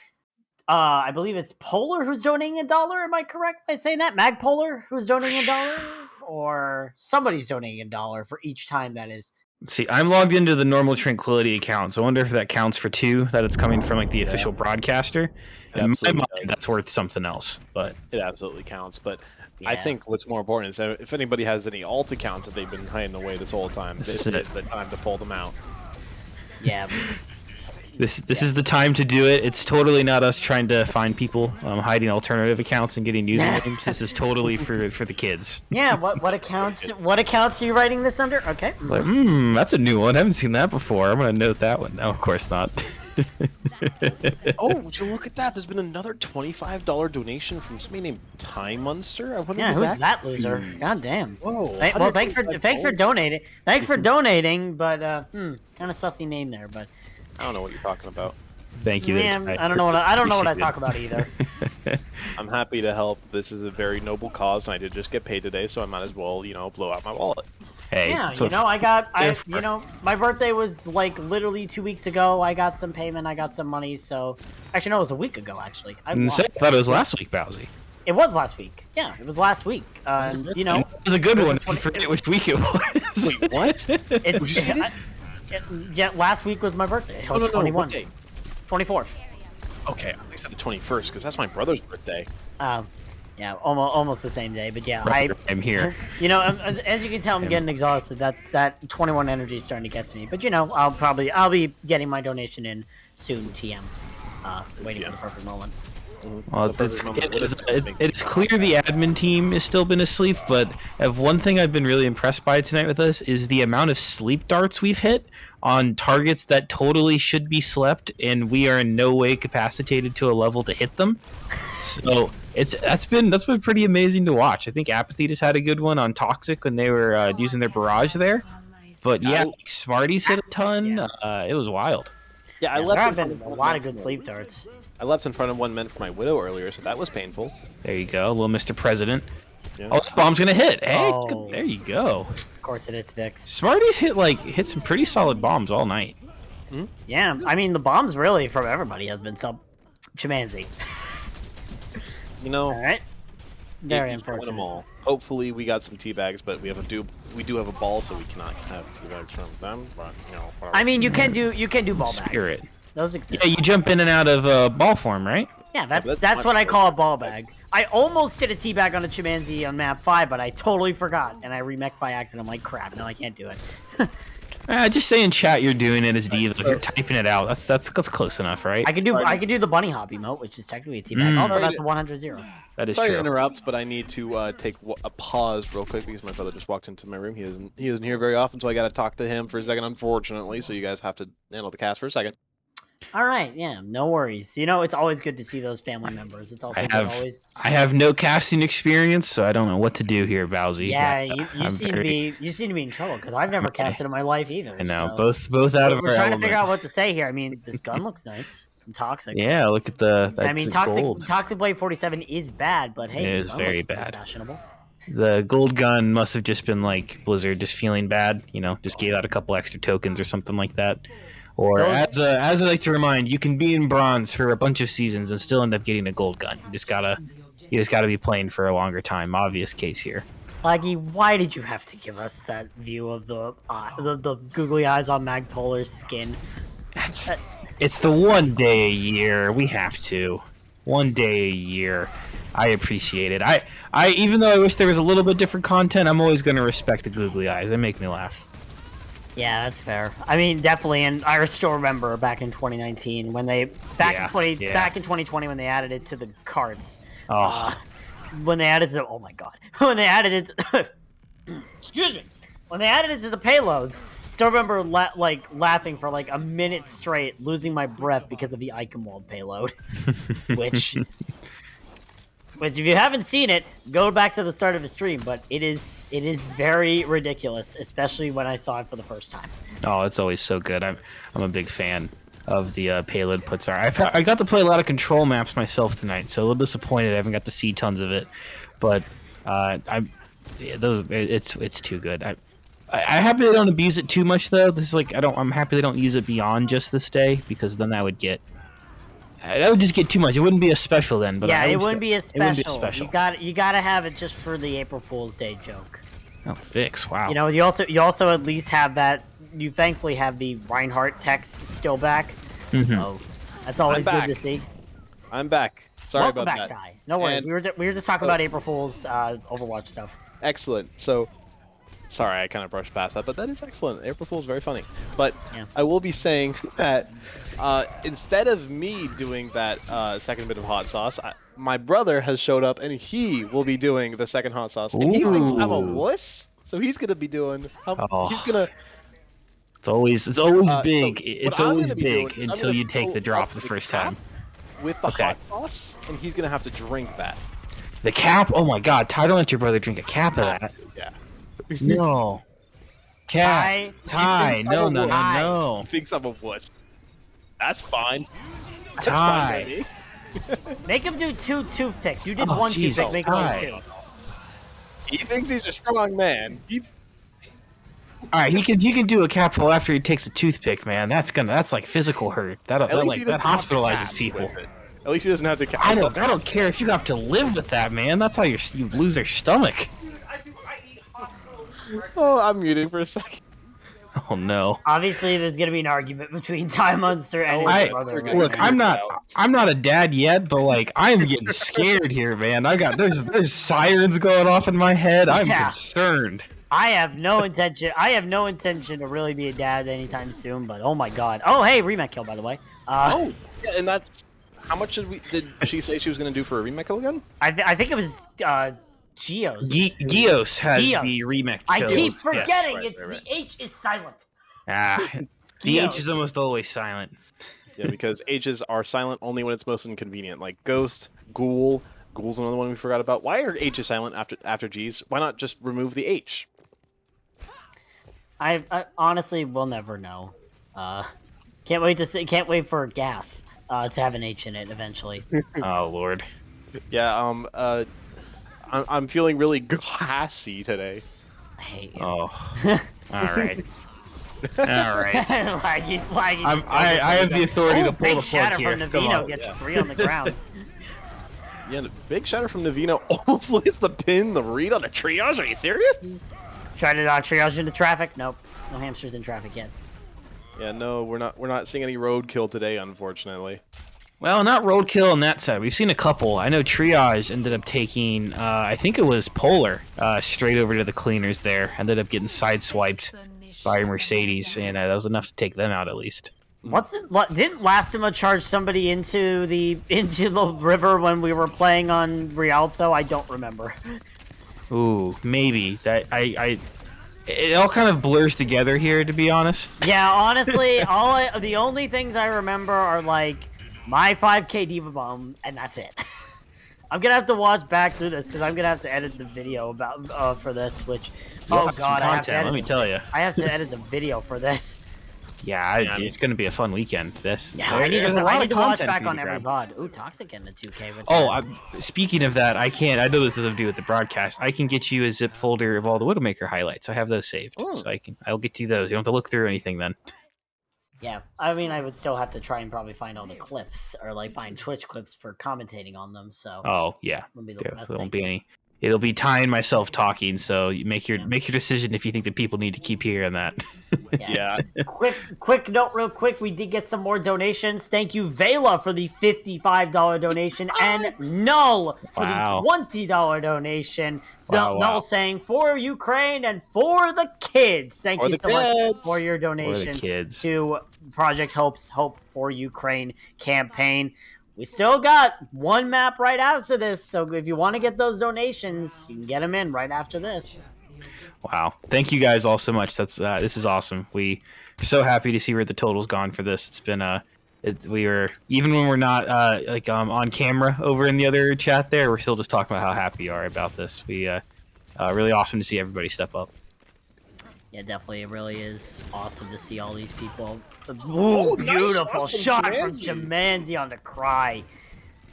I believe it's Polar who's donating $1. Am I correct by saying that? Mag Polar who's donating $1, or somebody's donating $1 for each time that is. See, I'm logged into the normal Tranquility account, so I wonder if that counts for 2. That it's coming from like the official broadcaster. In my mind, that's worth something else. But it absolutely counts. But I Yeah. think what's more important is if anybody has any alt accounts that they've been hiding away this whole time, this is the time to pull them out. Yeah. This is the time to do it. It's totally not us trying to find people hiding alternative accounts and getting usernames. This is totally for the kids. Yeah, what accounts are you writing this under? Okay. It's like, that's a new one. I haven't seen that before. I'm gonna note that one. No, of course not. Oh, would you look at that? There's been another $25 donation from somebody named Time Monster. I wonder Yeah, who who's that loser? God damn. Whoa. Well, thanks for donating. Thanks for donating, but kind of sussy name there, but I don't know what you're talking about. Thank you. Man, I don't know what I talk about either. I'm happy to help. This is a very noble cause, and I did just get paid today, so I might as well, blow out my wallet. Hey, yeah, my birthday was like literally 2 weeks ago. I got some payment. I got some money. So actually, no, it was a week ago. Actually, I thought it was last week, Bowsy. It was last week. Yeah, it was last week. It was a good one. I forget which week it was. Wait, what? Yeah, last week was my birthday. It was 21. 24th. Okay, I think I said the 21st because that's my brother's birthday. Yeah, almost the same day, but yeah, I'm here. As you can tell, I'm getting exhausted. That 21 energy is starting to get to me. But I'll be getting my donation in soon. TM, waiting for the perfect moment. Well, it's clear the admin team has still been asleep, but one thing I've been really impressed by tonight with us is the amount of sleep darts we've hit on targets that totally should be slept, and we are in no way capacitated to a level to hit them. So that's been pretty amazing to watch. I think Apathy just had a good one on Toxic when they were using their barrage there. But yeah, Smarties hit a ton. It was wild. Yeah, there have been a lot of good sleep darts. I left in front of one meant for my widow earlier, so that was painful. There you go, little Mr. President. Yeah. Oh, this bomb's gonna hit. Hey, Oh. there you go. Of course it hits Vix. Smarties hit some pretty solid bombs all night. Yeah, I mean the bombs really from everybody has been some Chimanzi. You know, All right. Very you can't win them unfortunate. all. Hopefully, we got some teabags, but we do have a ball, so we cannot have teabags from them. But you know, whatever. I mean, you can do ball bags. Spirit. Those exist. Yeah, you jump in and out of ball form, right? Yeah, that's that's what much I call a ball bag. I almost did a teabag on a Chimanzi on map 5, but I totally forgot, and I remech by accident. I'm like, crap, no, I can't do it. Just say in chat you're doing it as Diva. If you're typing it out, that's close enough, right? I can do the bunny hop emote, which is technically a teabag. Also, that's a 100-0. That is Sorry true. to interrupt, but I need to take a pause real quick because my brother just walked into my room. He isn't here very often, so I got to talk to him for a second, unfortunately. So you guys have to handle the cast for a second. All right, yeah, no worries. You know, it's always good to see those family members. It's also good always. I have no casting experience, so I don't know what to do here, Bowsy. Yeah, you seem to be in trouble because I've never casted in my life either. I know, so. both out of We're our trying to element. figure out what to say here. I mean, this gun looks nice from Toxic. Yeah, look at the. I mean, that's gold. Toxic Blade 47 is bad, but hey, It is gun very looks pretty bad. fashionable. The gold gun must have just been like Blizzard just feeling bad, just gave out a couple extra tokens or something like that. Or as I like to remind, you can be in bronze for a bunch of seasons and still end up getting a gold gun. You just gotta be playing for a longer time. Obvious case here. Laggy, why did you have to give us that view of the googly eyes on Magpolar's skin? It's the one day a year. We have to. One day a year. I appreciate it. I even though I wish there was a little bit different content, I'm always going to respect the googly eyes. They make me laugh. Yeah, that's fair. I mean, definitely, and I still remember back in 2019 when they back in 2020 when they added it to the cards. When they added it, oh my god, when they added it, excuse me, when they added it to the payloads. Still remember laughing for like a minute straight, losing my breath because of the Eichenwald payload, which if you haven't seen it, go back to the start of the stream. But it is very ridiculous, especially when I saw it for the first time. Oh, it's always so good. I'm a big fan of the payload puts. I got to play a lot of control maps myself tonight, so a little disappointed I haven't got to see tons of it. But it's too good. I'm happy they don't abuse it too much though. This is like I'm happy they don't use it beyond just this day because then that would just get too much. It wouldn't be a special then. But yeah, it wouldn't be a special. It wouldn't be a special. You gotta have it just for the April Fool's Day joke. Oh, Vix! Wow. You know, you also at least have that. You thankfully have the Reinhardt text still back, so that's always good to see. I'm back. Sorry Welcome about back, that. Ty. No worries. We were just talking about April Fool's Overwatch stuff. Excellent. So, sorry, I kind of brushed past that, but that is excellent. April Fool's very funny. But I will be saying that instead of me doing that second bit of hot sauce, my brother has showed up and he will be doing the second hot sauce. And he thinks I'm a wuss, so he's gonna be doing. He's gonna. It's always big. So it's what I'm always gonna be big doing is until I'm you gonna take the fill drop up the the first cap time. With the hot sauce, and he's gonna have to drink that. The cap? Oh my god, Ty, don't let your brother drink a cap of that. Yeah. No. Ty, no. He thinks I'm a wuss. That's fine. That's Ty. fine by me. Make him do 2 toothpicks. You did 1 toothpick. Make him do 2. He thinks he's a strong man. All right, he can do a capful after he takes a toothpick, man. That's like physical hurt. That hospitalizes people. At least he doesn't have to. I don't care if you have to live with that, man. That's how you lose your stomach. Oh, I'm muting for a second. Oh no. Obviously, there's gonna be an argument between Ty Munster and his brother. Look, I'm not a dad yet, but like I'm getting scared here, man. There's sirens going off in my head. I'm concerned. I have no intention to really be a dad anytime soon. But oh my god. Oh hey, remake kill by the way. Yeah, and that's how much did she say she was going to do for a remake kill again? I think it was Geos. Geos has the remake. I keep forgetting the H is silent. The H is almost always silent. Yeah, because H's are silent only when it's most inconvenient, like Ghost, Ghoul. Ghoul's another one we forgot about. Why are H's silent after G's? Why not just remove the H? I honestly will never know. Can't wait for gas to have an H in it eventually. Oh Lord. Yeah. I'm feeling really gassy today. I hate you. Oh, all right. All right. Laggy. I have the authority to pull big the plug shatter here. from Come Navino on. gets 3 on the ground. Yeah, the big shatter from Navino almost hits the pin, the read on the triage. Are you serious? Try to triage into traffic. Nope. No hamsters in traffic yet. Yeah, no, we're not seeing any roadkill today, unfortunately. Well, not roadkill on that side. We've seen a couple. I know Triage ended up taking, I think it was Polar, straight over to the cleaners there. Ended up getting sideswiped by a Mercedes, and that was enough to take them out at least. Didn't Lastima charge somebody into the river when we were playing on Rialto? I don't remember. Ooh, maybe that it all kind of blurs together here, to be honest. Yeah, honestly, the only things I remember are like my 5K Diva Bomb, and that's it. I'm gonna have to watch back through this because I'm gonna have to edit the video about for this. Which, You'll oh have some god, I have to content, edit. let me tell you. I have to edit the video for this. Yeah, it's gonna be a fun weekend. This. Yeah, I need there's to, a lot I of need to watch content back for you on to every grab. VOD. Ooh, Toxic getting a 2K with Oh, that. speaking of that, I know this doesn't do with the broadcast. I can get you a zip folder of all the Widowmaker highlights. I have those saved, so I'll get you those. You don't have to look through anything then. Yeah, I mean, I would still have to try and probably find all the clips or like find Twitch clips for commentating on them. So. Oh yeah, Wouldn't be the there best won't thing. be any. It'll be Ty and myself talking. So you make your decision if you think that people need to keep hearing that. Yeah. Quick note, real quick. We did get some more donations. Thank you, Vela, for the $55 donation, and Null for Wow. the $20 donation. Wow, Null wow. saying for Ukraine and for the kids. Thank For you the so much kids. for your donation kids. to Project Hope's Hope for Ukraine campaign. We still got one map right after this, so if you want to get those donations, you can get them in right after this. Wow. Thank you guys all so much. That's this is awesome. We're so happy to see where the total's gone for this. It's been we were, even when we're not on camera over in the other chat there, we're still just talking about how happy we are about this. We really awesome to see everybody step up. Yeah, definitely. It really is awesome to see all these people. Ooh, Oh, nice beautiful shot shot from from Jumanji on the cry.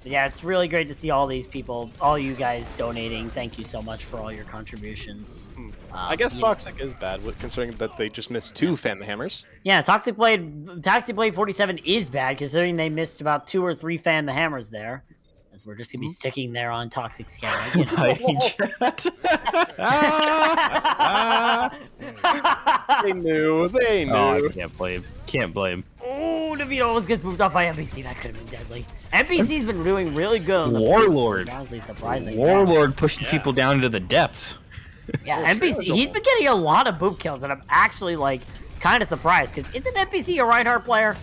But yeah, it's really great to see all these people, all you guys donating. Thank you so much for all your contributions. I guess Toxic is bad, considering that they just missed 2 Fan the Hammers. Yeah, Toxic Blade 47 is bad, considering they missed about 2 or 3 Fan the Hammers there. As we're just gonna be sticking there on Toxic's camera. You know. They knew. Oh, I can't blame. Oh, Navino almost gets moved off by NPC. That could have been deadly. NPC's been doing really good on the Warlord. so honestly surprising. Warlord pushing people down into the depths. Yeah, NPC. He's been getting a lot of boop kills, and I'm actually like kind of surprised because isn't NPC a Reinhardt player?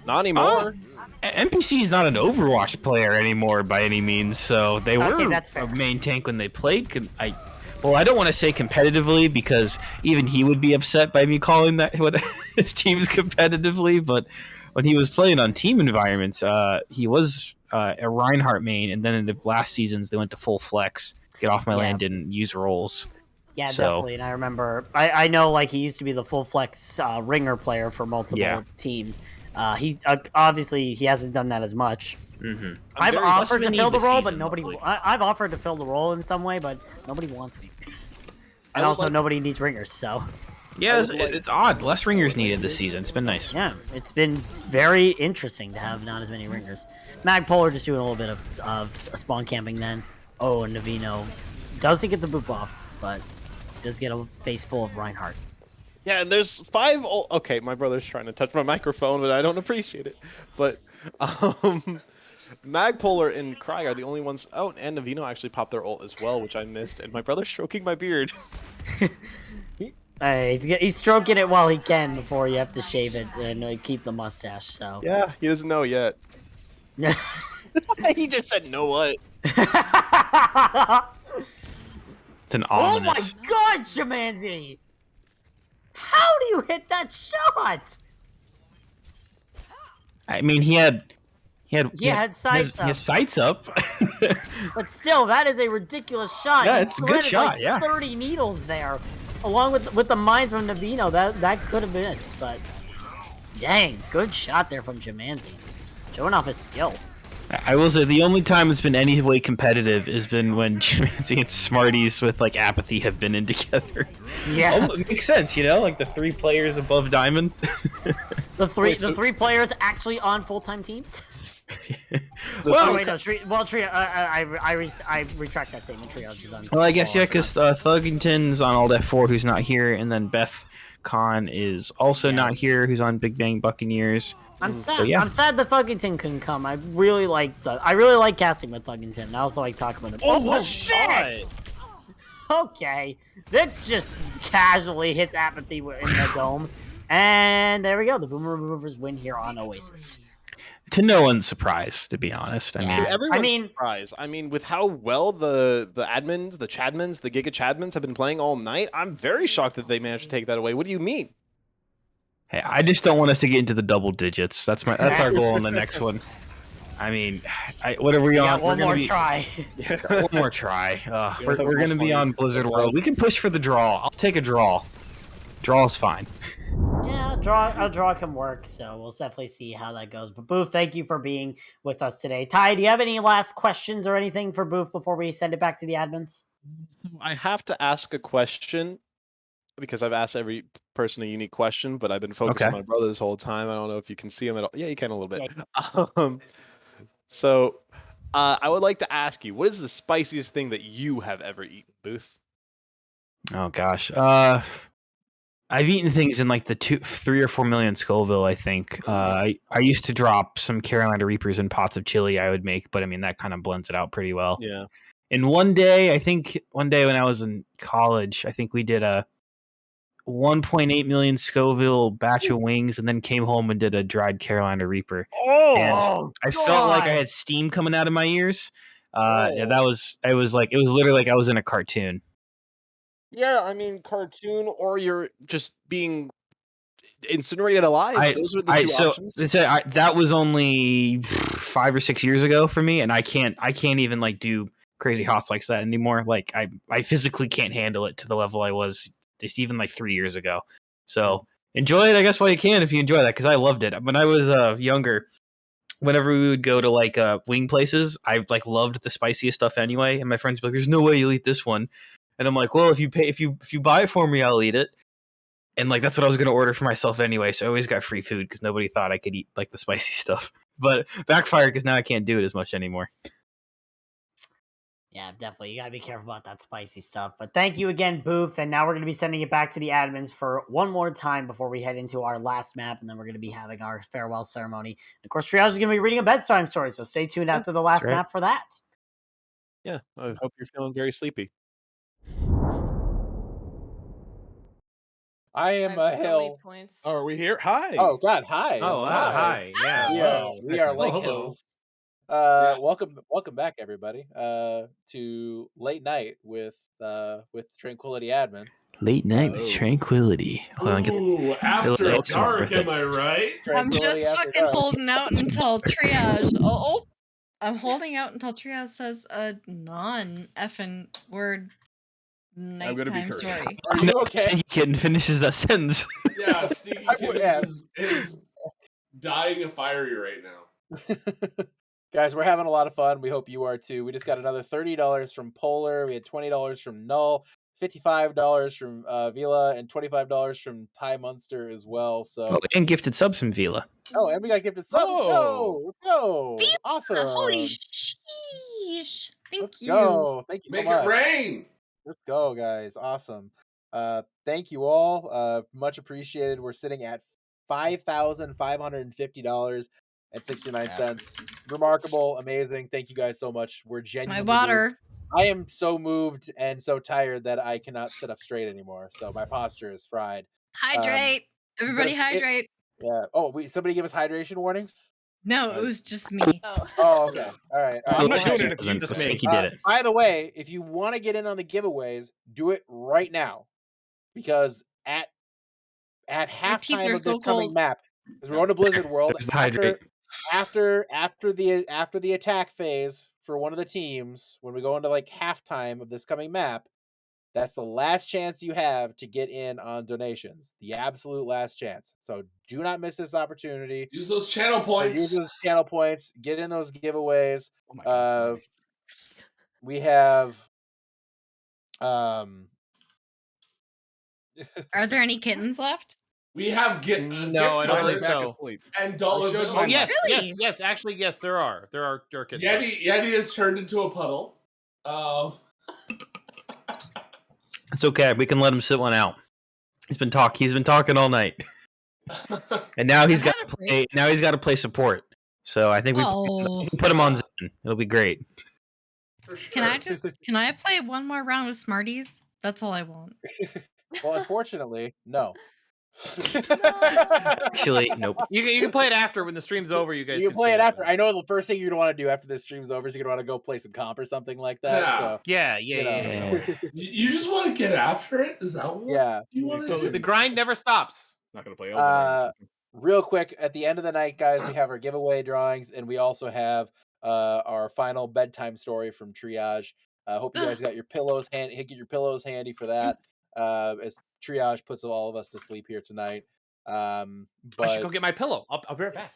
Not anymore. NPC is not an Overwatch player anymore by any means, so they were that's fair. a main tank when they played. I don't want to say competitively because even he would be upset by me calling that what his team's competitively. But when he was playing on team environments, he was a Reinhardt main, and then in the last seasons they went to full flex, get off my land, didn't use roles. Yeah, So- definitely. And I remember, I know like he used to be the full flex ringer player for multiple teams. He obviously he hasn't done that as much. Mm-hmm. I've offered to fill the role, but nobody. I've offered to fill the role in some way, but nobody wants me. And also, nobody needs ringers. So Yeah, it's odd. Less ringers needed this season. It's been nice. yeah, it's been very interesting to have not as many ringers. Magpolar just doing a little bit of spawn camping then. Oh, and Navino doesn't get the boop off, but does get a face full of Reinhardt. Yeah, and there's 5 okay, my brother's trying to touch my microphone, but I don't appreciate it. But Magpolar and Cry are the only ones. Oh, and Navino actually popped their ult as well, which I missed. And my brother's stroking my beard. He's stroking it while he can before you have to shave it and keep the mustache. So Yeah, he doesn't know yet. He just said, "Know what?" It's an Oh my ominous. God, Shamanzi! How do you hit that shot? I mean, he had sights up. His sights up. But still, that is a ridiculous shot. Yeah, He it's a good threaded, shot, like, yeah. 30 needles there, along with the mines from Navino. That could have missed, but dang, good shot there from Jumanji, showing off his skill. I will say the only time it's been any way competitive has been when Jimancy and Smarties with like Apathy have been in together. Yeah, it makes sense, like the 3 players above Diamond. the three players actually on full-time teams. Well, wait, no, Trio. I retract that statement. Triage is on. Well, I guess because Thuggington's on Alt F4, who's not here, and then Beth Con is also not here, who's on Big Bang Buccaneers. I'm sad. So, yeah. I'm sad that Thuggington couldn't come. I really like casting with Thuggington. And I also like talking with him. Oh, what shit! Okay, this just casually hits Apathy in the dome, and there we go. The Boomer Removers win here on Oasis. To no one's surprise, to be honest. Everyone's surprised. I mean, with how well the admins, the Chadmins, the Giga Chadmins have been playing all night, I'm very shocked that they managed to take that away. What do you mean? Hey, I just don't want us to get into the double digits. That's our goal in the next one. I mean, what are we on? One more try. One more try. We're going to be on Blizzard World. We can push for the draw. I'll take a draw. Draw's fine. Yeah, a draw can work, so we'll definitely see how that goes. But Booth, thank you for being with us today. Ty, do you have any last questions or anything for Booth before we send it back to the admins? I have to ask a question because I've asked every person a unique question, but I've been focused on my brother this whole time. I don't know if you can see him at all. Yeah, you can a little bit. Yeah. So I would like to ask you, what is the spiciest thing that you have ever eaten, Booth? Oh, gosh. I've eaten things in like the 3 or 4 million Scoville, I think. I used to drop some Carolina Reapers in pots of chili I would make, but I mean, that kind of blends it out pretty well. Yeah. And one day when I was in college, I think we did a 1.8 million Scoville batch of wings and then came home and did a dried Carolina Reaper. Oh, I felt like I had steam coming out of my ears. Yeah, it was literally like I was in a cartoon. Yeah, I mean, cartoon or you're just being incinerated alive. Those are the two options. That was only 5 or 6 years ago for me, and I can't even like do crazy hots like that anymore. Like I physically can't handle it to the level I was just even like 3 years ago. So enjoy it, I guess, while you can if you enjoy that, because I loved it. When I was younger, whenever we would go to like wing places, I like loved the spiciest stuff anyway, and my friends would be like, "There's no way you'll eat this one." And I'm like, well, if you buy it for me, I'll eat it. And like that's what I was going to order for myself anyway. So I always got free food because nobody thought I could eat like the spicy stuff. But backfired because now I can't do it as much anymore. Yeah, definitely. You got to be careful about that spicy stuff. But thank you again, Booth. And now we're going to be sending it back to the admins for one more time before we head into our last map. And then we're going to be having our farewell ceremony. And of course, Triage is going to be reading a bedtime story. So stay tuned after the last map for that. Yeah, I hope you're feeling very sleepy. I am a hill. Oh, are we here? Hi. Oh God, hi. Oh, hi. Yeah. We are like hills. Welcome back, everybody, to late night with Tranquility Admins. Late night with Tranquility. Ooh, after dark, am I right? I'm just fucking holding out until Triage. Oh, I'm holding out until Triage says a non-effing word. Nighttime story. Are you okay? Sneaky Kitten finishes that sentence. Yeah, Sneaky Kitten is dying of fiery right now. Guys, we're having a lot of fun. We hope you are too. We just got another $30 from Polar. We had $20 from Null, $55 from Vila, and $25 from Ty Munster as well. So and gifted subs from Vila. Oh, and we got gifted subs. Let's go. Vila, Awesome. Holy sheesh. Thank you. Go. Thank you so Make much. it rain. Let's go, guys. Awesome. Thank you all. Much appreciated. We're sitting at $5,550.69. Remarkable, amazing. Thank you guys so much. We're genuinely My water. moved. I am so moved and so tired that I cannot sit up straight anymore. So my posture is fried. Hydrate. Everybody hydrate. Yeah. Oh, somebody give us hydration warnings? No, it was just me. Oh, okay. All right. I'm not doing it if you just me. Did it. By the way, if you want to get in on the giveaways, do it right now, because at halftime of this coming map, because we're going to Blizzard World after the attack phase for one of the teams, when we go into like halftime of this coming map, That's the last chance you have to get in on donations. The absolute last chance. So do not miss this opportunity. Use those channel Or points. use those channel points. Get in those giveaways. Oh my god, We have Are there any kittens left? We have No, I don't think so. and dollar bills. Oh yes, Really? yes. Actually, yes, there are kids. Yeti has turned into a puddle. It's okay. We can let him sit one out. He's been talking all night, and now he's got to play. Now he's got to play support. So I think we can put him on Zen. It'll be great. For sure. Can I play one more round with Smarties? That's all I want. Well, unfortunately, no. Actually, nope. You can play it after when the stream's over. You guys You can play it stay after. I know the first thing you're gonna want to do after this stream's over is you're gonna want to go play some comp or something like that. Yeah. So Yeah. You just want to get after it? Is that what you want to do? The grind never stops. Not gonna play real quick, at the end of the night, guys, we have our giveaway drawings, and we also have our final bedtime story from Triage. Hope you guys got your pillows get your pillows handy for that. As Triage puts all of us to sleep here tonight. But I should go get my pillow. I'll be right back.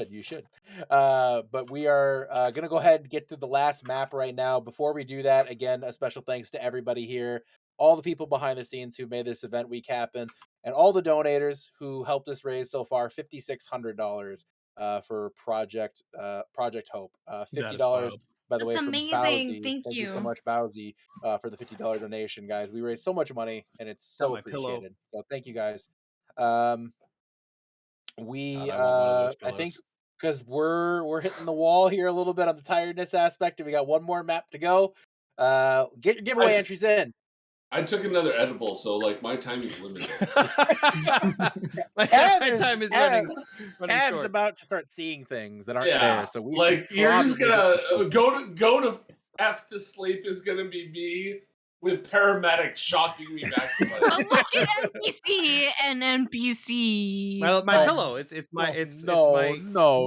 You should. But we are gonna go ahead and get to the last map right now. Before we do that, again, a special thanks to everybody here, all the people behind the scenes who made this event week happen, and all the donators who helped us raise so far $5,600 for Project Hope. $50. By the way, That's from amazing. Bowsy. Thank you you. so much, Bowsy, for the $50 donation, guys. We raised so much money, and it's so my pillow. appreciated. So thank you, guys. We I think because we're hitting the wall here a little bit on the tiredness aspect, and we got one more map to go. Get your giveaway entries in. I took another edible, so like my time is limited. my time is running Av's short. about to start seeing things that aren't there, so we like should you're just probably- gonna go to F to sleep is gonna be me with paramedics shocking me back to life. But look at NPC and NPCs. My but- pillow. It's my.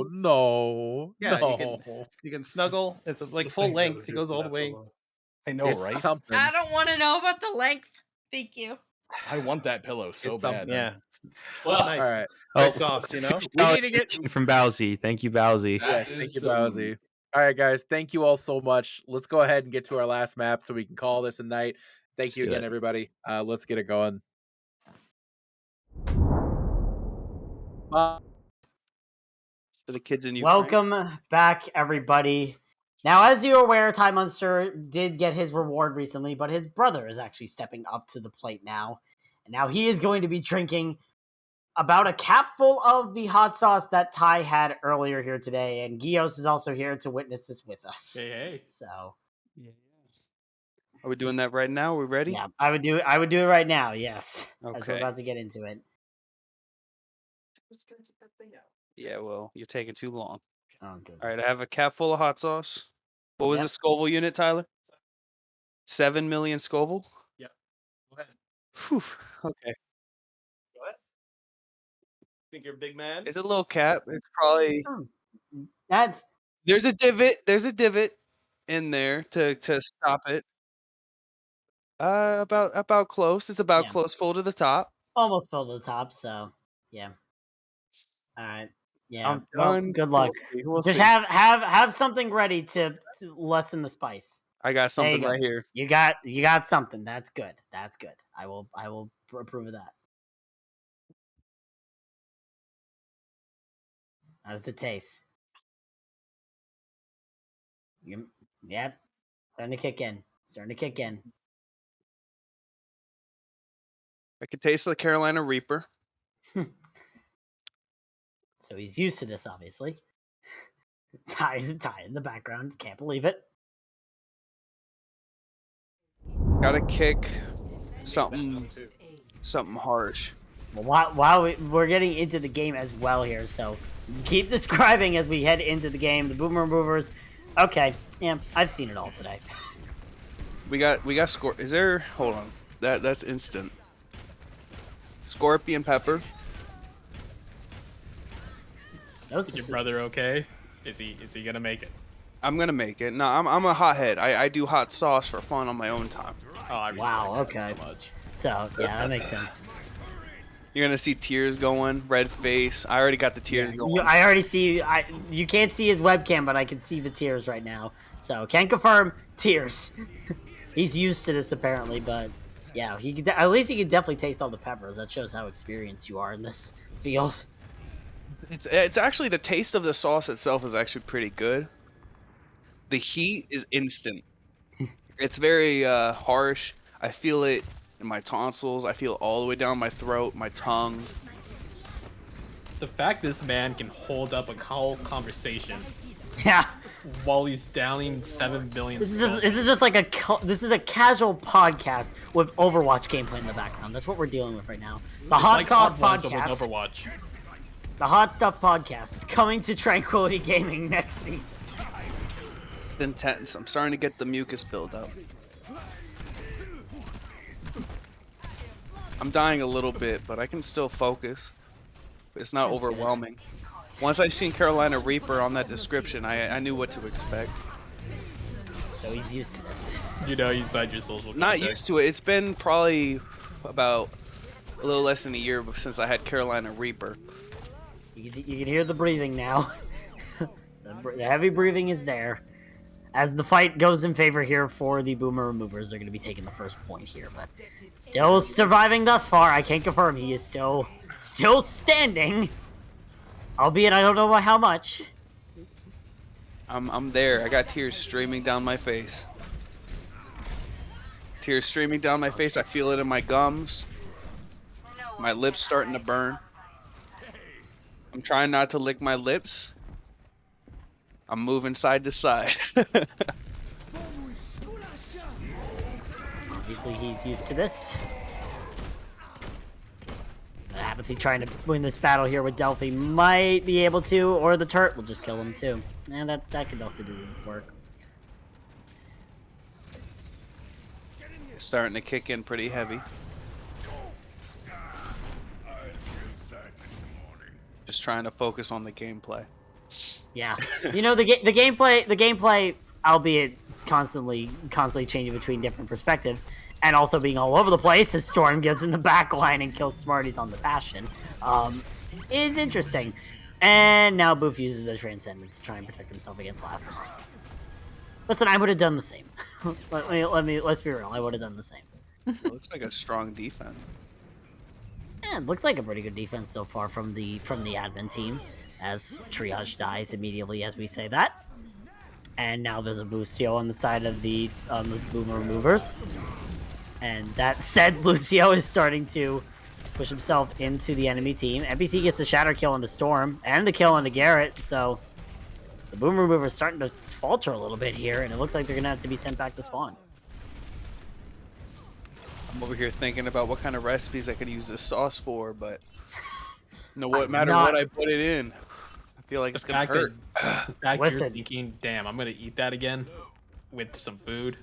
no, Yeah, you can snuggle. It's like full length. It goes all the way. I know, It's right? something. I don't want to know about the length. Thank you. I want that pillow so It's bad. something. Yeah. Well, Nice. All right. Very soft, you know. We need to get from Bowsy. Thank you, Bowsy. Yes, thank you, Bowsy. All right, guys. Thank you all so much. Let's go ahead and get to our last map so we can call this a night. Thank you do again, it. everybody. Let's get it going. For the kids in Ukraine. Welcome back, everybody. Now, as you're aware, Ty Munster did get his reward recently, but his brother is actually stepping up to the plate now. And now he is going to be drinking about a capful of the hot sauce that Ty had earlier here today. And Gios is also here to witness this with us. Hey. So, Are we doing that right now? Are we ready? yeah, I would do it right now, yes. As we're Okay. about to get into it. Yeah, well, you're taking too long. Oh, good. All right, I have a cap full of hot sauce. What was the Scoville unit, Tyler? 7 million Scoville? Yep. Go ahead. Whew. Okay. Go ahead. Think you're a big man? It's a little cap. It's probably That's there's a divot in there to stop it. About close. It's about close full to the top. almost filled to the top, so yeah. All right. Yeah. I'm Well, done. good luck. We'll Just see. have something ready to lessen the spice. I got There you something go. right here. You got something. That's good. That's good. I will approve of that. How does it taste? Yep. Starting to kick in. I could taste the Carolina Reaper. So he's used to this, obviously. Ty in the background. Can't believe it. Gotta kick something harsh. Well, while we're getting into the game as well here, so keep describing as we head into the game. The Boomer Movers. Okay, yeah, I've seen it all today. We got Is there? Hold on. That's instant. Scorpion pepper. Is your brother okay? Is he gonna make it? I'm gonna make it. No, I'm a hothead. I do hot sauce for fun on my own time. Oh, I respect Wow. that Okay. so much. So yeah, that makes sense. You're gonna see tears going, red face. I already got the tears going. I already see. You can't see his webcam, but I can see the tears right now. So can confirm tears. He's used to this apparently, but yeah, at least he can definitely taste all the peppers. That shows how experienced you are in this field. It's actually the taste of the sauce itself is actually pretty good. The heat is instant. It's very harsh. I feel it in my tonsils. I feel it all the way down my throat, my tongue. The fact this man can hold up a whole conversation Yeah. while he's downing 7 billion. This is just like this is a casual podcast with Overwatch gameplay in the background. That's what we're dealing with right now. The It's Hot like Sauce Hot Blood with Podcast. Overwatch. The Hot Stuff Podcast coming to Tranquility Gaming next season. It's intense. I'm starting to get the mucus buildup. I'm dying a little bit, but I can still focus. It's not overwhelming. Once I seen Carolina Reaper on that description, I knew what to expect. So he's used to this. You know, inside your social. Not context. used to it. It's been probably about a little less than a year since I had Carolina Reaper. You can hear the breathing now. The heavy breathing is there. As the fight goes in favor here for the Boomer Removers, they're going to be taking the first point here, but still surviving thus far. I can't confirm he is still standing, albeit I don't know by how much. I'm there. I got tears streaming down my face. Tears streaming down my face. I feel it in my gums. My lips starting to burn. I'm trying not to lick my lips. I'm moving side to side. Obviously, he's used to this. Apathy trying to win this battle here with Delphi might be able to, or the turret will just kill him too. And that could also do work. Starting to kick in pretty heavy. Just trying to focus on the gameplay. Yeah, you know the gameplay, albeit constantly changing between different perspectives, and also being all over the place as Storm gets in the back line and kills Smarties on the Bastion, is interesting. And now Boof uses the Transcendence to try and protect himself against Lastimar. Listen, I would have done the same. Let's be real. I would have done the same. Looks like a strong defense. Yeah, it looks like a pretty good defense so far from the admin team. As Triage dies immediately as we say that. And now there's a Lucio on the side of the Boomer Removers. And that said, Lucio is starting to push himself into the enemy team. NPC gets the Shatter kill on the Storm and the kill on the Garrett, so the Boomer Remover is starting to falter a little bit here, and it looks like they're going to have to be sent back to spawn. I'm over here thinking about what kind of recipes I could use this sauce for, but no matter not- what I put it in, I feel like it's gonna hurt. The fact Listen. you're thinking, damn, I'm gonna eat that again with some food.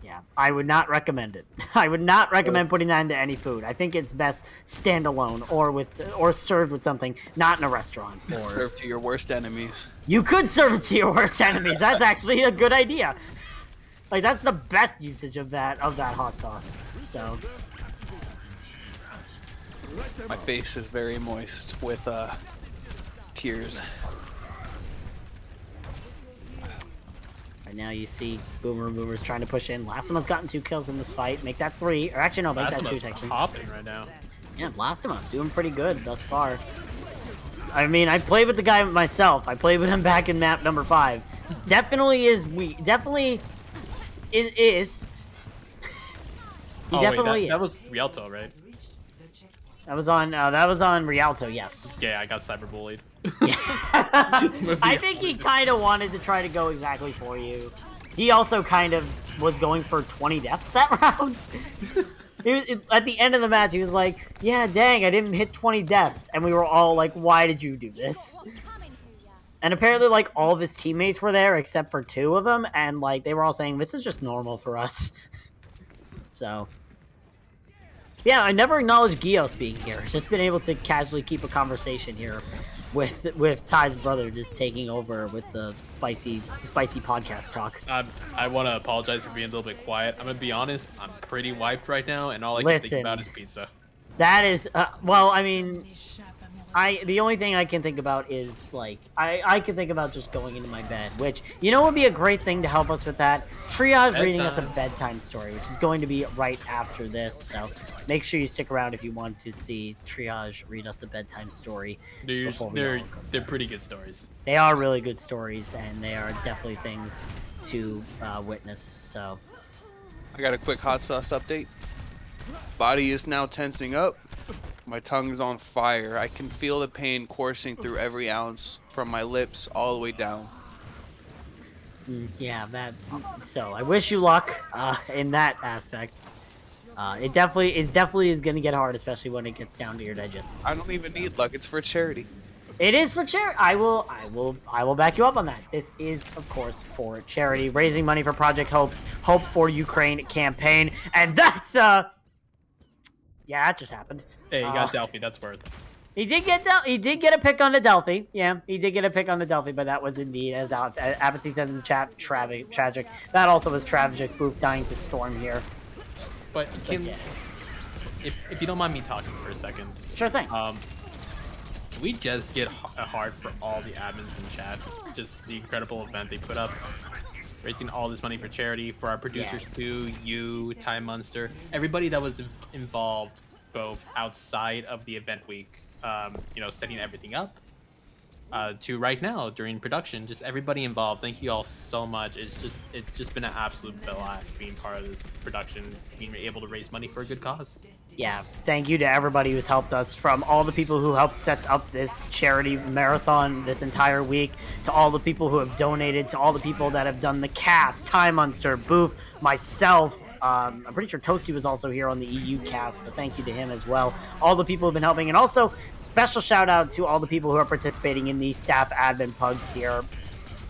Yeah, I would not recommend it. I would not recommend putting that into any food. I think it's best standalone or served with something, not in a restaurant. Or Serve to your worst enemies. you could serve it to your worst enemies. That's actually a good idea. Like that's the best usage of that hot sauce. So My face is very moist with tears. right now you see Boomer Removers trying to push in. Lastima's gotten 2 kills in this fight. Make that 3. Or actually no, make that 2 technically. Hopping right now. Yeah, Lastima doing pretty good thus far. I mean, I played with the guy myself. I played with him back in map number 5. Definitely is weak. Definitely is. He Oh, definitely wait, is. that was Rialto, right? That was on Rialto, yes. Yeah, I got cyberbullied. I think he kind of wanted to try to go exactly for you. He also kind of was going for 20 deaths that round. At the end of the match, he was like, yeah, dang, I didn't hit 20 deaths. And we were all like, why did you do this? And apparently, like, all of his teammates were there except for 2 of them. And, like, they were all saying, this is just normal for us. So... yeah, I never acknowledged Gios being here. Just been able to casually keep a conversation here with Ty's brother just taking over with the spicy podcast talk. I want to apologize for being a little bit quiet. I'm gonna be honest. I'm pretty wiped right now, and all I can think Listen. about is pizza. That is, well, I mean, the only thing I can think about is, like, I can think about just going into my bed, which, you know, would be a great thing to help us with that. Triage reading us a bedtime story, which is going to be right after this, so make sure you stick around if you want to see Triage read us a bedtime story. They're pretty good stories. They are really good stories, and they are definitely things to witness, so. I got a quick hot sauce update. Body is now tensing up. My tongue is on fire. I can feel the pain coursing through every ounce from my lips all the way down. Yeah, so I wish you luck in that aspect. It definitely is going to get hard, especially when it gets down to your digestive system. I don't even need luck. It's for charity. It is for charity. I will back you up on that. This is, of course, for charity, raising money for Project Hope for Ukraine campaign, and that's yeah, that just happened. Hey, you got Delphi. That's worth. He did get a pick on the Delphi. Yeah, he did get a pick on the Delphi, but that was indeed, as Apathy says in the chat, tragic. That also was tragic. Booth dying to Storm here. But Kim, if you don't mind me talking for a second. Sure thing. Can we just get a heart for all the admins in chat? Just the incredible event they put up. Raising all this money for charity, for our producers too, you, Time Monster, everybody that was involved, both outside of the event week, you know, setting everything up, to right now during production, just everybody involved. Thank you all so much. It's just been an absolute blast being part of this production, being able to raise money for a good cause. Yeah, thank you to everybody who's helped us, from all the people who helped set up this charity marathon this entire week, to all the people who have donated, to all the people that have done the cast, Time Monster, Booth, myself. I'm pretty sure Toasty was also here on the EU cast, so thank you to him as well. All the people who have been helping, and also special shout out to all the people who are participating in the staff admin pugs here.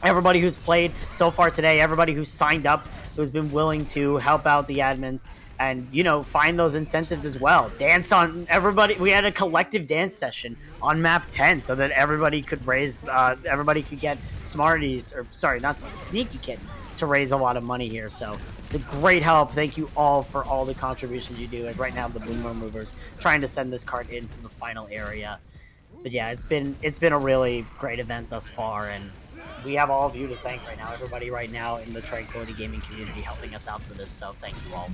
Everybody who's played so far today, everybody who's signed up, who's been willing to help out the admins, and, you know, find those incentives as well. Dance on everybody. We had a collective dance session on map 10 so that everybody could raise, everybody could get Smarties, or sorry, not Smarties, Sneaky Kid, to raise a lot of money here. So it's a great help. Thank you all for all the contributions you do. And right now, the Boomer Movers trying to send this card into the final area. But yeah, it's been a really great event thus far, and we have all of you to thank right now. Everybody right now in the Tranquility Gaming community helping us out for this. So thank you all.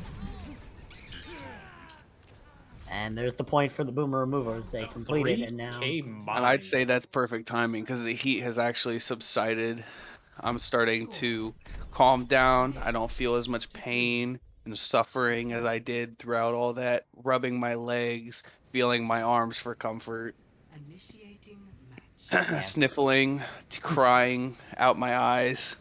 And there's the point for the Boomer Movers. They completed, and now. And I'd say that's perfect timing because the heat has actually subsided. I'm starting to calm down. I don't feel as much pain and suffering as I did throughout all that. Rubbing my legs, feeling my arms for comfort, sniffling, crying out my eyes.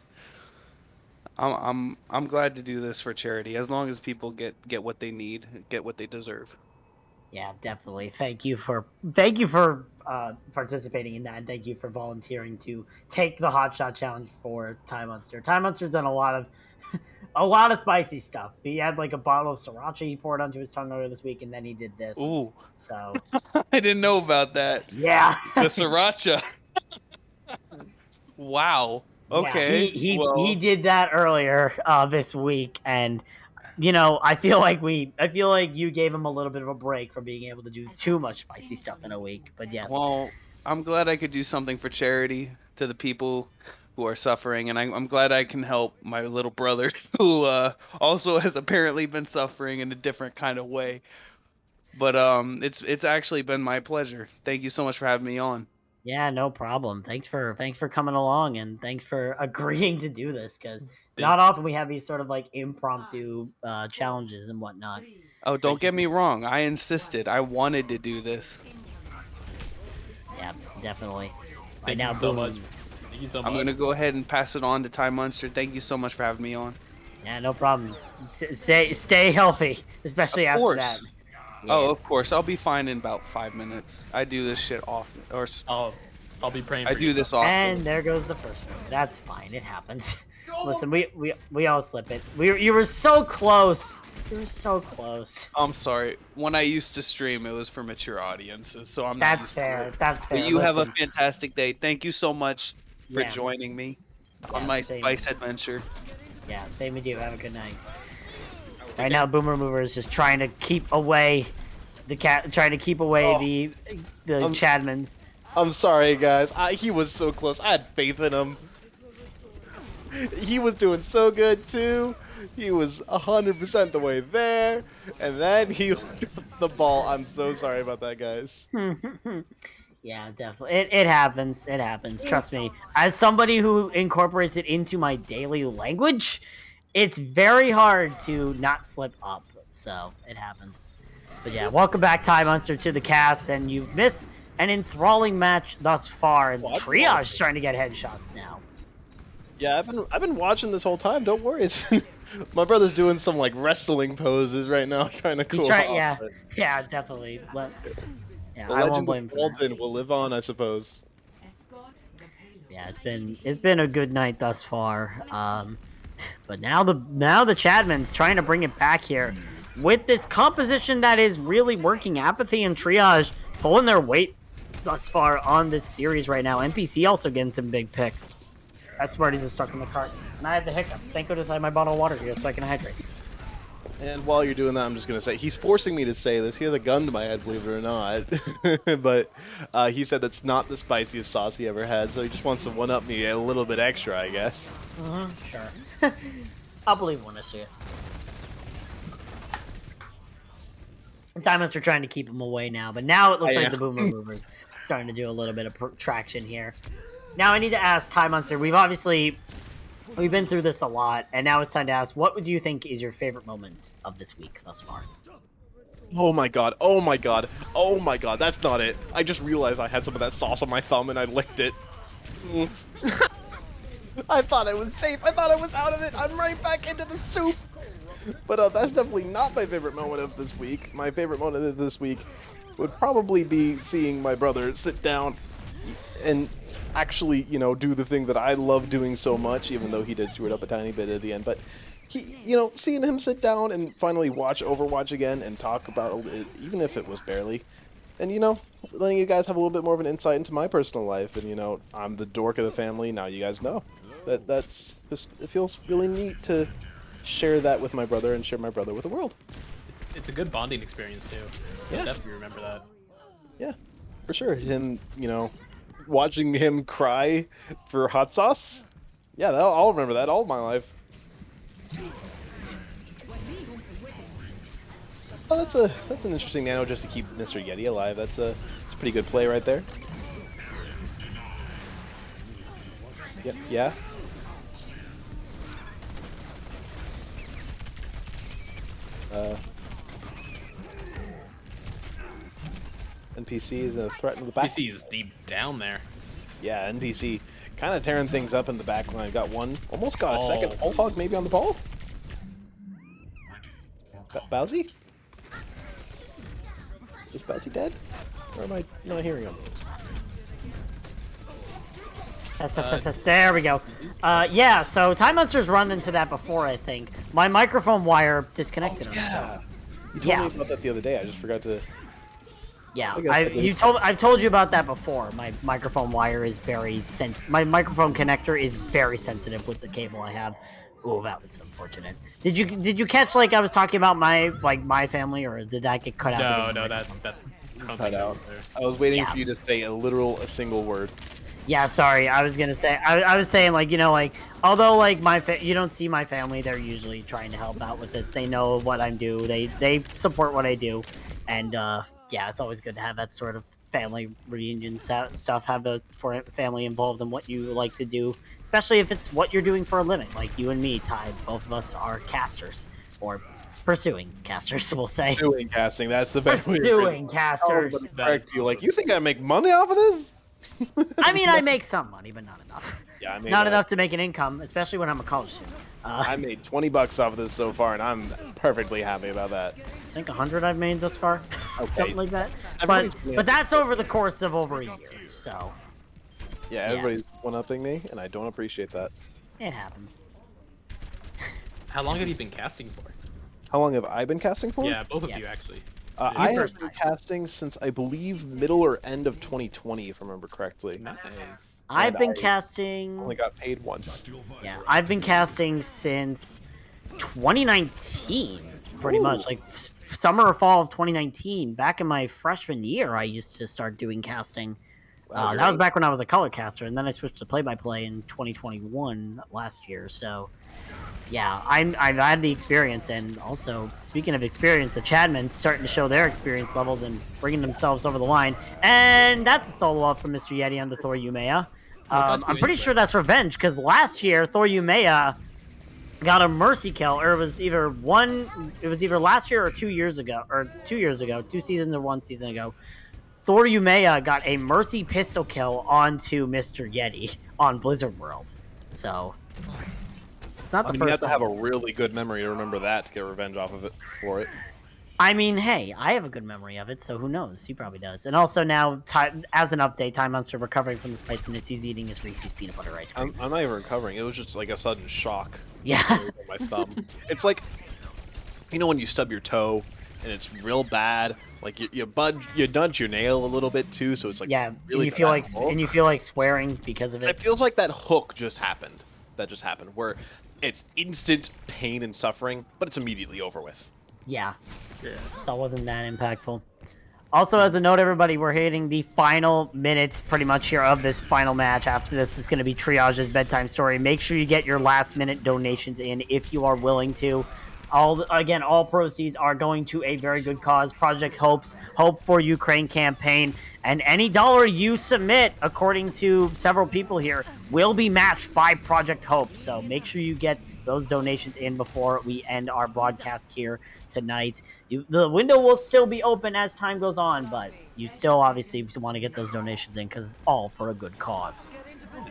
I'm glad to do this for charity. As long as people get what they need, get what they deserve. Yeah, definitely. Thank you for participating in that, and thank you for volunteering to take the Hot Shot Challenge for Time Monster. Time Monster's done a lot of spicy stuff. He had like a bottle of sriracha he poured onto his tongue earlier this week, and then he did this. Ooh. So I didn't know about that. Yeah. The sriracha. Wow. Okay. Yeah, he did that earlier this week, and you know, I feel like you gave him a little bit of a break from being able to do too much spicy stuff in a week. But yes. Well, I'm glad I could do something for charity to the people who are suffering, and I'm glad I can help my little brother who also has apparently been suffering in a different kind of way. But it's actually been my pleasure. Thank you so much for having me on. Yeah, no problem. Thanks for coming along, and thanks for agreeing to do this, because not often we have these sort of like impromptu challenges and whatnot. Oh, don't get me wrong. I insisted. I wanted to do this. Yeah, definitely. Thank you so much. Thank you so much. I'm going to go ahead and pass it on to Time Monster. Thank you so much for having me on. Yeah, no problem. Stay healthy, especially after that. Yeah. Oh, of course. I'll be fine in about 5 minutes. I do this shit often. Or I'll be praying. I do this often. And there goes the first one. That's fine. It happens. Listen, we all slip it. You were so close. You're so close. I'm sorry. When I used to stream, it was for mature audiences, so I'm not That's used fair. to it. That's fair. But you have a Listen. fantastic day. Thank you so much for Yeah. joining me on Yeah, my same. spice adventure. Yeah, same with you. Have a good night. Right now, Boomer Mover is just trying to keep away trying to keep away the Chadmans. I'm sorry, guys. He was so close. I had faith in him. He was doing so good too. He was 100% the way there, and then he dropped the ball. I'm so sorry about that, guys. Yeah, definitely. It happens. It happens. Trust me. As somebody who incorporates it into my daily language, it's very hard to not slip up. So it happens. But yeah, welcome back, Time Monster, to the cast, and you've missed an enthralling match thus far. And Triage trying to get headshots now. Yeah, I've been watching this whole time. Don't worry. My brother's doing some like wrestling poses right now, trying to cool He's trying. off. Yeah, but yeah, definitely. Yeah, the I won't legend blame of him for that. Walton will live on, I suppose. Yeah, it's been a good night thus far. But now the Chadman's trying to bring it back here with this composition that is really working. Apathy and Triage pulling their weight thus far on this series right now. NPC also getting some big picks. That Smarties is stuck in the cart, and I had the hiccups. Thank goodness I had my bottle of water here so I can hydrate. And while you're doing that, I'm just going to say, he's forcing me to say this. He has a gun to my head, believe it or not. But he said that's not the spiciest sauce he ever had, so he just wants to one-up me a little bit extra, I guess. Sure. I'll believe when I see it. Time Monster trying to keep him away now, but now it looks like the Boomer Movers starting to do a little bit of traction here. Now I need to ask Time Monster, we've been through this a lot, and now it's time to ask, what would you think is your favorite moment of this week thus far? Oh my god, oh my god, oh my god, that's not it. I just realized I had some of that sauce on my thumb and I licked it. I thought I was safe, I thought I was out of it, I'm right back into the soup! But that's definitely not my favorite moment of this week. My favorite moment of this week would probably be seeing my brother sit down and actually, you know, do the thing that I love doing so much, even though he did screw it up a tiny bit at the end. But he, you know, seeing him sit down and finally watch Overwatch again and talk about it, even if it was barely, and you know, letting you guys have a little bit more of an insight into my personal life. And you know, I'm the dork of the family. Now you guys know that's just, it feels really neat to share that with my brother and share my brother with the world. It's a good bonding experience too. Yeah. I'll definitely remember that. Yeah, for sure. Him, you know, watching him cry for hot sauce. Yeah, I'll remember that all my life. Oh, that's an interesting nano just to keep Mr. Yeti alive. That's a pretty good play right there. Yep, yeah. NPC is a threat in the back. NPC is deep down there. Yeah, NPC kind of tearing things up in the back line. Got one, almost got a second. Whole hog maybe on the ball. Bowsy? Is Bowsy dead? Or am I not hearing him? Yes, there we go. Yeah, so Time Monster's run into that before, I think. My microphone wire disconnected. Yeah. You told me about that the other day. I just forgot to... Yeah, I've told you about that before. My microphone wire is very my microphone connector is very sensitive with the cable I have. Oh, that was unfortunate. Did you catch like I was talking about my family, or did that get cut out? No, that's cut out. I was waiting for you to say a single word. Yeah, sorry. I was gonna say I was saying like, you know, like although like you don't see my family, they're usually trying to help out with this. They know what I do. They support what I do, and yeah, it's always good to have that sort of family reunion stuff. Have the family involved in what you like to do, especially if it's what you're doing for a living. Like you and me, Ty, both of us are casters, or pursuing casters, we'll say. Pursuing casting, that's the best way. Pursuing casters. Correct you. Like, you think I make money off of this? I mean, I make some money, but not enough. Yeah, I made not enough to make an income, especially when I'm a college student. I made $20 off of this so far, and I'm perfectly happy about that. I think 100 I've made thus far, something like that. Everybody's But that's over the course of over a year, so. Yeah, everybody's one-upping me, and I don't appreciate that. It happens. How long have you been casting for? How long have I been casting for? Yeah, both of you actually. I have first been time. casting since I believe middle or end of 2020, if I remember correctly. Nice. I've And been I casting. only got paid once. Yeah, I've been casting since 2019, pretty much. Like summer or fall of 2019. Back in my freshman year, I used to start doing casting. Wow, you're That was old. back when I was a color caster, and then I switched to play-by-play in 2021 last year. So, yeah, I've had the experience, and also speaking of experience, the Chadmen starting to show their experience levels and bringing themselves over the line. And that's a solo up from Mr. Yeti on the Thor Umea. What got you I'm pretty into sure it? that's revenge because last year Thor Umea got a mercy kill, or it was either last year or 2 years ago, 2 seasons or 1 season ago. Thor Umea got a mercy pistol kill onto Mr. Yeti on Blizzard World. So it's not I the mean, you have first to have a time. really good memory to remember that to get revenge off of it for it. I mean, hey, I have a good memory of it, so who knows? He probably does. And also now, as an update, Time Monster recovering from the spiciness, he's eating his Reese's peanut butter ice cream. I'm not even recovering. It was just like a sudden shock. Yeah. On my thumb. It's like, you know, when you stub your toe and it's real bad. Like you nudge your nail a little bit too, so it's like Yeah, really and you feel bad. like swearing because of it. It feels like that hook just happened. That just happened, where it's instant pain and suffering, but it's immediately over with. Yeah. So it wasn't that impactful. Also, as a note, everybody, we're hitting the final minute pretty much here of this final match. After this is going to be Triage's bedtime story. Make sure you get your last minute donations in if you are willing to. All proceeds are going to a very good cause, Project Hope for Ukraine campaign, and any dollar you submit, according to several people here, will be matched by Project Hope. So make sure you get those donations in before we end our broadcast here tonight. The window will still be open as time goes on, but you still obviously want to get those donations in because it's all for a good cause.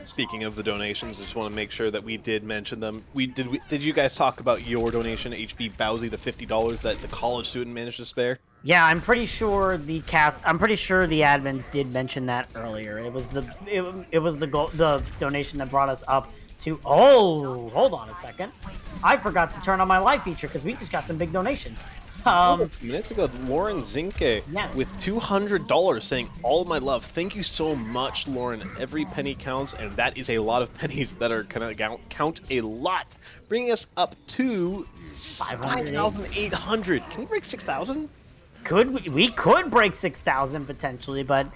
Speaking of the donations, I just want to make sure that we did mention them. Did you guys talk about your donation, HB Bowsy, the $50 that the college student managed to spare? Yeah, I'm pretty sure the admins did mention that earlier. It was the donation that brought us up to. Oh, hold on a second. I forgot to turn on my live feature because we just got some big donations. Minutes ago, Lauren Zinke with $200 saying, "All my love." Thank you so much, Lauren. Every penny counts, and that is a lot of pennies that are gonna count a lot, bringing us up to 5,800. Can we break 6,000? We could break 6,000 potentially, but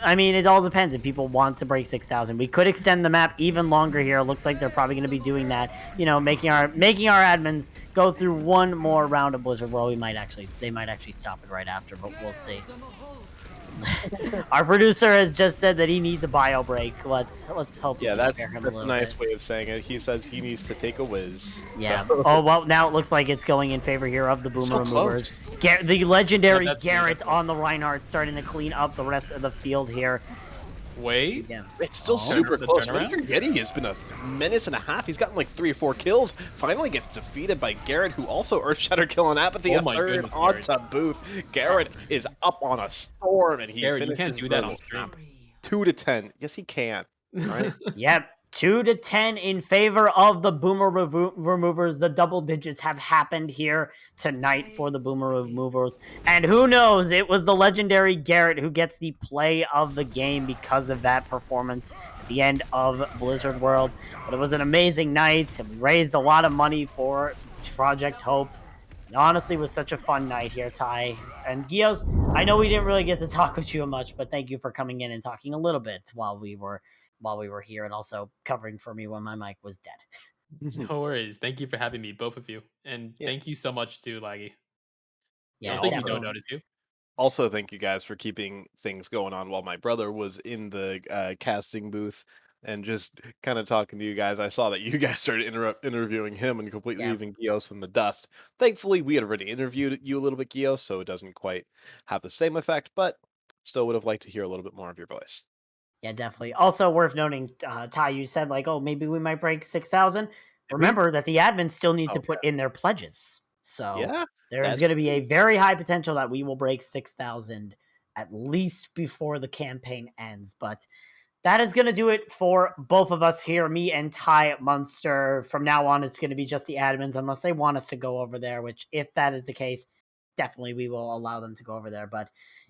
I mean, it all depends if people want to break 6,000. We could extend the map even longer here. It looks like they're probably going to be doing that. You know, making our admins go through one more round of Blizzard World. They might actually stop it right after, but we'll see. Our producer has just said that he needs a bio break. Let's hope. Yeah, we that's spare him a a little nice bit. way of saying it. He says he needs to take a whiz. Yeah. So. Oh well, now it looks like it's going in favor here of the Boomer So Removers. close. The legendary Yeah, that's Garrett on the Reinhardt starting to clean up the rest of the field here. Wait. Yeah. It's still super close. Mr. Yeti has been a minute and a half. He's gotten like 3 or 4 kills. Finally gets defeated by Garrett, who also Earthshatter kill on Apathy. Oh a my third goodness, onto Booth. Garrett is up on a storm, and he Garrett, you finishes can't do that the on stream. 2 to 10. Yes, he can. Right? Yep. 2 to 10 in favor of the Boomer Removers. The double digits have happened here tonight for the Boomer Removers. And who knows, it was the legendary Garrett who gets the play of the game because of that performance at the end of Blizzard World. But it was an amazing night, and we raised a lot of money for Project Hope. And honestly, it was such a fun night here, Ty. And Gios, I know we didn't really get to talk with you much, but thank you for coming in and talking a little bit while we were here, and also covering for me when my mic was dead. No worries. Thank you for having me, both of you. And thank you so much to Laggy. Yeah, I don't think you definitely. don't notice you. Also, thank you guys for keeping things going on while my brother was in the casting booth and just kind of talking to you guys. I saw that you guys started interviewing him and completely leaving Gios in the dust. Thankfully, we had already interviewed you a little bit, Gios, so it doesn't quite have the same effect, but still would have liked to hear a little bit more of your voice. Yeah, definitely. Also worth noting, Ty, you said like, oh, maybe we might break 6,000. Remember that the admins still need to put in their pledges. So there is going to be a very high potential that we will break 6,000 at least before the campaign ends. But that is going to do it for both of us here, me and Ty Munster. From now on, it's going to be just the admins, unless they want us to go over there, which, if that is the case, definitely we will allow them to go over there. But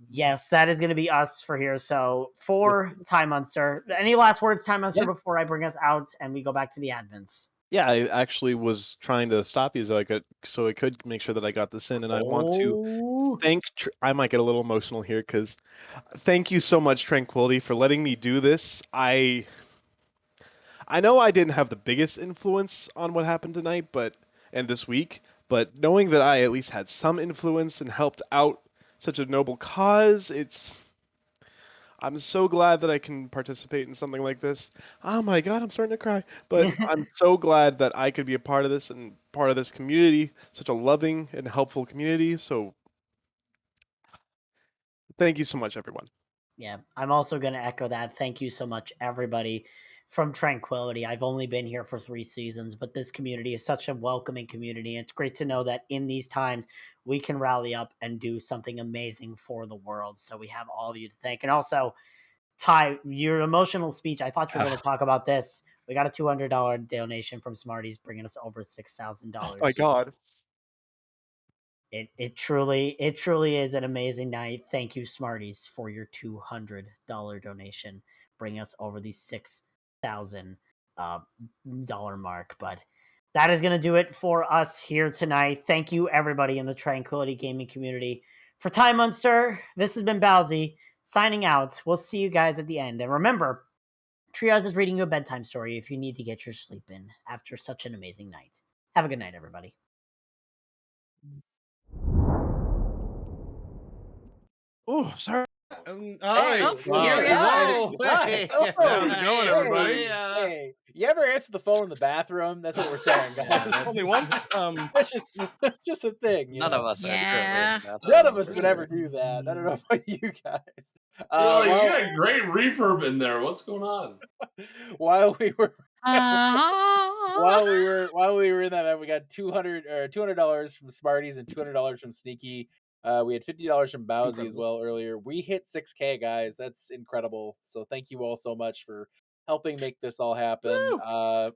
yes, that is going to be us for here. So for Ty Munster, any last words, Ty Munster, before I bring us out and we go back to the admins? Yeah, I actually was trying to stop you so I could make sure that I got this in, and I want to thank. I might get a little emotional here because thank you so much, Tranquility, for letting me do this. I know I didn't have the biggest influence on what happened tonight, and this week, but knowing that I at least had some influence and helped out such a noble cause, I'm so glad that I can participate in something like this. Oh my god, I'm starting to cry. But I'm so glad that I could be a part of this and part of this community, such a loving and helpful community. So thank you so much, everyone. Yeah, I'm also going to echo that. Thank you so much, everybody from Tranquility. I've only been here for 3 seasons, but this community is such a welcoming community. It's great to know that in these times, we can rally up and do something amazing for the world. So we have all of you to thank. And also, Ty, your emotional speech, I thought you were going to talk about this. We got a $200 donation from Smarties, bringing us over $6,000. Oh my god. It truly is an amazing night. Thank you, Smarties, for your $200 donation. Bring us over the $6,000 dollar mark. But that is going to do it for us here tonight. Thank you, everybody in the Tranquility Gaming community. For Ty Munster, this has been Bowsy signing out. We'll see you guys at the end. And remember, Triage is reading you a bedtime story if you need to get your sleep in after such an amazing night. Have a good night, everybody. Oh, sorry. Hey, Here we whoa, are. hey, Hi. how's Oh, it going, everybody? Hey, you ever answer the phone in the bathroom? That's what we're saying, guys. Only once. That's just a thing. None of us are currently in the bathroom. None of us would ever do that. I don't know about you guys. You got great reverb in there. What's going on? While we were while we were in that, we got $200 from Smarties and $200 from Sneaky. We had $50 from Bowsy as well earlier. We hit 6K, guys. That's incredible. So thank you all so much for helping make this all happen.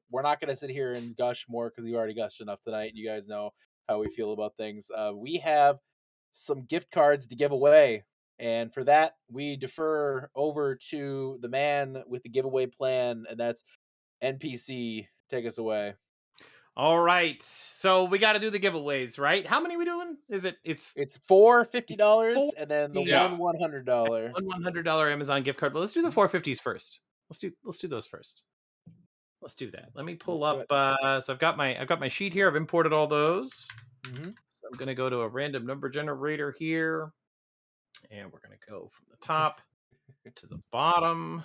We're not going to sit here and gush more because we already gushed enough tonight. You guys know how we feel about things. We have some gift cards to give away. And for that, we defer over to the man with the giveaway plan, and that's NPC. Take us away. All right, so we got to do the giveaways, right? How many we doing? It's four $50 and then the one $100. One $100 Amazon gift card. But let's do the 450s first. Let's do those first. Let's do that. Let me pull up. So I've got my sheet here. I've imported all those. So I'm gonna go to a random number generator here, and we're gonna go from the top to the bottom.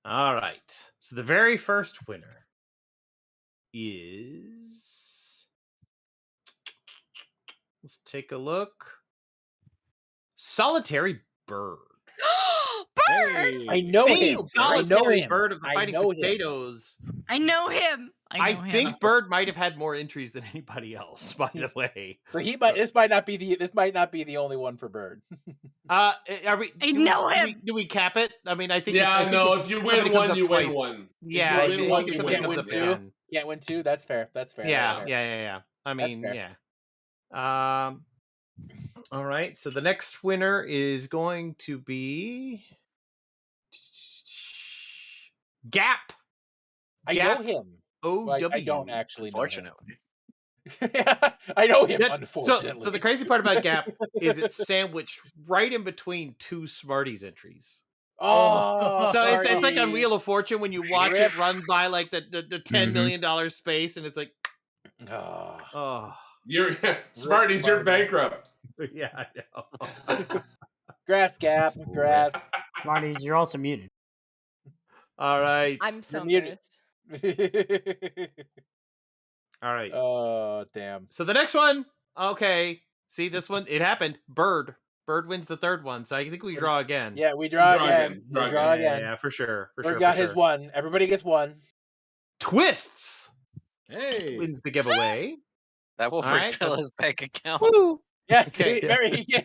All right. So the very first winner is. Let's take a look. Solitary Bird. Bird! I know him. Solitary Bird of the Fighting Potatoes. I know him. I think Bird might have had more entries than anybody else, by the way. So this might not be the only one for Bird. Are we? I know him. Do we cap it? I mean, I think. If you win one, you win one. Yeah, if you win one, you win one. Can't win two. That's fair. Yeah. I mean, yeah. All right. So the next winner is going to be Gap. I know him. OW. I don't actually know him. Unfortunately. I know him, unfortunately. So the crazy part about Gap is it's sandwiched right in between two Smarties entries. Oh, so it's like on Wheel of Fortune when you watch it run by like the $10 million space, and it's like, you're Smarties, you're bankrupt. Yeah, I know. Congrats, Gap. Congrats. Smarties, you're also muted. All right. I'm so embarrassed. All right. Oh, damn. So the next one, okay. See, this one, it happened. Bird wins the third one, so I think we draw again. Yeah, we draw again. We draw again. Yeah, for sure. Bird got his one. Everybody gets one. Twists wins the giveaway. That will refill his bank account. Woo! Yeah, Okay.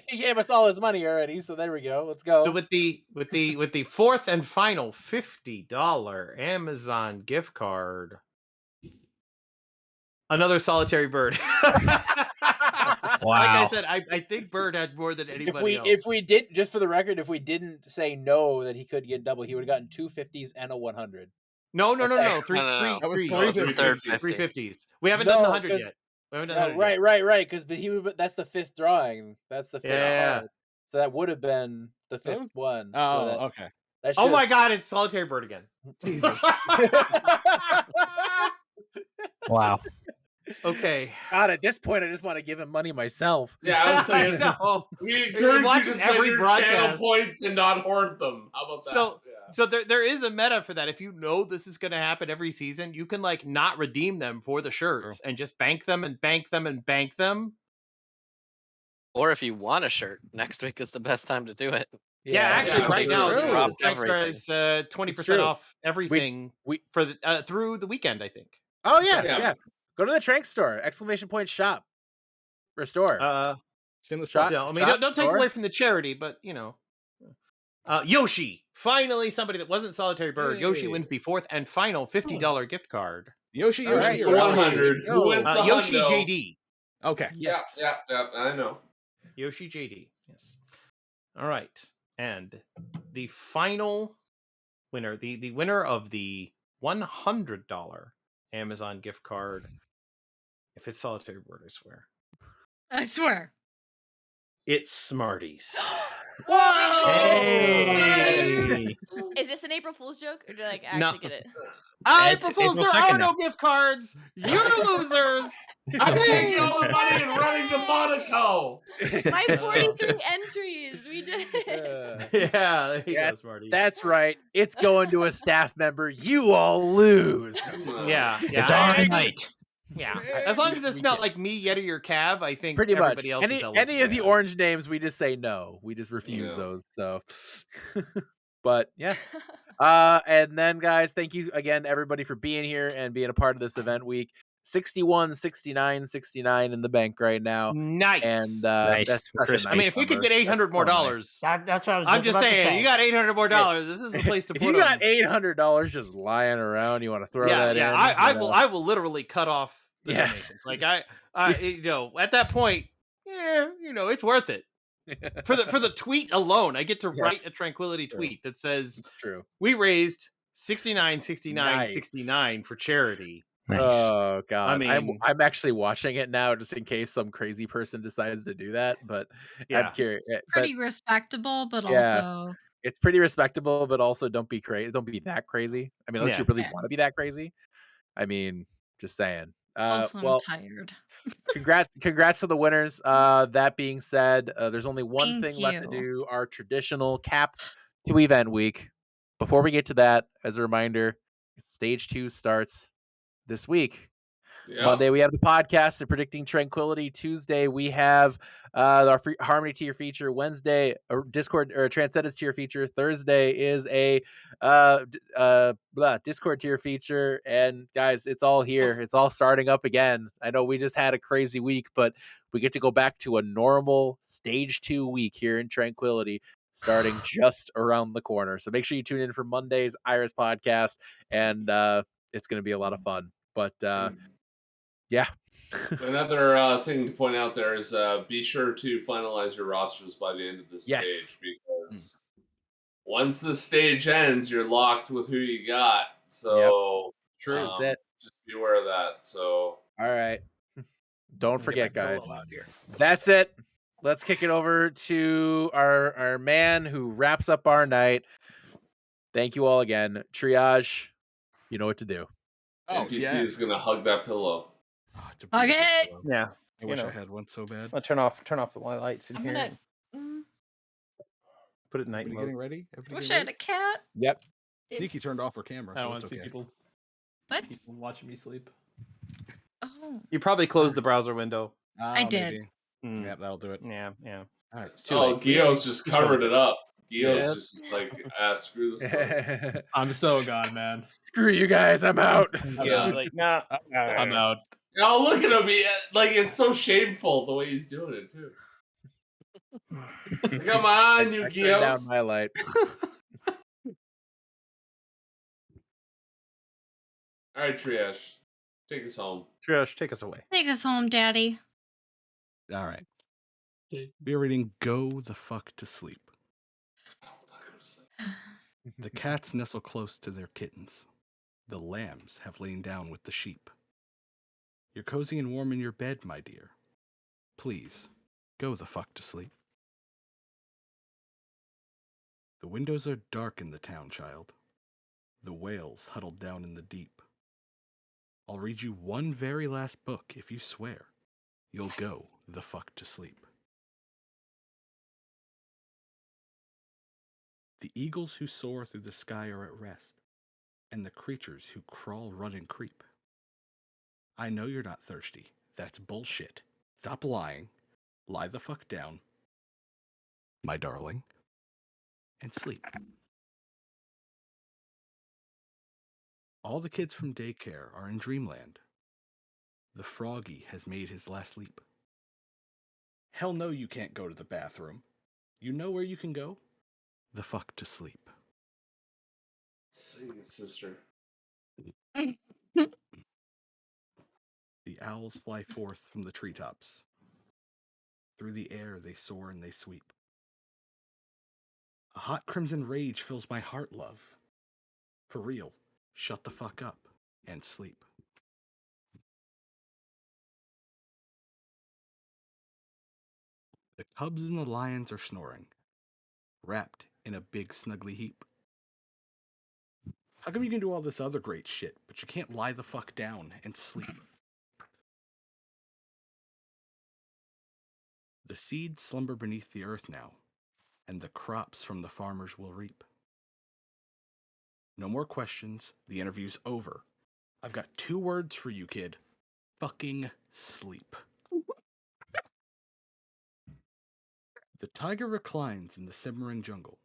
he gave us all his money already, so there we go. Let's So go. with the fourth and final $50 Amazon gift card, another solitary bird. Like I Wow. said, I think Bird had more than If anybody else. if we did, just for the record, if we didn't say no that he could get double, he would have gotten 2 50s and a 100. No. No, Three no. That was threes. No, it's 350s. 350s. We haven't done the No, 100 because yet. We haven't done no, 100 yet. right, because that's the fifth drawing. That's the fifth Yeah. card. So that would have been the That fifth was- one. So Oh, that okay. that's Oh my just- God! It's solitary bird again. Jesus. Wow. Okay. God, at this point, I just want to give him money myself. Yeah, I was saying. No. We He encourage you watches to spend every your channel broadcast. points and not hoard them. How about that? So, Yeah. so there is a meta for that. If you know this is going to happen every season, you can like not redeem them for the shirts and just bank them and bank them and bank them. Or if you want a shirt, next week is the best time to do it. Yeah, actually, yeah, right that's now, true. Trank Everything. is 20% true. off everything we for the through the weekend, I think. Oh yeah, Yeah. yeah. Go to the Trank store! ! Shop or store. Shameless Shot- plug. So, I mean, shop don't take store? away from the charity, but you know. Yoshi, finally somebody that wasn't solitary bird. Yoshi Yay. wins the fourth and final $50 gift card. Yoshi, All right. Yoshi, The or 100. Yo. Who wins the Yoshi hundo? JD. Okay. Yes. Yeah, I know. Yoshi JD. Yes. All right. And the final winner, the winner of the $100 Amazon gift card. If it's solitary bird, I swear. I swear. It's Smarties. Hey. Is this an April Fool's joke, or do I actually No. get it? April Fools, April there 2nd are now. no gift cards. You're losers. I'm taking all the money and running to Monaco. My 43 entries. We did it. Yeah, there you Yeah, go, Smarties. That's right. It's going to a staff member. You all lose. Yeah, It's I- on night. Yeah, as long as it's not like me, Yeti, or Cav, I think Pretty much. everybody else is eligible. Any of the orange names, we just say no. We just refuse Yeah. those. So, but yeah. And then guys, thank you again, everybody, for being here and being a part of this event week. 61, 69, 69 in the bank right now. Nice. And Nice. that's such a Christmas. I mean, nice if we could number. get 800 more That's so nice. dollars, That's what I was. I'm just just about to saying, say. you got 800 more dollars. This is the place to If put you them. got $800 just lying around, you want to throw that in? I will literally cut off the Yeah. donations. Like I you know, at that point, yeah, you know, it's worth it. For the tweet alone, I get to Yes. write a tranquility True. tweet that says True. we raised 69, 69, Nice. 69 for charity. Nice. Oh god, mean- I'm actually watching it now just in case some crazy person decides to do that. But Yeah. I'm curious. But Pretty respectable, but Yeah. also it's pretty respectable, but also don't be crazy. Don't be that crazy. I mean, unless Yeah. you really Yeah. want to be that crazy. I mean, just saying. also Well, I'm tired. congrats to the winners. That being said, there's only one Thank thing left to you. do: our traditional cap to event week. Before we get to that, as a reminder, stage 2 starts this week. Yeah. Monday we have the podcast, the Predicting Tranquility. Tuesday we have our Harmony tier feature. Wednesday, a Discord or Transcendence tier feature. Thursday is a Discord tier feature. And guys, it's all here. It's all starting up again. I know we just had a crazy week, but we get to go back to a normal stage 2 week here in Tranquility, starting just around the corner. So make sure you tune in for Monday's Iris podcast, and it's going to be a lot of fun. But yeah. Another thing to point out there is be sure to finalize your rosters by the end of this Yes. stage, because once the stage ends, you're locked with who you got. So True. That's it. just be aware of that. So All right. Don't forget, Get my guys. pillow out here. That's it. Let's kick it over to our man who wraps up our night. Thank you all again. Triage, you know what to do. NPC is gonna hug that pillow. Oh, it's a Hug beautiful it. pillow. Yeah. I you wish I know. had one so bad. I'll turn off the lights in I'm here. gonna. And put it in night Everybody mode. getting ready? Everybody Wish I getting had a cat. Yep. ready? Sneaky turned off her camera, I so don't want it's to see okay. people What? watching me sleep. Oh, You probably closed the browser window. I did. Maybe. Mm. Yep, that'll do it. Yeah, yeah. All right. It's too Oh, late. Gio's just covered it up. Gio's Yeah. just like, screw this place. I'm so gone, man. Screw you guys. I'm out. Yeah. Like, nah. I'm out. Oh, look at him. Like, it's so shameful the way he's doing it, too. Come on, you I turned down Gios. my light. All right, Triash, take us home. Trish, take us away. Take us home, Daddy. All right. We are reading Go the Fuck to Sleep. The cats nestle close to their kittens. The lambs have lain down with the sheep. You're cozy and warm in your bed, my dear. Please, go the fuck to sleep. The windows are dark in the town, child. The whales huddled down in the deep. I'll read you one very last book if you swear you'll go the fuck to sleep. The eagles who soar through the sky are at rest, and the creatures who crawl, run, and creep. I know you're not thirsty. That's bullshit. Stop lying. Lie the fuck down, my darling, and sleep. All the kids from daycare are in dreamland. The froggy has made his last leap. Hell no, you can't go to the bathroom. You know where you can go? The fuck to sleep. Sing it, sister. The owls fly forth from the treetops. Through the air they soar and they sweep. A hot crimson rage fills my heart, love. For real, shut the fuck up and sleep. The cubs and the lions are snoring, wrapped in a big snuggly heap. How come you can do all this other great shit, but you can't lie the fuck down and sleep? The seeds slumber beneath the earth now, and the crops from the farmers will reap. No more questions, the interview's over. I've got 2 words for you, kid. Fucking sleep. The tiger reclines in the simmering jungle.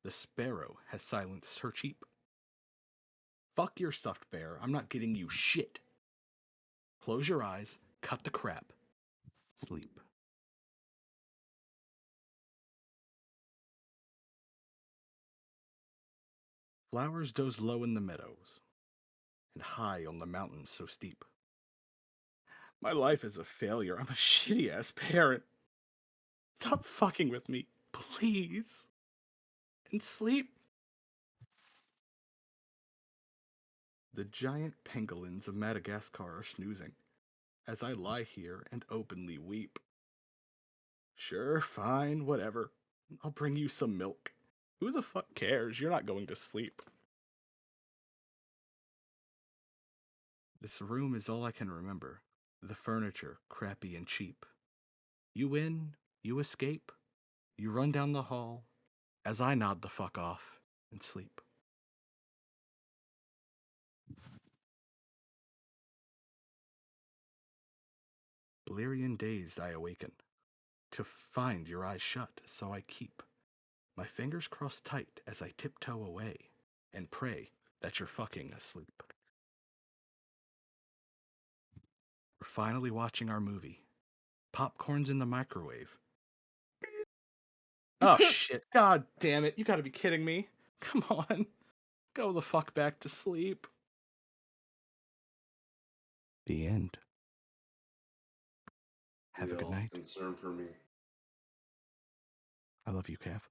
The sparrow has silenced her cheep. Fuck your stuffed bear, I'm not getting you shit. Close your eyes, cut the crap, sleep. Flowers doze low in the meadows, and high on the mountains so steep. My life is a failure, I'm a shitty ass parent. Stop fucking with me, please. And sleep. The giant pangolins of Madagascar are snoozing, as I lie here and openly weep. Sure, fine, whatever. I'll bring you some milk. Who the fuck cares? You're not going to sleep. This room is all I can remember. The furniture, crappy and cheap. You win, you escape, you run down the hall, as I nod the fuck off and sleep. Bleary and dazed I awaken, to find your eyes shut, so I keep my fingers crossed tight as I tiptoe away, and pray that you're fucking asleep. We're finally watching our movie. Popcorn's in the microwave. Oh shit, god damn it, you gotta be kidding me. Come on, go the fuck back to sleep. The end. Have a good night. Concern for me. I love you, Cav.